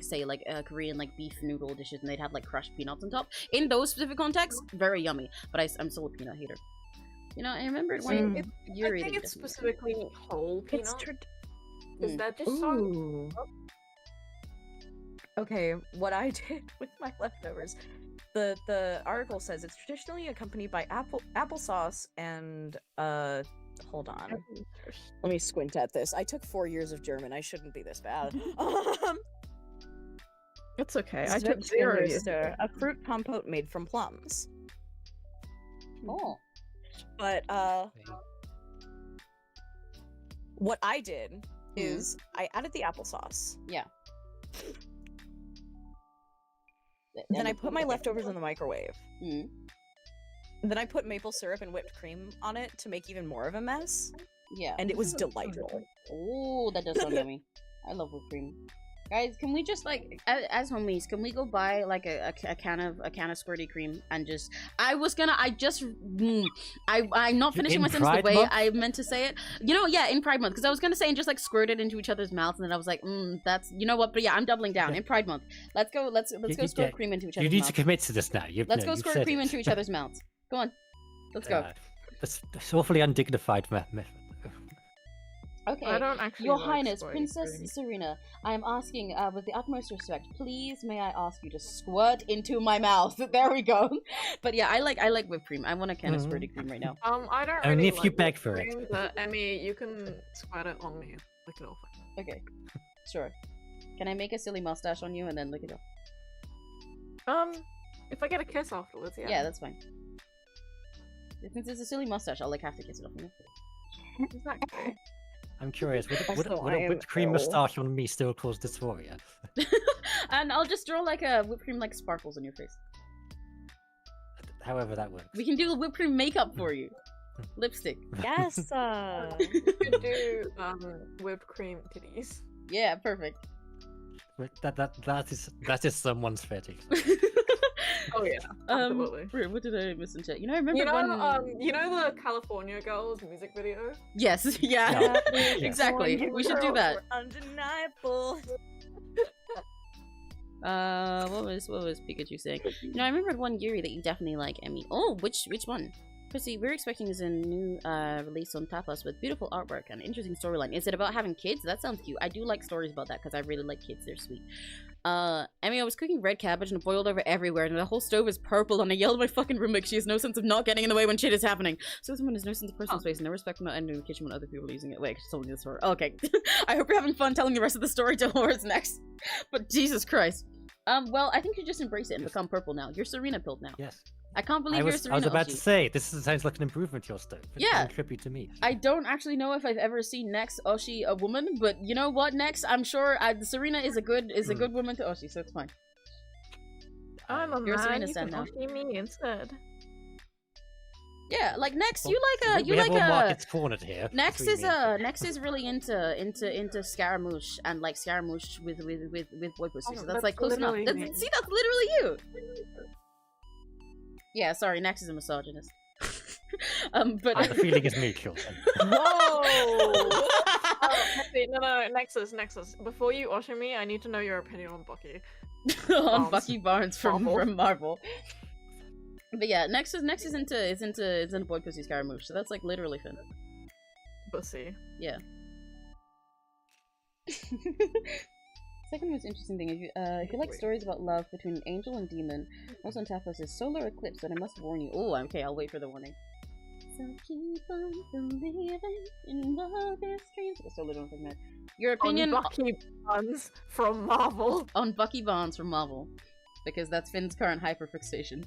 say Korean like beef noodle dishes, and they'd have like crushed peanuts on top. In those specific contexts, very yummy. But I'm still a peanut hater. You know, I remember when you're I think it's specifically whole peanuts. Is that just so? Okay, what I did with my leftovers. The article says it's traditionally accompanied by applesauce and hold on. Let me squint at this. I took 4 years of German. I shouldn't be this bad. It's okay. I took 0 Zwetschgenrooster, a fruit compote made from plums. Oh. But what I did is I added the applesauce. Yeah. Then I put my leftovers in the microwave. Mm. Then I put maple syrup and whipped cream on it to make even more of a mess. Yeah. And it was delightful. Oh, that does sound yummy. I love whipped cream. Guys, can we just like, as homies, can we go buy like a can of squirty cream and just? I'm not finishing my sentence the way I meant to say it. You know, yeah, in Pride Month, because I was gonna say and just like squirt it into each other's mouths, and then I was like, that's, you know what? But yeah, I'm doubling down. In Pride Month, let's go squirt cream into each other's mouths. You need to commit to this now. Let's go squirt cream into each other's mouths. Go on, let's go. It's awfully undignified. Okay, I don't actually Your like Highness, squirting Princess cream. Serena, I am asking with the utmost respect, please may I ask you to squirt into my mouth? There we go. But yeah, I like whipped cream. I want a can of squirty cream right now. I don't Only really if like you beg whipped for it. cream, But Emmy, you can squirt it on me. Lick it off. Okay, sure. Can I make a silly mustache on you and then lick it off? If I get a kiss afterwards, yeah. Yeah, that's fine. Since it's a silly mustache, I'll like have to kiss it off. You know? Exactly. I'm curious, would Also, a I am whipped cream ill. moustache on me still cause dysphoria? And I'll just draw like a whipped cream like sparkles on your face. However that works. We can do whipped cream makeup for you. Lipstick. Yes. You could do whipped cream titties. Yeah, perfect. That is someone's fetish. Oh yeah, absolutely. What did I miss in chat? You know, I remember one... you know the California Girls music video? Yes, yeah. Yeah. Exactly. We should do that. Undeniable. What was Pikachu saying? You know, I remembered one Yuri that you definitely like, Emmy. Oh, which one? Chrissy, we're expecting is a new release on Tapas with beautiful artwork and interesting storyline. Is it about having kids? That sounds cute. I do like stories about that because I really like kids. They're sweet. Emmy, I was cooking red cabbage and it boiled over everywhere and the whole stove is purple and I yelled at my fucking roommate. She has no sense of not getting in the way when shit is happening. So someone has no sense of personal space and no respect for not ending in the kitchen when other people are using it. Wait, I just told you the story. Okay. I hope you're having fun telling the rest of the story to Horace next. But Jesus Christ. Well, I think you just embrace it and become purple now. You're Serena pilled now. Yes. I can't believe you're Serena. I was about Oshi. to say, this sounds like an improvement to your stove. Yeah. In tribute to me. I don't actually know if I've ever seen Next Oshi a woman, but you know what, Next? I'm sure Serena is a good woman to Oshi, so it's fine. I'm a You're man, Serena you Stan can now. Oshi me instead. Yeah, like Next, Well, you like we have all a markets cornered here. Next between is me and Next is really into Scaramouche and like Scaramouche with boy pussy. So that's like close enough. literally me. See, that's literally you. Yeah, sorry, Next is a misogynist. But The feeling is mutual. Whoa! No, Nexus. Before you Oshi me, I need to know your opinion on Bucky. on Bucky Barnes from Marvel. Marvel. But yeah, Next is into boy pussy Scaramouche, so that's like literally Finn. Pussy. Yeah. Second most interesting thing, if you like stories about love between an angel and demon, also on Tapas is solar eclipse, but I must warn you. Oh, okay, I'll wait for the warning. So keep on believing in wildest dreams. Okay, so little thing there. Your opinion on Bucky Barnes from Marvel. on Bucky Barnes from Marvel, because that's Finn's current hyperfixation.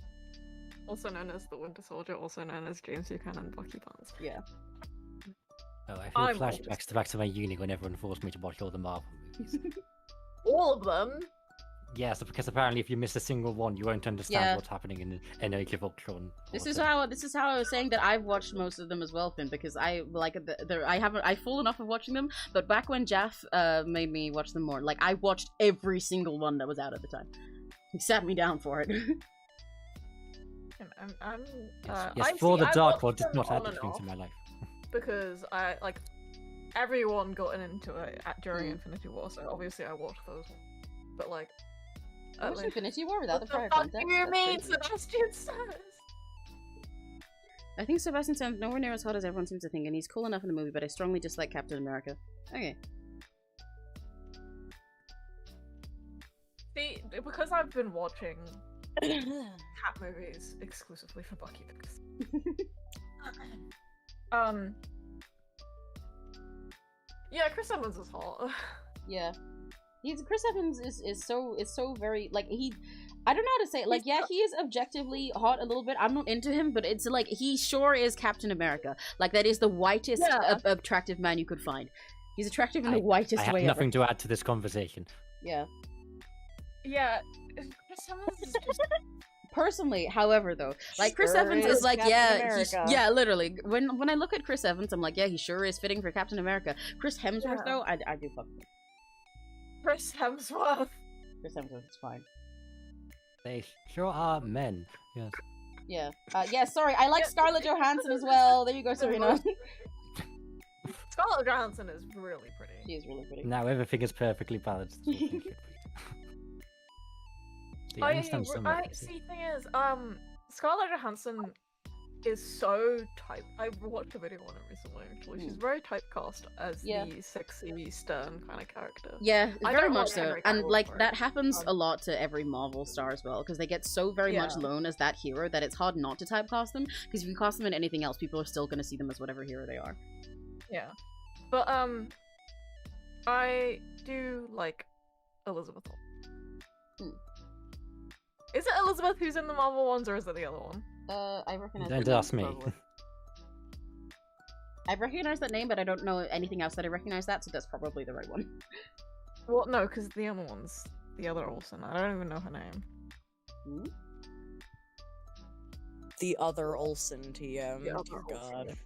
Also known as the Winter Soldier, also known as James Buchanan Bucky Barnes. Yeah. Oh, I I'm feel flashbacks back to my uni when everyone forced me to watch all the Marvel movies. All of them? Yes, because apparently if you miss a single one, you won't understand Yeah. what's happening in Age of Ultron. This is how I was saying that I've watched most of them as well, Finn, because I like I full enough of watching them, but back when Jaff made me watch them more, like I watched every single one that was out at the time. He sat me down for it. Yes, For the Dark World did not add anything to my life. Because I like everyone got into it during Infinity War, so obviously I watched those. But like, I watched Infinity War without the prior fuck context. do you That's mean, crazy. Sebastian says? I think Sebastian sounds nowhere near as hot as everyone seems to think, and he's cool enough in the movie, but I strongly dislike Captain America. Okay. See, because I've been watching cat movies exclusively for Bucky because yeah, Chris Evans is hot. Yeah. Chris Evans is so very like I don't know how to say it. Like, yeah, he is objectively hot a little bit. I'm not into him, but it's like he sure is Captain America. Like, that is the whitest attractive man you could find. He's attractive in the whitest way I have ever. nothing to add to this conversation. Yeah. Yeah. Chris Evans is just... Personally, however, though, like Chris Sure Evans is like, Captain yeah, literally. When I look at Chris Evans, I'm like, yeah, he sure is fitting for Captain America. Chris Hemsworth, though, I do fuck with him. Chris Hemsworth. Chris Hemsworth is fine. They sure are men. Yes. Yeah. Yeah. Sorry, I like Scarlett Johansson as well. There you go, Serena. Scarlett Johansson is really pretty. She is really pretty. Now everything is perfectly balanced. As we think it would be. I understand some of it. See, thing is, Scarlett Johansson is so type. I watched a video on it recently. Actually, she's very typecast as the sexy, stern kind of character. Yeah, I very don't much like so. Henry And Cavill like for that it. happens a lot to every Marvel star as well, because they get so very much known as that hero that it's hard not to typecast them. Because if you cast them in anything else, people are still going to see them as whatever hero they are. Yeah, but I do like Elizabeth. Is it Elizabeth who's in the Marvel ones, or is it the other one? I recognize. Don't ask me. I recognize that name, but I don't know anything else that I recognize that, so that's probably the right one. Well, no, because the other one's the other Olsen. I don't even know her name. Hmm? The other Olsen, TM. The other Dear God. Olsen.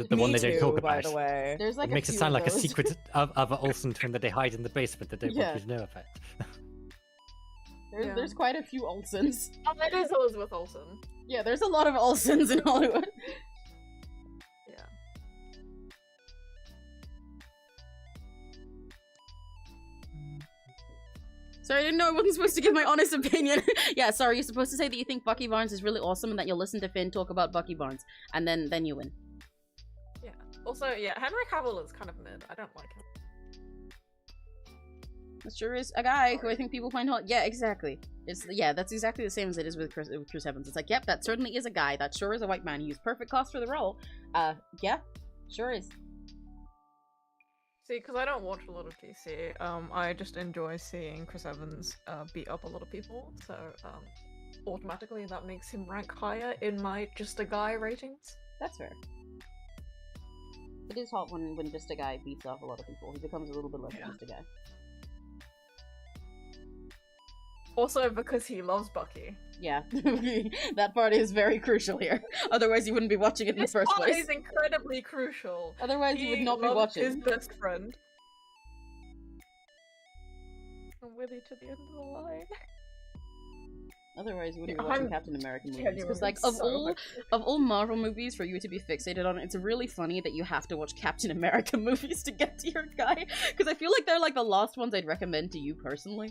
The one they don't talk By about. the way. There's like It makes it few sound of like a those. secret of an Olsen twin that they hide in the basement that they want Yeah. you to know about. There's quite a few Olsens. Oh, it is Elizabeth Olsen. Yeah, there's a lot of Olsens in Hollywood. Yeah. Sorry, I didn't know I wasn't supposed to give my honest opinion. Yeah, sorry, you're supposed to say that you think Bucky Barnes is really awesome and that you'll listen to Finn talk about Bucky Barnes, and then you win. Yeah. Also, yeah, Henry Cavill is kind of mid. I don't like him. That sure is a guy who I think people find hot. Yeah, exactly. That's exactly the same as it is with Chris Evans. It's like, yep, that certainly is a guy. That sure is a white man. He's perfect cast for the role. Yeah, sure is. See, because I don't watch a lot of DC, I just enjoy seeing Chris Evans beat up a lot of people, so automatically that makes him rank higher in my just a guy ratings. That's fair. It is hot when just a guy beats up a lot of people. He becomes a little bit less than just a guy. Also because he loves Bucky. Yeah, that part is very crucial here. Otherwise, you wouldn't be watching it in the first This part place. is incredibly crucial. Otherwise, you would He not be loves watching. his best friend. I'm with you to the end of the line. Otherwise, you wouldn't be watching I'm Captain America movies. genuinely Because, like, so of all Marvel movies for you to be fixated on, it's really funny that you have to watch Captain America movies to get to your guy. Because I feel like they're like the last ones I'd recommend to you personally.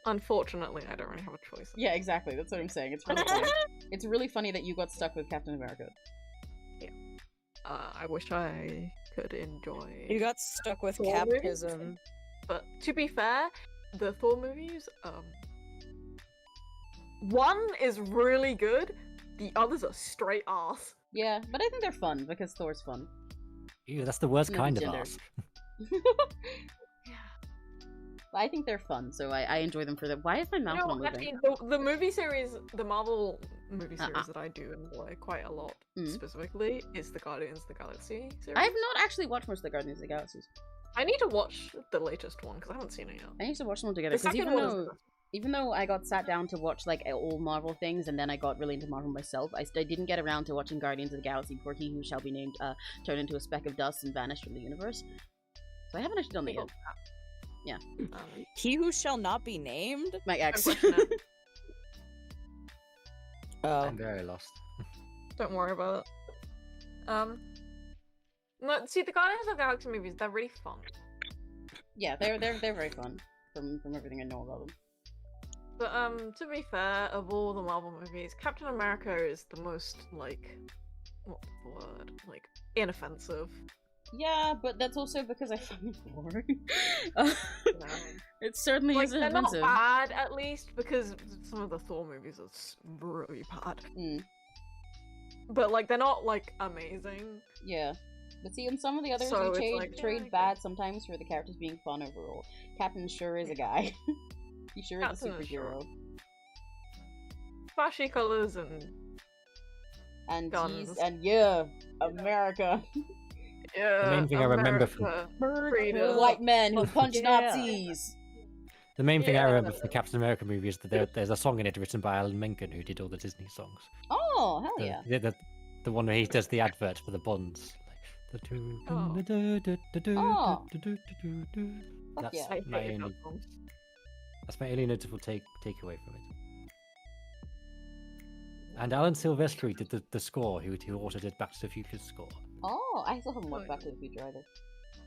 Unfortunately, I don't really have a choice. Yeah, exactly. That's what I'm saying. It's really funny. It's really funny that you got stuck with Captain America. Yeah. I wish I could enjoy. You got stuck with Thor capitalism. movies, but to be fair, the Thor movies, one is really good, the others are straight ass. Yeah, but I think they're fun because Thor's fun. Ew, that's the worst No kind of gender. ass. I think they're fun, so I enjoy them for them. Why is my mouth not moving? Actually, the movie series, the Marvel movie series that I do enjoy quite a lot, specifically, is the Guardians of the Galaxy series. I have not actually watched most of the Guardians of the Galaxies. I need to watch the latest one, because I haven't seen it yet. I need to watch them all together, The because second one is even though I got sat down to watch like all Marvel things, and then I got really into Marvel myself, I didn't get around to watching Guardians of the Galaxy before He Who Shall Be Named turned into a speck of dust and vanished from the universe. So I haven't actually done that yet. Yeah. He who shall not be named? My ex. Oh. I'm very lost. Don't worry about it. No, see, the Guardians of the Galaxy movies, they're really fun. Yeah, they're very fun from everything I know about them. But to be fair, of all the Marvel movies, Captain America is the most like, what's the word? Like inoffensive. Yeah, but that's also because I find it boring. It certainly Like, isn't they're not offensive. bad, at least, because some of the Thor movies are really bad. Mm. But like, they're not like amazing. Yeah. But see, in some of the others, So we it's trade, like, yeah, trade okay. bad sometimes for the characters being fun overall. Captain sure is a guy. He sure is a Captain is sure. superhero. Flashy colors and And guns. he's, and yeah, America. Yeah, The main thing I remember from- America, freedom. White men who punch Yeah. Nazis. The main thing I remember Yeah. from the Captain America movie is that there's a song in it written by Alan Menken, who did all the Disney songs. Oh, hell yeah. The one where he does the advert for the Bonds. Like, the two. Oh. Oh. Fuck That's yeah. I my hated only. that song. That's my only notable takeaway from it. And Alan Silvestri did the score, who also did Back to the Future's score. Oh, I still haven't watched Back to the Future either.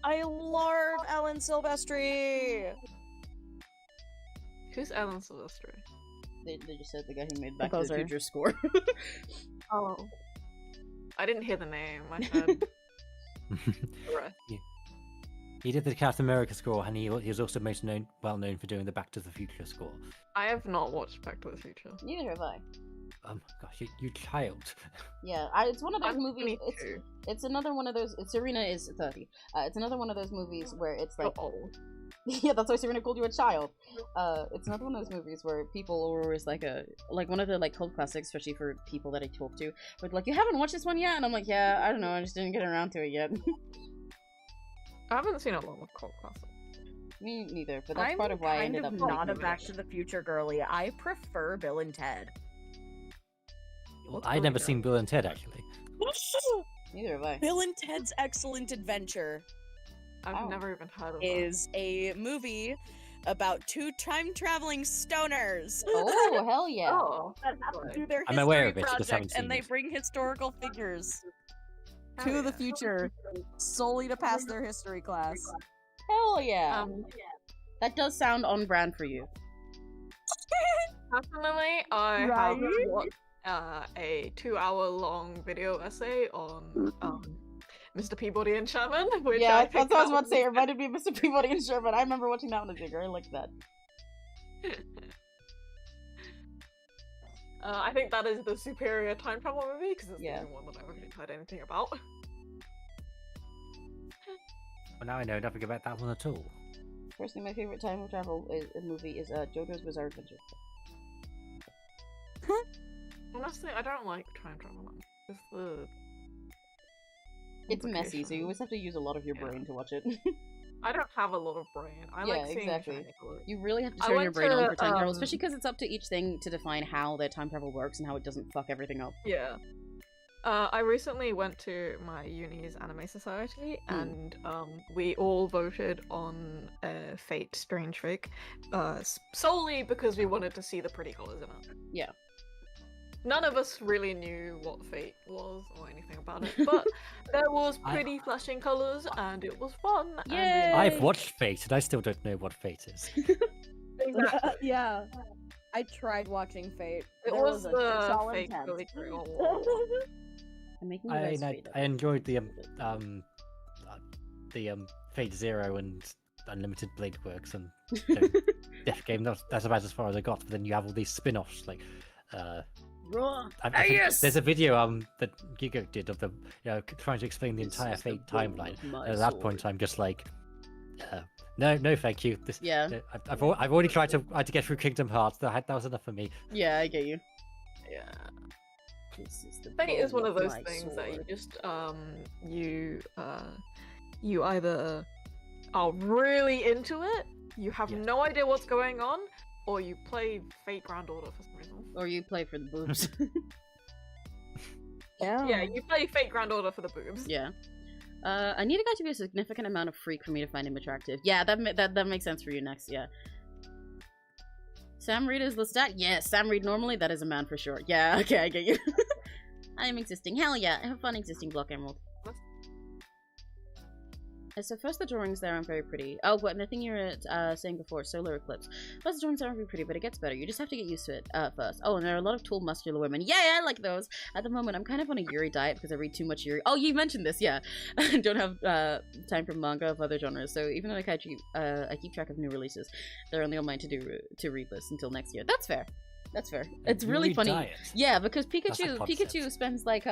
I love Alan Silvestri. Who's Alan Silvestri? They just said the guy who made Back to the Composer. Future score. Oh. I didn't hear the name. I heard the rest. He did the Captain America score, and he was also most well known for doing the Back to the Future score. I have not watched Back to the Future. Neither have I. Gosh, you child. Yeah, it's one of those I'm movies. 22. It's another one of those. Serena is 30. It's another one of those movies where it's like, You're old. yeah, that's why Serena called you a child. It's another one of those movies where people are always like one of the like cult classics, especially for people that I talk to. But like, you haven't watched this one yet, and I'm like, yeah, I don't know, I just didn't get around to it yet. I haven't seen a lot of cult classics. Me neither, but that's I'm part of why I kind ended of up not a liking Back it. to the Future girly. I prefer Bill and Ted. Well, I'd never seen Bill and Ted actually. Neither have I. Bill and Ted's Excellent Adventure I've Oh. never even heard of that. is a movie about two time-traveling stoners Oh, hell yeah. Oh, that have to do their I'm history aware of it, just project, haven't seen and they it. bring historical figures hell To the yeah. future, solely to pass their history class. Hell yeah. Um, That does sound on brand for you. personally, I have Right? watched a 2-hour-long video essay on Mr. Peabody and Sherman, which Yeah, I that's think what I was that about to say. It reminded me of Mr. Peabody and Sherman. I remember watching that when I was younger. I liked that. I think that is the superior time travel movie because it's Yeah. the only one that I've actually heard anything about. Well, now I know nothing about that one at all. Personally, my favorite time travel movie is JoJo's Bizarre Adventure. Honestly, I don't like time travel. It's the It's messy, so you always complications. have to use a lot of your Yeah. brain to watch it. I don't have a lot of brain. I Yeah, like seeing exactly. shiny colours. You really have to I turn your went brain on to, for time travel, especially because it's up to each thing to define how the time travel works and how it doesn't fuck everything up. Yeah. I recently went to my uni's anime society, and we all voted on Fate Strange Fake, solely because we wanted to see the pretty colors in it. Yeah. None of us really knew what Fate was or anything about it, but there was pretty flashing colors, and it was fun. and we Yay! enjoyed I've it. watched Fate, and I still don't know what Fate is. Exactly. Yeah. I tried watching Fate. It There was a the dull fake intent. really cool. I'm making you guys fade I enjoyed the Fate Zero and Unlimited Blade Works and Death Game. That's about as far as I got. But then you have all these spin-offs like. Raw. I think there's a video that Gigo did of them, trying to explain the entire Fate timeline. And at that point, I'm just like, no, thank you. This, Yeah. I've already tried to get through Kingdom Hearts. That was enough for me. Yeah, I get you. Yeah. This is the Fate is bowl one of those my things that you sword. just you either are really into it, you have Yeah. no idea what's going on, or you play Fate Grand Order for some reason. Or you play for the boobs. Yeah, you play Fate Grand Order for the boobs. Yeah. I need a guy to be a significant amount of freak for me to find him attractive. Yeah, that makes sense for you next, yeah. Sam Reed is Lestat? Yes, Sam Reed normally, that is a man for sure. Yeah, okay, I get you. I am existing. Hell yeah, have fun existing, Block Emerald. So first the drawings there aren't very pretty. Oh, but the thing you were saying before, solar eclipse. First the drawings aren't very pretty, but it gets better. You just have to get used to it first. Oh, and there are a lot of tall, muscular women. Yeah, I like those. At the moment, I'm kind of on a Yuri diet because I read too much Yuri. Oh, you mentioned this, yeah. I don't have time for manga of other genres, so even though I keep track of new releases, they're only on mine to read this until next year. That's fair. That's fair. A It's really Yuri funny. diet. Yeah, because That's a Pikachu spends like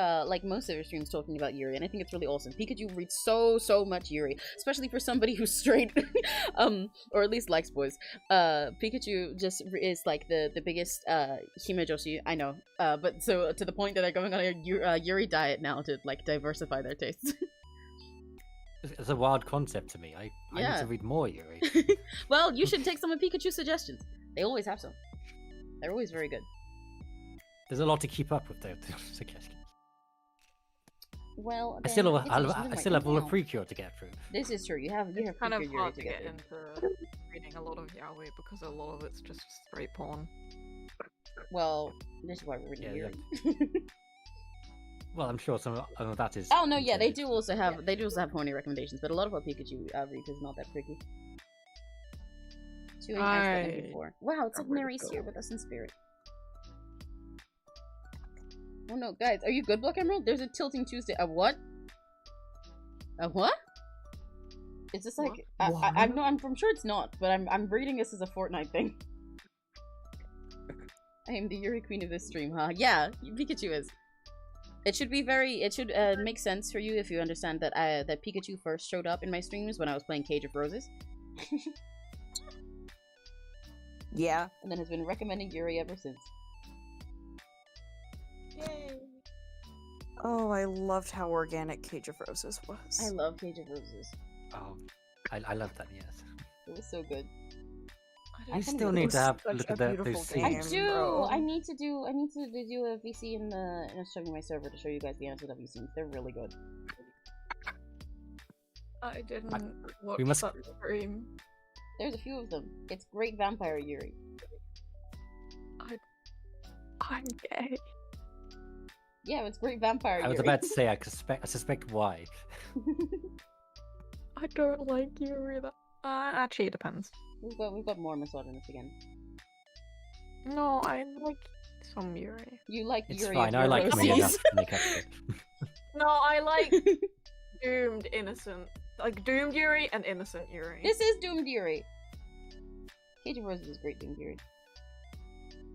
most of her streams talking about Yuri, and I think it's really awesome. Pikachu reads so much Yuri, especially for somebody who's straight, or at least likes boys. Pikachu just is like the biggest himejoshi I know. But so to the point that they're going on a Yuri diet now to like diversify their tastes. It's a wild concept to me. I need to read more Yuri. Well, you should take some of Pikachu's suggestions. They always have some. They're always very good. There's a lot to keep up with though. Suggestions. Well, I still have all the Precure to get through. This is true. You have Kind of Precure hard Yuri to to get get through. into reading a lot of yaoi because a lot of it's just straight porn. Well, this is why we're reading Yeah, Yuri. Well, I'm sure some of that is. Oh no, yeah, they do also have horny recommendations, but a lot of what Pikachu reads is not that tricky. Wow, it's like Mary's here with us in spirit. Oh no, guys, are you good, Block Emerald? There's a Tilting Tuesday. A what? A what? Is this like I'm sure it's not, but I'm reading this as a Fortnite thing. I am the Yuri queen of this stream, huh? Yeah, Pikachu is. It should make sense for you if you understand that that Pikachu first showed up in my streams when I was playing Cage of Roses. Yeah. And then has been recommending Yuri ever since. Yay. Oh, I loved how organic Cage of Roses was. I love Cage of Roses. Oh, I love that. Yes. It was so good. I still need to have a look at those scenes. I do. Bro. I need to do a VC in my server to show you guys the SOW scenes. They're really good. I didn't watch that stream. There's a few of them. It's great vampire Yuri. I'm gay. Yeah, it's great vampire Yuri. I was about to say I suspect why. I don't like Yuri. Actually, it depends. We've got more misogynist again. No, I like some Yuri. You like it's Yuri? It's fine. I like me enough to make up for it. No, I like doomed innocent, like doomed Yuri and innocent Yuri. This is doomed Yuri. Cage of Roses is great doomed Yuri.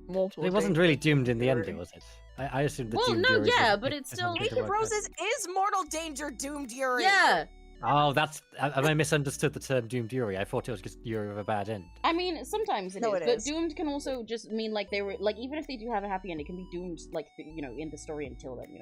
It wasn't really doomed in the end, was it? I assumed that. Well, doomed no, Yuri yeah, but it's still. Cage of Roses is Mortal Danger doomed Yuri. Yeah. Oh, have I misunderstood the term doomed Yuri? I thought it was just Yuri with a bad end. I mean, sometimes it is, it but is. doomed can also just mean like they were like even if they do have a happy end, it can be doomed like in the story until then,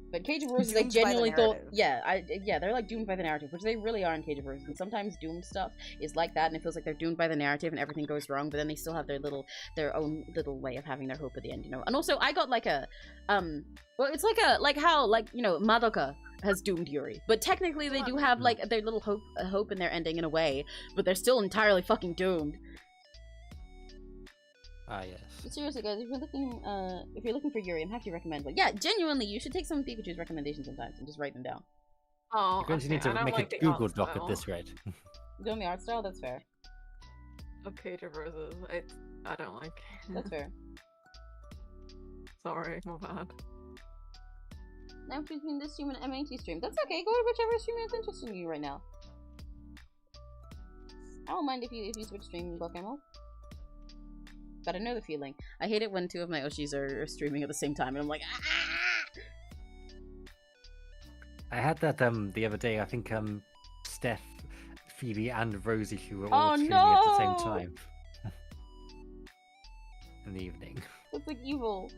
But Cage of Roses, I genuinely thought, they're like doomed by the narrative, which they really are in Cage of Roses. And sometimes doomed stuff is like that, and it feels like they're doomed by the narrative, and everything goes wrong. But then they still have their own little way of having their hope at the end, And also, I got like a, it's like how Madoka has doomed Yuri, but technically they do have like their little hope in their ending in a way, but they're still entirely fucking doomed. Ah, yes. But seriously, guys, if you're looking for Yuri, I'm happy to recommend one. Yeah, genuinely, you should take some of Pikachu's recommendations sometimes and just write them down. Oh, you're going to need to make a Google Doc at this rate. Doing the art style, that's fair. A Cage of Roses, I don't like. That's fair. Sorry, my bad. Now between this stream and MAT stream. That's okay, go to whichever stream is interested in you right now. I don't mind if you switch stream, Block Emerald. But I know the feeling. I hate it when two of my Oshis are streaming at the same time, and I'm like, ah! I had that the other day. I think Steph, Phoebe, and Rosie who were all streaming at the same time in the evening. It's like evil.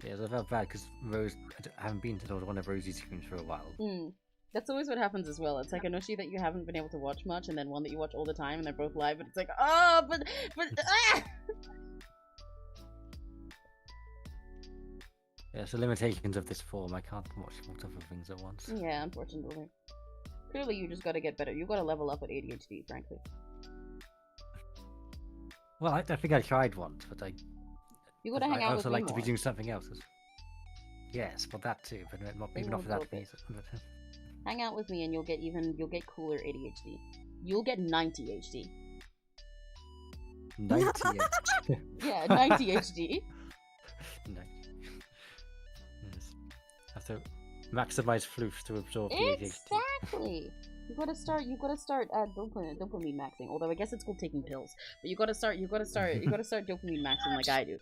Yeah, I felt bad because I haven't been to one of Rosie's streams for a while. That's always what happens as well. It's like an Oshi that you haven't been able to watch much, and then one that you watch all the time, and they're both live, and it's like, oh, but ah! Yeah, so limitations of this form. I can't watch multiple things at once. Yeah, unfortunately. Clearly, you just gotta get better. You gotta level up with ADHD, frankly. Well, I think I tried once, but you gotta hang out with me. I also like to be more. doing something else. Yes, but that too, but maybe not for that reason. Hang out with me and you'll get cooler ADHD. You'll get 90 HD. 90 HD? Yeah, 90 HD. No. Yes. Have to maximize floof to absorb the ADHD. Exactly! You gotta start dopamine maxing. Although I guess it's called taking pills. But you gotta start dopamine maxing like I do.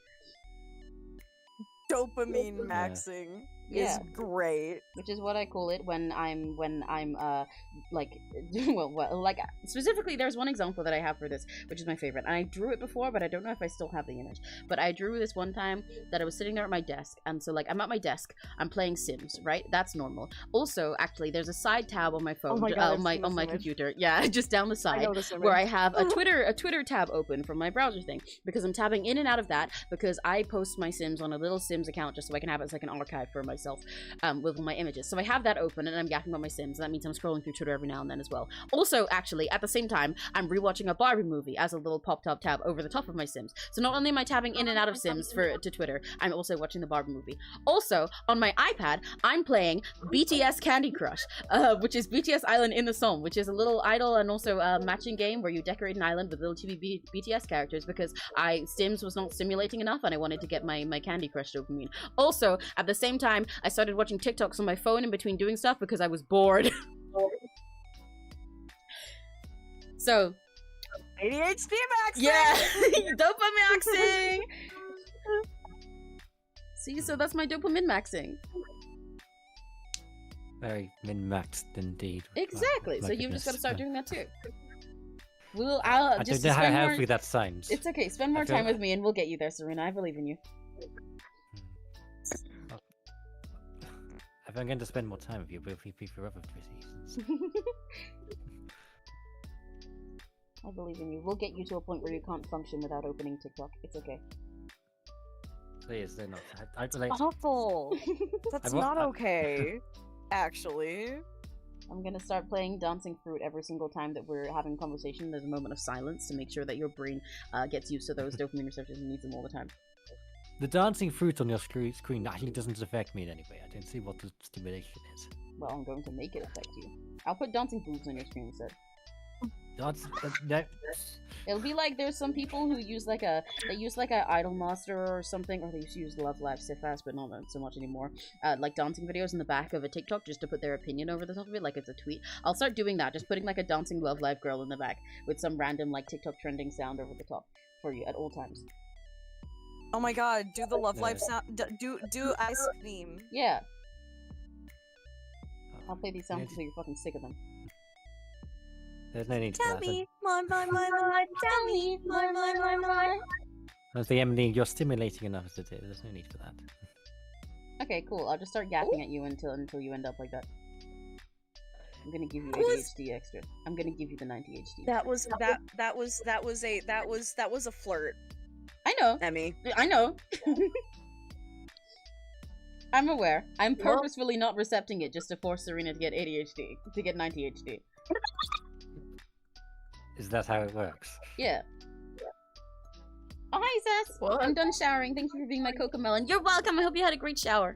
Dopamine maxing is great. Which is what I call it when I'm like like specifically there's one example that I have for this, which is my favorite. And I drew it before, but I don't know if I still have the image. But I drew this one time that I was sitting there at my desk, and so like I'm at my desk, I'm playing Sims, right? That's normal. Also, actually, there's a side tab on my phone, on my computer. Yeah, just down the side where I have a Twitter tab open from my browser thing, because I'm tabbing in and out of that because I post my Sims on a little Sims account just so I can have it as like an archive for myself with my images. So I have that open and I'm yapping about my Sims. That means I'm scrolling through Twitter every now and then as well. Also, actually, at the same time, I'm rewatching a Barbie movie as a little pop-top tab over the top of my Sims. So not only am I tabbing in and out of Sims to Twitter, I'm also watching the Barbie movie. Also, on my iPad, I'm playing BTS Candy Crush, which is BTS Island in the Song, which is a little idol and also a matching game where you decorate an island with little chibi BTS characters, because Sims was not stimulating enough and I wanted to get my Candy Crush dopamine. Also, at the same time, I started watching TikToks on my phone in between doing stuff because I was bored. So, ADHD maxing! Yeah! Dopamine maxing! See, so that's my dopamine maxing. Very min-maxed indeed. Exactly, My so you've just got to goodness. start doing that too. I just don't know how spend healthy more... that sounds. It's okay, spend more I feel- time with me and we'll get you there, Serena. I believe in you. If I'm going to spend more time with you, it will be for other reasons. I believe in you. We'll get you to a point where you can't function without opening TikTok. It's okay. Please, they're not. I'd like. Awful. That's not okay. Actually. I'm gonna start playing Dancing Fruit every single time that we're having a conversation. There's a moment of silence to make sure that your brain gets used to those dopamine receptors and needs them all the time. The dancing fruit on your screen actually doesn't affect me in any way. I don't see what the stimulation is. Well, I'm going to make it affect you. I'll put dancing boobs on your screen instead. No. It'll be like there's some people who use like a Idol Master or something, or they used to use Love Live Sifas, but not so much anymore. Like dancing videos in the back of a TikTok just to put their opinion over the top of it, like it's a tweet. I'll start doing that, just putting like a dancing Love Live girl in the back with some random like TikTok trending sound over the top for you at all times. Oh my god, do the Love Life sound. Do ice cream. Yeah. I'll play these sounds until you're fucking sick of them. There's no need for Tell that. me more. Tell me more. As the Emily, you're stimulating enough as it is. There's no need for that. Okay, cool. I'll just start yapping at you until you end up like that. I'm gonna give you ADHD extra. I'm gonna give you the 90 HD. That was a flirt. I know. Emmy. I know. I'm aware. I'm purposefully not recepting it just to force Serena to get ADHD, to get 90 HD. Is that how it works? Yeah. Oh, hi, Sass. What? I'm done showering. Thank you for being my Cocomelon. You're welcome. I hope you had a great shower.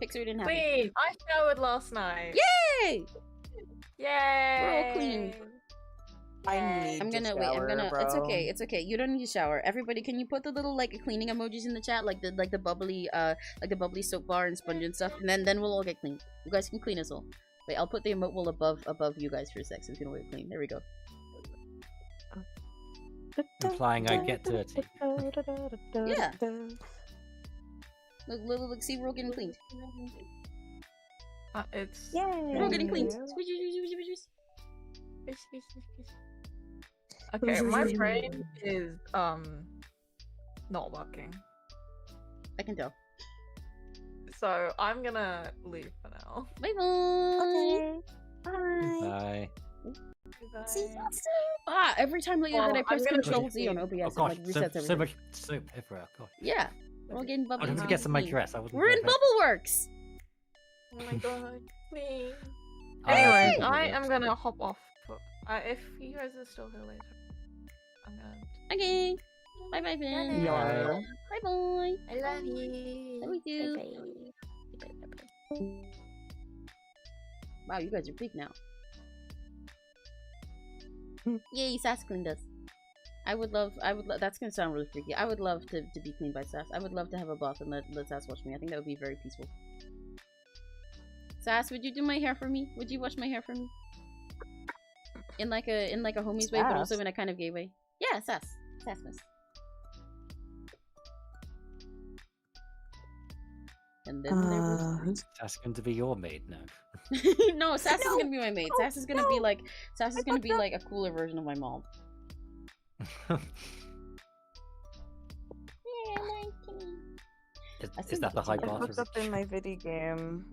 Pixar didn't have it. Wait, I showered last night. Yay! Yay! We're all clean. I'm gonna it's okay, it's okay. You don't need to shower. Everybody, can you put the little like cleaning emojis in the chat, like the bubbly soap bar and sponge and stuff, and then we'll all get clean. You guys can clean us all. Wait, I'll put the emote wall above you guys for a sec so we can all get clean. There we go. Implying I get dirty. Yeah. Look, see, we're all getting cleaned. It's We're all getting cleaned. Okay, my brain is not working. I can tell. So I'm gonna leave for now. Bye bye. Bye. Ah, every time that I press I'm gonna Control Z on OBS, Oh it gosh, like resets everything. so much soap everywhere. God. Yeah, we're all getting I bubbly. don't forget some of my dress. I wasn't We're in very- Bubbleworks. Oh my god, please. I Anyway, agree with I it. am gonna hop off. If you guys are still here later, I'm gonna. Okay. Bye bye, Finn. Yeah. Bye bye. I love you. Love you too. Wow, you guys are big now. Yay, Sass cleaned us. I would love, that's gonna sound really freaky. I would love to be cleaned by Sass. I would love to have a bath and let Sass wash me. I think that would be very peaceful. Sass, would you do my hair for me? Would you wash my hair for me? in like a homies way, but also in a kind of gay way. Yeah, sassness. And then there was That's going to be your maid now. no, Sass is gonna be my maid. Sass is gonna be like a cooler version of my mom. Is that the high bar? I fucked up in my video game.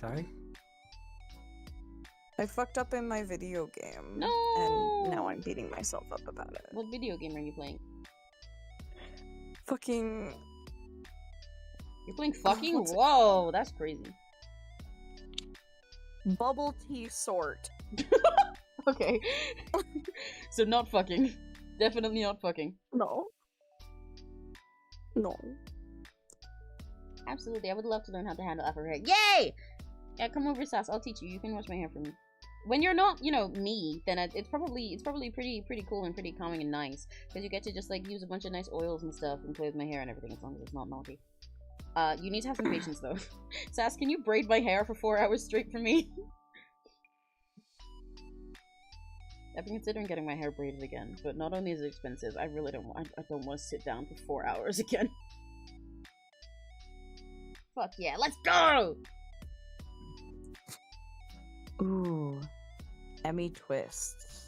Sorry? I fucked up in my video game. No! And now I'm beating myself up about it. What video game are you playing? Fucking... You're playing fucking? Whoa, that's crazy. Bubble tea sort. Okay. So not fucking. Definitely not fucking. No. No. Absolutely, I would love to learn how to handle afro hair. Yay! Yeah, come over, Sass. I'll teach you. You can wash my hair for me. When you're not, you know, me, then it's probably pretty cool and pretty calming and nice because you get to just like use a bunch of nice oils and stuff and play with my hair and everything as long as it's not naughty. You need to have some patience though. Sass, can you braid my hair for 4 hours straight for me? I've been considering getting my hair braided again, but not only is it expensive, I really don't want. I don't want to sit down for 4 hours again. Fuck yeah, let's go! Ooh, Emmy twists.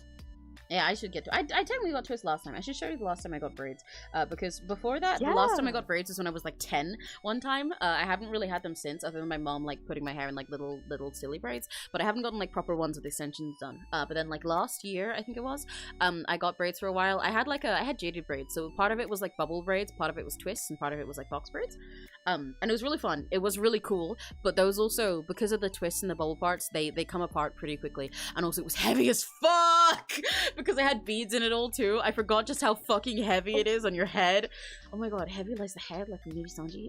Yeah, I should get to. I technically got twists last time. I should show you the last time I got braids. Because before that, the last time I got braids was when I was like 10 one time. I haven't really had them since, other than my mom like putting my hair in like little silly braids. But I haven't gotten like proper ones with extensions done. But then like last year, I think it was, I got braids for a while. I had jaded braids. So part of it was like bubble braids, part of it was twists, and part of it was like box braids. And it was really fun. It was really cool. But those also, because of the twists and the bubble parts, they come apart pretty quickly. And also it was heavy as fuck! Because I had beads in it all too. I forgot just how fucking heavy it is on your head. Oh my god, heavy lies the head like maybe Sanji.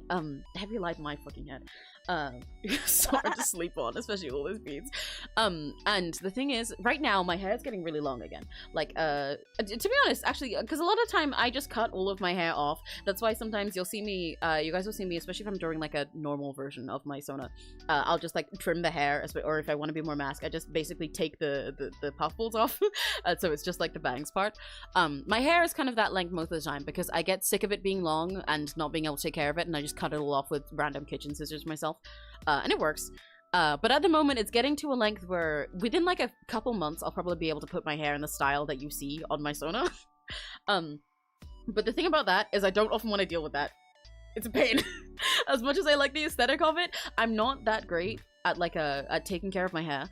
Heavy lies my fucking head. So hard to sleep on, especially all those beads. And the thing is, right now my hair is getting really long again. Like, to be honest, actually, because a lot of time I just cut all of my hair off. That's why sometimes you'll see me, you guys will see me, especially if I'm doing like a normal version of my Sona. I'll just like trim the hair, or if I want to be more mask, I just basically take the puffballs off. So it's just like the bangs part. My hair is kind of that length most of the time because I get sick of it being long and not being able to take care of it, and I just cut it all off with random kitchen scissors myself. And it works. But at the moment, it's getting to a length where within like a couple months, I'll probably be able to put my hair in the style that you see on my Sona. But the thing about that is I don't often want to deal with that. It's a pain. As much as I like the aesthetic of it, I'm not that great at like at taking care of my hair.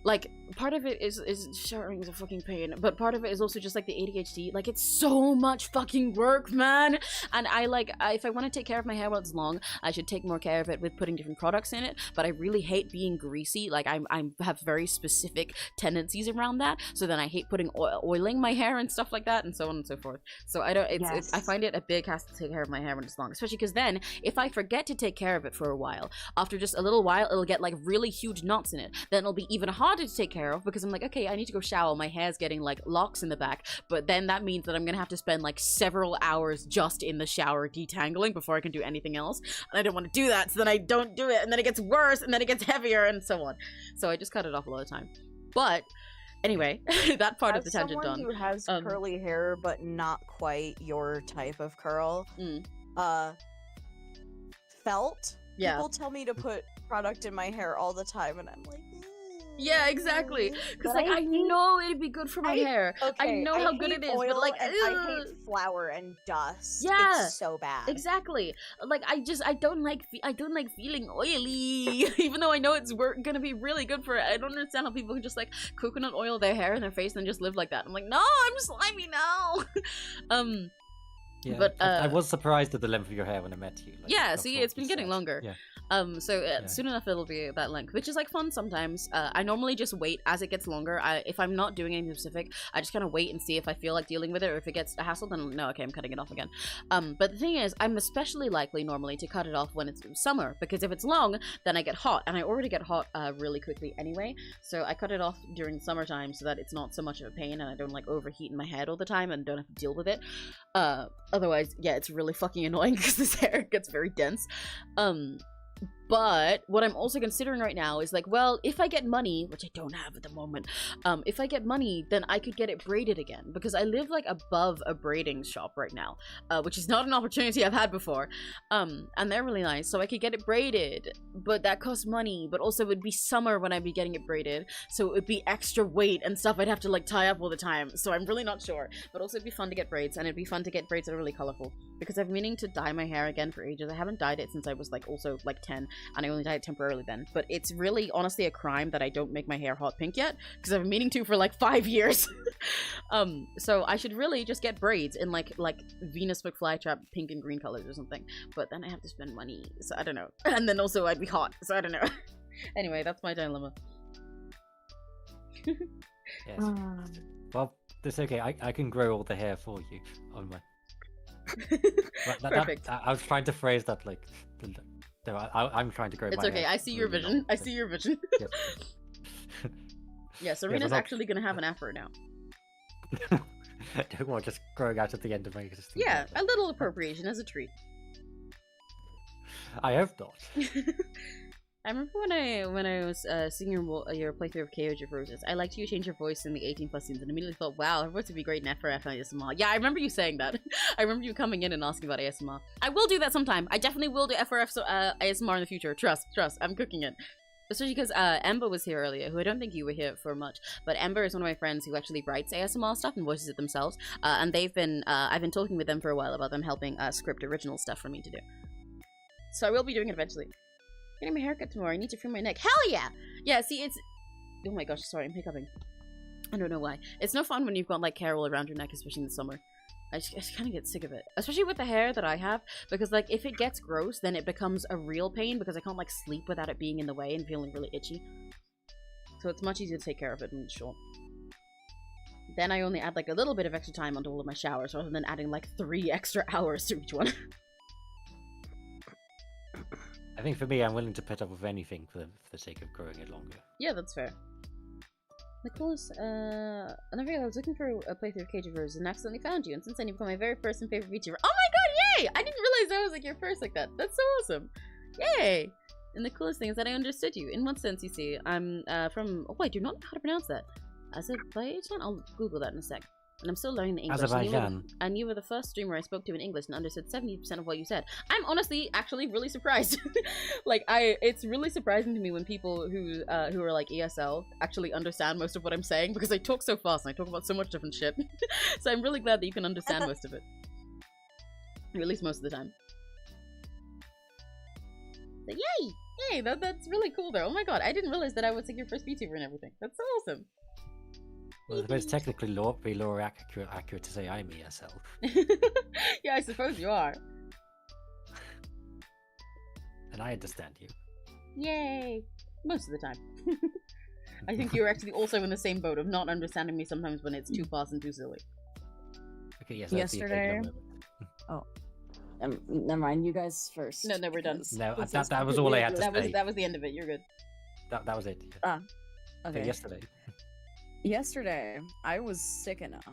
Like, part of it is showering is a fucking pain, but part of it is also just like the ADHD. Like, it's so much fucking work, man. And if I want to take care of my hair while it's long, I should take more care of it with putting different products in it. But I really hate being greasy. Like, I have very specific tendencies around that. So then I hate putting oiling my hair and stuff like that, and so on and so forth. So I don't. I find it a big hassle to take care of my hair when it's long, especially because then if I forget to take care of it for a while, after just a little while, it'll get like really huge knots in it. Then it'll be even harder to take care of because I'm like, okay, I need to go shower, my hair's getting like locks in the back, but then that means that I'm gonna have to spend like several hours just in the shower detangling before I can do anything else, and I don't want to do that, so then I don't do it, and then it gets worse, and then it gets heavier, and so on. So I just cut it off a lot of time. But anyway, that part of the tangent done. Someone who has curly hair but not quite your type of curl, felt. Yeah. People tell me to put product in my hair all the time, and I'm like, yeah, exactly. Because like I know it'd be good for my hair. Okay, I know how good it is, but like I hate flour and dust. Yeah, it's so bad. Exactly. Like I don't like feeling oily, even though I know it's gonna be really good for it. I don't understand how people can just like coconut oil their hair and their face and then just live like that. I'm like, no, I'm slimy now. Yeah, but I was surprised at the length of your hair when I met you. Like, yeah, see, it's been getting longer. Yeah. So soon enough it'll be that length, which is like fun sometimes. I normally just wait as it gets longer. If I'm not doing anything specific, I just kind of wait and see if I feel like dealing with it, or if it gets a hassle, then no, okay, I'm cutting it off again. But the thing is, I'm especially likely normally to cut it off when it's summer, because if it's long, then I get hot, and I already get hot really quickly anyway. So I cut it off during summertime so that it's not so much of a pain, and I don't like overheat in my head all the time and don't have to deal with it. Otherwise, yeah, it's really fucking annoying because this hair gets very dense. But what I'm also considering right now is like, well, if I get money, which I don't have at the moment, if I get money, then I could get it braided again, because I live like above a braiding shop right now, which is not an opportunity I've had before. And they're really nice, so I could get it braided, but that costs money. But also it would be summer when I'd be getting it braided, so it would be extra weight and stuff I'd have to like tie up all the time, so I'm really not sure. But also it'd be fun to get braids, and it'd be fun to get braids that are really colorful, because I've been meaning to dye my hair again for ages. I haven't dyed it since I was like also like 10, and I only dyed it temporarily then. But it's really honestly a crime that I don't make my hair hot pink yet, because I've been meaning to for like 5 years. So I should really just get braids in like Venus McFlytrap pink and green colors or something. But then I have to spend money, so I don't know. And then also I'd be hot, so I don't know. Anyway, that's my dilemma. Yes. Well, that's okay. I can grow all the hair for you on my. Perfect. I was trying to phrase that like. No, I'm trying to grow. It's my okay. hair I see your really vision. long. I see your vision. Yes. Yeah, Serena's not- actually gonna have an afro now. Well, just growing out at the end of my existing. Yeah, hair. a little appropriation as a treat. I hope not. I remember when I was seeing your playthrough of KOG Roses, I liked you change your voice in the 18+ scenes and immediately thought, wow, her voice would be great in FRF and ASMR. Yeah, I remember you saying that. I remember you coming in and asking about ASMR. I will do that sometime. I definitely will do FRF ASMR in the future. Trust. I'm cooking it. Especially because Ember was here earlier, who I don't think you were here for much, but Ember is one of my friends who actually writes ASMR stuff and voices it themselves, and they've been, I've been talking with them for a while about them helping script original stuff for me to do. So I will be doing it eventually. Getting my haircut tomorrow, I need to trim my neck. Hell yeah! Yeah, see, it's... Oh my gosh, sorry, I'm hiccuping. I don't know why. It's no fun when you've got like hair all around your neck, especially in the summer. I just kind of get sick of it. Especially with the hair that I have, because like if it gets gross, then it becomes a real pain because I can't like sleep without it being in the way and feeling really itchy. So it's much easier to take care of it when it's short. Then I only add like a little bit of extra time onto all of my showers rather than adding like 3 extra hours to each one. I think for me, I'm willing to put up with anything for the sake of growing it longer. Yeah, that's fair. Nicholas, another video, I was looking for a playthrough of Cage of Roses and accidentally found you, and since then you've become my very first and favorite VTuber. Oh my god, yay! I didn't realize that was like your first like that. That's so awesome. Yay! And the coolest thing is that I understood you. In what sense, you see? I'm from... Oh, I do not know how to pronounce that. Azerbaijan? I'll Google that in a sec. And I'm still learning the English. Azerbaijan. And you were the first streamer I spoke to in English and understood 70% of what you said. I'm honestly actually really surprised. Like it's really surprising to me when people who are like ESL actually understand most of what I'm saying, because I talk so fast and I talk about so much different shit. So I'm really glad that you can understand most of it. Or at least most of the time. So yay! Yay! That's really cool though. Oh my god, I didn't realize that I was like your first VTuber and everything. That's so awesome. Well, I suppose technically be law accurate to say I'm ESL. Yeah, I suppose you are. And I understand you. Yay! Most of the time. I think you're actually also in the same boat of not understanding me sometimes when it's too fast and too silly. Okay, yes. Yesterday. Oh. Never mind, you guys first. No, we're done. No, that was all I had to say. That was the end of it. You're good. That was it. Ah, okay. Yesterday, I was sick enough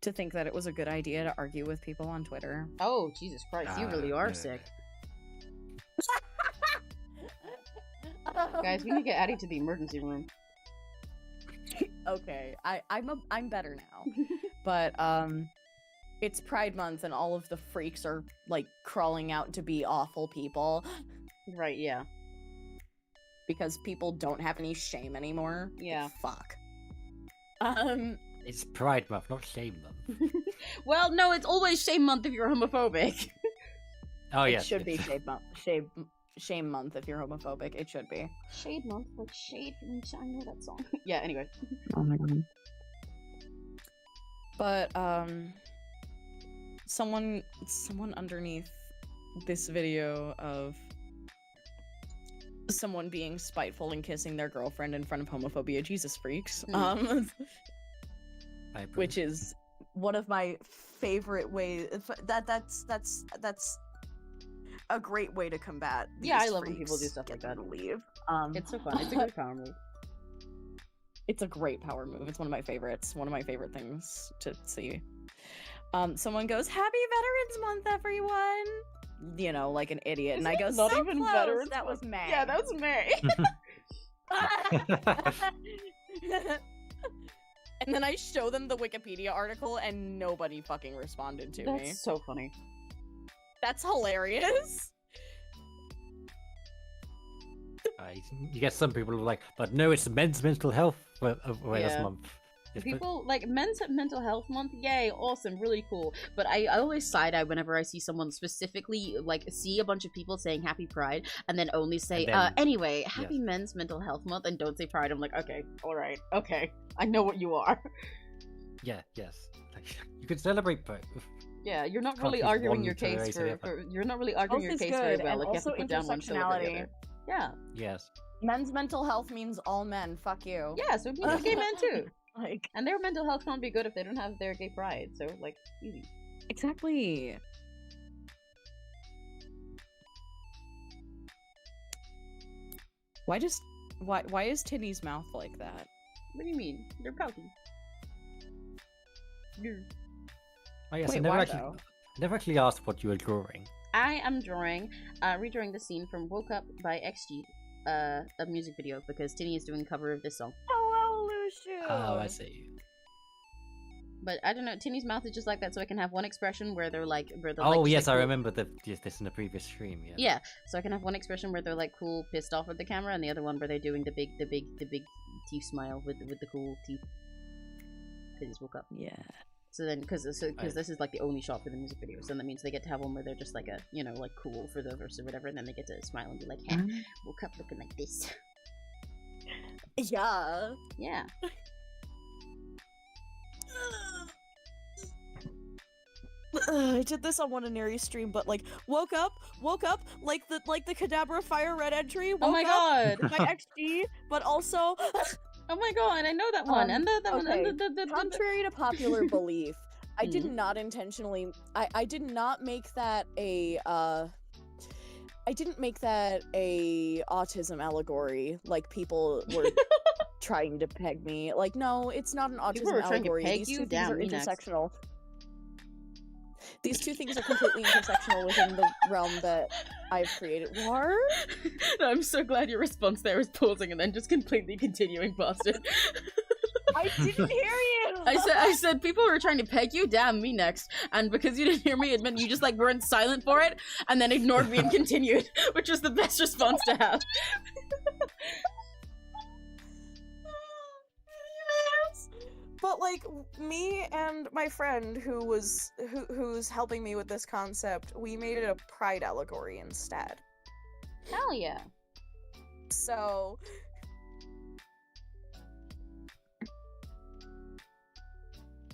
to think that it was a good idea to argue with people on Twitter. Oh, Jesus Christ, you really are sick. Guys, we need to get Addie to the emergency room. Okay, I'm better now. But it's Pride Month and all of the freaks are like crawling out to be awful people. Right, yeah. Because people don't have any shame anymore. Yeah. Fuck. It's Pride Month, not Shame Month. Well, no, it's always Shame Month if you're homophobic. Oh yeah. It should be Shame Month if you're homophobic. It should be. Shade Month, like shade from I know that song. Yeah, anyway. Oh my god. But someone underneath this video of someone being spiteful and kissing their girlfriend in front of homophobia Jesus freaks, which is one of my favorite ways. That's a great way to combat these I love when freaks, people do stuff like that. Leave. It's so fun. It's a good power move. It's a great power move. It's one of my favorites. One of my favorite things to see. Someone goes, "Happy Veterans Month, everyone!" you know, like an idiot, and I go, not so even close, better. that was May. Yeah, that was Mary. And then I show them the Wikipedia article, and nobody fucking responded to me. That's so funny. That's hilarious. You get some people who are like, but no, it's men's mental health awareness Yeah. month. Yes, but- People like men's mental health month, yay, awesome, really cool. But I always side eye whenever I see someone specifically like see a bunch of people saying happy pride and then only say And then- anyway, happy men's mental health month and don't say pride. I'm like, okay, alright, okay. I know what you are. Yeah, yes. Like, you could celebrate both. Yeah, you're not Can't really choose arguing one your to case erase the other. for you're not really arguing Both your is case very good, well. and Like you have to also put down one shoulder over the intersectionality. other. Yeah. Yes. Men's mental health means all men. Fuck you. Yeah, so it means gay men too. Like, And their mental health can't be good if they don't have their gay pride. So like easy. exactly. Why is Tinny's mouth like that? What do you mean? They're pouty. Oh yes, Wait, I why though? never actually asked what you were drawing. I am redrawing the scene from Woke Up by XG, a music video, because Tinny is doing a cover of this song. Hello, Lucio. Oh, I see. But I don't know, Tinny's mouth is just like that, so I can have one expression where they're like, Oh just, yes, like, I cool. remember this in the previous stream. Yeah. Yeah, so I can have one expression where they're like cool, pissed off at the camera, and the other one where they're doing the big teeth smile with the cool teeth. Because woke up. Yeah. So then, because this is like the only shot for the music video, so that means they get to have one where they're just like a, you know, like cool for the verse or whatever, and then they get to smile and be like, hey, woke up looking like this. Yeah. Yeah. I did this on one Inari stream, but like woke up like the Kadabra Fire Red entry. Oh my god! My XD, but also oh my god, I know that one. And that one. okay. And the Contrary to popular belief, I did not intentionally. I did not make that a. I didn't make that a autism allegory. Like people were trying to peg me. Like no, it's not an People were autism trying to allegory. peg These you? two things Damn, are me next. intersectional. These two things are completely intersectional within the realm that I've created. What? No, I'm so glad your response there was pausing and then just completely continuing past it. I didn't hear you. I said people were trying to peg you. Damn, me next. And because you didn't hear me, it meant you just like weren't silent for it, and then ignored me and continued, which was the best response to have. But like me and my friend who's helping me with this concept, we made it a pride allegory instead. Hell yeah. So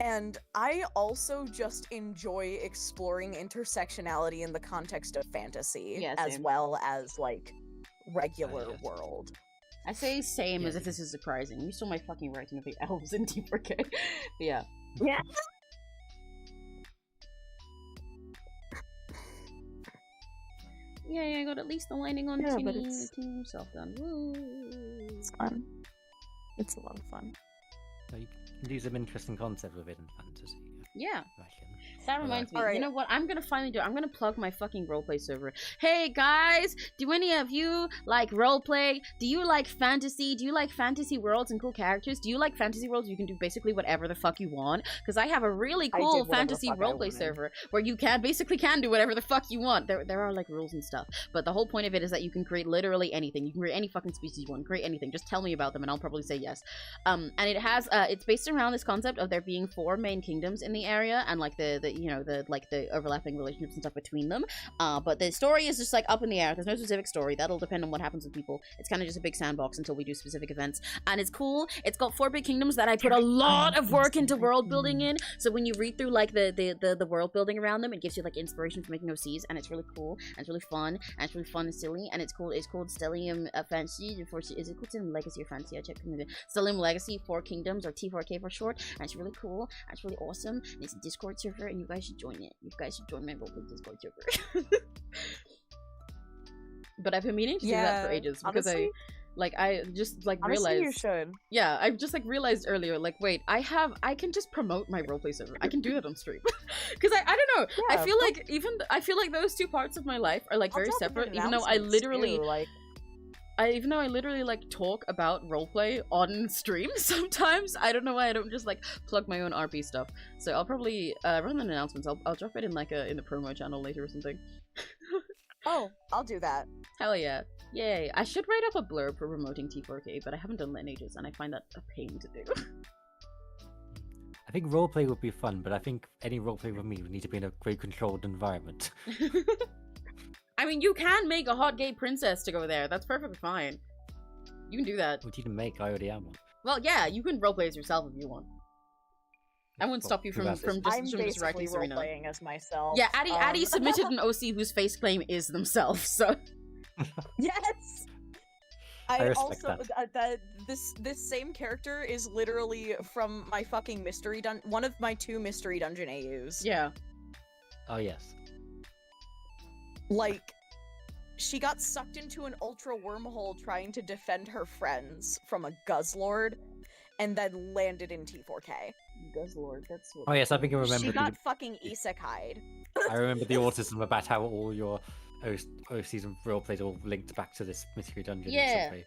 and I also just enjoy exploring intersectionality in the context of fantasy, Yeah, as same. well as like regular yes. world. I say same Yeah. as if this is surprising. You stole my fucking writing of the elves in T4K. But yeah. Yeah. Yeah, I got at least the lining on Yeah, but Tinny it's- himself done. Woo. It's fun. It's a lot of fun. So you can do some interesting concepts with it in fantasy. Yeah. I reckon. That reminds me. Alright. You know what? I'm gonna finally do. I'm gonna plug my fucking roleplay server. Hey guys, do any of you like roleplay? Do you like fantasy? Do you like fantasy worlds and cool characters? Do you like fantasy worlds? You can do basically whatever the fuck you want. Because I have a really I cool did whatever the fantasy fuck I roleplay wanted. server where you can do whatever the fuck you want. There are like rules and stuff, but the whole point of it is that you can create literally anything. You can create any fucking species you want. Create anything. Just tell me about them and I'll probably say yes. And it has it's based around this concept of there being 4 main kingdoms in the area and like the overlapping relationships and stuff between them. But the story is just like up in the air. There's no specific story. That'll depend on what happens with people. It's kind of just a big sandbox until we do specific events. And it's cool. It's got 4 big kingdoms that I put a lot of work into world building in. So when you read through like the world building around them, it gives you like inspiration for making OCs, and it's really cool and it's really fun and it's really fun and silly and it's cool. It's called Stellium Fantasy. Is it called Stellium Legacy or Fantasy? I checked. Stellium Legacy 4 Kingdoms, or T4K for short. And it's really cool. And it's really awesome. And it's a Discord server, and you guys should join it. You guys should join my roleplay Discord server. But I've been meaning to do that for ages because honestly, Like I just like Honestly, realized. you should. Yeah, I just like realized earlier, like, wait, I can just promote my roleplay server. I can do that on stream. Because I don't know. Yeah, I feel like those two parts of my life are like I'll very drop it in separate. Even though I announcements, literally, too, like even though I literally like talk about roleplay on stream sometimes. I don't know why I don't just like plug my own RP stuff. So I'll probably run an announcements. I'll drop it in like in the promo channel later or something. oh, I'll do that. Hell yeah. Yay. I should write up a blurb for promoting T4K, but I haven't done that in ages, and I find that a pain to do. I think roleplay would be fun, but I think any roleplay with me would need to be in a very controlled environment. I mean, you can make a hot gay princess to go there. That's perfectly fine. You can do that. What you can make, I already am one. Well, yeah, you can roleplay as yourself if you want. I won't stop you from I'm just writing Serena. roleplaying as myself. Yeah, Addy submitted an OC whose face claim is themselves, so... Yes! I also this same character is literally from my fucking mystery one of my 2 mystery dungeon AUs. Yeah. Oh yes. Like, she got sucked into an ultra wormhole trying to defend her friends from a Guzzlord, and then landed in T4K. Guzzlord, that's what... Oh yes, I think I remember. She got fucking isekai'd. I remember the autism about how all your OCs and roleplays all linked back to this mystery dungeon in Yeah. some way.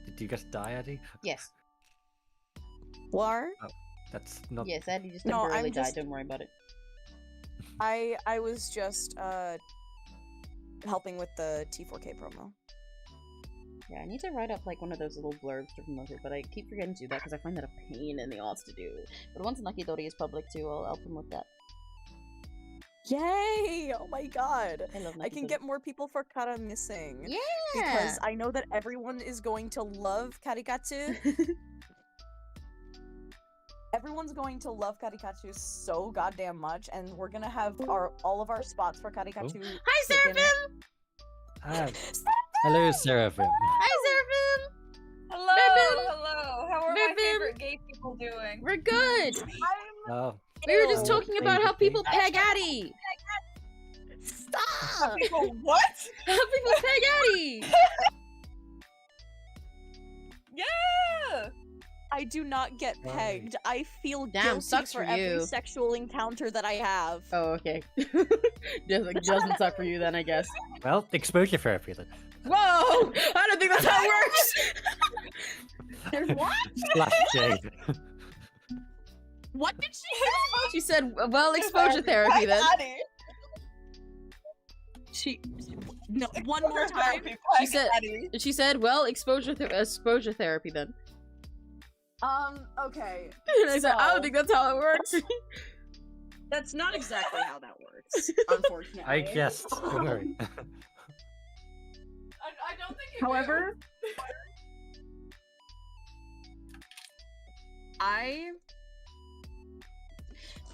Did you just die, Addy? Yes. War? Oh, that's not... Yes, Addy just No, temporarily I'm just- died, don't worry about it. I was just, helping with the T4K promo. Yeah, I need to write up like one of those little blurbs to promote it, but I keep forgetting to do that because I find that a pain in the ass to do. But once Nakidori is public too, I'll promote that. Yay! Oh my god! I love I can Nakidori. get more people for Kara missing. Yeah! Because I know that everyone is going to love Karikatsu. Everyone's going to love Karikatsu so goddamn much, and we're gonna have all of our spots for Karikatsu. Hi, Seraphim! Ah, hello, Seraphim. Hi, Seraphim! Hello, Bim, hello. How are Bim, my Bim. favorite gay people doing? We're good! Oh, We were just Ew. talking about how people peg Addy! Stop! People, what? How people peg Addy! Yeah! I do not get pegged. I feel Damn, guilty sucks for for every you. sexual encounter that I have. Oh, okay. doesn't suck for you then, I guess. well, exposure therapy then. Whoa! I don't think that's how it works! There's what? Splash J. What did she say? She said, well, exposure therapy then. No, one more time. She said, well, exposure therapy then. Okay. And I said, I don't think that's how it works. That's not exactly how that works, unfortunately. I guessed. Don't worry. I don't think it However, I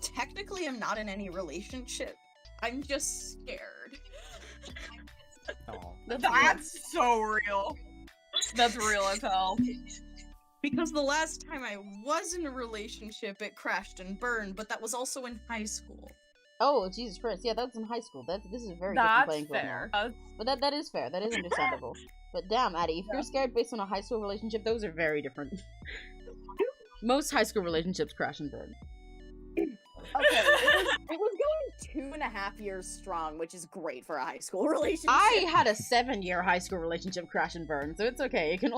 technically am not in any relationship. I'm just scared. Aw. That's so real. That's real as hell. Because the last time I was in a relationship, it crashed and burned, but that was also in high school. Oh, Jesus Christ. Yeah, that's in high school. This is a very different That's playing field fair. now. But that is fair. That is understandable. But damn, Addy, if you're scared based on a high school relationship, those are very different. Most high school relationships crash and burn. Okay, it was going 2.5 years strong, which is great for a high school relationship. I had a 7-year high school relationship crash and burn, so it's okay. It can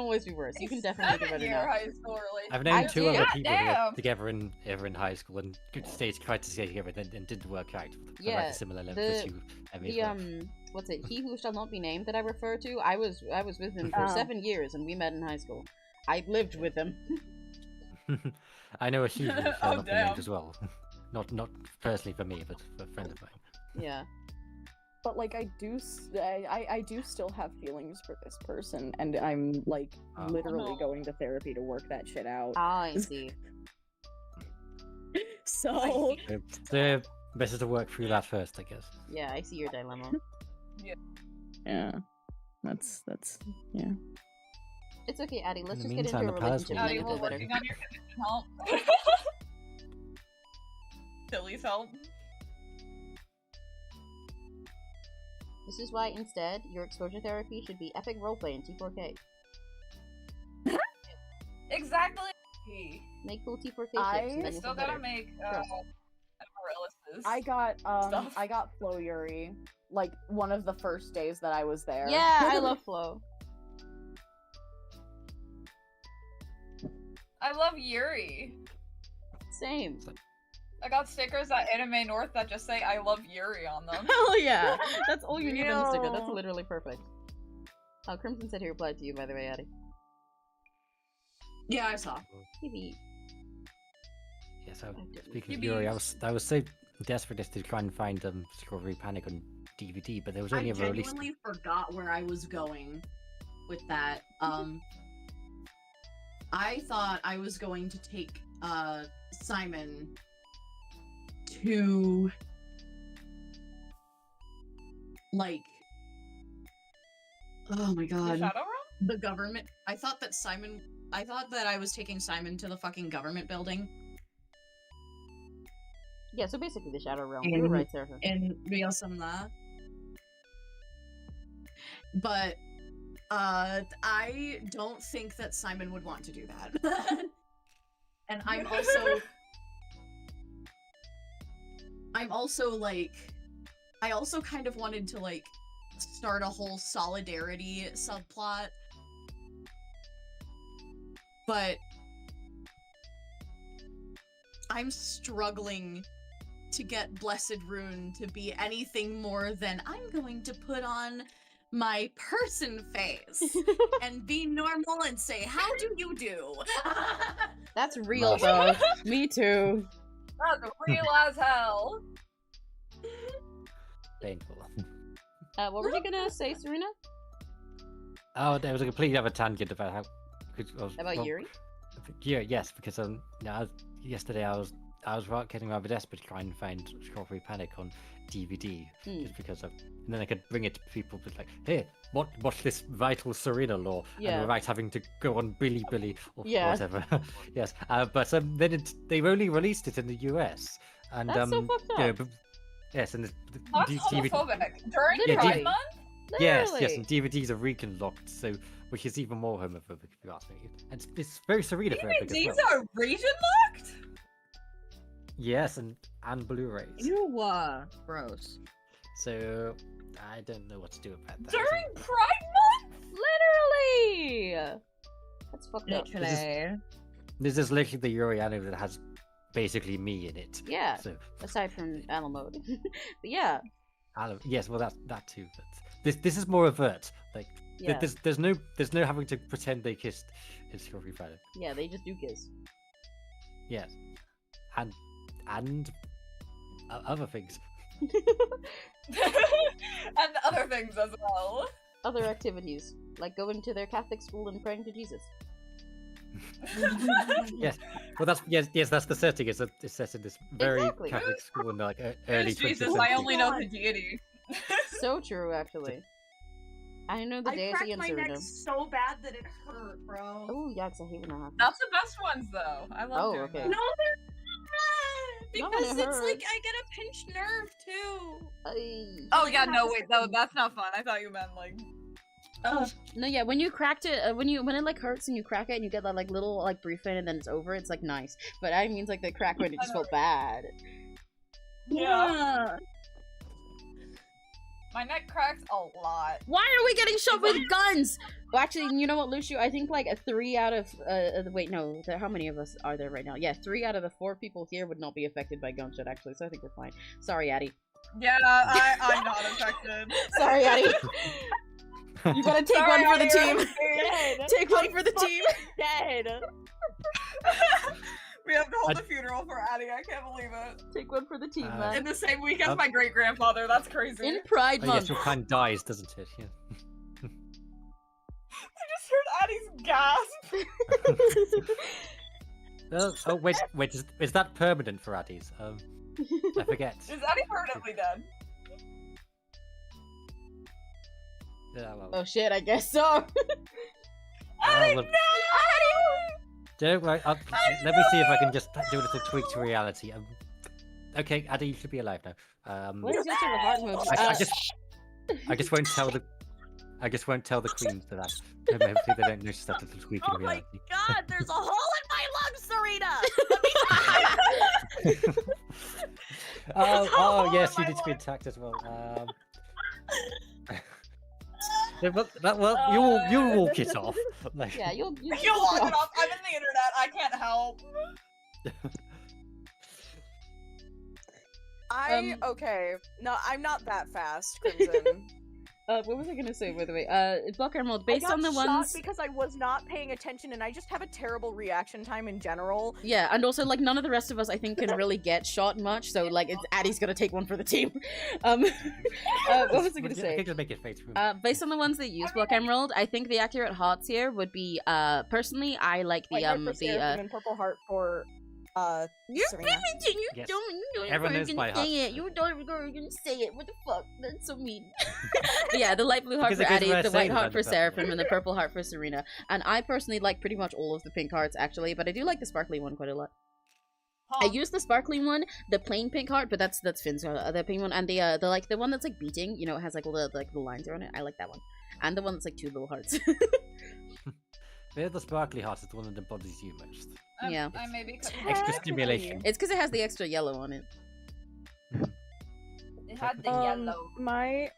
always be worse. You can definitely do better 7-year now. high school relationship. I've known two other people who were Damn. together in high school and tried to stay together and didn't work out. For Yeah, like a similar level as you and me. What's it? He who shall not be named that I refer to. I was with him for 7 years, and we met in high school. I lived with him. I know a huge who shall not be damn. named as well. Not personally for me, but for a friend of mine. Yeah. But like, I do still have feelings for this person, and I'm like literally going to therapy to work that shit out. Ah, I see. So The best is to work through that first, I guess. Yeah, I see your dilemma. yeah, that's yeah. It's okay, Addy. Let's In the just get into a meantime, the past relationship and Addy, then we're you'll feel better. working on your condition help. Silly's help. This is why instead your exposure therapy should be epic roleplay in T4K. Exactly. Make cool T4K I ships. And then Still you'll feel gotta better. make Amaryllis's. I got stuff. I got 𝘆cie like one of the first days that I was there. Yeah, I love Flo. I love Yuri. Same. I got stickers at Anime North that just say I love Yuri on them. Hell yeah! That's all you need on the sticker. That's Ew. literally perfect. Oh, Crimson said he replied to you, by the way, Addie. Yeah, I saw. Maybe. Yeah, so speaking of Yuri, I was so desperate as to try and find Strawberry Panic on DVD, but there was only I ever released. genuinely forgot where I was going with that. I thought I was going to take Simon to like, oh my god, Shadow Realm? the government. I thought that I was taking Simon to the fucking government building Yeah, so basically the Shadow Realm. You were right, Sarah. in Real Samla. But I don't think that Simon would want to do that. And I'm also like, I also kind of wanted to like start a whole solidarity subplot, but I'm struggling to get Blessed Rune to be anything more than I'm going to put on my person face and be normal and say, how do you do? That's real, though. Me too. That's real as hell. Painful. What were you gonna say, Serena? Oh, there was a completely other tangent about how. About Yuri? Yeah, yes, because yesterday I was getting rather desperate to try and find Strawberry Panic on DVD, just because and then I could bring it to people, but like, hey, watch this vital Serena lore, and without having to go on Billy or whatever. Yes, but then they've only released it in the US, and That's so fucked up. Yes, and That's DVD. homophobic. During Yeah, Pride Month? Yes, and DVDs are region locked, so which is even more homophobic if you ask me. And it's very Serena phobic as DVDs well. are region locked? Yes, and Blu-rays. Ew, gross. So I don't know what to do about that. During Pride Month? Literally! That's fucked up. This is literally the Yuri anime that has basically me in it. Yeah. So aside from Animal Mode. But yeah. Yes, well that too. But this is more overt. Like there's no having to pretend they kissed in Strawberry Panic. Yeah, they just do kiss. Yes. And other things. And other things as well. Other activities, like going to their Catholic school and praying to Jesus. Yes, well that's that's the setting. It's set in this very Exactly. Catholic school in like early Jesus, 20th I century. only know the deity. So true, actually. I know the I deity cracked and my Serena. neck so bad that it hurt, bro. Oh, yeah, because I hate when that happens. That's the best ones, though. I love doing okay. that. No, they're not! No, Because it it's hurts. like I get a pinched nerve too. Oh yeah, no wait, no, that's not fun. I thought you meant like. No, yeah, when you cracked it, when it like hurts and you crack it and you get that like little like brief in and then it's over, it's like nice. But I mean like the crack when it just felt bad. Yeah. My neck cracks a lot. Why are we getting shot with guns? Well, actually, you know what, Lucio? I think like 3 out of wait, no, how many of us are there right now? Yeah, 3 out of the 4 people here would not be affected by gunshot, actually. So I think we're fine. Sorry, Addie. Yeah, I'm not affected. Sorry, Addie. You gotta take Sorry, one for the Addie, team. Take one for the team. Dead. We have to hold a funeral for Addie. I can't believe it. Take one for the team, In man. the same week as my great grandfather. That's crazy. In Pride Oh, Month. yes, your kind dies, doesn't it? Yeah. I just heard Addie's gasp. Oh wait, is that permanent for Addie's? I forget. Is Addie permanently dead? Yeah, well, Oh shit, I guess so. Addie, well, no! don't worry. Let me see if I can just do a little tweak to reality. Okay, Addie, you should be alive now. What is your sort of heart mode? I just won't tell the queens that hopefully they don't notice that little squeak in Oh my reality. god, there's a hole in my lungs, Serena! Oh yes, you need to be attacked as well. Yeah, well, you'll walk it off. Like, Yeah, you'll You'll walk it off. I'm in the internet. I can't help. Okay. No, I'm not that fast, Crimson. What was I gonna say, by the way? Block Emerald, I based got on the shot ones... because I was not paying attention, and I just have a terrible reaction time in general. Yeah, and also, like, none of the rest of us, I think, can really get shot much, so, like, Addie's gonna take one for the team. What was I gonna say? I think just make it face Based on the ones that use Block Emerald, I think the accurate hearts here would be, personally, I like the, and Purple Heart for, Serena. Yes. Don't Everyone knows my heart. You don't gonna say it. What the fuck? That's so mean. But yeah, the light blue heart Because for it goes Addie, without the white saying heart about for the Seraphim, and the purple heart for Serena. And I personally like pretty much all of the pink hearts, actually, but I do like the sparkly one quite a lot. I use the sparkling one, the plain pink heart, but that's Finn's the pink one, and the like the one that's like beating, you know, it has like all the lines around it. I like that one, and the one that's like two little hearts. The sparkly heart is the one that embodies you most. Yeah. I maybe Extra stimulation. It's because it has the extra yellow on it. It had the yellow. My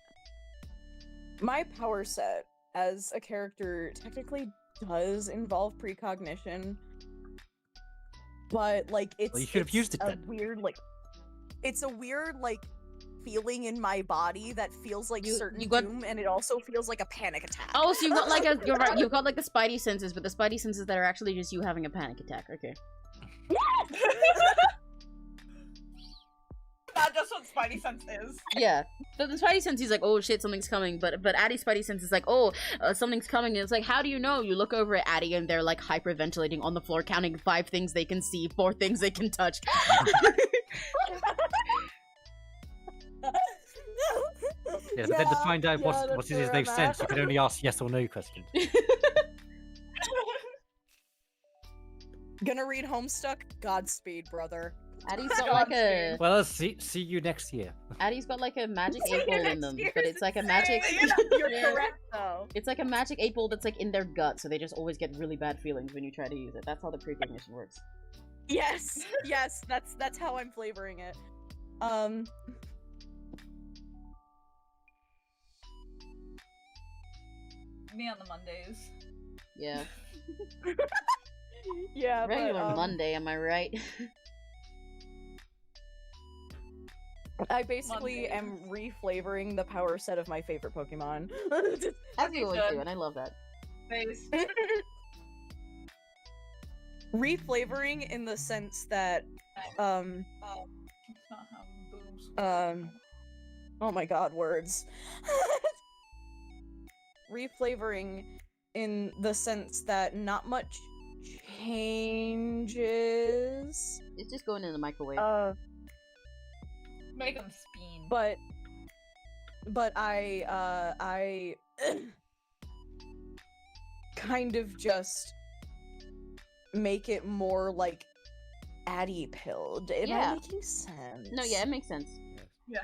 power set as a character technically does involve precognition, but like it's Well, you should have used it a then. weird it's a weird feeling in my body that feels like certain doom, and it also feels like a panic attack. Oh, so you got like you're right, you've got like the spidey senses, but the spidey senses that are actually just you having a panic attack. Okay. That's just what Spidey sense is. Yeah, but the spidey sense is like, oh shit, something's coming. But Addie's spidey sense is like, oh, something's coming. And it's like, how do you know? You look over at Addie and they're like hyperventilating on the floor, counting 5 things they can see, 4 things they can touch. Yeah, but then to find out what it is they've sent, you can only ask yes or no questions. Gonna read Homestuck? Godspeed, brother. Addie's got like a... Well, I'll see you next year. Addie's got like a magic 8-ball in them, but it's like a magic... You're correct, though. It's like a magic 8-ball that's like in their gut, so they just always get really bad feelings when you try to use it. That's how the precognition works. Yes, yes, that's how I'm flavoring it. Me on the Mondays. Yeah. Yeah, regular Monday, am I right? I basically am reflavoring the power set of my favorite Pokemon. As you always do, and I love that. Reflavoring in the sense that, oh my god, words. Reflavoring in the sense that not much changes. It's just going in the microwave. Make them spin. But I kind of just make it more like Addie pilled. Am I making sense? No, yeah, it makes sense. Yeah.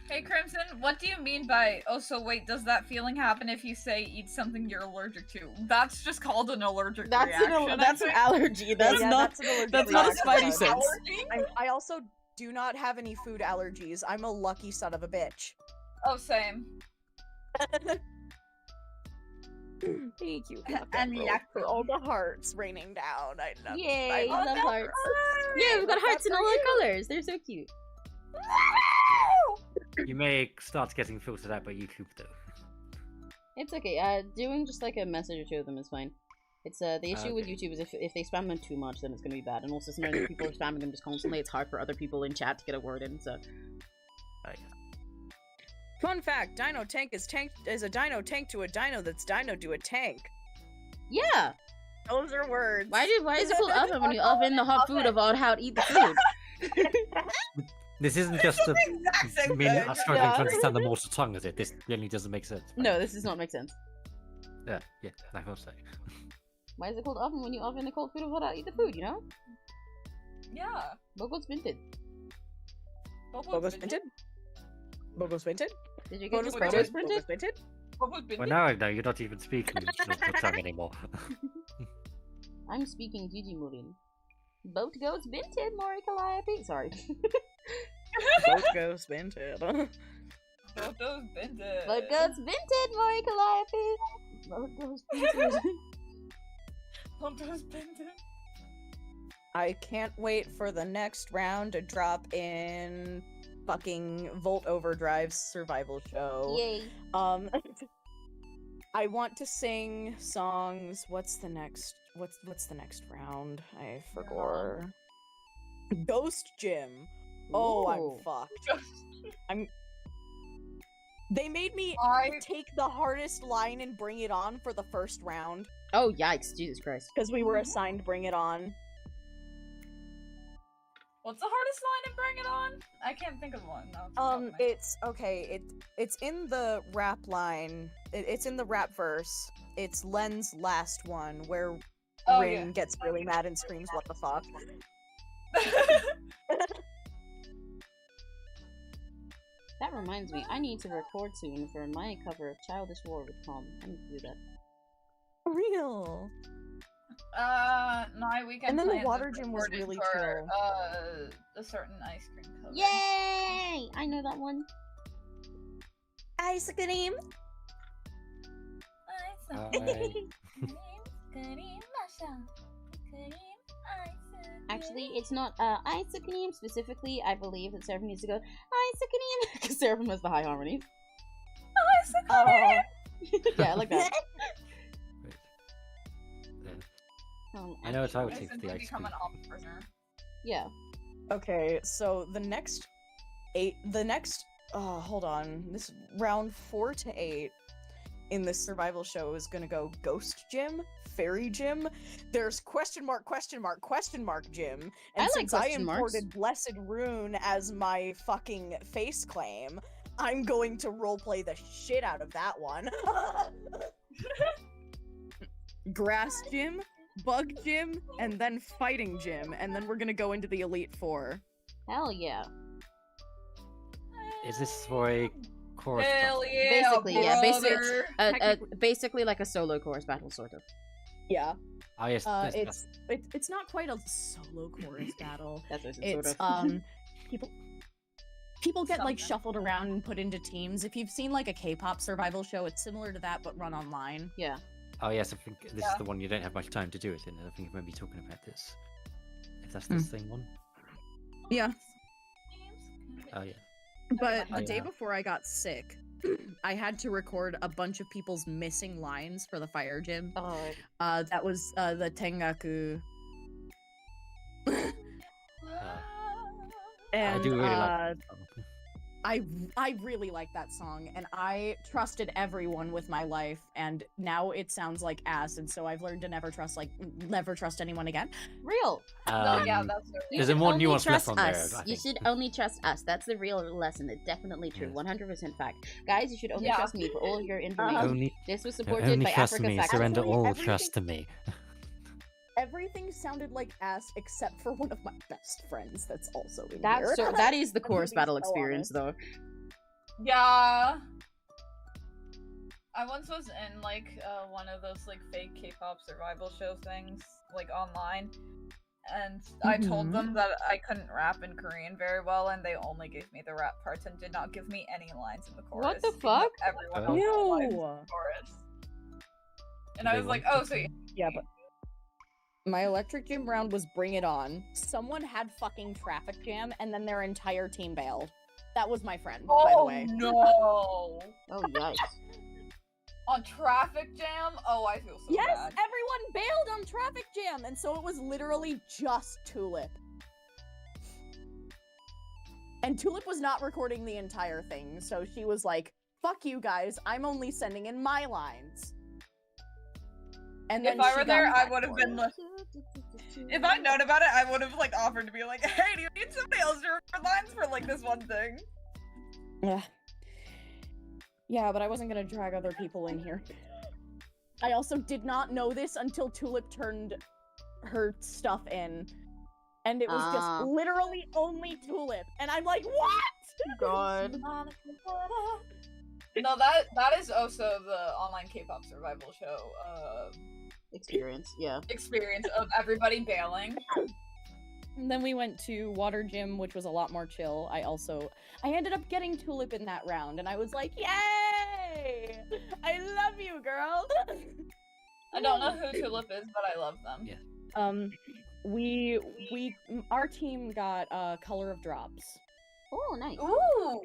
Hey Crimson, what do you mean by, oh so wait, does that feeling happen if you say eat something you're allergic to? That's just called an allergic reaction. That's an allergy. That's not a spidey sense. I also do not have any food allergies. I'm a lucky son of a bitch. Oh, same. Thank you, Captain, for all the hearts raining down. I love Yay, I love hearts. Yeah, we've got hearts in all the colors. They're so cute. You may start getting filtered out by YouTube though. It's okay. Doing just like a message or two of them is fine. It's the issue with YouTube is if they spam them too much, then it's gonna be bad. And also sometimes if people are spamming them just constantly, it's hard for other people in chat to get a word in. So. Fun fact: Dino Tank is a Dino Tank to a Dino that's Dino to a tank. Yeah. Those are words. Why is it called oven when you oven the hot food about how to eat the food? This isn't just a me struggling to understand the mortal tongue, is it? This really doesn't make sense. No, this does not make sense. Yeah, I will say. Why is it called oven when you oven the cold food of how to eat the food, you know? Yeah. Bogo's minted. Bogo's minted? Bogo's minted? Did you get your Photos photos printed? printed? What was been Well, now I know you're not even speaking the tongue anymore. I'm speaking Digimurin. Boat goes binted, Mori Calliope. Sorry. Both goes vinted. Photos vintage. Boat goes binted, Mori Calliope. Boat goes binted. Photos vintage. I can't wait for the next round to drop in fucking Volt Overdrive's survival show. Yay. I want to sing songs. What's the next round? I forgot. Ghost Gym. Oh, Ooh. I'm fucked. They made me take the hardest line in Bring It On for the first round. Oh, yikes. Jesus Christ. Because we were assigned Bring It On. What's the hardest line in Bring It On? I can't think of one. No, It's okay. It's in the rap line. It's in the rap verse. It's Len's last one where Rin gets really mad and screams, "What the fuck?" That reminds me, I need to record soon for my cover of Childish War with Tom. I need to do that. Real. My weekend And then the plans water is gym was recorded really for, chill. A certain ice cream cover. Yay! I know that one. Ice cream. Actually, it's not ice cream specifically. I believe that Seraphim needs to go ice cream because Seraphim has the high harmonies. Ice cream. Yeah, I like that. I know it's how it I takes simply the ice become cream. an op prisoner. Yeah. Okay, so the next hold on. This round 4 to 8 in this survival show is gonna go Ghost Gym, Fairy Gym. There's question mark gym. And I like since I question marks. imported Blessed Rune as my fucking face claim, I'm going to roleplay the shit out of that one. Grass Gym, Bug Gym, and then Fighting Gym, and then we're gonna go into the Elite Four. Hell yeah. Is this for a chorus? Hell battle? yeah, Basically, yeah. brother. Basically like a solo chorus battle, sort of. Yeah. Oh yes. It's not quite a solo chorus battle. That's what It's sort of. people get like shuffled around and put into teams. If you've seen like a K-pop survival show, it's similar to that but run online. Yeah. Oh yes, I think this is the one you don't have much time to do it in. I think you might be talking about this. If that's the same one. Yeah. Oh yeah. But Oh, the day yeah. before I got sick, I had to record a bunch of people's missing lines for the fire gym. Oh. That was the Tengaku. And I do really like. I really like that song, and I trusted everyone with my life, and now it sounds like ass, and so I've learned to never trust anyone again. Real. No, yeah, that's There's a more nuanced trust lesson there. us. I You think. should only trust us. That's the real lesson. It's definitely true. 100% fact. Guys, you should only Yeah. trust me for all of your information. Only, This was no, supported only by trust Africa me. Fact. Surrender Actually, all everything- trust to me. Everything sounded like ass except for one of my best friends that's also in That's here. so, that is the I'm chorus being battle so experience, honest. though. Yeah. I once was in like one of those like fake K-pop survival show things, like online, and I told them that I couldn't rap in Korean very well, and they only gave me the rap parts and did not give me any lines in the chorus. What the even though fuck? Everyone Oh. else had lines in Ew. the chorus. And Did I they was like, want oh, to so you... Yeah, but my electric gym round was Bring It On. Someone had fucking traffic jam, and then their entire team bailed. That was my friend, by the way. no! Oh, yikes. On traffic jam? Oh, I feel so Yes, bad. everyone bailed on traffic jam, and so it was literally just Tulip. And Tulip was not recording the entire thing, so she was like, "Fuck you guys, I'm only sending in my lines." And then If I she were got there, I mad would have for been it. like, if I'd known about it, I would have like offered to be like, hey, do you need somebody else to record lines for like this one thing? Yeah. Yeah, but I wasn't gonna drag other people in here. I also did not know this until Tulip turned her stuff in. And it was just literally only Tulip. And I'm like, what? God. No, that is also the online K-pop survival show Experience, yeah. experience of everybody bailing. And then we went to Water Gym, which was a lot more chill. I ended up getting Tulip in that round, and I was like, yay! I love you, girl! I don't know who Tulip is, but I love them. Yeah. Our team got Color of Drops. Oh, nice. Ooh!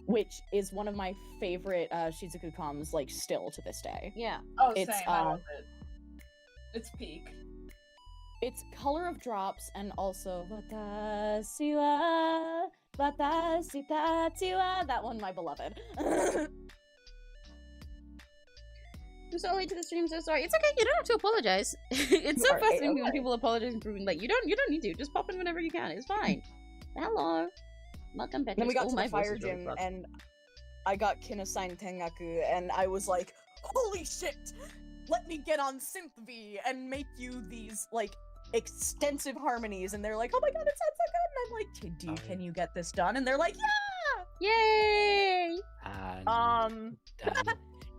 Which is one of my favorite 𝘆cije_𝗿𝗿s, like, still to this day. Yeah. Oh, It's, same. I love it. It's peak. It's Color of Drops and also Watashi wa watashi tachi wa, that one, my beloved. I'm so late to the stream, so sorry. It's okay, you don't have to apologize. It's so fascinating when people apologize and proving like you don't need to. Just pop in whenever you can. It's fine. Hello. Welcome back. Then we got to the fire gym and I got Kinasign Tengaku and I was like, holy shit! Let me get on Synth V and make you these like extensive harmonies, and they're like, oh my god, it sounds so good, and I'm like, can you get this done? And they're like, yeah! Yay!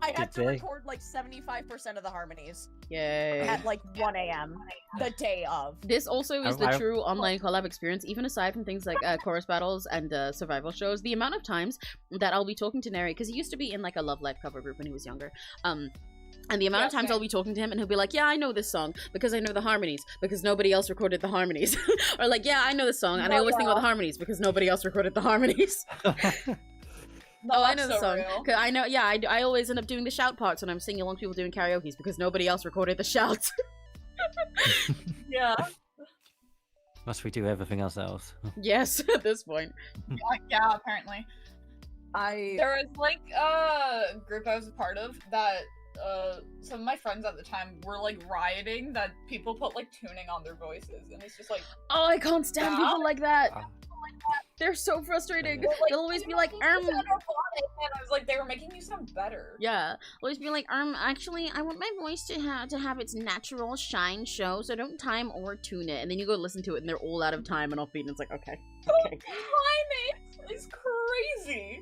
I had to record like 75% of the harmonies. Yay. At like 1 a.m. the day of. This also is the true online collab experience, even aside from things like chorus battles and survival shows. The amount of times that I'll be talking to Neri, because he used to be in like a Love Life cover group when he was younger. And the amount of times I'll be talking to him and he'll be like, yeah, I know this song because I know the harmonies because nobody else recorded the harmonies. Or like, yeah, I know this song and I always think about the harmonies because nobody else recorded the harmonies. I know the song. Cause I know, yeah, I always end up doing the shout parts when I'm singing along to people doing karaoke because nobody else recorded the shouts. Yeah. Must we do everything ourselves? Yes, at this point. Yeah, apparently. There was like a group I was a part of that some of my friends at the time were like rioting that people put like tuning on their voices, and it's just like, oh, I can't stand people like that. They're so frustrating. They'll always be like, and I was like, they were making you sound better. Yeah, always be like, actually, I want my voice to have its natural shine show, so don't time or tune it. And then you go listen to it, and they're all out of time and offbeat, and it's like, okay. Timing is crazy.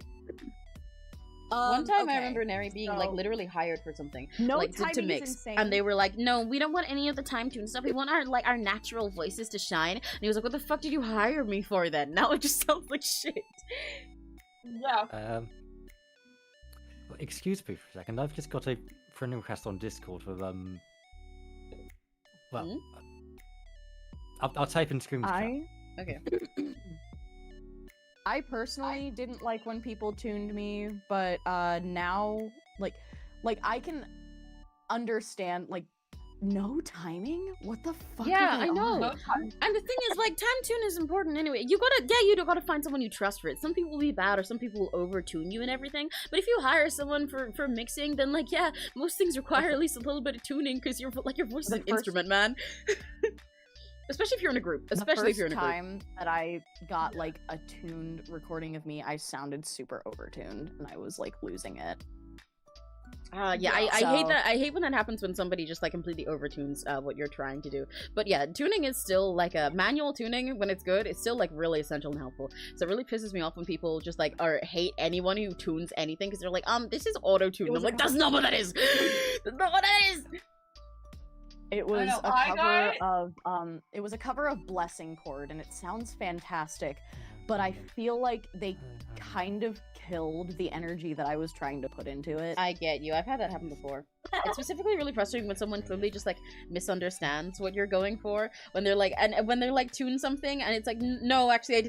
One time I remember Neri being like literally hired for something, like to mix, and they were like, "No, we don't want any of the time tune stuff. We want our natural voices to shine." And he was like, "What the fuck did you hire me for then? Now it just sounds like shit." Yeah. Excuse me for a second. I've just got a friend request on Discord for Well, I'll type in scream chat. Okay. I personally didn't like when people tuned me, but now, like I can understand, like, no timing? What the fuck? Yeah, I know. And the thing is, like, time tune is important anyway. You gotta find someone you trust for it. Some people will be bad, or some people will over-tune you and everything. But if you hire someone for mixing, then, like, yeah, most things require at least a little bit of tuning, because your voice is an instrument, man. Especially if you're in a group. Especially if you're in a group. The first time that I got, like, a tuned recording of me, I sounded super overtuned, and I was, like, losing it. Yeah, I hate that. I hate when that happens when somebody just, like, completely overtunes what you're trying to do. But yeah, tuning is still, like, a manual tuning, when it's good, it's still, like, really essential and helpful. So it really pisses me off when people just, like, hate anyone who tunes anything, because they're like, this is auto-tune. I'm like, that's not what that is! That's not what that is! It was a cover of Blessing Chord, and it sounds fantastic, but I feel like they kind of killed the energy that I was trying to put into it. I get you. I've had that happen before. It's specifically really frustrating when someone clearly just like misunderstands what you're going for, when they're like, and when they're like tune something and it's like, no, actually I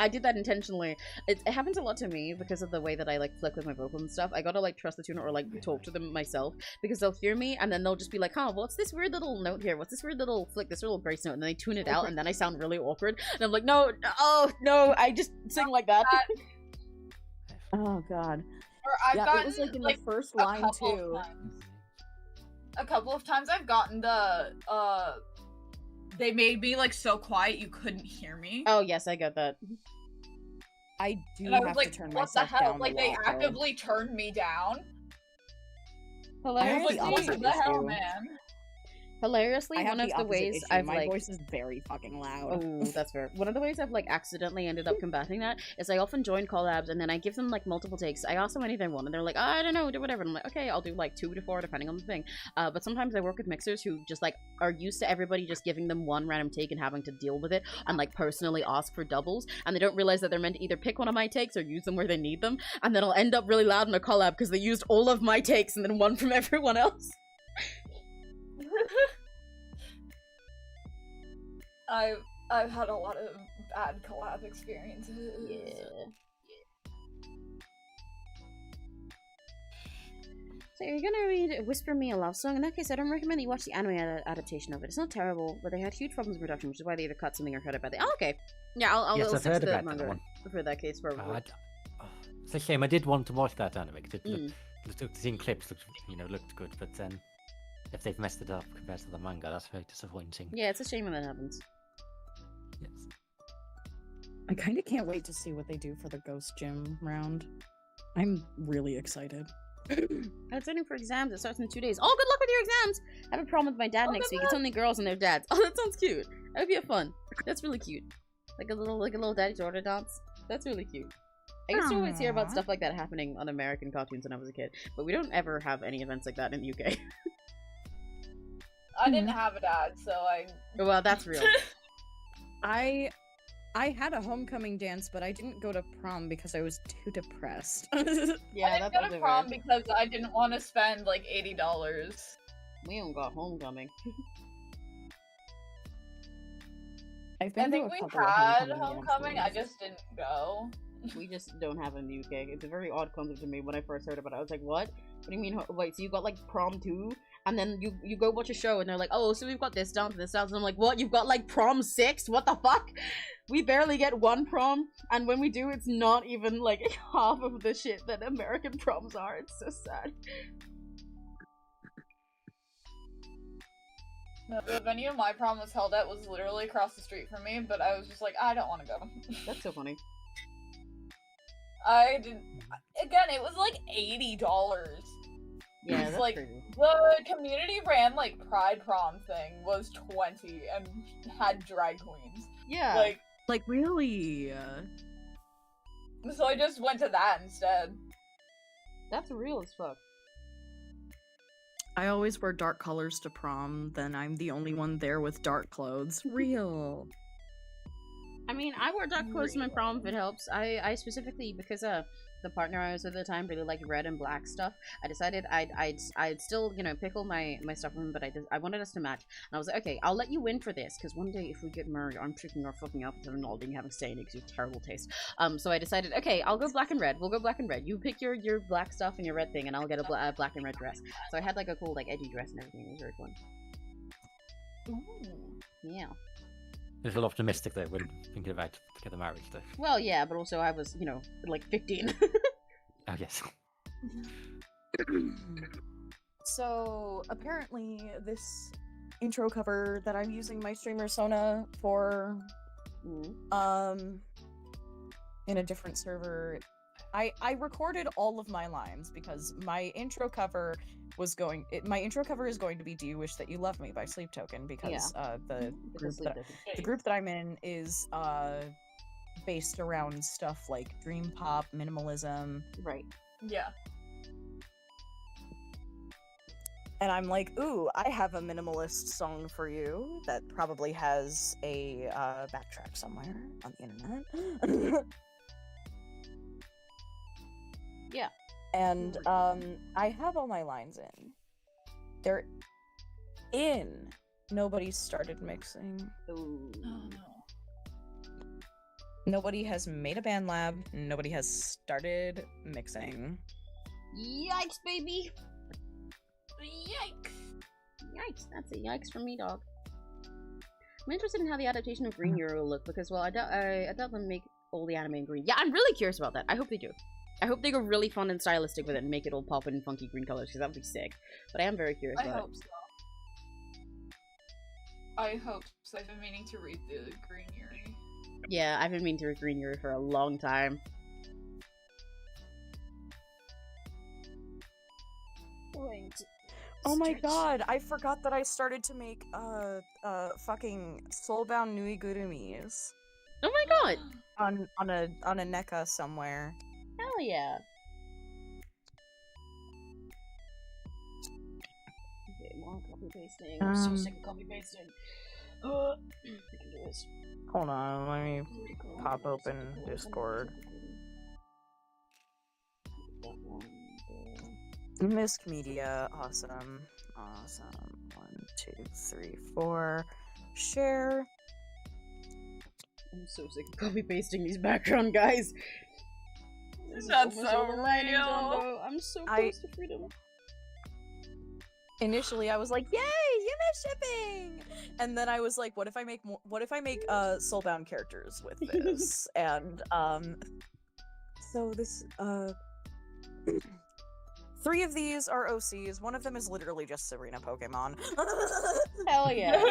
did that intentionally. It happens a lot to me because of the way that I like flick with my vocals and stuff. I gotta like trust the tuner or like talk to them myself, because they'll hear me and then they'll just be like, huh, what's this weird little note here? What's this weird little flick, this little grace note? And then they tune it out and then I sound really awkward and I'm like, no, oh no, I just sing like that. Oh god. Or I've gotten, it was like in the first line too. A couple of times I've gotten the they made me like so quiet you couldn't hear me. Oh yes, I got that. I do and I was have like, to turn what myself the hell? down. Like they actively turned me down. Hello, I was like, what the hell, man? Hilariously, I have one of the the opposite ways issue. I've My like voice is very fucking loud. Oh, that's fair. One of the ways I've like accidentally ended up combating that is I often join collabs and then I give them like multiple takes. I ask them anything they want and they're like, I don't know, do whatever. And I'm like, okay, I'll do like 2 to 4 depending on the thing. But sometimes I work with mixers who just like are used to everybody just giving them one random take and having to deal with it and like personally ask for doubles, and they don't realize that they're meant to either pick one of my takes or use them where they need them, and then I'll end up really loud in a collab because they used all of my takes and then one from everyone else. I've had a lot of bad collab experiences. Yeah. So you're gonna read Whisper Me a Love Song? In that case, I don't recommend that you watch the anime adaptation of it. It's not terrible, but they had huge problems with production, which is why they either cut something or cut it by the— Oh, okay. Yeah, I'll Yes, I've stick heard to the about that manga one. for that case, probably. It's a shame. I did want to watch that anime because seeing clips looked good, but then if they've messed it up compared to the manga, that's very disappointing. Yeah, it's a shame when that happens. Yes. I kind of can't wait to see what they do for the Ghost Gym round. I'm really excited. I'm studying for exams. It starts in 2 days. Oh, good luck with your exams! I have a problem with my dad next week. It's only girls and their dads. Oh, that sounds cute. That would be fun. That's really cute. Like a little daddy daughter dance. That's really cute. I used to always hear about stuff like that happening on American cartoons when I was a kid, but we don't ever have any events like that in the UK. I didn't have a dad, so I. Well, that's real. I had a homecoming dance, but I didn't go to prom because I was too depressed. Yeah, I didn't go to prom because I didn't want to spend like $80. We don't got homecoming. I think we had homecoming, I just didn't go. We just don't have it in the UK. It's a very odd concept to me. When I first heard about it, I was like, what? What do you mean? Wait, so you got like prom too? And then you go watch a show and they're like, oh, so we've got this dance and this dance. And I'm like, what? You've got like prom 6? What the fuck? We barely get one prom. And when we do, it's not even like half of the shit that American proms are. It's so sad. No, the venue my prom was held at was literally across the street from me, but I was just like, I don't want to go. That's so funny. I didn't. Again, it was like $80. Yeah, it's that's like crazy. the community ran like Pride prom thing was 20 and had drag queens. Yeah. Like really. So I just went to that instead. That's real as fuck. I always wear dark colors to prom, then I'm the only one there with dark clothes. Real. I mean, I wear dark clothes to my prom if it helps. I specifically, because the partner I was with at the time really liked red and black stuff, I decided I'd still, pickle my stuff from him, but I wanted us to match. And I was like, okay, I'll let you win for this, because one day if we get married, I'm tricking our fucking outfits and all being having to stay in it because you have terrible taste. So I decided, okay, I'll go black and red. We'll go black and red. You pick your black stuff and your red thing, and I'll get a black and red dress. So I had like a cool like edgy dress and everything. It was very fun. Ooh, yeah. It's a little optimistic though when thinking about the marriage though. Well, yeah, but also I was, like 15. Oh yes. So apparently this intro cover that I'm using my streamer Sona for in a different server, I recorded all of my lines because my intro cover is going to be Do You Wish That You Love Me by Sleep Token, because the group that I'm in is based around stuff like dream pop, minimalism. Right. Yeah. And I'm like, ooh, I have a minimalist song for you that probably has a backtrack somewhere on the internet. Yeah. And I have all my lines in. They're in. Nobody started mixing. Ooh. Oh no. Nobody has made a band lab. Nobody has started mixing. Yikes, baby. Yikes. Yikes. That's a yikes from me, dog. I'm interested in how the adaptation of Green Euro will look because, well, I doubt them make all the anime in green. Yeah, I'm really curious about that. I hope they do. I hope they go really fun and stylistic with it and make it all pop in funky green colors because that would be sick. But I am very curious about it. I hope so. I hope so. I've been meaning to read the Green Yuri. Yeah, I've been meaning to read Green Yuri for a long time. Oh my god, I forgot that I started to make fucking soulbound nuigurumis Oh my god! on a NECA somewhere. Hell yeah! Okay, more copy pasting. I'm so sick of copy pasting. I can do this. Hold on, let me pop open Discord. Misc Media, awesome. 1, 2, 3, 4. Share. I'm so sick of copy pasting these background guys. This is That's almost so overwhelming, real. Jumbo. I'm so close to freedom. Initially, I was like, "Yay, Yume shipping!" And then I was like, "What if I make soulbound characters with this?" And so this 3 of these are OCs. One of them is literally just Sabrina Pokemon. Hell yeah!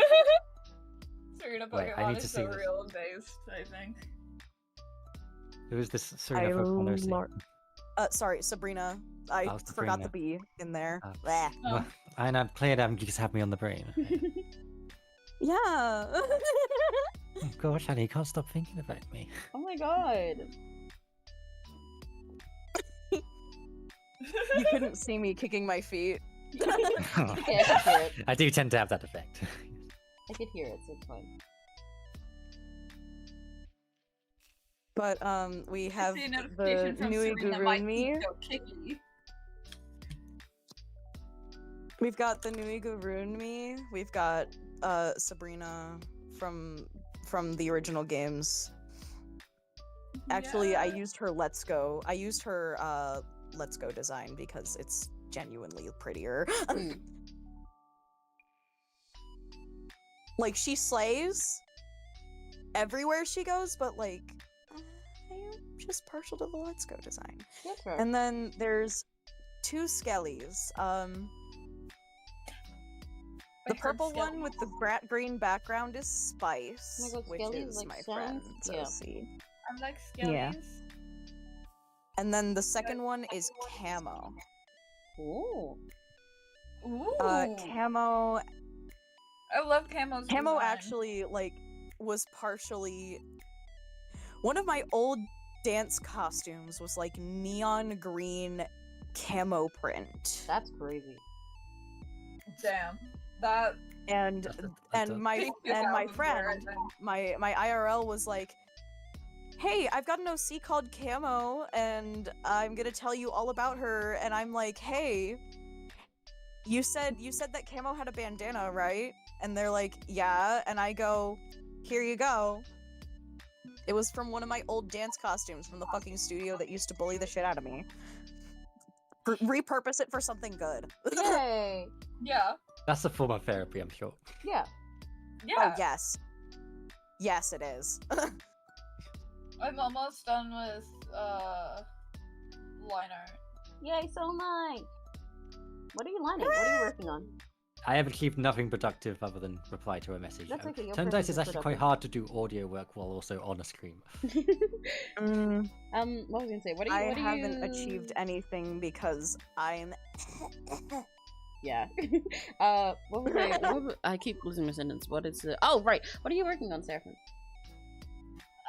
Serena Wait, I Pokemon need to is see so this. real based, I think. Who is this Serena Pokemon OC? Sorry, Sabrina. I Oh, forgot the Sabrina. B in there. Oh. Well, and I'm clear that you just have me on the brain. Yeah. Oh gosh, Annie, you can't stop thinking about me. Oh my god! You couldn't see me kicking my feet. Okay, I could hear it. I do tend to have that effect. I could hear it, so it's fine. But we have See a the notification from Serena, my Nuigurumi. feet go kicky. We've got the Nuigurumi. We've got Sabrina from the original games. Actually, I used her Let's Go. I used her Let's Go design because it's genuinely prettier. Like, she slays everywhere she goes, but like I am just partial to the Let's Go design. Okay. And then there's 2 Skellies. The purple one with the green background is Spice, Oh my God, which Skellies, is like, my sounds- friend's yeah. OC. I'm like Skellies. Yeah. And then the second one is Camo. Ooh. Ooh. Camo. I love Camo's Camo design. actually like was partially one of my old dance costumes was like neon green camo print. That's crazy. Damn. That And my Pink my is friend, out there, my IRL was like, "Hey, I've got an OC called Camo, and I'm gonna tell you all about her." And I'm like, "Hey, you said that Camo had a bandana, right?" And they're like, "Yeah." And I go, "Here you go." It was from one of my old dance costumes from the fucking studio that used to bully the shit out of me. Repurpose it for something good. Yay! Yeah. That's a form of therapy, I'm sure. Yeah. Yeah. Oh yes, yes it is. I'm almost done with line art. Yay, so nice. What are you lining? What are you working on? I have achieved nothing productive other than reply to a message. That's okay, your Turns out presence it's is actually quite productive. hard to do audio work while also on a screen. What was I gonna say? What are you? I What do haven't you... achieved anything because I'm. Yeah. What was I keep losing my sentence. What is the? Oh, right. What are you working on, Seraphim?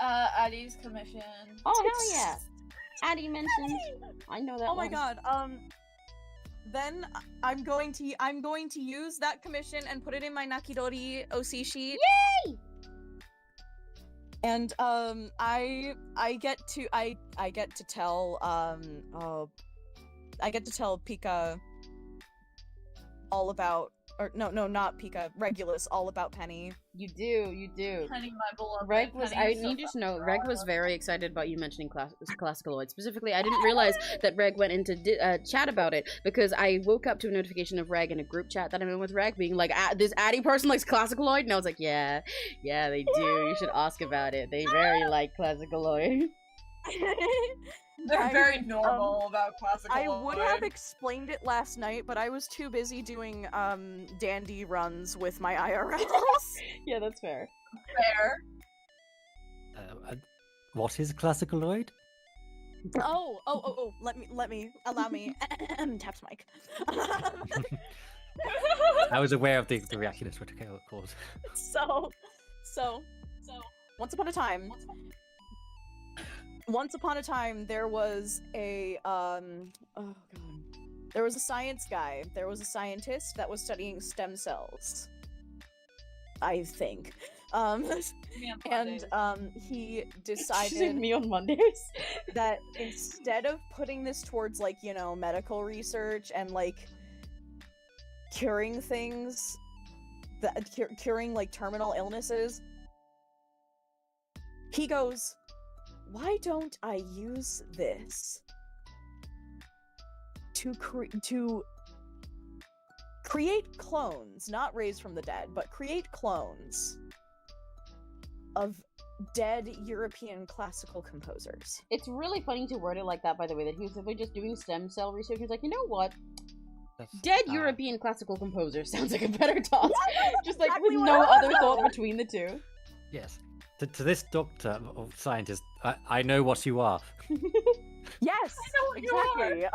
Addie's commission. Oh hell yeah! Addie mentioned. I know that. Oh my one. god. Then I'm going to use that commission and put it in my Nakidori OC sheet. Yay! And I get to tell Pika all about, or no, not Pika, Regulus all about Penny. You do. Penny, my beloved. Reg was. Penny I is so need you to fucking know. Reg was awesome. very excited about you mentioning classicaloid. Specifically, I didn't realize that Reg went into chat about it because I woke up to a notification of Reg in a group chat that I'm in with Reg, being like, "This Addie person likes classicaloid," and I was like, "Yeah, they do. You should ask about it. They very like classicaloid." They're very normal about classical. I would have explained it last night, but I was too busy doing dandy runs with my IRLs. Yeah, that's fair. Fair. What is classicaloid? Oh, let me, allow me. Taps mic. I was aware of the reaction this would cause. So, once upon a time, there was a there was a science guy. There was a scientist that was studying stem cells. I think. He decided me on Mondays that instead of putting this towards like, you know, medical research and like curing things, curing like terminal illnesses, he goes, why don't I use this to create clones, not raised from the dead, but create clones of dead European classical composers. It's really funny to word it like that, by the way, that he was simply just doing stem cell research. He's like, you know what? Dead European classical composer sounds like a better talk. Just like with no other thought between the two. Yes. To this doctor or scientist, I know what you are. Yes, exactly.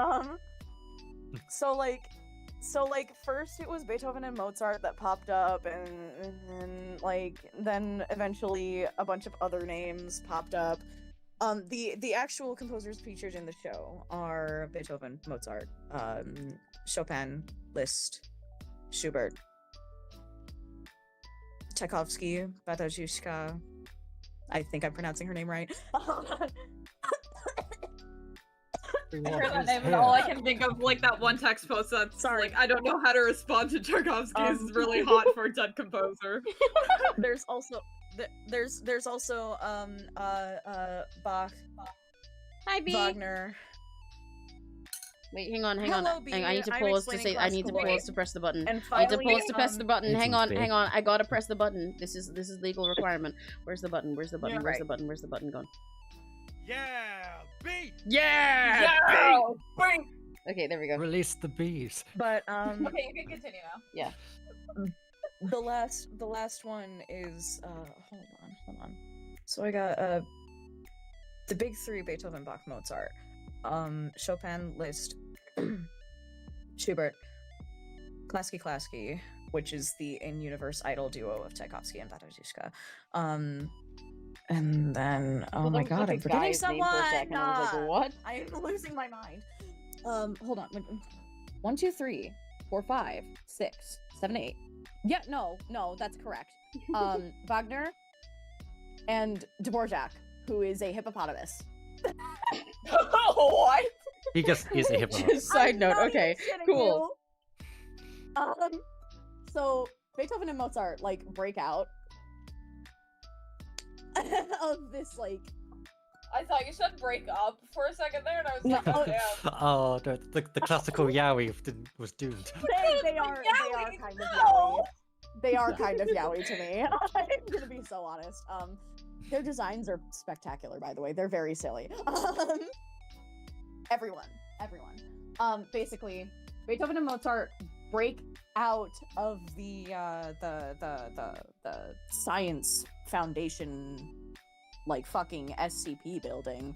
So like first it was Beethoven and Mozart that popped up, and then eventually a bunch of other names popped up. The actual composers featured in the show are Beethoven, Mozart, Chopin, Liszt, Schubert, 𝘆cie𝗂𝗿, 𝘆cie𝗂𝗿. I think I'm pronouncing her name right. I heard that name and all I can think of like that one text post that's like, I don't know how to respond to Tchaikovsky. This is really hot for a dead composer. There's also Bach. Hi, B. Wagner. Wait, hang on. Hello, B. I need to I'm pause to explaining say. I need to classical pause to press the button. And I need to finally, pause to press the button. Hang on. B. I gotta press the button. This is legal requirement. Where's the button? Where's the button? Yeah, Where's right. the button? Where's the button gone? Yeah, B. Yeah. Bing! Okay, there we go. Release the bees. But Okay, you can continue now. Yeah. the last one is hold on. So I got the big three: Beethoven, Bach, Mozart, Chopin, Liszt, Schubert, 𝘆cie𝗂𝗿, which is the in-universe idol duo of Tchaikovsky and 𝘆cie𝗂𝗿. And then oh my god, I'm forgetting someone. I was like, what? I am losing my mind. Hold on. 1, 2, 3, 4, 5, 6, 7, 8. Yeah, no, that's correct. Wagner and Dvorak, who is a hippopotamus. What? He just is a hippopotamus. Side note. Okay, cool. So Beethoven and Mozart like break out of this like. I thought you said break up for a second there, and I was like, oh damn. Oh, the classical yaoi was doomed. They are kind of yaoi. They are kind of yaoi to me. I'm gonna be so honest. Their designs are spectacular, by the way. They're very silly. Everyone. Basically, Beethoven and Mozart break out of the science foundation, like fucking SCP building.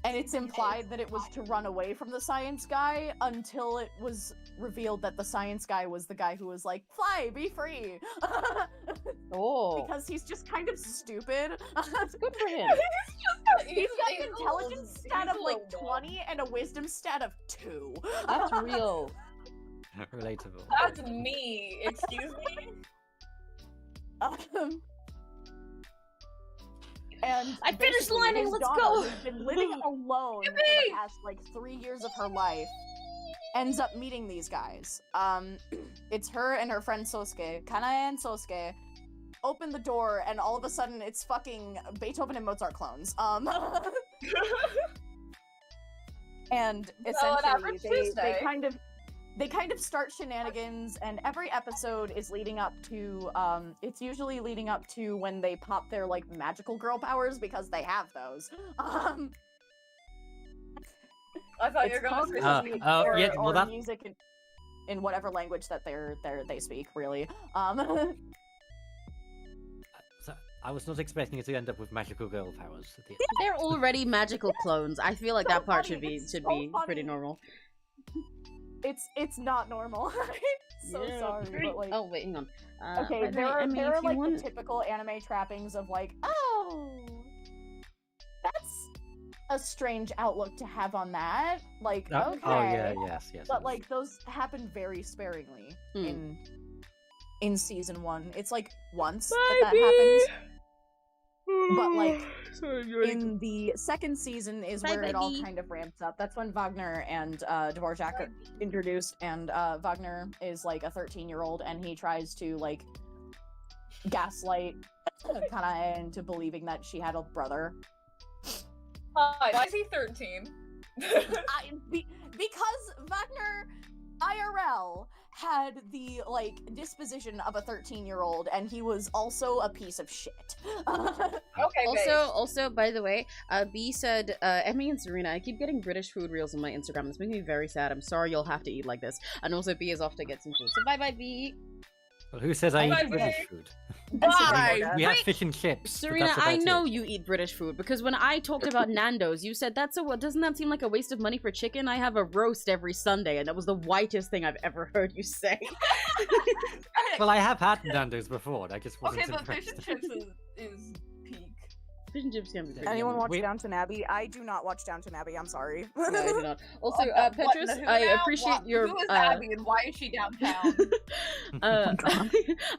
And it's implied that it was to run away from the science guy until it was revealed that the science guy was the guy who was like, fly, be free. Oh. Because he's just kind of stupid. Good for him. He's got an intelligence stat of like 20 and a wisdom stat of 2. That's real. Relatable. That's me. Excuse me. And I finished basically lining, his let's daughter, go! who's been living alone for the past like 3 years of her life, ends up meeting these guys. It's her and her friend 𝘆cie𝗂𝗿. Kanae and 𝘆cie𝗂𝗿 open the door, and all of a sudden it's fucking Beethoven and Mozart clones. And essentially they kind of start shenanigans, and every episode is leading up to it's usually leading up to when they pop their like magical girl powers, because they have those. I thought you were going to say something. Or music in whatever language that they speak, really. So I was not expecting it to end up with magical girl powers. At the end. They're already magical clones. I feel like that part should be so pretty normal. it's not normal. I'm so sorry, but like. Oh wait, hang on. Okay, but there I are mean, there if are you like want... the typical anime trappings of like, oh, that's a strange outlook to have on that. Like, okay. Oh yeah, yes. But like those happen very sparingly in season 1. It's like once that happens. But like in the second season is where it all kind of ramps up. That's when Wagner and Dvorak are introduced, and Wagner is like a 13-year-old, and he tries to like gaslight Kanae into believing that she had a brother. Why is he 13? Because Wagner IRL had the like disposition of a 13-year-old, and he was also a piece of shit. Okay. Also, by the way, B said, Emmy and Serena, I keep getting British food reels on my Instagram. This makes me very sad. I'm sorry you'll have to eat like this. And also, B is off to get some food. So bye, B. Well, who says I eat British food? Bye. We have fish and chips. Serena, I know you eat British food because when I talked about Nando's, you said doesn't that seem like a waste of money for chicken? I have a roast every Sunday, and that was the whitest thing I've ever heard you say. Well, I have had Nando's before. I just wasn't Okay, but impressed. fish and chips is peak. Fish and chips can be good. Anyone watch Downton Abbey? I do not watch Downton Abbey. I'm sorry. No, I do not. Also, Petrus, I appreciate your. Who is Abby and why is she downtown?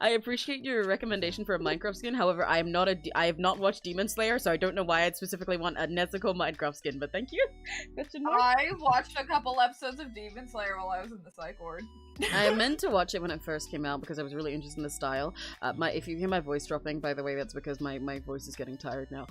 I appreciate your recommendation for a Minecraft skin. However, I have not watched Demon Slayer, so I don't know why I'd specifically want a Nezuko Minecraft skin. But thank you. I watched a couple episodes of Demon Slayer while I was in the psych ward. I meant to watch it when it first came out because I was really interested in the style. If you hear my voice dropping, by the way, that's because my voice is getting tired now.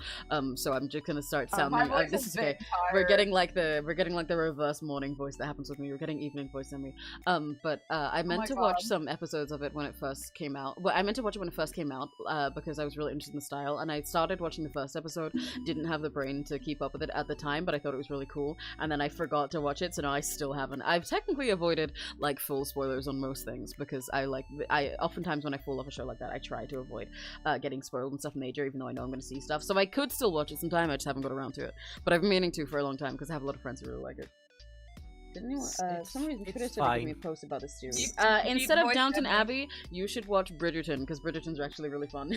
So I'm just gonna start sounding. This is okay. We're getting like the reverse morning voice that happens with me. We're getting evening voice in me. But I meant to watch some episodes of it when it first came out. Well, I meant to watch it when it first came out because I was really interested in the style. And I started watching the first episode. Didn't have the brain to keep up with it at the time, but I thought it was really cool. And then I forgot to watch it, so now I still haven't. I've technically avoided like full spoilers on most things because I oftentimes when I fall off a show like that, I try to avoid getting spoiled and stuff major, even though I know I'm going to see stuff. So I could still watch it sometime. I just haven't got around to it. But I've been meaning to for a long time because I have a lot of friends who really like it. Didn't anyone? For some reason, Twitter started giving me a post about this series. Instead of Downton Abbey, you should watch Bridgerton because Bridgerton's actually really fun.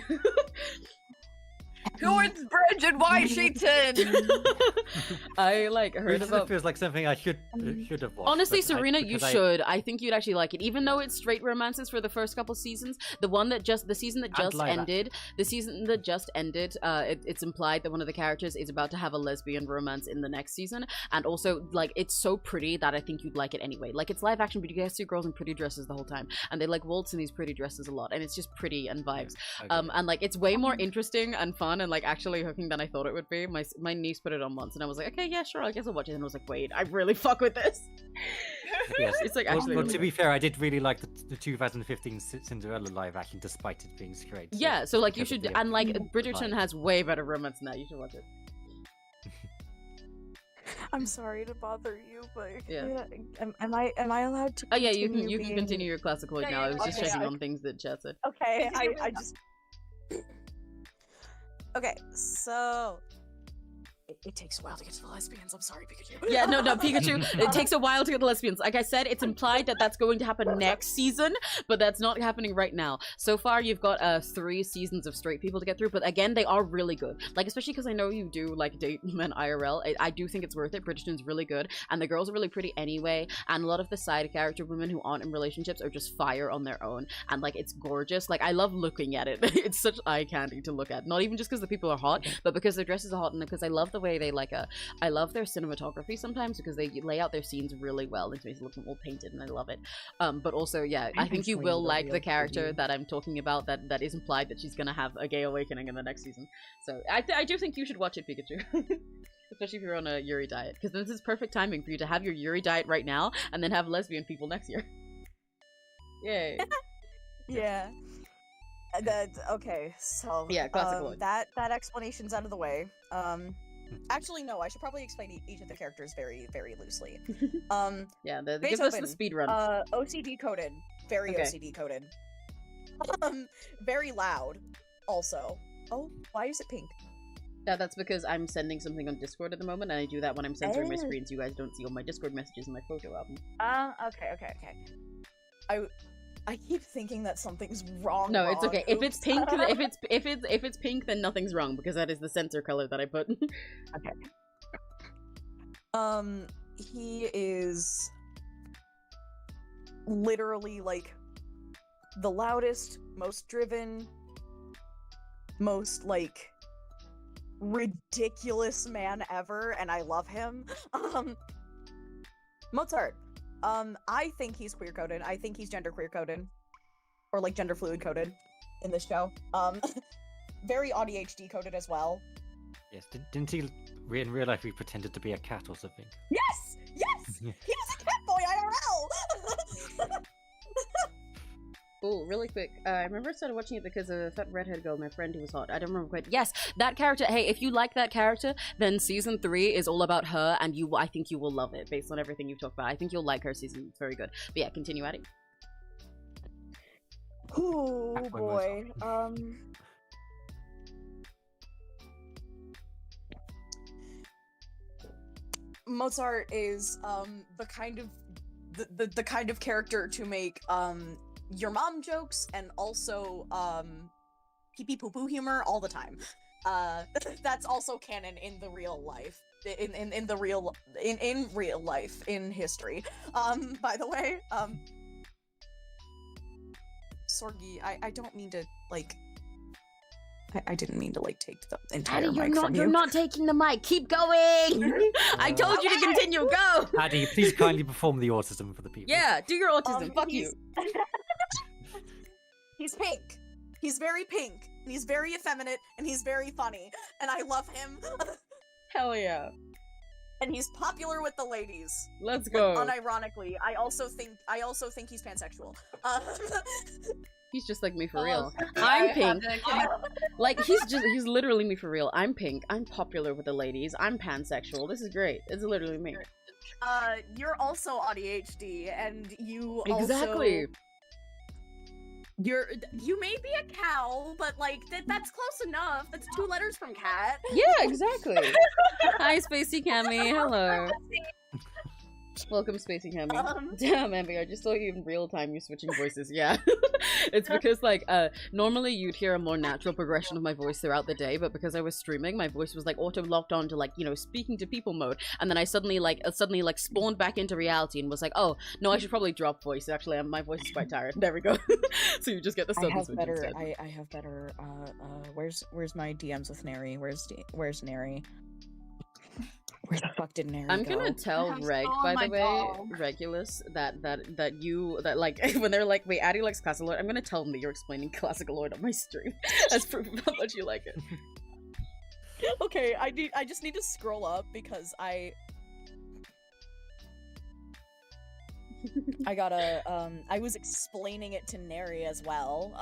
Who is Bridget? Why is she 10? I like heard about. It feels like something I should have watched. Honestly, Serena, you should. I think you'd actually like it, even though it's straight romances for the first couple seasons. The season that just ended. It's implied that one of the characters is about to have a lesbian romance in the next season, and also like it's so pretty that I think you'd like it anyway. Like it's live action, but you guys see girls in pretty dresses the whole time, and they like waltz in these pretty dresses a lot, and it's just pretty and vibes. And like it's way more interesting and fun and like actually hooking than I thought it would be. My niece put it on once and I was like, okay, yeah, sure, I guess I'll watch it. And I was like, wait, I really fuck with this. Yes. It's like actually well, to be fair, I did really like the 2015 Cinderella live action despite it being straight. Yeah, so like you should, and like Bridgerton has way better romance than that. You should watch it. I'm sorry to bother you, but yeah. Am I allowed to? Oh yeah, you can continue your classical now. I was just checking on things that chat said. Okay, I just. Okay, so it takes a while to get to the lesbians. I'm sorry, Pikachu. Yeah, no, Pikachu. It takes a while to get the lesbians. Like I said, it's implied that that's going to happen next season, but that's not happening right now. So far, you've got 3 seasons of straight people to get through, but again, they are really good. Like, especially because I know you do, like, date men IRL. I do think it's worth it. Bridgerton's really good, and the girls are really pretty anyway, and a lot of the side character women who aren't in relationships are just fire on their own, and, like, it's gorgeous. Like, I love looking at it. It's such eye candy to look at. Not even just because the people are hot, but because their dresses are hot, and because I love the way they, like, I love their cinematography sometimes because they lay out their scenes really well. It makes it look all painted, and I love it. But also, yeah, I think you will like the character that I'm talking about. That is implied that she's gonna have a gay awakening in the next season. So I do think you should watch it, Pikachu. Especially if you're on a Yuri diet, because this is perfect timing for you to have your Yuri diet right now and then have lesbian people next year. Yay. Yeah. Okay, so yeah, classical. that explanation's out of the way. Actually, no. I should probably explain each of the characters very, very loosely. Yeah, give us the speed run. OCD coded, very OCD coded. Very loud, also. Oh, why is it pink? That's because I'm sending something on Discord at the moment, and I do that when I'm censoring my screen, so you guys don't see all my Discord messages in my photo album. Okay. I keep thinking that something's wrong. No, it's okay. Oops. If it's pink, if it's pink, then nothing's wrong because that is the censor color that I put. Okay. He is literally like the loudest, most driven, most like ridiculous man ever, and I love him. Mozart. I think he's queer coded. I think he's gender queer coded, or like gender fluid coded in this show. Very ADHD coded as well. Yes, didn't he in real life he pretended to be a cat or something? Yes! Yes! He was a cat boy IRL! Oh, really quick. I remember I started watching it because of a fat redhead girl, my friend who was hot. I don't remember quite. Yes, that character. Hey, if you like that character, then season 3 is all about her, and I think you will love it based on everything you've talked about. I think you'll like her season. It's very good. But yeah, continue adding. Oh boy. Mozart is the kind of character to make your mom jokes and also pee pee poo poo humor all the time. That's also canon in the real life. In real life, in history. By the way, Sorgi, I don't mean to like I didn't mean to like take the entire Addie, mic from you. You're not taking the mic. Keep going. I told you to continue. Go. Addie, please kindly perform the autism for the people. Yeah, do your autism. Fuck you. He's pink. He's very pink. And he's very effeminate, and he's very funny, and I love him. Hell yeah. And he's popular with the ladies. Let's go. Unironically, I also think he's pansexual. He's just like me for real. I'm pink. Like he's literally me for real. I'm pink. I'm popular with the ladies. I'm pansexual. This is great. It's literally me. You're also ADHD, and you exactly. Also... You may be a cow, but like that's close enough. That's 2 letters from cat. Yeah, exactly. Hi, 𝘆cie_𝘂𝗿. Hello. Welcome, 𝘆cie_𝘂𝗿. Damn, Ambi, I just saw you in real time. You're switching voices. Yeah, it's because like normally you'd hear a more natural progression of my voice throughout the day, but because I was streaming, my voice was like auto locked on to like speaking to people mode, and then I suddenly spawned back into reality and was like, oh no, I should probably drop voice. Actually, my voice is quite tired. There we go. So you just get the sudden switch instead. I have better. Where's my DMs with Neri? Where's Neri? Where the fuck did Neri I'm go? gonna tell Reg, by the way, Regulus, that like when they're like, wait, Addie likes classical lore, I'm gonna tell them that you're explaining classical lore on my stream as proof of how much you like it. Okay, I just need to scroll up because I gotta I was explaining it to Neri as well.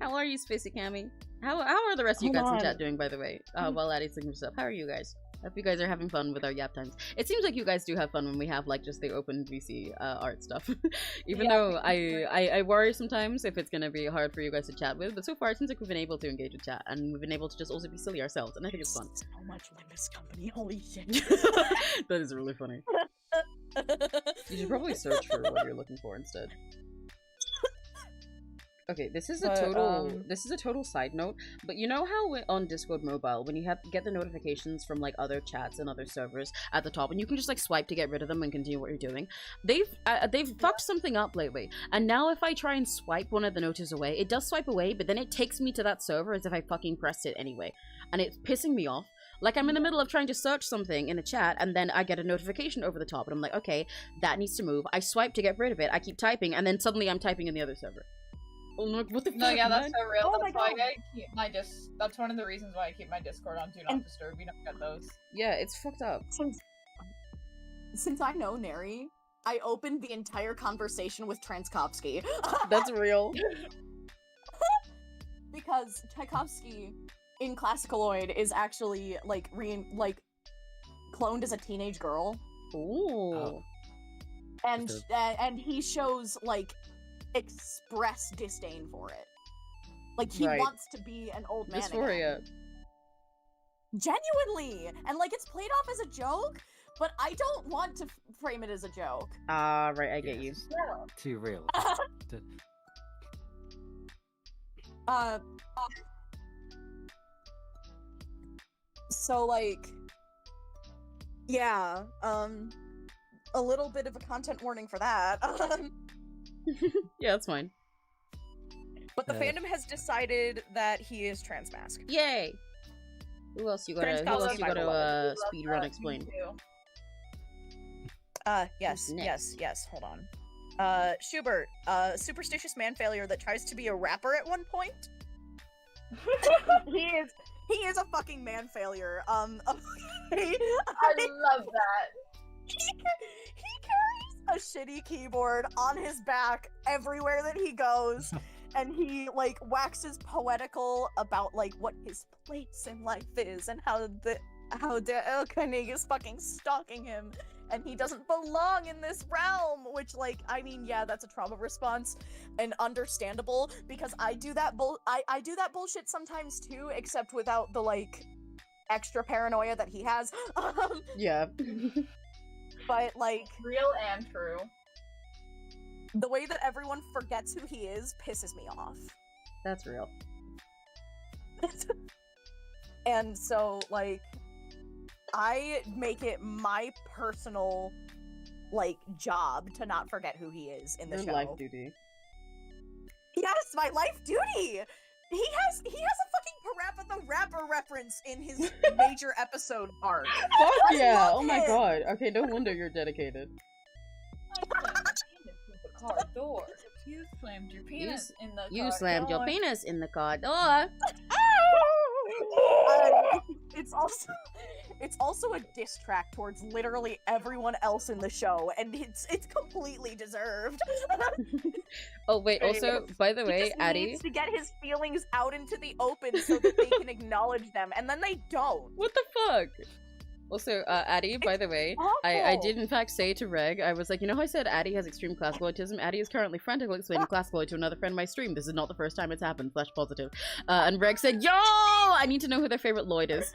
How are you, 𝘆cie_𝘂𝗿? How are the rest of you guys in chat doing, by the way? While Addie's looking for stuff. How are you guys? Hope you guys are having fun with our yap times. It seems like you guys do have fun when we have like just the open VC art stuff. Even though I worry sometimes if it's gonna be hard for you guys to chat with, but so far it seems like we've been able to engage with chat and we've been able to just also be silly ourselves, and I think it's fun. So much Limbus company, holy shit. That is really funny. You should probably search for what you're looking for instead. Okay, this is a total side note, but you know how on Discord Mobile, when you get the notifications from like other chats and other servers at the top, and you can just like swipe to get rid of them and continue what you're doing, they've fucked something up lately, and now if I try and swipe one of the notices away, it does swipe away, but then it takes me to that server as if I fucking pressed it anyway, and it's pissing me off. Like, I'm in the middle of trying to search something in a chat, and then I get a notification over the top, and I'm like, okay, that needs to move. I swipe to get rid of it, I keep typing, and then suddenly I'm typing in the other server. Oh no, what the fuck? No, yeah, that's man? so real. Oh that's why I keep my that's one of the reasons why I keep my Discord on Do Not Disturb. You don't get those. Yeah, it's fucked up. Since I know Neri, I opened the entire conversation with 𝘆cie_𝘂𝗿. That's real. Because 𝘆cie_𝘂𝗿 in 𝘆cie_𝘂𝗿 is actually like cloned as a teenage girl. Ooh. And he shows like express disdain for it. Like he Right. wants to be an old man Dysphoria. again. Genuinely, and like it's played off as a joke, but I don't want to frame it as a joke. Ah, right, I get you. Too real. D- So like, yeah, a little bit of a content warning for that. Yeah, that's fine. But the fandom has decided that he is trans mask. Yay! Who else you gotta speed run explain? Yes, hold on. Schubert, superstitious man failure that tries to be a rapper at one point. He is a fucking man failure. I love that. He carries a shitty keyboard on his back everywhere that he goes, and he like waxes poetical about like what his place in life is and how the 𝘆cie𝗂𝗿 is fucking stalking him, and he doesn't belong in this realm. Which, like, I mean, yeah, that's a trauma response, and understandable because I do that I do that bullshit sometimes too, except without the like extra paranoia that he has. Yeah. But like, real and true. The way that everyone forgets who he is pisses me off. That's real. And so, like, I make it my personal, like, job to not forget who he is in the Your show. life duty. Yes, my life duty! He has a fucking Parappa the Rapper reference in his major episode arc. Fuck yeah! love Oh my it. god. Okay, no wonder you're dedicated. The car door. You slammed your penis in the car You slammed your door. penis in the car door. It's also a diss track towards literally everyone else in the show, and it's completely deserved. Oh wait, also, by the He way, just Addie. needs to get his feelings out into the open so that they can acknowledge them, and then they don't. What the fuck? Also, Addie, by the way, I awful. did in fact say to Reg, I was like, you know how I said Addie has extreme classical autism? Addie is currently frantically explaining classical to another friend of my stream. This is not the first time it's happened, / positive. And Reg said, yo! I need to know who their favorite Lloyd is.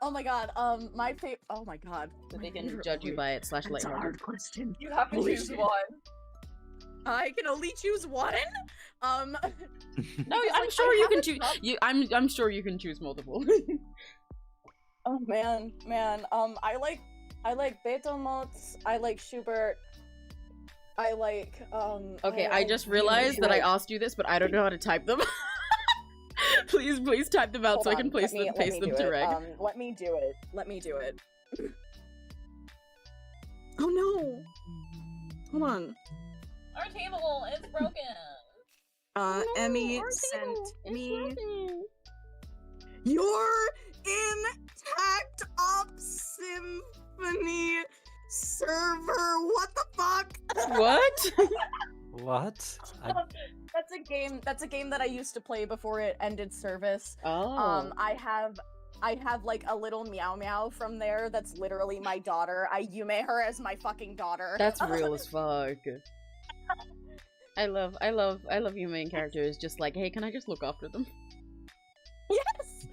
Oh my god, my favorite. Oh my god. So they can judge you by it / That's a lighthearted. hard question. You have to Holy choose shit. one. I can only choose one. No, because, I'm like, sure I you can haven't choose. thought- I'm sure you can choose multiple. Oh man. I like Beethoven's. I like Schubert. I like Okay, I just realized that I asked you this, but I don't know how to type them. please type them out so I can paste them to Reg. Let me do it. Oh no! Hold on. Our table is broken. Emmy sent me your intact op symphony server. What the fuck? What? What? That's a game that I used to play before it ended service. Oh. I have like a little meow meow from there that's literally my daughter. I Yume her as my fucking daughter. That's real as fuck. I love you main characters just like, hey, can I just look after them? Yes.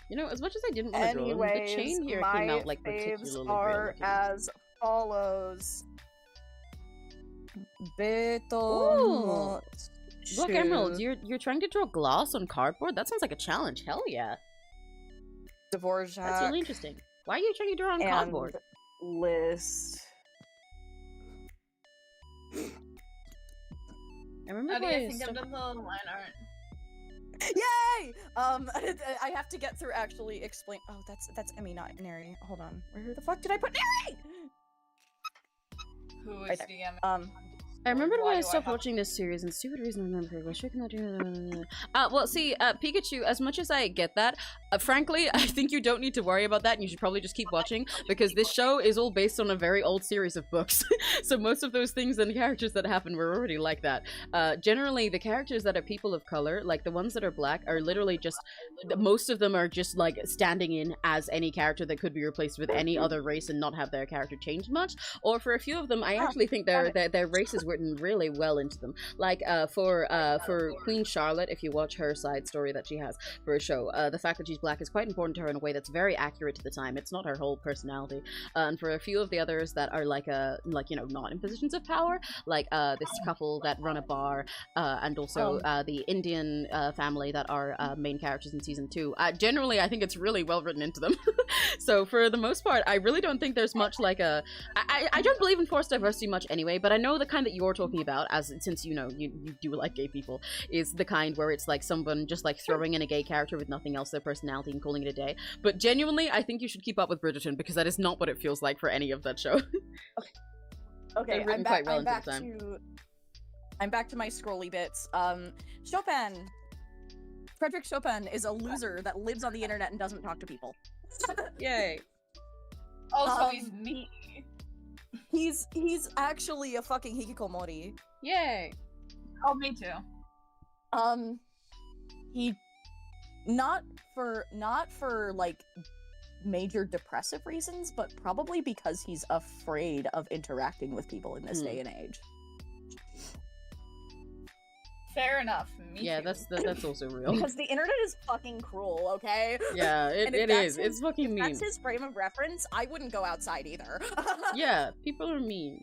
You know, as much as I didn't want to draw them, the chain here came out like particularly are real-looking. as follows. Ooh. Look, Emerald, you're trying to draw glass on cardboard? That sounds like a challenge. Hell yeah. Dvorak. That's really interesting. Why are you trying to draw on cardboard? List. I remember How do you when I think stuck- of the line art? Yay! I have to get through actually explain. Oh, that's Emmy, not Neri. Hold on. Where the fuck did I put Neri? Who is Right there. DM? I remembered why I do stopped have- watching this series, and stupid reason I remember. Was shaking that. Well, see, Pikachu. As much as I get that, frankly, I think you don't need to worry about that, and you should probably just keep watching because this show is all based on a very old series of books. So most of those things and characters that happen were already like that. Generally, the characters that are people of color, like the ones that are black, are literally just. Most of them are just like standing in as any character that could be replaced with any other race and not have their character changed much. Or for a few of them, I actually think their races were written really well into them. Like for Queen Charlotte, if you watch her side story that she has for a show, the fact that she's black is quite important to her in a way that's very accurate to the time. It's not her whole personality. And for a few of the others that are like you know, not in positions of power, like this couple that run a bar, and also the Indian family that are main characters in season 2. Generally, I think it's really well written into them. So for the most part, I really don't think there's much like a. I don't believe in forced diversity much anyway, but I know the kind that you're talking about, as since you know you do like gay people, is the kind where it's like someone just like throwing in a gay character with nothing else, their personality, and calling it a day. But genuinely, I think you should keep up with Bridgerton, because that is not what it feels like for any of that show. Okay, They're written quite well into the time. I'm back to my scrolly bits. Chopin. Frederick Chopin is a loser that lives on the internet and doesn't talk to people. Yay. Also, he's me. He's actually a fucking 𝘆cije𝗂𝗿. Yay. Oh, me too. He not for like major depressive reasons, but probably because he's afraid of interacting with people in this day and age. Fair enough. Me Yeah, too. that's also real. Because the internet is fucking cruel, okay? Yeah, it is. It's fucking mean. If that's his frame of reference, I wouldn't go outside either. Yeah, people are mean.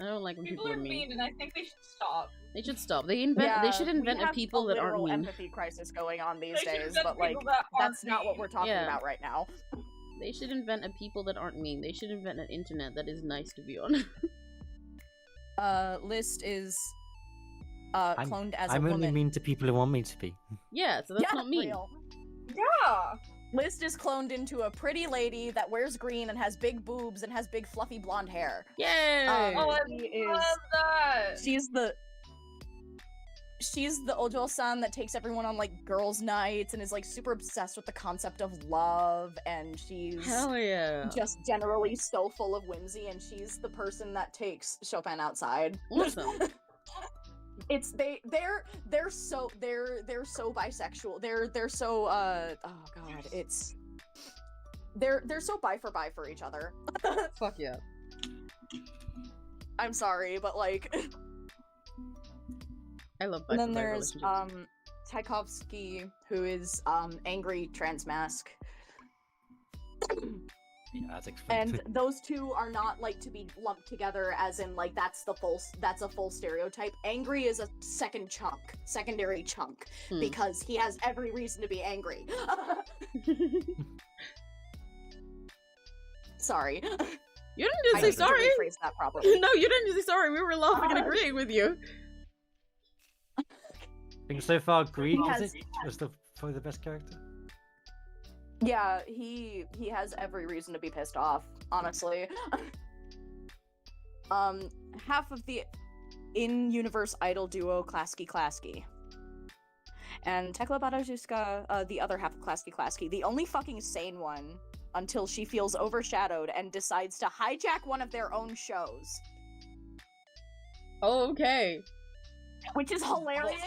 I don't like when people are mean, and I think they should stop. They should stop. They should invent a people that aren't mean. Empathy crisis going on these They should days, invent but like people that aren't that's not what we're talking Yeah. about right now. They should invent a people that aren't mean. They should invent an internet that is nice to be on. List is cloned as a I'm woman. only mean to people who want me to be. Yeah, so that's not mean. Real. Yeah. List is cloned into a pretty lady that wears green and has big boobs and has big fluffy blonde hair. Yay! Oh, I love that. She's the Ojo-san that takes everyone on like girls' nights and is like super obsessed with the concept of love, and she's Hell yeah. just generally so full of whimsy, and she's the person that takes Chopin outside. Awesome. It's they're so bisexual. They're so oh god, it's they're so bi for each other. Fuck yeah. I'm sorry, but like I love and then bi there's relationships. 𝘆cije𝗂𝗿, who is angry trans mask. Yeah, that's explained. And those two are not like to be lumped together as in like that's a full stereotype. Angry is a secondary chunk, because he has every reason to be angry. Sorry. You didn't say sorry. I rephrase that properly. No, you didn't say sorry. We were laughing and agreeing with you. I think so far Greek was probably the best character. Yeah, he has every reason to be pissed off, honestly. Half of the in-universe idol duo 𝘆cije𝗂𝗿. And Tekla Barajuska, the other half of 𝘆cije𝗂𝗿, the only fucking sane one, until she feels overshadowed and decides to hijack one of their own shows. Oh, okay. Which is hilarious.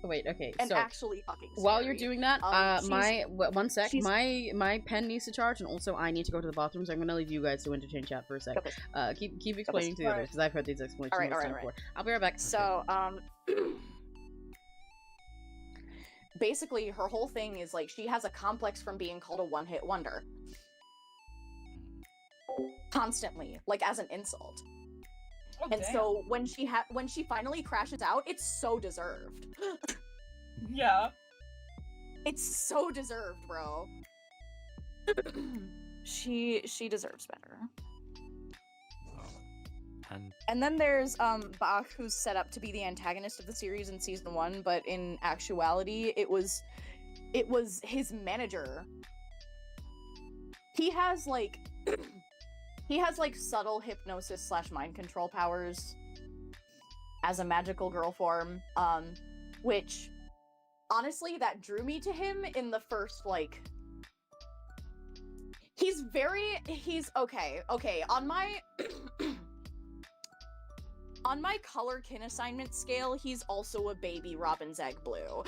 Oh, wait, okay. And so actually fucking scary. while you're doing that, one sec, she's- my pen needs to charge, and also I need to go to the bathroom, so I'm gonna leave you guys to entertain chat for a sec. Okay. Keep explaining to the others, because I've heard these explanations Alright, this time alright. before. I'll be right back. So, basically, her whole thing is like she has a complex from being called a one-hit wonder. Constantly, like as an insult. Oh, And damn. so when she finally crashes out, it's so deserved. Yeah. It's so deserved, bro. She deserves better. And then there's Bach, who's set up to be the antagonist of the series in season 1, but in actuality, it was his manager. He has like subtle hypnosis / mind control powers as a magical girl form, which honestly that drew me to him in the first like. He's okay on my on my color kin assignment scale, he's also a baby Robin's Egg Blue.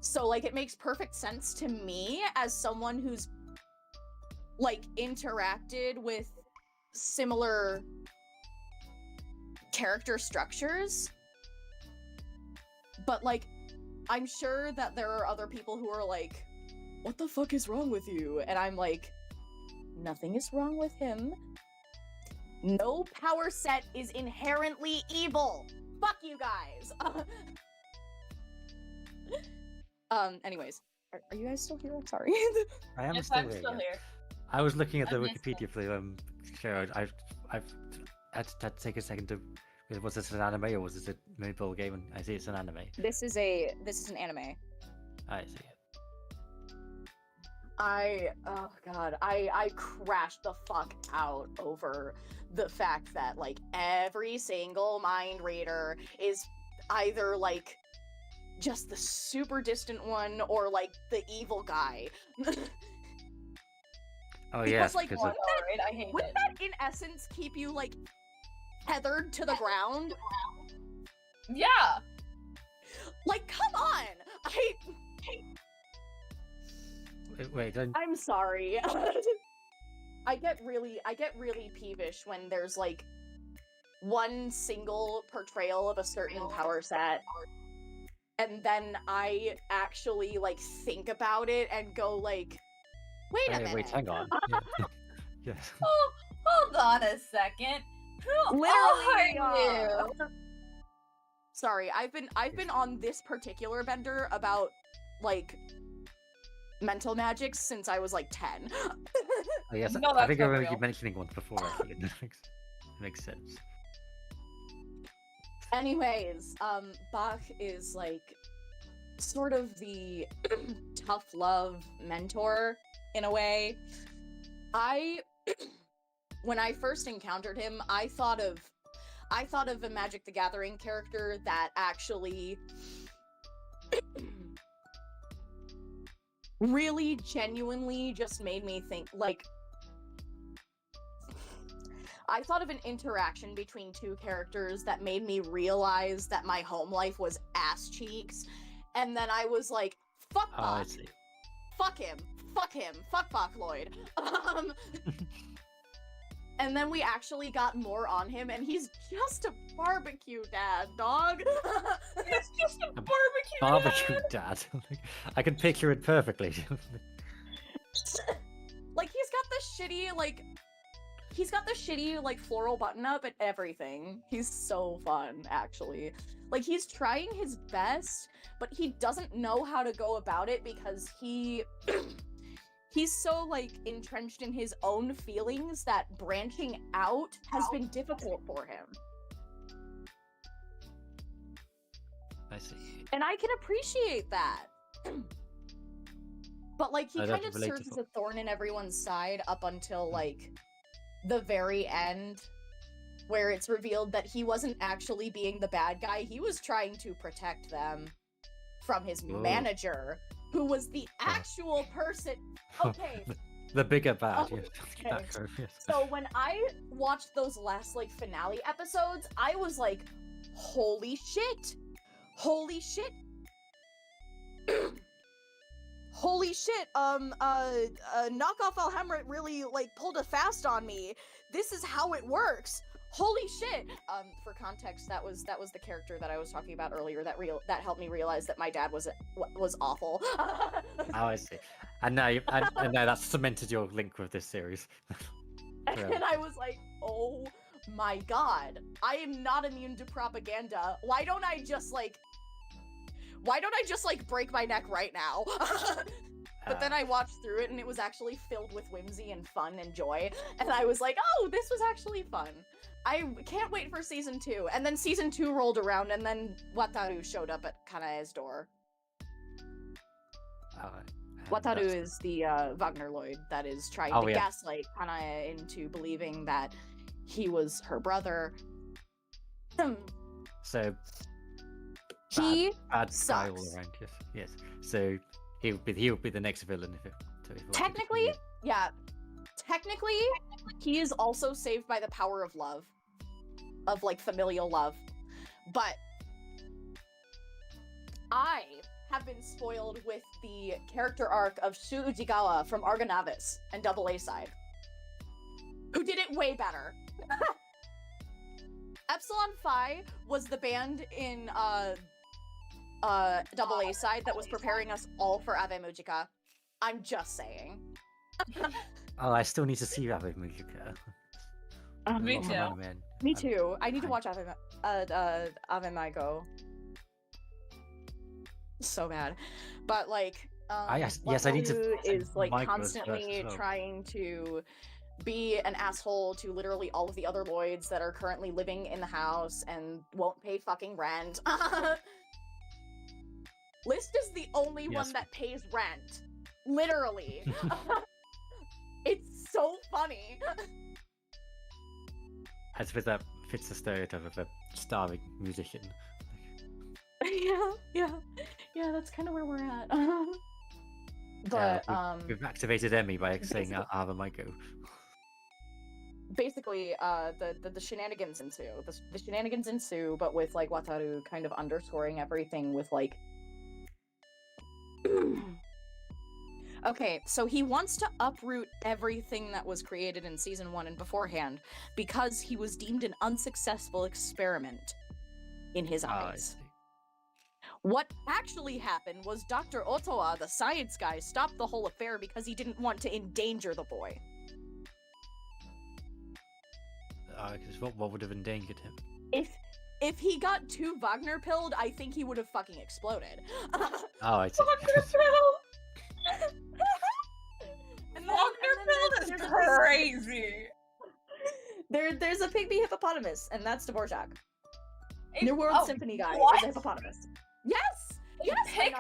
So like it makes perfect sense to me as someone who's like interacted with similar character structures, but like I'm sure that there are other people who are like, what the fuck is wrong with you? And I'm like, nothing is wrong with him. No power set is inherently evil. Fuck you guys. Anyways, are you guys still here? I'm sorry. I am Yes, still I'm here. still yeah. here. I was looking at the I missed Wikipedia for the show. I've had to take a second to. Was this an anime or was this a mobile game? And I see it's an anime. This is an anime. I see it. Oh god, I crashed the fuck out over the fact that like every single mind reader is either like just the super distant one or like the evil guy. Oh Because yes, like because wouldn't Alright, I hate wouldn't it. that in essence keep you like tethered to the ground? Yeah! Like come on! wait, don't. I'm sorry. I get really peevish when there's like one single portrayal of a certain power set, and then I actually like think about it and go like, wait a minute. Wait, hang on. Yeah. Yes. Oh, hold on a second. Who Literally, are you? Sorry, I've been on this particular bender about like mental magic since I was like 10. Oh, yes, No, I that's think I not remember you real. mentioning once before. Actually, that makes sense. Anyways, Bach is like sort of the tough love mentor in a way. When I first encountered him, I thought of a Magic the Gathering character that actually really genuinely just made me think like I thought of an interaction between two characters that made me realize that my home life was ass cheeks, and then I was like, fuck Oh, I Bach. see. Fuck him, fuck Bach Lloyd. And then we actually got more on him, and he's just a barbecue dad, dog. It's just a Barbecue dad. I can picture it perfectly. Like he's got the shitty like floral button up and everything. He's so fun, actually. Like he's trying his best, but he doesn't know how to go about it because he's so like entrenched in his own feelings that branching out has been difficult for him. I see. And I can appreciate that. But like he Oh, kind that's of serves as relatable. a thorn in everyone's side up until like the very end, where it's revealed that he wasn't actually being the bad guy. He was trying to protect them from his Ooh. manager, who was the actual person. Okay. The bigger bad. Oh, Yes. okay. That curve, yes. So when I watched those last like finale episodes, I was like, holy shit. Holy shit. Holy shit, knockoff Alhamrit really, like, pulled a fast on me. This is how it works. Holy shit. For context, that was the character that I was talking about earlier that helped me realize that my dad was awful. Oh, I see. And now, and now that's cemented your link with this series. And I was like, oh my god, I am not immune to propaganda. Why don't I just break my neck right now? But then I watched through it and it was actually filled with whimsy and fun and joy. And I was like, oh, this was actually fun. I can't wait for season 2. And then season 2 rolled around and then Wataru showed up at Kanae's door. Wataru is the Wagner Lloyd that is trying to gaslight Kanae into believing that he was her brother. So he bad guy all sucks. around. Yes. So he would be the next villain if it. Technically, yeah. Technically, he is also saved by the power of love, of like familial love. But I have been spoiled with the character arc of 𝘆cie𝘂𝗿 from Argonavis and 𝘆cie_𝘂𝗿, who did it way better. 𝘆cie_𝘂𝗿 was the band in 𝘆cie_𝘂𝗿 that was preparing us all for Ave Mujica. I'm just saying. Oh, I still need to see Ave Mujica. Me too. Me too. I need to watch Ave Mujica. So bad, but like, yes, I need to. Is like Mike was constantly first as well. trying to be an asshole to literally all of the other Lloyds that are currently living in the house and won't pay fucking rent. List is the only one that pays rent. Literally. It's so funny. I suppose that fits the stereotype of a starving musician. Yeah, that's kind of where we're at. But we've activated Emmy by saying Ave Mujica. Basically, the shenanigans ensue. The shenanigans ensue, but with like Wataru kind of underscoring everything with like. Okay, so he wants to uproot everything that was created in season 1 and beforehand because he was deemed an unsuccessful experiment in his eyes. What actually happened was Dr. Otoa, the science guy, stopped the whole affair because he didn't want to endanger the boy. Because what would have endangered him? If he got too Wagner-pilled, I think he would have fucking exploded. Oh, I see. Wagner-pilled! Wagner-pilled is crazy! There's a pygmy hippopotamus, and that's Dvorak. New World Symphony guy what? is a hippopotamus. Yes! Yes! Pygmy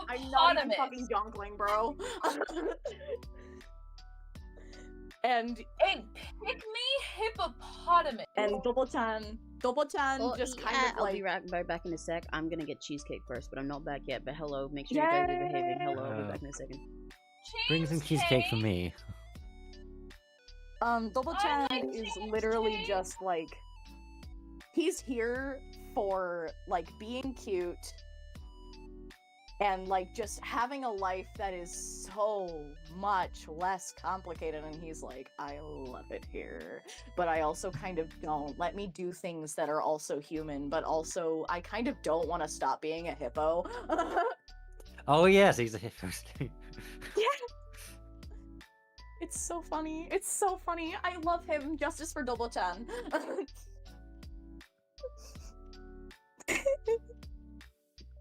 I'm not even hippopotamus! fucking jonkling, bro. And a pygmy hippopotamus. And Dobo-chan just kind of I'll like... be right back in a sec. I'm gonna get cheesecake first, but I'm not back yet. But hello, make sure you guys are behaving. Hello, I'll be back in a second. Bring some cheesecake for me. Dobo-chan is literally just like... He's here for, like, being cute and, like, just having a life that is so much less complicated, and he's like, I love it here, but I also kind of don't. Let me do things that are also human, but also I kind of don't want to stop being a hippo. Oh yes, he's a hippo. Yeah! It's so funny. It's so funny. I love him. Justice for Dobo-chan.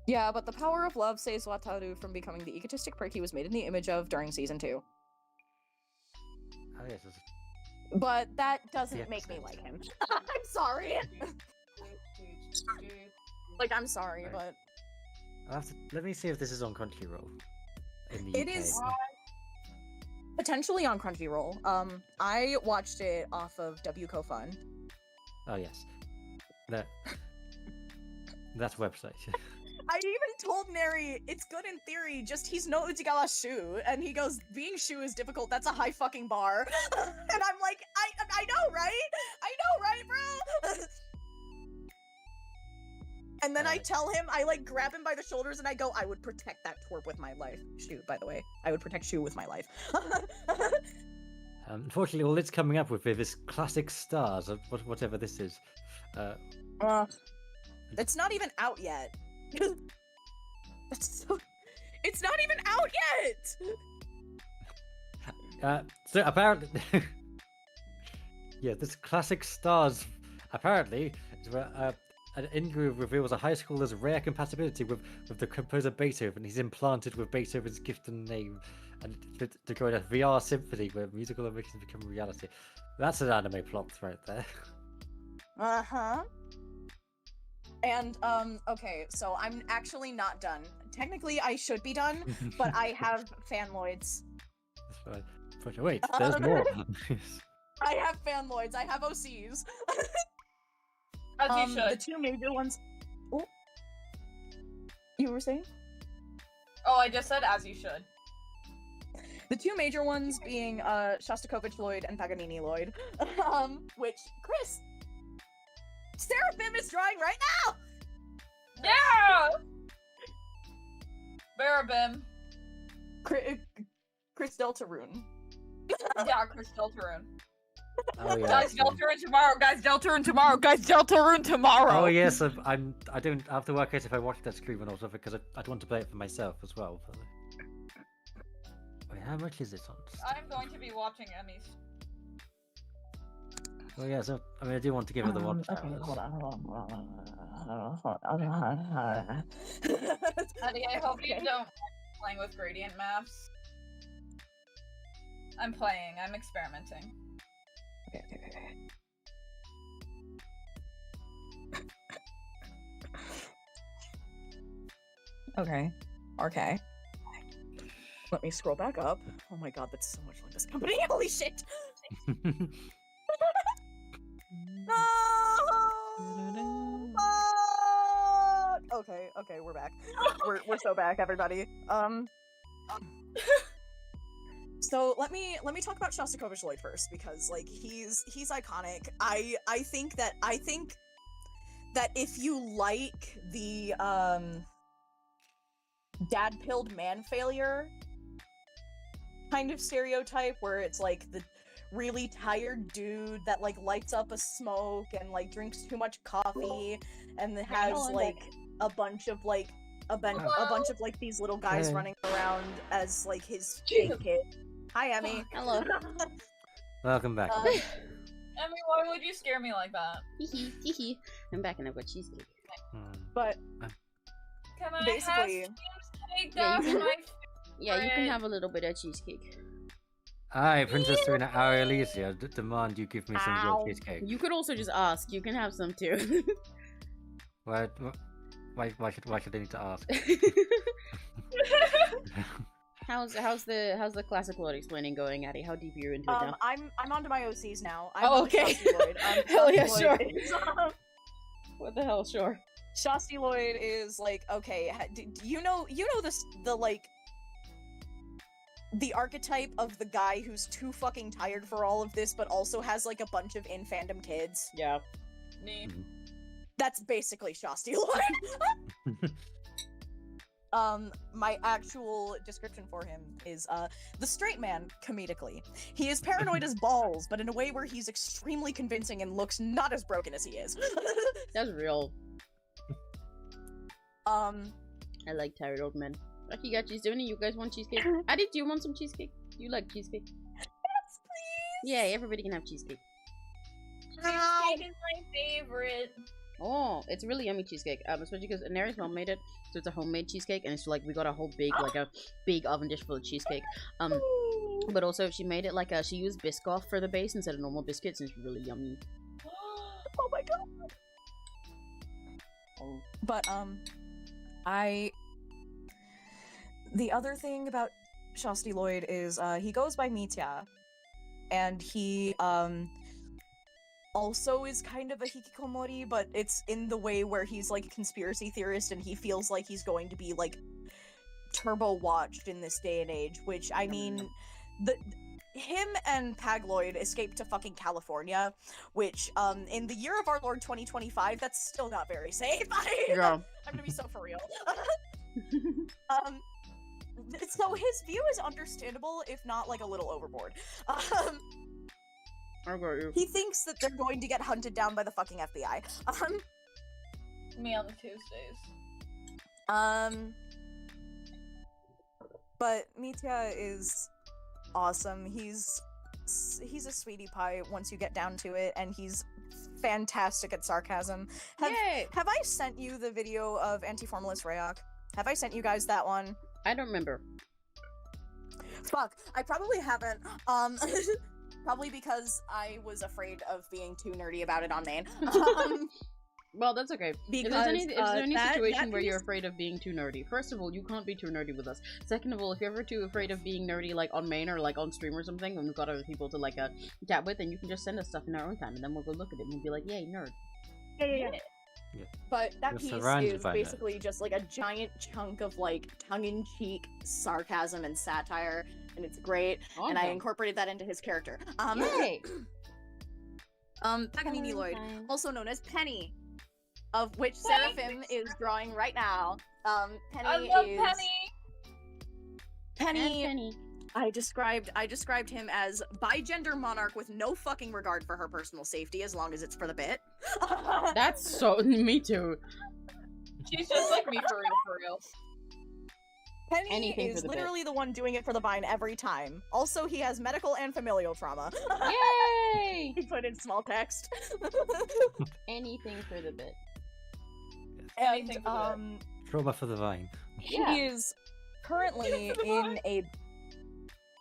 Yeah, but the power of love saves Wataru from becoming the egotistic prick he was made in the image of during season 2. Oh yes. But that doesn't make me like him. I'm sorry. Like, I'm sorry, but... Let me see if this is on Crunchyroll. In the It UK. is potentially on Crunchyroll. I watched it off of WCO-Fun. Oh yes. That's website. I even told Neri, it's good in theory, just he's no Ujigawa Shu, and he goes, being Shu is difficult, that's a high fucking bar. And I'm like, I know, right? I know, right, bro? And then I tell him, I like grab him by the shoulders and I go, I would protect that twerp with my life. Shu, by the way. I would protect Shu with my life. Unfortunately, all it's coming up with is classic stars, of whatever this is. It's not even out yet. It's not even out yet! So apparently... yeah, this classic stars, apparently, is where an in-group reveals a high schooler's rare compatibility with the composer Beethoven. He's implanted with Beethoven's gift and name, and to create a VR symphony where musical ambitions become reality. That's an anime plot right there. Uh-huh. And, okay, so I'm actually not done. Technically, I should be done, but I have fanloids. That's fine. But wait, there's more. I have fanloids. I have OCs. As you should. The two major ones... Oh. You were saying? Oh, I just said as you should. The two major ones being, Shostakovich Lloyd and Paganini Lloyd. Which, Chris... Seraphim is drawing right now! Yeah! Barabim. Chris Deltarune. Yeah, Chris Deltarune. Oh, yeah, Guys, so- Deltarune tomorrow. Guys, Deltarune tomorrow. Guys, Deltarune tomorrow. Oh yes, I don't have to work out if I watch that screen or not because I'd want to play it for myself as well. But... Wait, how much is it on? I'm going to be watching Emmys. Oh yeah, so I mean I do want to give her the watch. Okay, hold on. Eddie, I hope you don't mind playing with gradient maps. I'm playing. I'm experimenting. Okay. Let me scroll back up. Oh my god, that's so much like this company. Holy shit! No! Okay, we're back. We're so back, everybody. So let me talk about 𝘆cie𝘂𝗿 first because like he's iconic. I think that if you like the dad-pilled man failure kind of stereotype where it's like the really tired dude that like lights up a smoke and like drinks too much coffee and has like a bunch of like a bunch of like these little guys running around as like his fake kid. Hi, Emmy. Hello. Welcome back. Emmy, why would you scare me like that? Hee. I'm back and I've got cheesecake. But Can I basically, have cheesecake? Yeah, That's you can- my Yeah, you can favorite. have a little bit of cheesecake. Hi, Princess Serena Aurelicia, demand you give me some of Ow. your cheesecake. You could also just ask. You can have some too. Why should they need to ask? How's the classic Lord explaining going, Addie? How deep are you into it now? I'm onto my OCs now. I'm Oh, on to okay. 𝘆cie Lloyd. Hell yeah, 𝘆cie sure. Lloyd is, What the hell, sure. 𝘆cie Lloyd is like, okay, you know the like the archetype of the guy who's too fucking tired for all of this, but also has like a bunch of in fandom kids. Yeah. Me. That's basically 𝘆cie Lloyd. My actual description for him is the straight man comedically. He is paranoid as balls, but in a way where he's extremely convincing and looks not as broken as he is. That's real. I like tired old men. Lucky got cheese. Doing it. You guys want cheesecake? Addie, do you want some cheesecake? You like cheesecake? Yes, please. Yeah, everybody can have cheesecake. Cheesecake is my favorite. Oh, it's really yummy cheesecake. Especially because Neri's mom made it, so it's a homemade cheesecake, and it's like we got a whole big, like a big oven dish full of cheesecake. But also she made it like she used Biscoff for the base instead of normal biscuits, and it's really yummy. Oh my god. But the other thing about 𝘆cie Lloyd is he goes by Mitya, and he also is kind of a hikikomori, but it's in the way where he's like a conspiracy theorist and he feels like he's going to be like turbo watched in this day and age, which I mean him and Pagloid escaped to fucking California, which in the year of our Lord 2025 that's still not very safe. Yeah. I'm gonna be so for real. So his view is understandable, if not like a little overboard. He thinks that they're going to get hunted down by the fucking FBI. Me on the Tuesdays. But Mitya is awesome. He's a sweetie pie once you get down to it, and he's fantastic at sarcasm. Have I sent you the video of Anti-Formalist Rayok? Have I sent you guys that one? I don't remember. Fuck, I probably haven't. Probably because I was afraid of being too nerdy about it on main. Well, that's okay. Because, if there's any that situation where piece- you're afraid of being too nerdy, first of all, you can't be too nerdy with us. Second of all, if you're ever too afraid of being nerdy, like on main or like on stream or something, and we've got other people to like chat with, then you can just send us stuff in our own time, and then we'll go look at it and we'll be like, yay, nerd. Yeah. But that You're piece surrounded is by basically just like a giant chunk of like tongue-in-cheek sarcasm and satire, and it's great. And I Awesome. incorporated that into his character. Yay! Paganini Lloyd, also known as Penny, of which Seraphim is drawing right now. Penny I love is Penny. Penny. I described him as bi-gender monarch with no fucking regard for her personal safety as long as it's for the bit. That's so me too. She's just like me for real. Penny Anything for is the literally the one doing it for the vine every time. Also, he has medical and familial trauma. Yay! He put in small text. Anything for the bit. And Trauma for the vine. Yeah. he is currently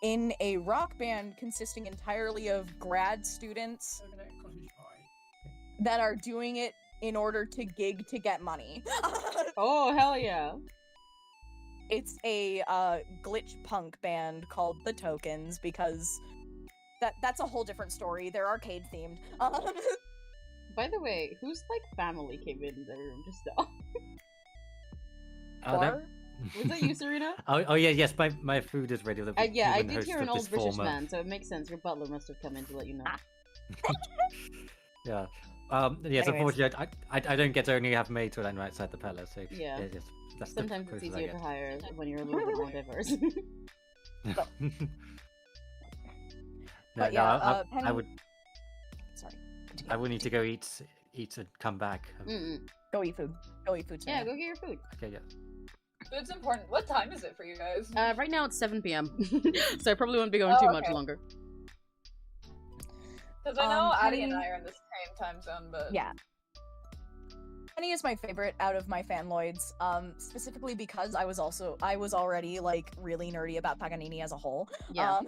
in a rock band consisting entirely of grad students that are doing it in order to gig to get money. Oh, hell yeah. It's a glitch punk band called The Tokens because that's a whole different story. They're arcade themed. By the way, whose like family came in the room just now? Was that you, Serena? Oh yeah, yes. My food is ready. Yeah, I did hear an old British man, so it makes sense. Your butler must have come in to let you know. Yeah. Yes. Unfortunately, I don't get to only have maids when I'm outside the palace. So Yeah. yes, that's Sometimes it's easier to hire when you're a little bit more diverse. But I Penny... would. Sorry. I would need to go eat and come back. Go eat food. Go eat food. Yeah, go get your food. Okay, yeah. Food's important. What time is it for you guys? Right now it's 7 p.m. So I probably won't be going too much longer. Because I know Addie and I are in the same time zone, but yeah. Penny is my favorite out of my fanloids, specifically because I was already like really nerdy about Paganini as a whole. Yeah.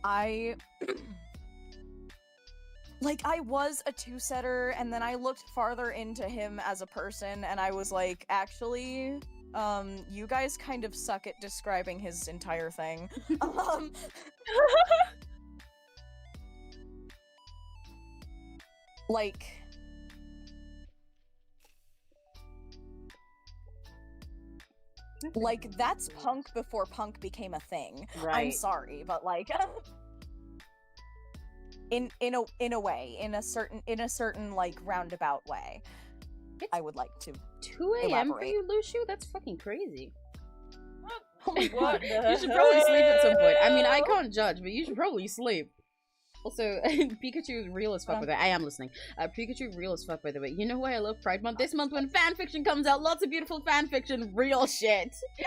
I was a two-setter, and then I looked farther into him as a person, and I was like, actually, you guys kind of suck at describing his entire thing. Like, that's punk before punk became a thing. Right. I'm sorry, but like in a way, in a certain like roundabout way. I would like to 2 a.m. for you, Lushu? That's fucking crazy. What? You should probably sleep at some point. I mean, I can't judge, but you should probably sleep. Also, Pikachu is real as fuck, by the way. I am listening. Pikachu real as fuck, by the way. You know why I love Pride Month? This month when fanfiction comes out, lots of beautiful fanfiction, real shit. Yeah!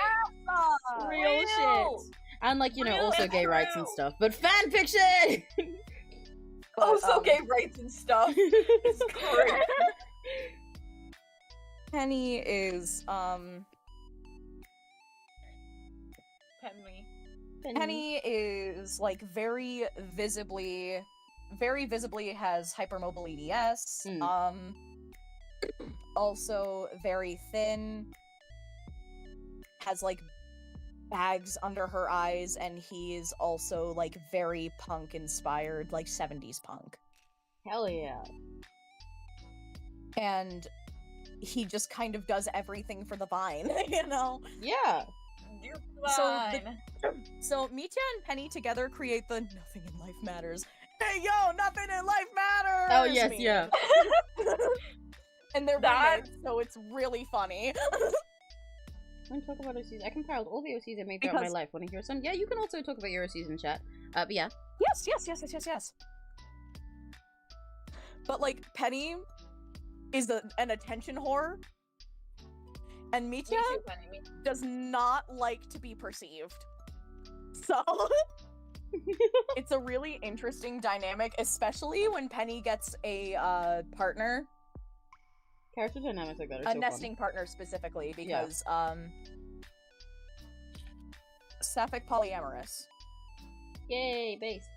Real shit. And like, you know, also gay rights and stuff. But fanfiction! Also gay rights and stuff. It's great. Penny is, Penny is like very visibly has hypermobile EDS. Also very thin, has like bags under her eyes, and he is also like very punk inspired, like 70s punk. Hell yeah. And he just kind of does everything for the vine, you know? Yeah. So Mitya and Penny together create the "Nothing in Life Matters." Hey yo, nothing in life matters. Oh yes, meme. yeah. And they're roommates, so it's really funny. Want to talk about OCs? I compiled all the OCs I made throughout my life. Want to hear some? Yeah, you can also talk about your OCs in chat. But yeah. Yes. But like, Penny is an attention whore. And Mitya does not like to be perceived. So it's a really interesting dynamic, especially when Penny gets a partner. Character dynamics like that are a so nesting fun. partner specifically, because sapphic polyamorous. Yay, base.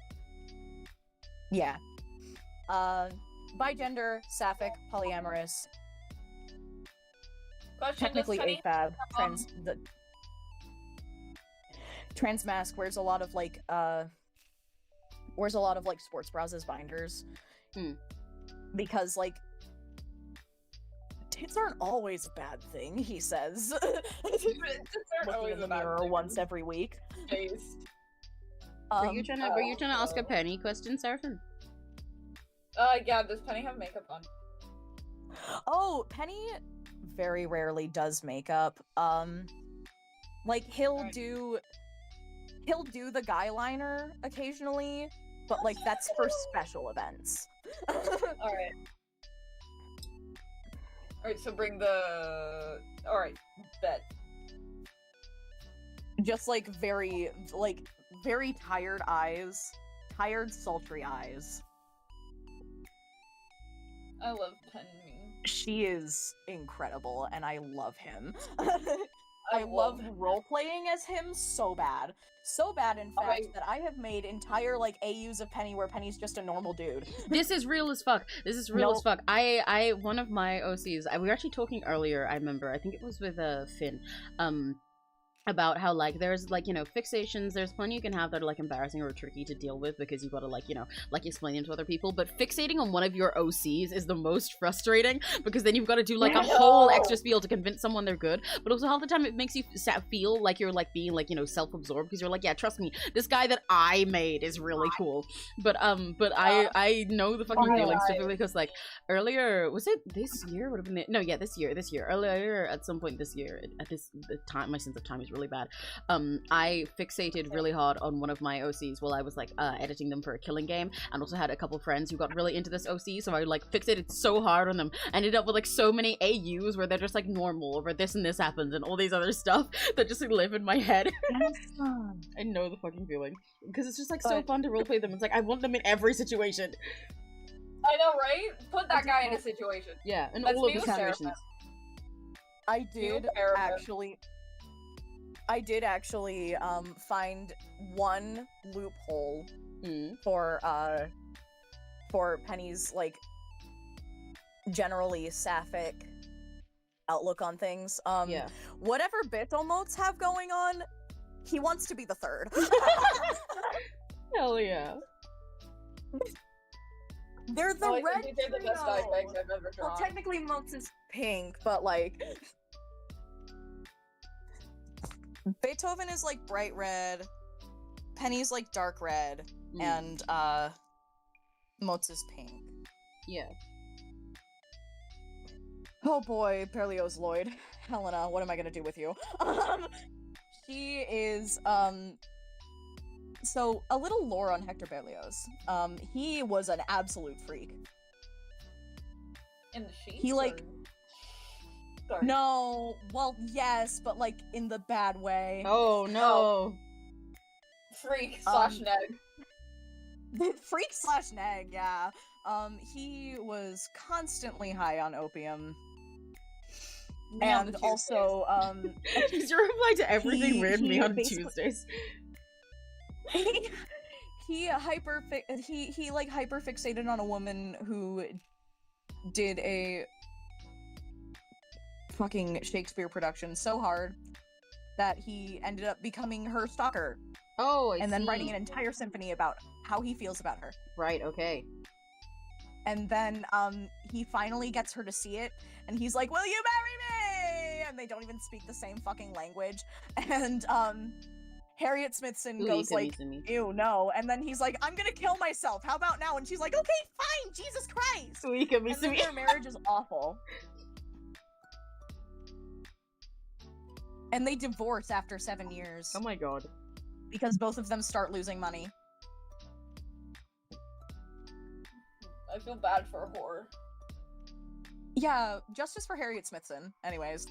Yeah. Bigender, sapphic, polyamorous. Technically AFAB. Transmask wears a lot of like sports bras as binders. Because like tits aren't always a bad thing, he says. Looking in the mirror once every week. Were you trying to ask a Penny question, Seraphim? Yeah, does Penny have makeup on? Oh, Penny very rarely does makeup. Like he'll do the guy liner occasionally, but like that's for special events. Alright. Alright, so bring the... Alright, bet. Just like very tired eyes. Tired, sultry eyes. I love Penny. She is incredible, and I love him. I love role-playing as him so bad. So bad, in fact, that I have made entire, like, AUs of Penny where Penny's just a normal dude. This is real as fuck. This is real as fuck. One of my OCs, we were actually talking earlier, I remember, I think it was with Finn, about how, like, there's, like, you know, fixations, there's plenty you can have that are, like, embarrassing or tricky to deal with because you gotta, like, you know, like, explain them to other people, but fixating on one of your OCs is the most frustrating because then you've got to do, like, a whole extra spiel to convince someone they're good, but also half the time it makes you feel like you're, like, being, like, you know, self-absorbed because you're like, yeah, trust me, this guy that I made is really cool, but I know the fucking feeling specifically because, like, earlier, was it this year? Would have been no, yeah, this year, earlier, at some point this year, at the time, my sense of time is really bad. I fixated really hard on one of my OCs while I was like editing them for a killing game, and also had a couple friends who got really into this OC, so I like fixated so hard on them. I ended up with like so many AUs where they're just like normal, where this and this happens and all these other stuff that just like, live in my head. I know the fucking feeling because it's just like so fun to roleplay them. It's like I want them in every situation. I know, right? Put that guy in a situation. Yeah, in all of the situations. I did actually find one loophole for Penny's like generally sapphic outlook on things. Yeah. Whatever Bitomotes have going on, he wants to be the third. Hell yeah. They're the red think they're the best eye bags I've ever drawn. Well, technically Motes is pink, but like Beethoven is like bright red, Penny's like dark red, and Motes is pink. Yeah. Oh boy, Berlioz Lloyd. Helena, what am I gonna do with you? She is, so, a little lore on Hector Berlioz. He was an absolute freak. In the sheets? He, like... Sorry. No, well, yes, but, like, in the bad way. Oh, no. Freak slash neg. Freak slash neg, yeah. He was constantly high on opium. And also, Is your reply to everything weird me on Tuesdays? He hyper fixated on a woman who did a fucking Shakespeare production so hard that he ended up becoming her stalker. Oh, and then writing an entire symphony about how he feels about her. Right, okay. And then he finally gets her to see it, and he's like, "Will you marry me?" And they don't even speak the same fucking language. And Harriet Smithson goes like, "Ew, no." And then he's like, "I'm gonna kill myself. How about now?" And she's like, "Okay, fine. Jesus Christ." And then their marriage is awful. And they divorce after 7 years. Oh my god. Because both of them start losing money. I feel bad for horror. Yeah, justice for Harriet Smithson. Anyways.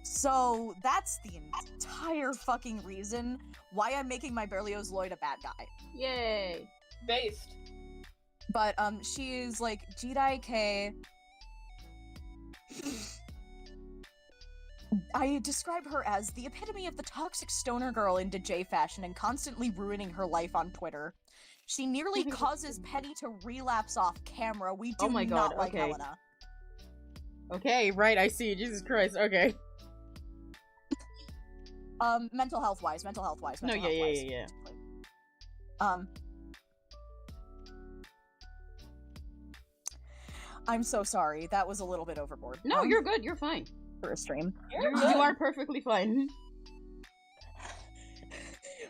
So, that's the entire fucking reason why I'm making my Berlioz Lloyd a bad guy. Yay! Based. But, she is, like, 𝘆cie𝗂𝗿. I describe her as the epitome of the toxic stoner girl into J fashion and constantly ruining her life on Twitter. She nearly causes Penny to relapse off camera. We do not like Helena. Okay, right, I see. Jesus Christ, okay. Mental health wise. No, yeah. I'm so sorry. That was a little bit overboard. No, you're good. You're fine. For a stream. You are perfectly fine.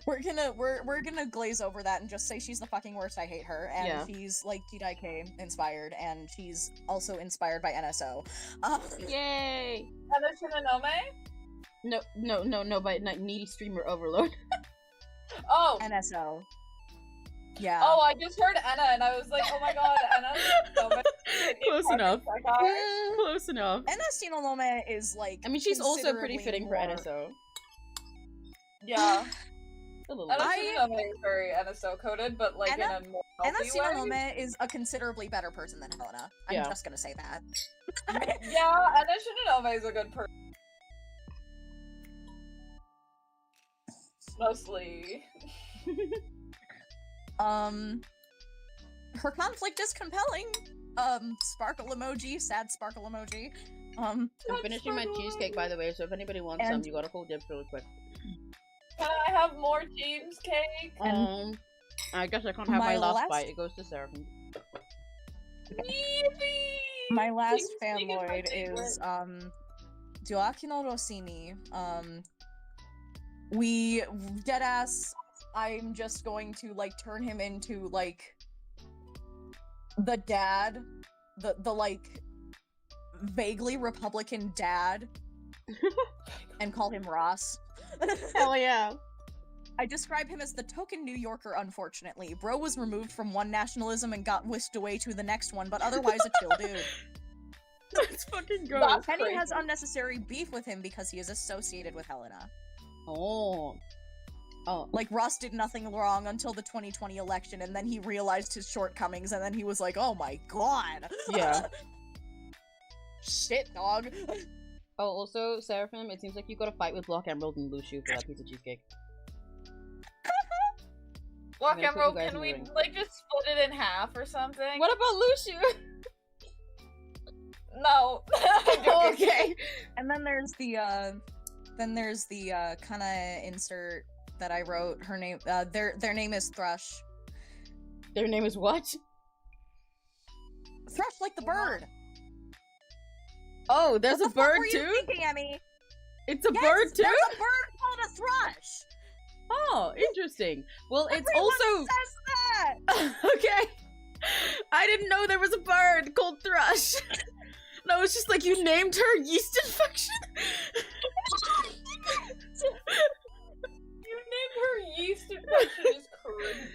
We're gonna glaze over that and just say she's the fucking worst. I hate her, and she's like 𝘆cie𝗂𝗿 inspired, and she's also inspired by NSO. Yay! Heather Shinonome? No, by needy streamer overload. Oh. NSO. Yeah. Oh, I just heard Anna, and I was like, oh my god, Anna. So Close enough. Close enough. Anna Sinonome is like. I mean, she's also pretty considerably fitting for more- NSO. Yeah. A little Anna bit. Sinonome is very NSO coded, but like in a more Anna healthy way. Sinonome is a considerably better person than Helena. I'm Yeah. just gonna say that. Yeah, Anna Sinonome is a good person. Mostly. Her conflict is compelling. Sparkle emoji, sad sparkle emoji. I'm finishing my cheesecake, by the way, so if anybody wants some, you gotta hold dibs really quick. Can I have more cheesecake? I guess I can't have my last bite. It goes to Seraphim. My last fanloid is Joaki no Rossini. We deadass. I'm just going to like turn him into like the dad, the like vaguely Republican dad, and call him Ross. Hell yeah. I describe him as the token New Yorker, unfortunately. Bro was removed from one nationalism and got whisked away to the next one, but otherwise a chill dude. That's fucking gross. Penny has unnecessary beef with him because he is associated with Helena. Oh. Like, Ross did nothing wrong until the 2020 election, and then he realized his shortcomings, and then he was like, oh my god! Yeah. Shit, dog. Oh, also, Seraphim, it seems like you got a fight with Block Emerald and Luciu for that piece of cheesecake. Block I'm gonna put Emerald, you guys can in the we ring. like just split it in half or something? What about Luciu? No. Okay. And then there's the kinda insert that I wrote. Her name, their name is Thrush. Their name is what? Thrush, like the bird. Oh, there's What a the fuck bird were you too? thinking, Emmy? It's a Yes, bird too? There's a bird called a thrush. Oh, interesting. Well, it's Everyone also says that. okay. I didn't know there was a bird called Thrush. No, it's just like you named her yeast infection. You named her yeast infection is crazy.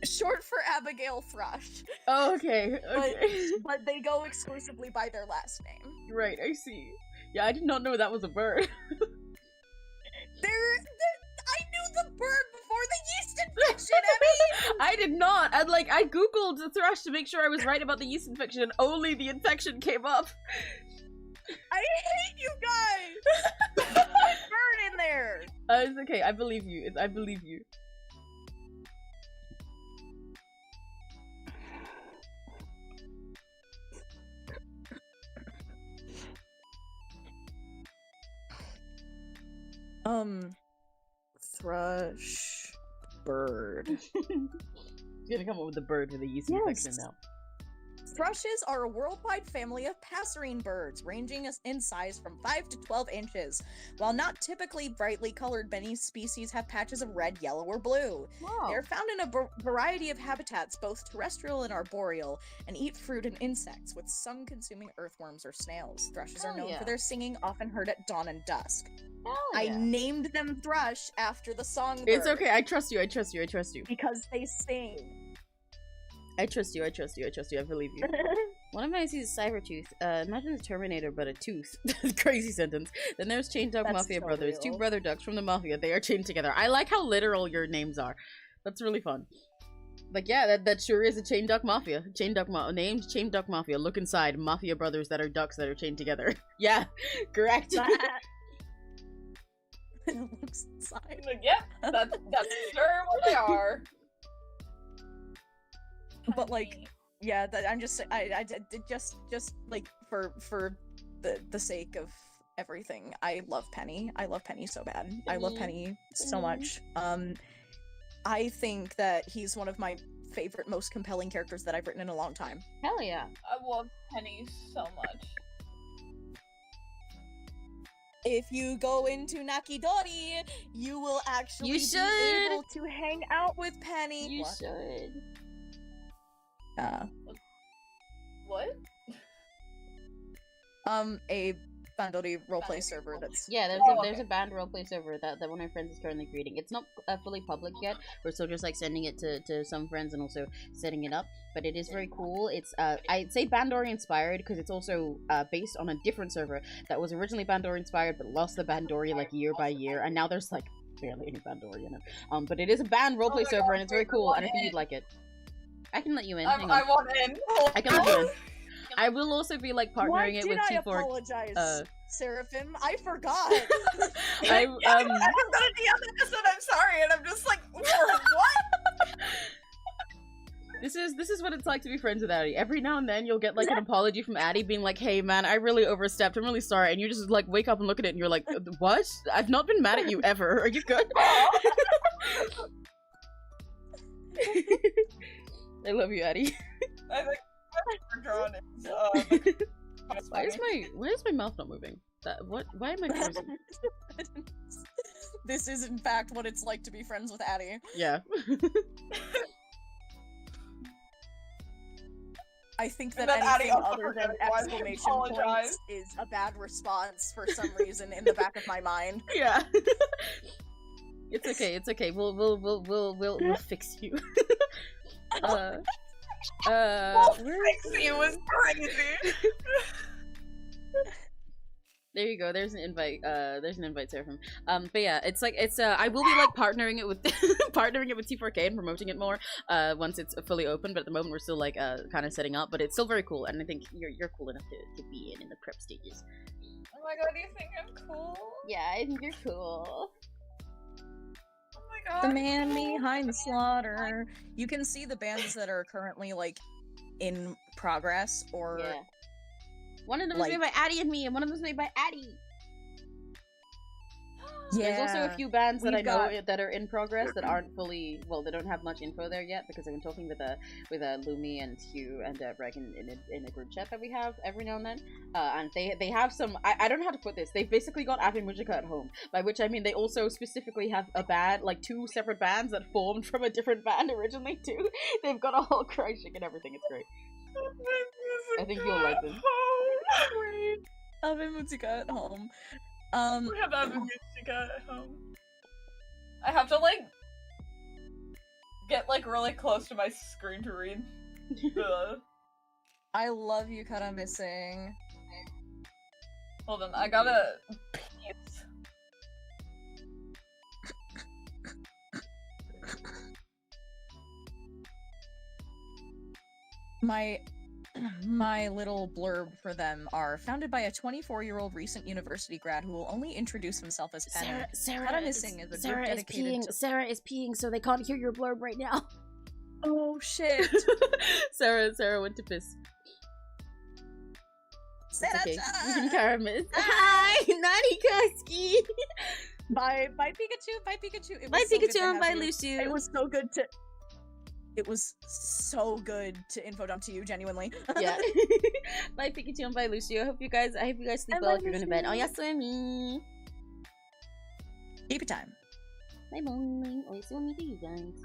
Short for Abigail Thrush. Oh, okay. Okay. But they go exclusively by their last name. Right, I see. Yeah, I did not know that was a bird. I knew the bird before the yeast infection, Emmy! I did not. I googled the thrush to make sure I was right about the yeast infection, and only the infection came up. I hate you guys! There's a bird in there! It's okay. I believe you. I believe you. Thrush bird. He's gonna come up with a bird with a yeast infection now. Thrushes are a worldwide family of passerine birds, ranging in size from 5 to 12 inches. While not typically brightly colored, many species have patches of red, yellow, or blue. Wow. They are found in a variety of habitats, both terrestrial and arboreal, and eat fruit and insects, with sun-consuming earthworms or snails. Thrushes are known for their singing, often heard at dawn and dusk. I named them Thrush after the songbird. It's okay. I trust you. I trust you. I trust you. Because they sing. I trust you. I trust you. I trust you. I believe you. One of mine sees a Cybertooth. Imagine the Terminator, but a tooth. Crazy sentence. Then there's Chain Duck That's Mafia so brothers. real. 2 brother ducks from the Mafia. They are chained together. I like how literal your names are. That's really fun. Like, yeah, that sure is a Chain Duck Mafia. Chain Duck named Chain Duck Mafia. Look inside. Mafia brothers that are ducks that are chained together. Yeah, correct. Looks inside. Like, yep, that's sure what they are. But like, yeah, I'm just I just like for the sake of everything, I love Penny. I love Penny so bad. I love Penny so much. I think that he's one of my favorite, most compelling characters that I've written in a long time. Hell yeah. I love Penny so much. If you go into Nakidori, you will actually be able to hang out with Penny. You should. What? A Bandori roleplay server that's Yeah, there's a band roleplay server that one of my friends is currently creating. It's not fully public yet. We're still just like sending it to some friends and also setting it up. But it is very cool. It's I'd say Bandori inspired because it's also based on a different server that was originally Bandori inspired but lost the Bandori like year by year, and now there's like barely any Bandori in it. But it is a band roleplay server and it's very cool, and I think you'd like it. I can let you in. Hang on. I want in. I can let you in. I will also be like partnering it with Why did T4. I apologize, Seraphim? I forgot. I'm gonna DM this and I'm sorry, and I'm just like, for what? This is what it's like to be friends with Addie. Every now and then you'll get like an apology from Addie being like, hey man, I really overstepped, I'm really sorry, and you just like wake up and look at it and you're like, what? I've not been mad at you ever. Are you good? I love you, Addie. I think drawn is, why is my mouth not moving? Why am I frozen? This is in fact what it's like to be friends with Addie. Yeah. I think that Addie anything also other than forgot why she exclamation apologized. points is a bad response for some reason in the back of my mind. Yeah. It's okay. It's okay. We'll fix you. It was crazy. There you go. There's an invite. There's an invite, Seraphim. But yeah, it's I will be like partnering it with T4K and promoting it more once it's fully open. But at the moment, we're still like kind of setting up. But it's still very cool, and I think you're cool enough to be in the prep stages. Oh my god, do you think I'm cool? Yeah, I think you're cool. Oh my god. The man behind the slaughter. You can see the bands that are currently like in progress or. Yeah. One of them like, is made by Addie and me, and one of them is made by Addie. Yeah. There's also a few bands that I know got... that are in progress that aren't fully, well, they don't have much info there yet because I've been talking with 𝘆cie and Hugh and Reg in a group chat that we have every now and then. And they have some, I don't know how to put this. They've basically got Ave Musica at home, by which I mean they also specifically have a band, like 2 separate bands that formed from a different band originally too. They've got a whole cry chick and everything. It's great. I think you'll like them. Ave Musica at home. We have Ave Musica at home. I have to like get like really close to my screen to read. I love you, Kara missing. Hold on, I gotta piece. My little blurb for them are founded by a 24-year-old recent university grad who will only introduce himself as Penny. Sarah is peeing, so they can't hear your blurb right now. Oh shit! Sarah went to piss. Okay. We can Karamis. Hi, Nani Koski. Bye Pikachu. Bye Pikachu. It was bye so Pikachu good and bye you. Lucio. It was so good to. It was so good to info dump to you, genuinely. Yeah. Bye Pikachu and bye Lucio. I hope you guys sleep well if you're going to bed. Oh yes, me. Keep it time. Bye morning. Oh yes, me to you guys.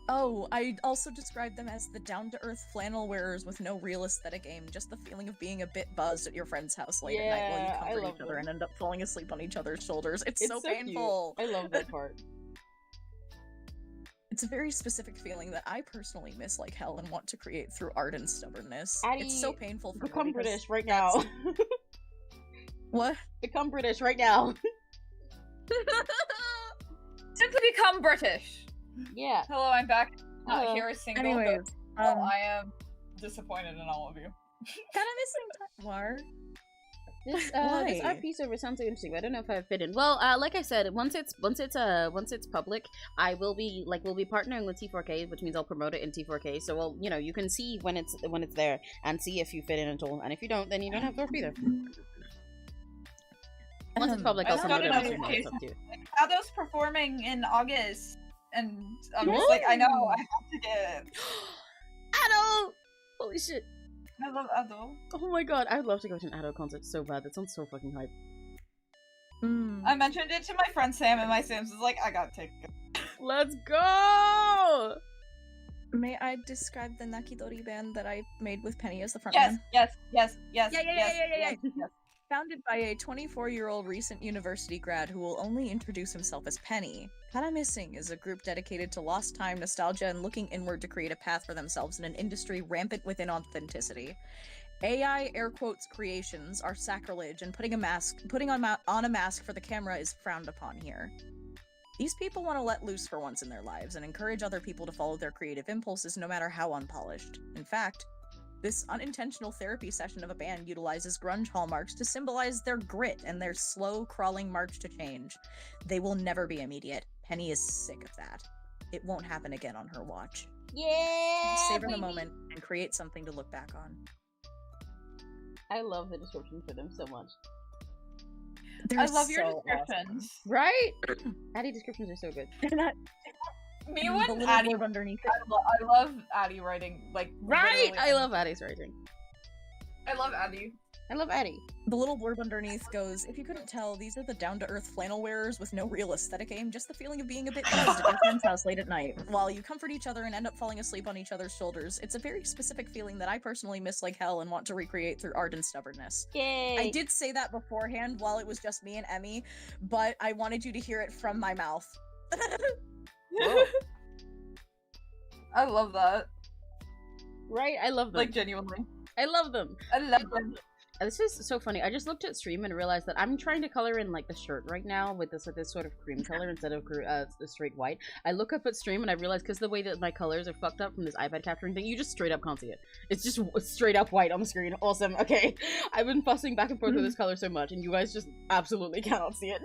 Oh, I also described them as the down-to-earth flannel wearers with no real aesthetic aim, just the feeling of being a bit buzzed at your friend's house late at night while you comfort each other and end up falling asleep on each other's shoulders. It's so painful. Cute. I love that part. It's a very specific feeling that I personally miss like hell and want to create through art and stubbornness. Addie, it's so painful for become me British right now. What? Become British right now. Simply become British. Yeah. Hello, I'm back. Not here is single. Anyways, I am disappointed in all of you. Kind of missing War. This RP server sounds so interesting, but I don't know if I fit in. Well, like I said, once it's public, we'll be partnering with T4K, which means I'll promote it in T4K. So you can see when it's there and see if you fit in at all. And if you don't, then you don't have to either. Once it's public, I'll promote it on stuff too. Shadow's performing in August, and I'm just like, I know, I have to get Ado! Holy shit. I love Ado. Oh my god, I would love to go to an Ado concert so bad. That sounds so fucking hype. I mentioned it to my friend Sam, and my Sam's is like, I gotta take it. Let's go! May I describe the Nakidori band that I made with Penny as the front Yes, man? yes. Yeah. Founded by a 24-year-old recent university grad who will only introduce himself as Penny, Kara Missing is a group dedicated to lost time, nostalgia, and looking inward to create a path for themselves in an industry rampant with inauthenticity. AI air quotes creations are sacrilege, and putting on a mask for the camera is frowned upon here. These people want to let loose for once in their lives and encourage other people to follow their creative impulses no matter how unpolished. In fact, this unintentional therapy session of a band utilizes grunge hallmarks to symbolize their grit and their slow, crawling march to change. They will never be immediate. Penny is sick of that. It won't happen again on her watch. Yeah! Savor the moment and create something to look back on. I love the description for them so much. I love your descriptions. Awesome. Right? Addie descriptions are so good. Me when the Addie underneath. I love Addie writing, like, right. literally. I love Addie's writing. I love Addie. I love Addie. The little blurb underneath goes, if you couldn't tell, these are the down-to-earth flannel wearers with no real aesthetic aim, just the feeling of being a bit buzzed at your friend's house late at night, while you comfort each other and end up falling asleep on each other's shoulders. It's a very specific feeling that I personally miss like hell and want to recreate through art and stubbornness. Yay! I did say that beforehand while it was just me and Emmy, but I wanted you to hear it from my mouth. I love that. Right? I love them. Like, genuinely. I love them. I love them. This is so funny. I just looked at stream and realized that I'm trying to color in like the shirt right now with this sort of cream color instead of the straight white. I look up at stream and I realize because the way that my colors are fucked up from this iPad capturing thing, you just straight up can't see it. It's just straight up white on the screen. Awesome. Okay. I've been fussing back and forth with this color so much and you guys just absolutely cannot see it.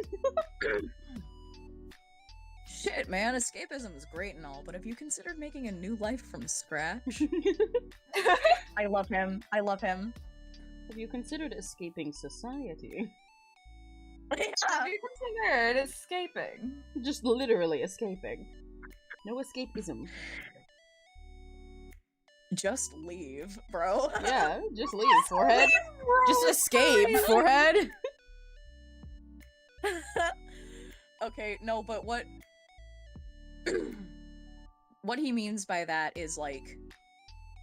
Shit, man, escapism is great and all, but have you considered making a new life from scratch? I love him. I love him. Have you considered escaping society? Have you considered escaping? Just literally escaping. No escapism. Just leave, bro. Yeah, just leave, forehead. Just escape, forehead. Okay, no, but what he means by that is like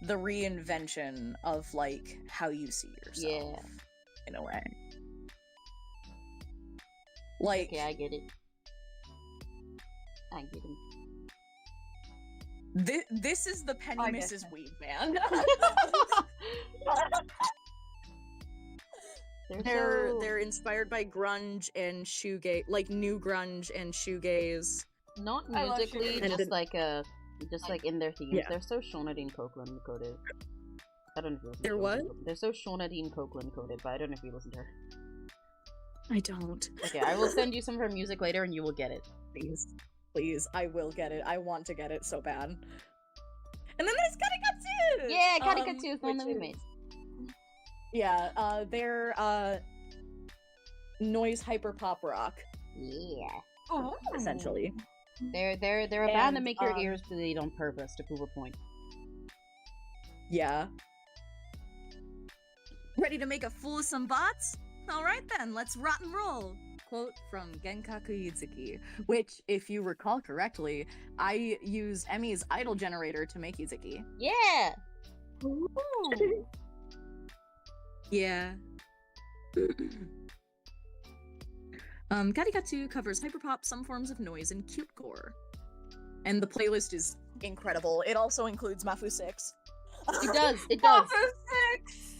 the reinvention of like how you see yourself. Yeah. In a way. Like, okay, I get it. I get him. This is the Penny Mrs. Weed band. They're inspired by grunge and shoegaze, like new grunge and shoegaze. Not musically, just like in their themes. Yeah. They're so Shauna Dean Copeland coded. I don't know if you listen They're what? They're so Shauna Dean Copeland coded, but I don't know if you listen to her. I don't. Okay, I will send you some of her music later and you will get it. Please. Please, I will get it. I want to get it so bad. And then there's Karikatsu! Yeah, Karikatsu is the one that we made. Yeah, they're noise hyper pop rock. Yeah. Oh. Essentially. They're a band that make your ears bleed on purpose to prove a point. Yeah. Ready to make a fool of some bots? Alright then, let's rot and roll! Quote from Genkaku Yuzuki, which, if you recall correctly, I used Emmy's idol generator to make Yuzuki. Yeah! Ooh. Yeah. Karikatsu covers hyperpop, some forms of noise, and cute gore. And the playlist is incredible. It also includes Mafu 6. It does, it does. Mafu 6!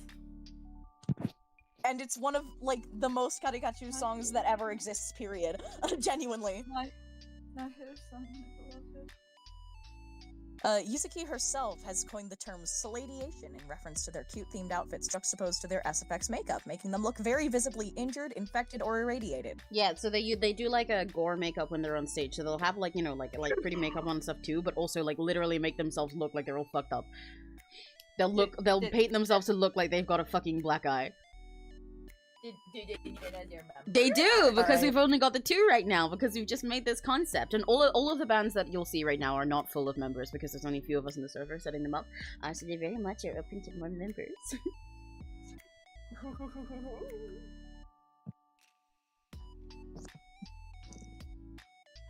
And it's one of, like, the most Karikatsu songs that ever exists, period. Genuinely. Yuzuki herself has coined the term saladiation in reference to their cute-themed outfits juxtaposed to their SFX makeup, making them look very visibly injured, infected, or irradiated. Yeah, so they do like a gore makeup when they're on stage, so they'll have like, you know, like pretty makeup on and stuff too, but also like literally make themselves look like they're all fucked up. They'll paint themselves to look like they've got a fucking black eye. They do, because we've only got the 2 right now, because we've just made this concept, and all of the bands that you'll see right now are not full of members, because there's only a few of us in the server setting them up, so they very much are open to more members.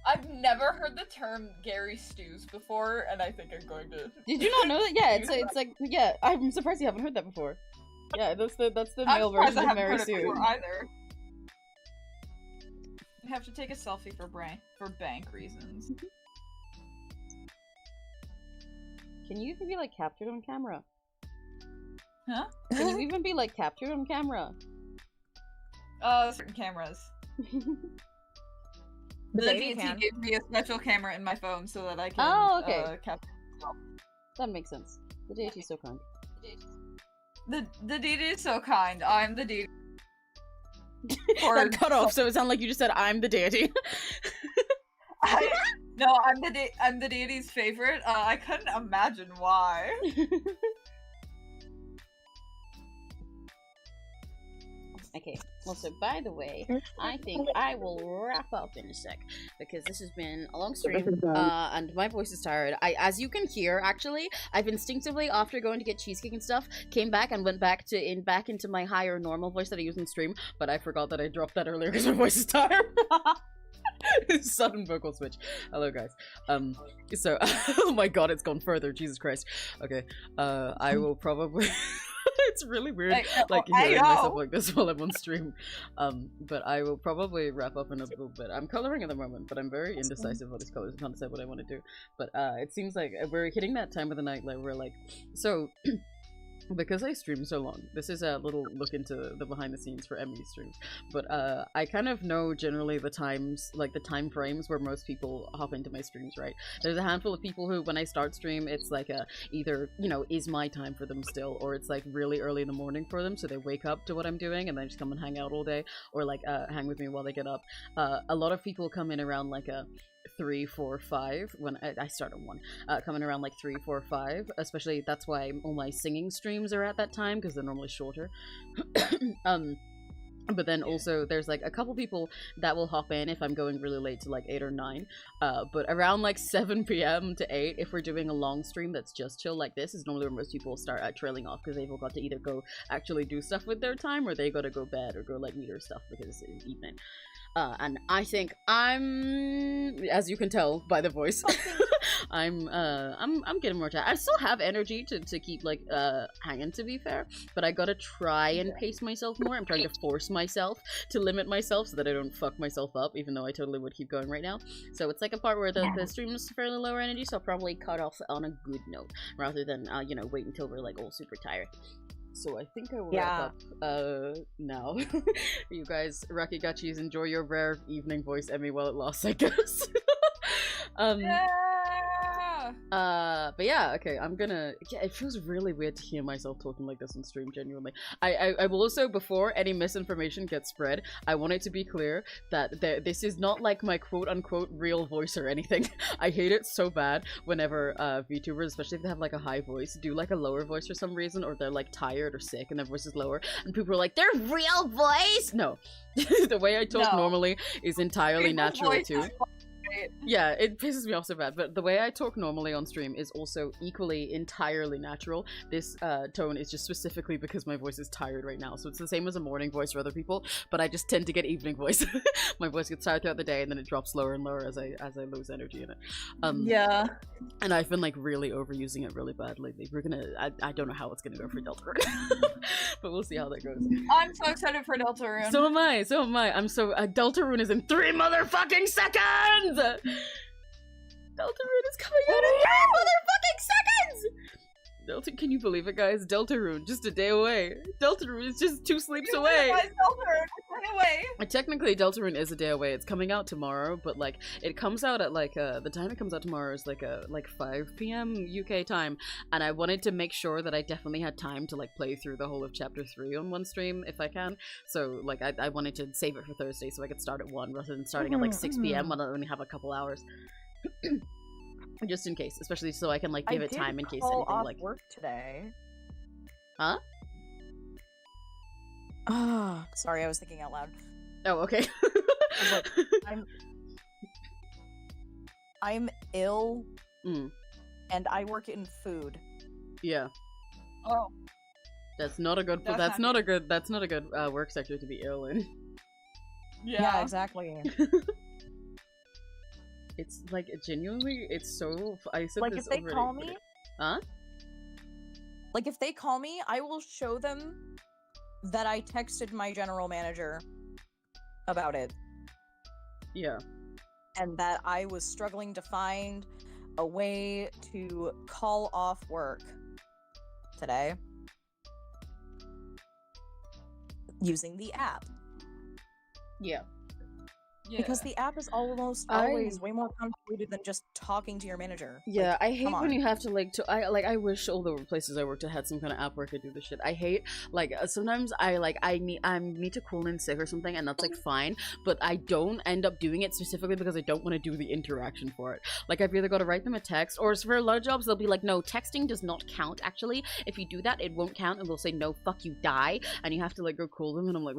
I've never heard the term Gary Stews before, and I think I'm going to. Did you not know that? Yeah, it's like yeah. I'm surprised you haven't heard that before. Yeah, that's the male version of Mary Sue. Either. I have to take a selfie for bank reasons. Can you even be like captured on camera? Huh? Can you even be like captured on camera? Certain cameras. The The baby DT can. gave me a special camera in my phone so that I can capture myself. That makes sense. The deity's so kind. The deity is so kind. I'm the deity. That cut off, so it sounded like you just said, "I'm the deity." No, I'm the deity's favorite. I couldn't imagine why. Okay, well, so by the way, I think I will wrap up in a sec, because this has been a long stream, and my voice is tired. As you can hear, actually, I've instinctively, after going to get cheesecake and stuff, came back and went back into my higher normal voice that I use in stream, but I forgot that I dropped that earlier because my voice is tired. Sudden vocal switch. Hello, guys. So, oh my god, it's gone further, Jesus Christ. Okay, I will probably... It's really weird, like, hearing myself like this while I'm on stream. But I will probably wrap up in a little bit. I'm coloring at the moment, but I'm very indecisive about these colors. I can't decide what I want to do. But it seems like we're hitting that time of the night where we're like, so... Because I stream so long, this is a little look into the behind the scenes for Emmy's streams, but I kind of know generally the times, like the time frames where most people hop into my streams, right? There's a handful of people who, when I start stream, it's like either, you know, is my time for them still, or it's like really early in the morning for them, so they wake up to what I'm doing and then just come and hang out all day, or like hang with me while they get up. A lot of people come in around like 3, 4, 5 when I start at 1, coming around like 3, 4, 5, especially that's why all my singing streams are at that time, because they're normally shorter. But then also there's like a couple people that will hop in if I'm going really late to like 8 or 9, but around like 7 p.m. to 8, if we're doing a long stream that's just chill like this, is normally where most people start trailing off, because they've all got to either go actually do stuff with their time, or they gotta go bed or go like meet or stuff because it's evening. And I think I'm, as you can tell by the voice, I'm getting more tired. I still have energy to keep like hanging, to be fair, but I gotta try and pace myself more. I'm trying to force myself to limit myself so that I don't fuck myself up, even though I totally would keep going right now. So it's like a part where the stream is fairly lower energy, so I'll probably cut off on a good note rather than you know, wait until we're like all super tired. So I think I will wrap up now. You guys, Rakigachis, enjoy your rare evening voice, Emmy, while it lasts, I guess. But yeah, okay, I'm gonna... Yeah, it feels really weird to hear myself talking like this on stream, genuinely. I will also, before any misinformation gets spread, I want it to be clear that this is not like my quote-unquote real voice or anything. I hate it so bad whenever VTubers, especially if they have like a high voice, do like a lower voice for some reason, or they're like tired or sick and their voice is lower, and people are like, their real voice? No. The way I talk normally is entirely natural too. Yeah, it pisses me off so bad, but the way I talk normally on stream is also equally entirely natural. This tone is just specifically because my voice is tired right now, so it's the same as a morning voice for other people, but I just tend to get evening voice. My voice gets tired throughout the day, and then it drops lower and lower as I lose energy in it. Yeah. And I've been like really overusing it really bad lately. We're gonna... I don't know how it's gonna go for Delta Rune, but we'll see how that goes. I'm so excited for Delta Rune. So am I, so am I. I'm so... Delta Rune is in 3 motherfucking seconds! Delta Rune is coming out in 3 motherfucking seconds! Delta, can you believe it, guys? Delta Rune, just a day away. Delta Rune is just 2 sleeps away. Technically, Delta Rune is a day away. It's coming out tomorrow, but like it comes out at like the time it comes out tomorrow is like 5 p.m. UK time, and I wanted to make sure that I definitely had time to like play through the whole of chapter 3 on one stream if I can. So like I wanted to save it for Thursday so I could start at 1 rather than starting at like 6 p.m. when I only have a couple hours. Just in case, especially so I can like give it time in case anything off like work today. Huh? Ah, sorry, I was thinking out loud. Oh, okay. I'm ill, and I work in food. Yeah. Oh. That's not a good. That's not a good work sector to be ill in. Yeah, exactly. It's like genuinely, it's so. I said Like this if they already, call but me, huh? like if they call me, I will show them that I texted my general manager about it. Yeah. And that I was struggling to find a way to call off work today using the app. Yeah. Because the app is almost always way more complicated than just talking to your manager. Yeah, Like, I hate come when on. you have to I wish all the places I worked at had some kind of app where I could do this shit. I hate sometimes I need to call in sick or something, and that's like fine, but I don't end up doing it specifically because I don't want to do the interaction for it. Like I've either got to write them a text, or for a lot of jobs they'll be like, no, texting does not count actually. If you do that, it won't count, and they'll say no, fuck you, die, and you have to like go call them, and I'm like,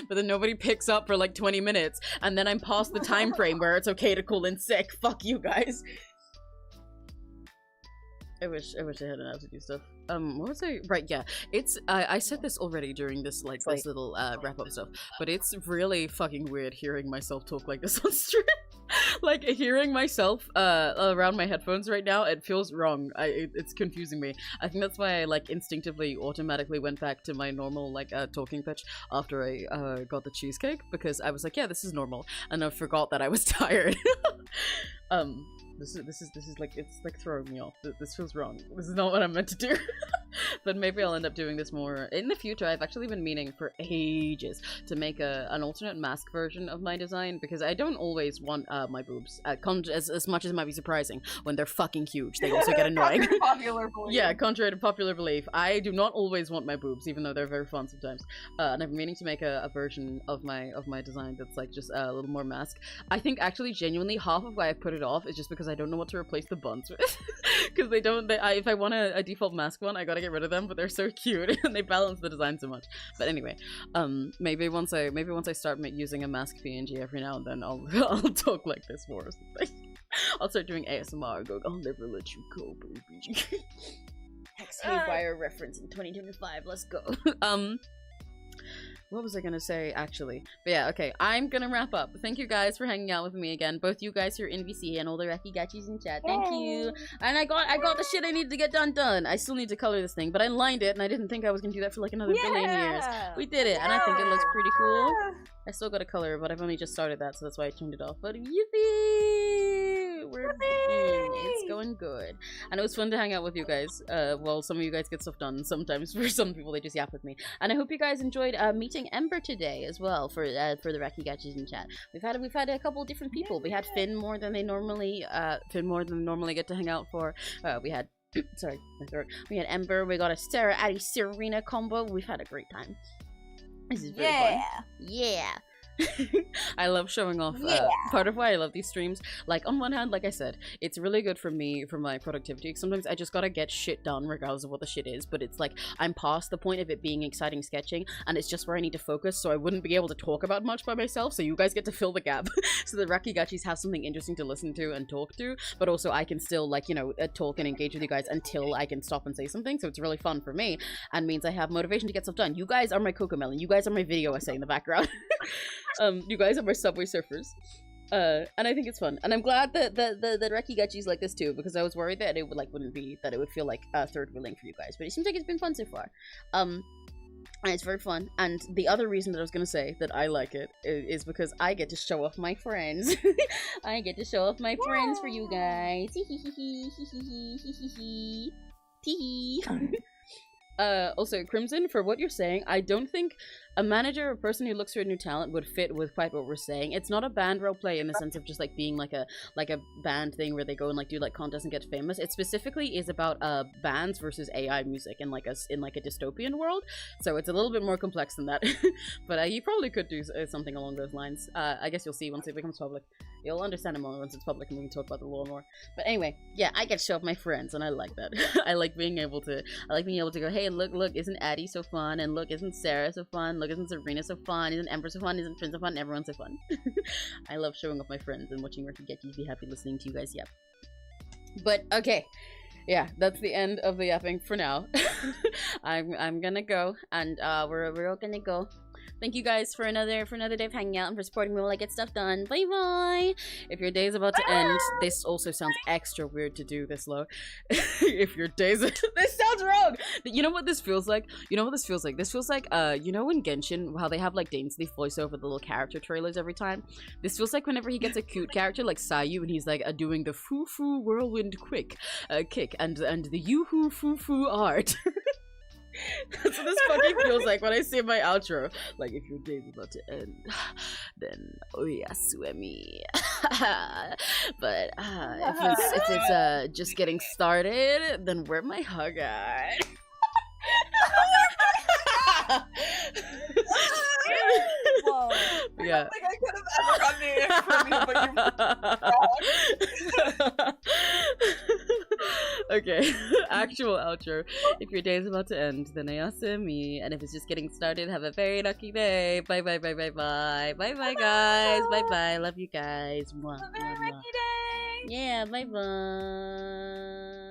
but then nobody picks up for like 20 minutes. And then I'm past the time frame where it's okay to call in sick. Fuck you guys. I wish I hadn't had to do stuff. What was I? Right, yeah. It's I said this already during this this little wrap up stuff, but it's really fucking weird hearing myself talk like this on stream. Like hearing myself around my headphones right now, it feels wrong. It's confusing me. I think that's why I like instinctively automatically went back to my normal like talking pitch after I got the cheesecake, because I was like, yeah, this is normal, and I forgot that I was tired. This is like, it's like throwing me off. This feels wrong. This is not what I'm meant to do. But maybe I'll end up doing this more in the future. I've actually been meaning for ages to make an alternate mask version of my design, because I don't always want my boobs, as much as it might be surprising when they're fucking huge. They also get annoying. Popular belief. Yeah, contrary to popular belief, I do not always want my boobs, even though they're very fun sometimes. And I've been meaning to make a version of my design that's like just a little more mask. I think actually genuinely half of why I put it off is just because I don't know what to replace the buns with. Because if I want a default mask one, I gotta get rid of them, but they're so cute and they balance the design so much. But anyway, maybe once I start using a mask PNG every now and then, I'll talk like this more or something. I'll start doing ASMR and go, I'll never let you go, baby. Haywire reference in 2025, let's go. What was I gonna say, actually? But yeah, okay, I'm gonna wrap up. Thank you guys for hanging out with me again. Both you guys who are in VC and all the Rakigachis in chat. Thank you. And I got the shit I needed to get done. I still need to color this thing, but I lined it, and I didn't think I was gonna do that for like another billion years. We did it, and I think it looks pretty cool. I still gotta color, but I've only just started that, so that's why I turned it off. But yippee! We're in. It's going good. And it was fun to hang out with you guys. Well, some of you guys get stuff done. Sometimes for some people they just yap with me. And I hope you guys enjoyed meeting Ember today as well for the Rakigachis in chat. We've had a couple different people. We had Finn more than they normally get to hang out for. We had sorry, my throat. We had Ember. We got a Sarah Addie Serena combo. We've had a great time. This is very fun. Yeah. I love showing off. Part of why I love these streams, like on one hand, like I said, it's really good for me, for my productivity. Sometimes I just gotta get shit done regardless of what the shit is, but it's like I'm past the point of it being exciting sketching, and it's just where I need to focus, so I wouldn't be able to talk about much by myself, so you guys get to fill the gap. So the Rakigachis have something interesting to listen to and talk to, but also I can still, like, you know, talk and engage with you guys until I can stop and say something, so it's really fun for me, and means I have motivation to get stuff done. You guys are my Cocomelon, you guys are my video essay in the background. You guys are my Subway Surfers. And I think it's fun. And I'm glad that the Rakigachis like this too, because I was worried that it would feel like third wheeling for you guys. But it seems like it's been fun so far. And it's very fun. And the other reason that I was gonna say that I like it is because I get to show off my friends. I get to show off my friends for you guys. Also, Crimson, for what you're saying, I don't think a manager or person who looks for a new talent would fit with quite what we're saying. It's not a band roleplay in the sense of just like being like a band thing where they go and like do like contests and get famous. It specifically is about bands versus AI music in like a dystopian world. So it's a little bit more complex than that. But you probably could do something along those lines. I guess you'll see once it becomes public. You'll understand it more once it's public and we can talk about the lore more. But anyway, yeah, I get to show off my friends and I like that. I like being able to go, hey, look, isn't Addie so fun? And look, isn't Sarah so fun? Look, isn't Serena so fun? Isn't Ember so fun? Isn't Finn so fun? Everyone's so fun. I love showing off my friends and watching Rakigachis be happy listening to you guys yap. But okay. Yeah, that's the end of the yapping for now. I'm gonna go, and we're all gonna go. Thank you guys for another day of hanging out and for supporting me while I get stuff done. Bye bye. If your day is about to end, this also sounds extra weird to do this low. If your days, this sounds wrong. You know what this feels like? You know what this feels like? This feels like you know in Genshin how they have like Dane Sleeve voice over the little character trailers every time. This feels like whenever he gets a cute character like Sayu and he's like doing the foo foo whirlwind kick and the yoo-hoo foo foo art. That's what this fucking feels like when I say my outro. Like, if your day's about to end, then oh yeah, swimmy. But if it's just getting started, then where my hug at? Whoa. Yeah. I don't think I could have ever gotten it from you, but Okay, actual outro. If your day is about to end, then ayasumi. And if it's just getting started, have a very lucky day. Bye bye bye bye bye. Bye bye guys. Bye bye. Love you guys. Mwah, Have a very mwah, mwah. lucky day. Yeah, bye bye.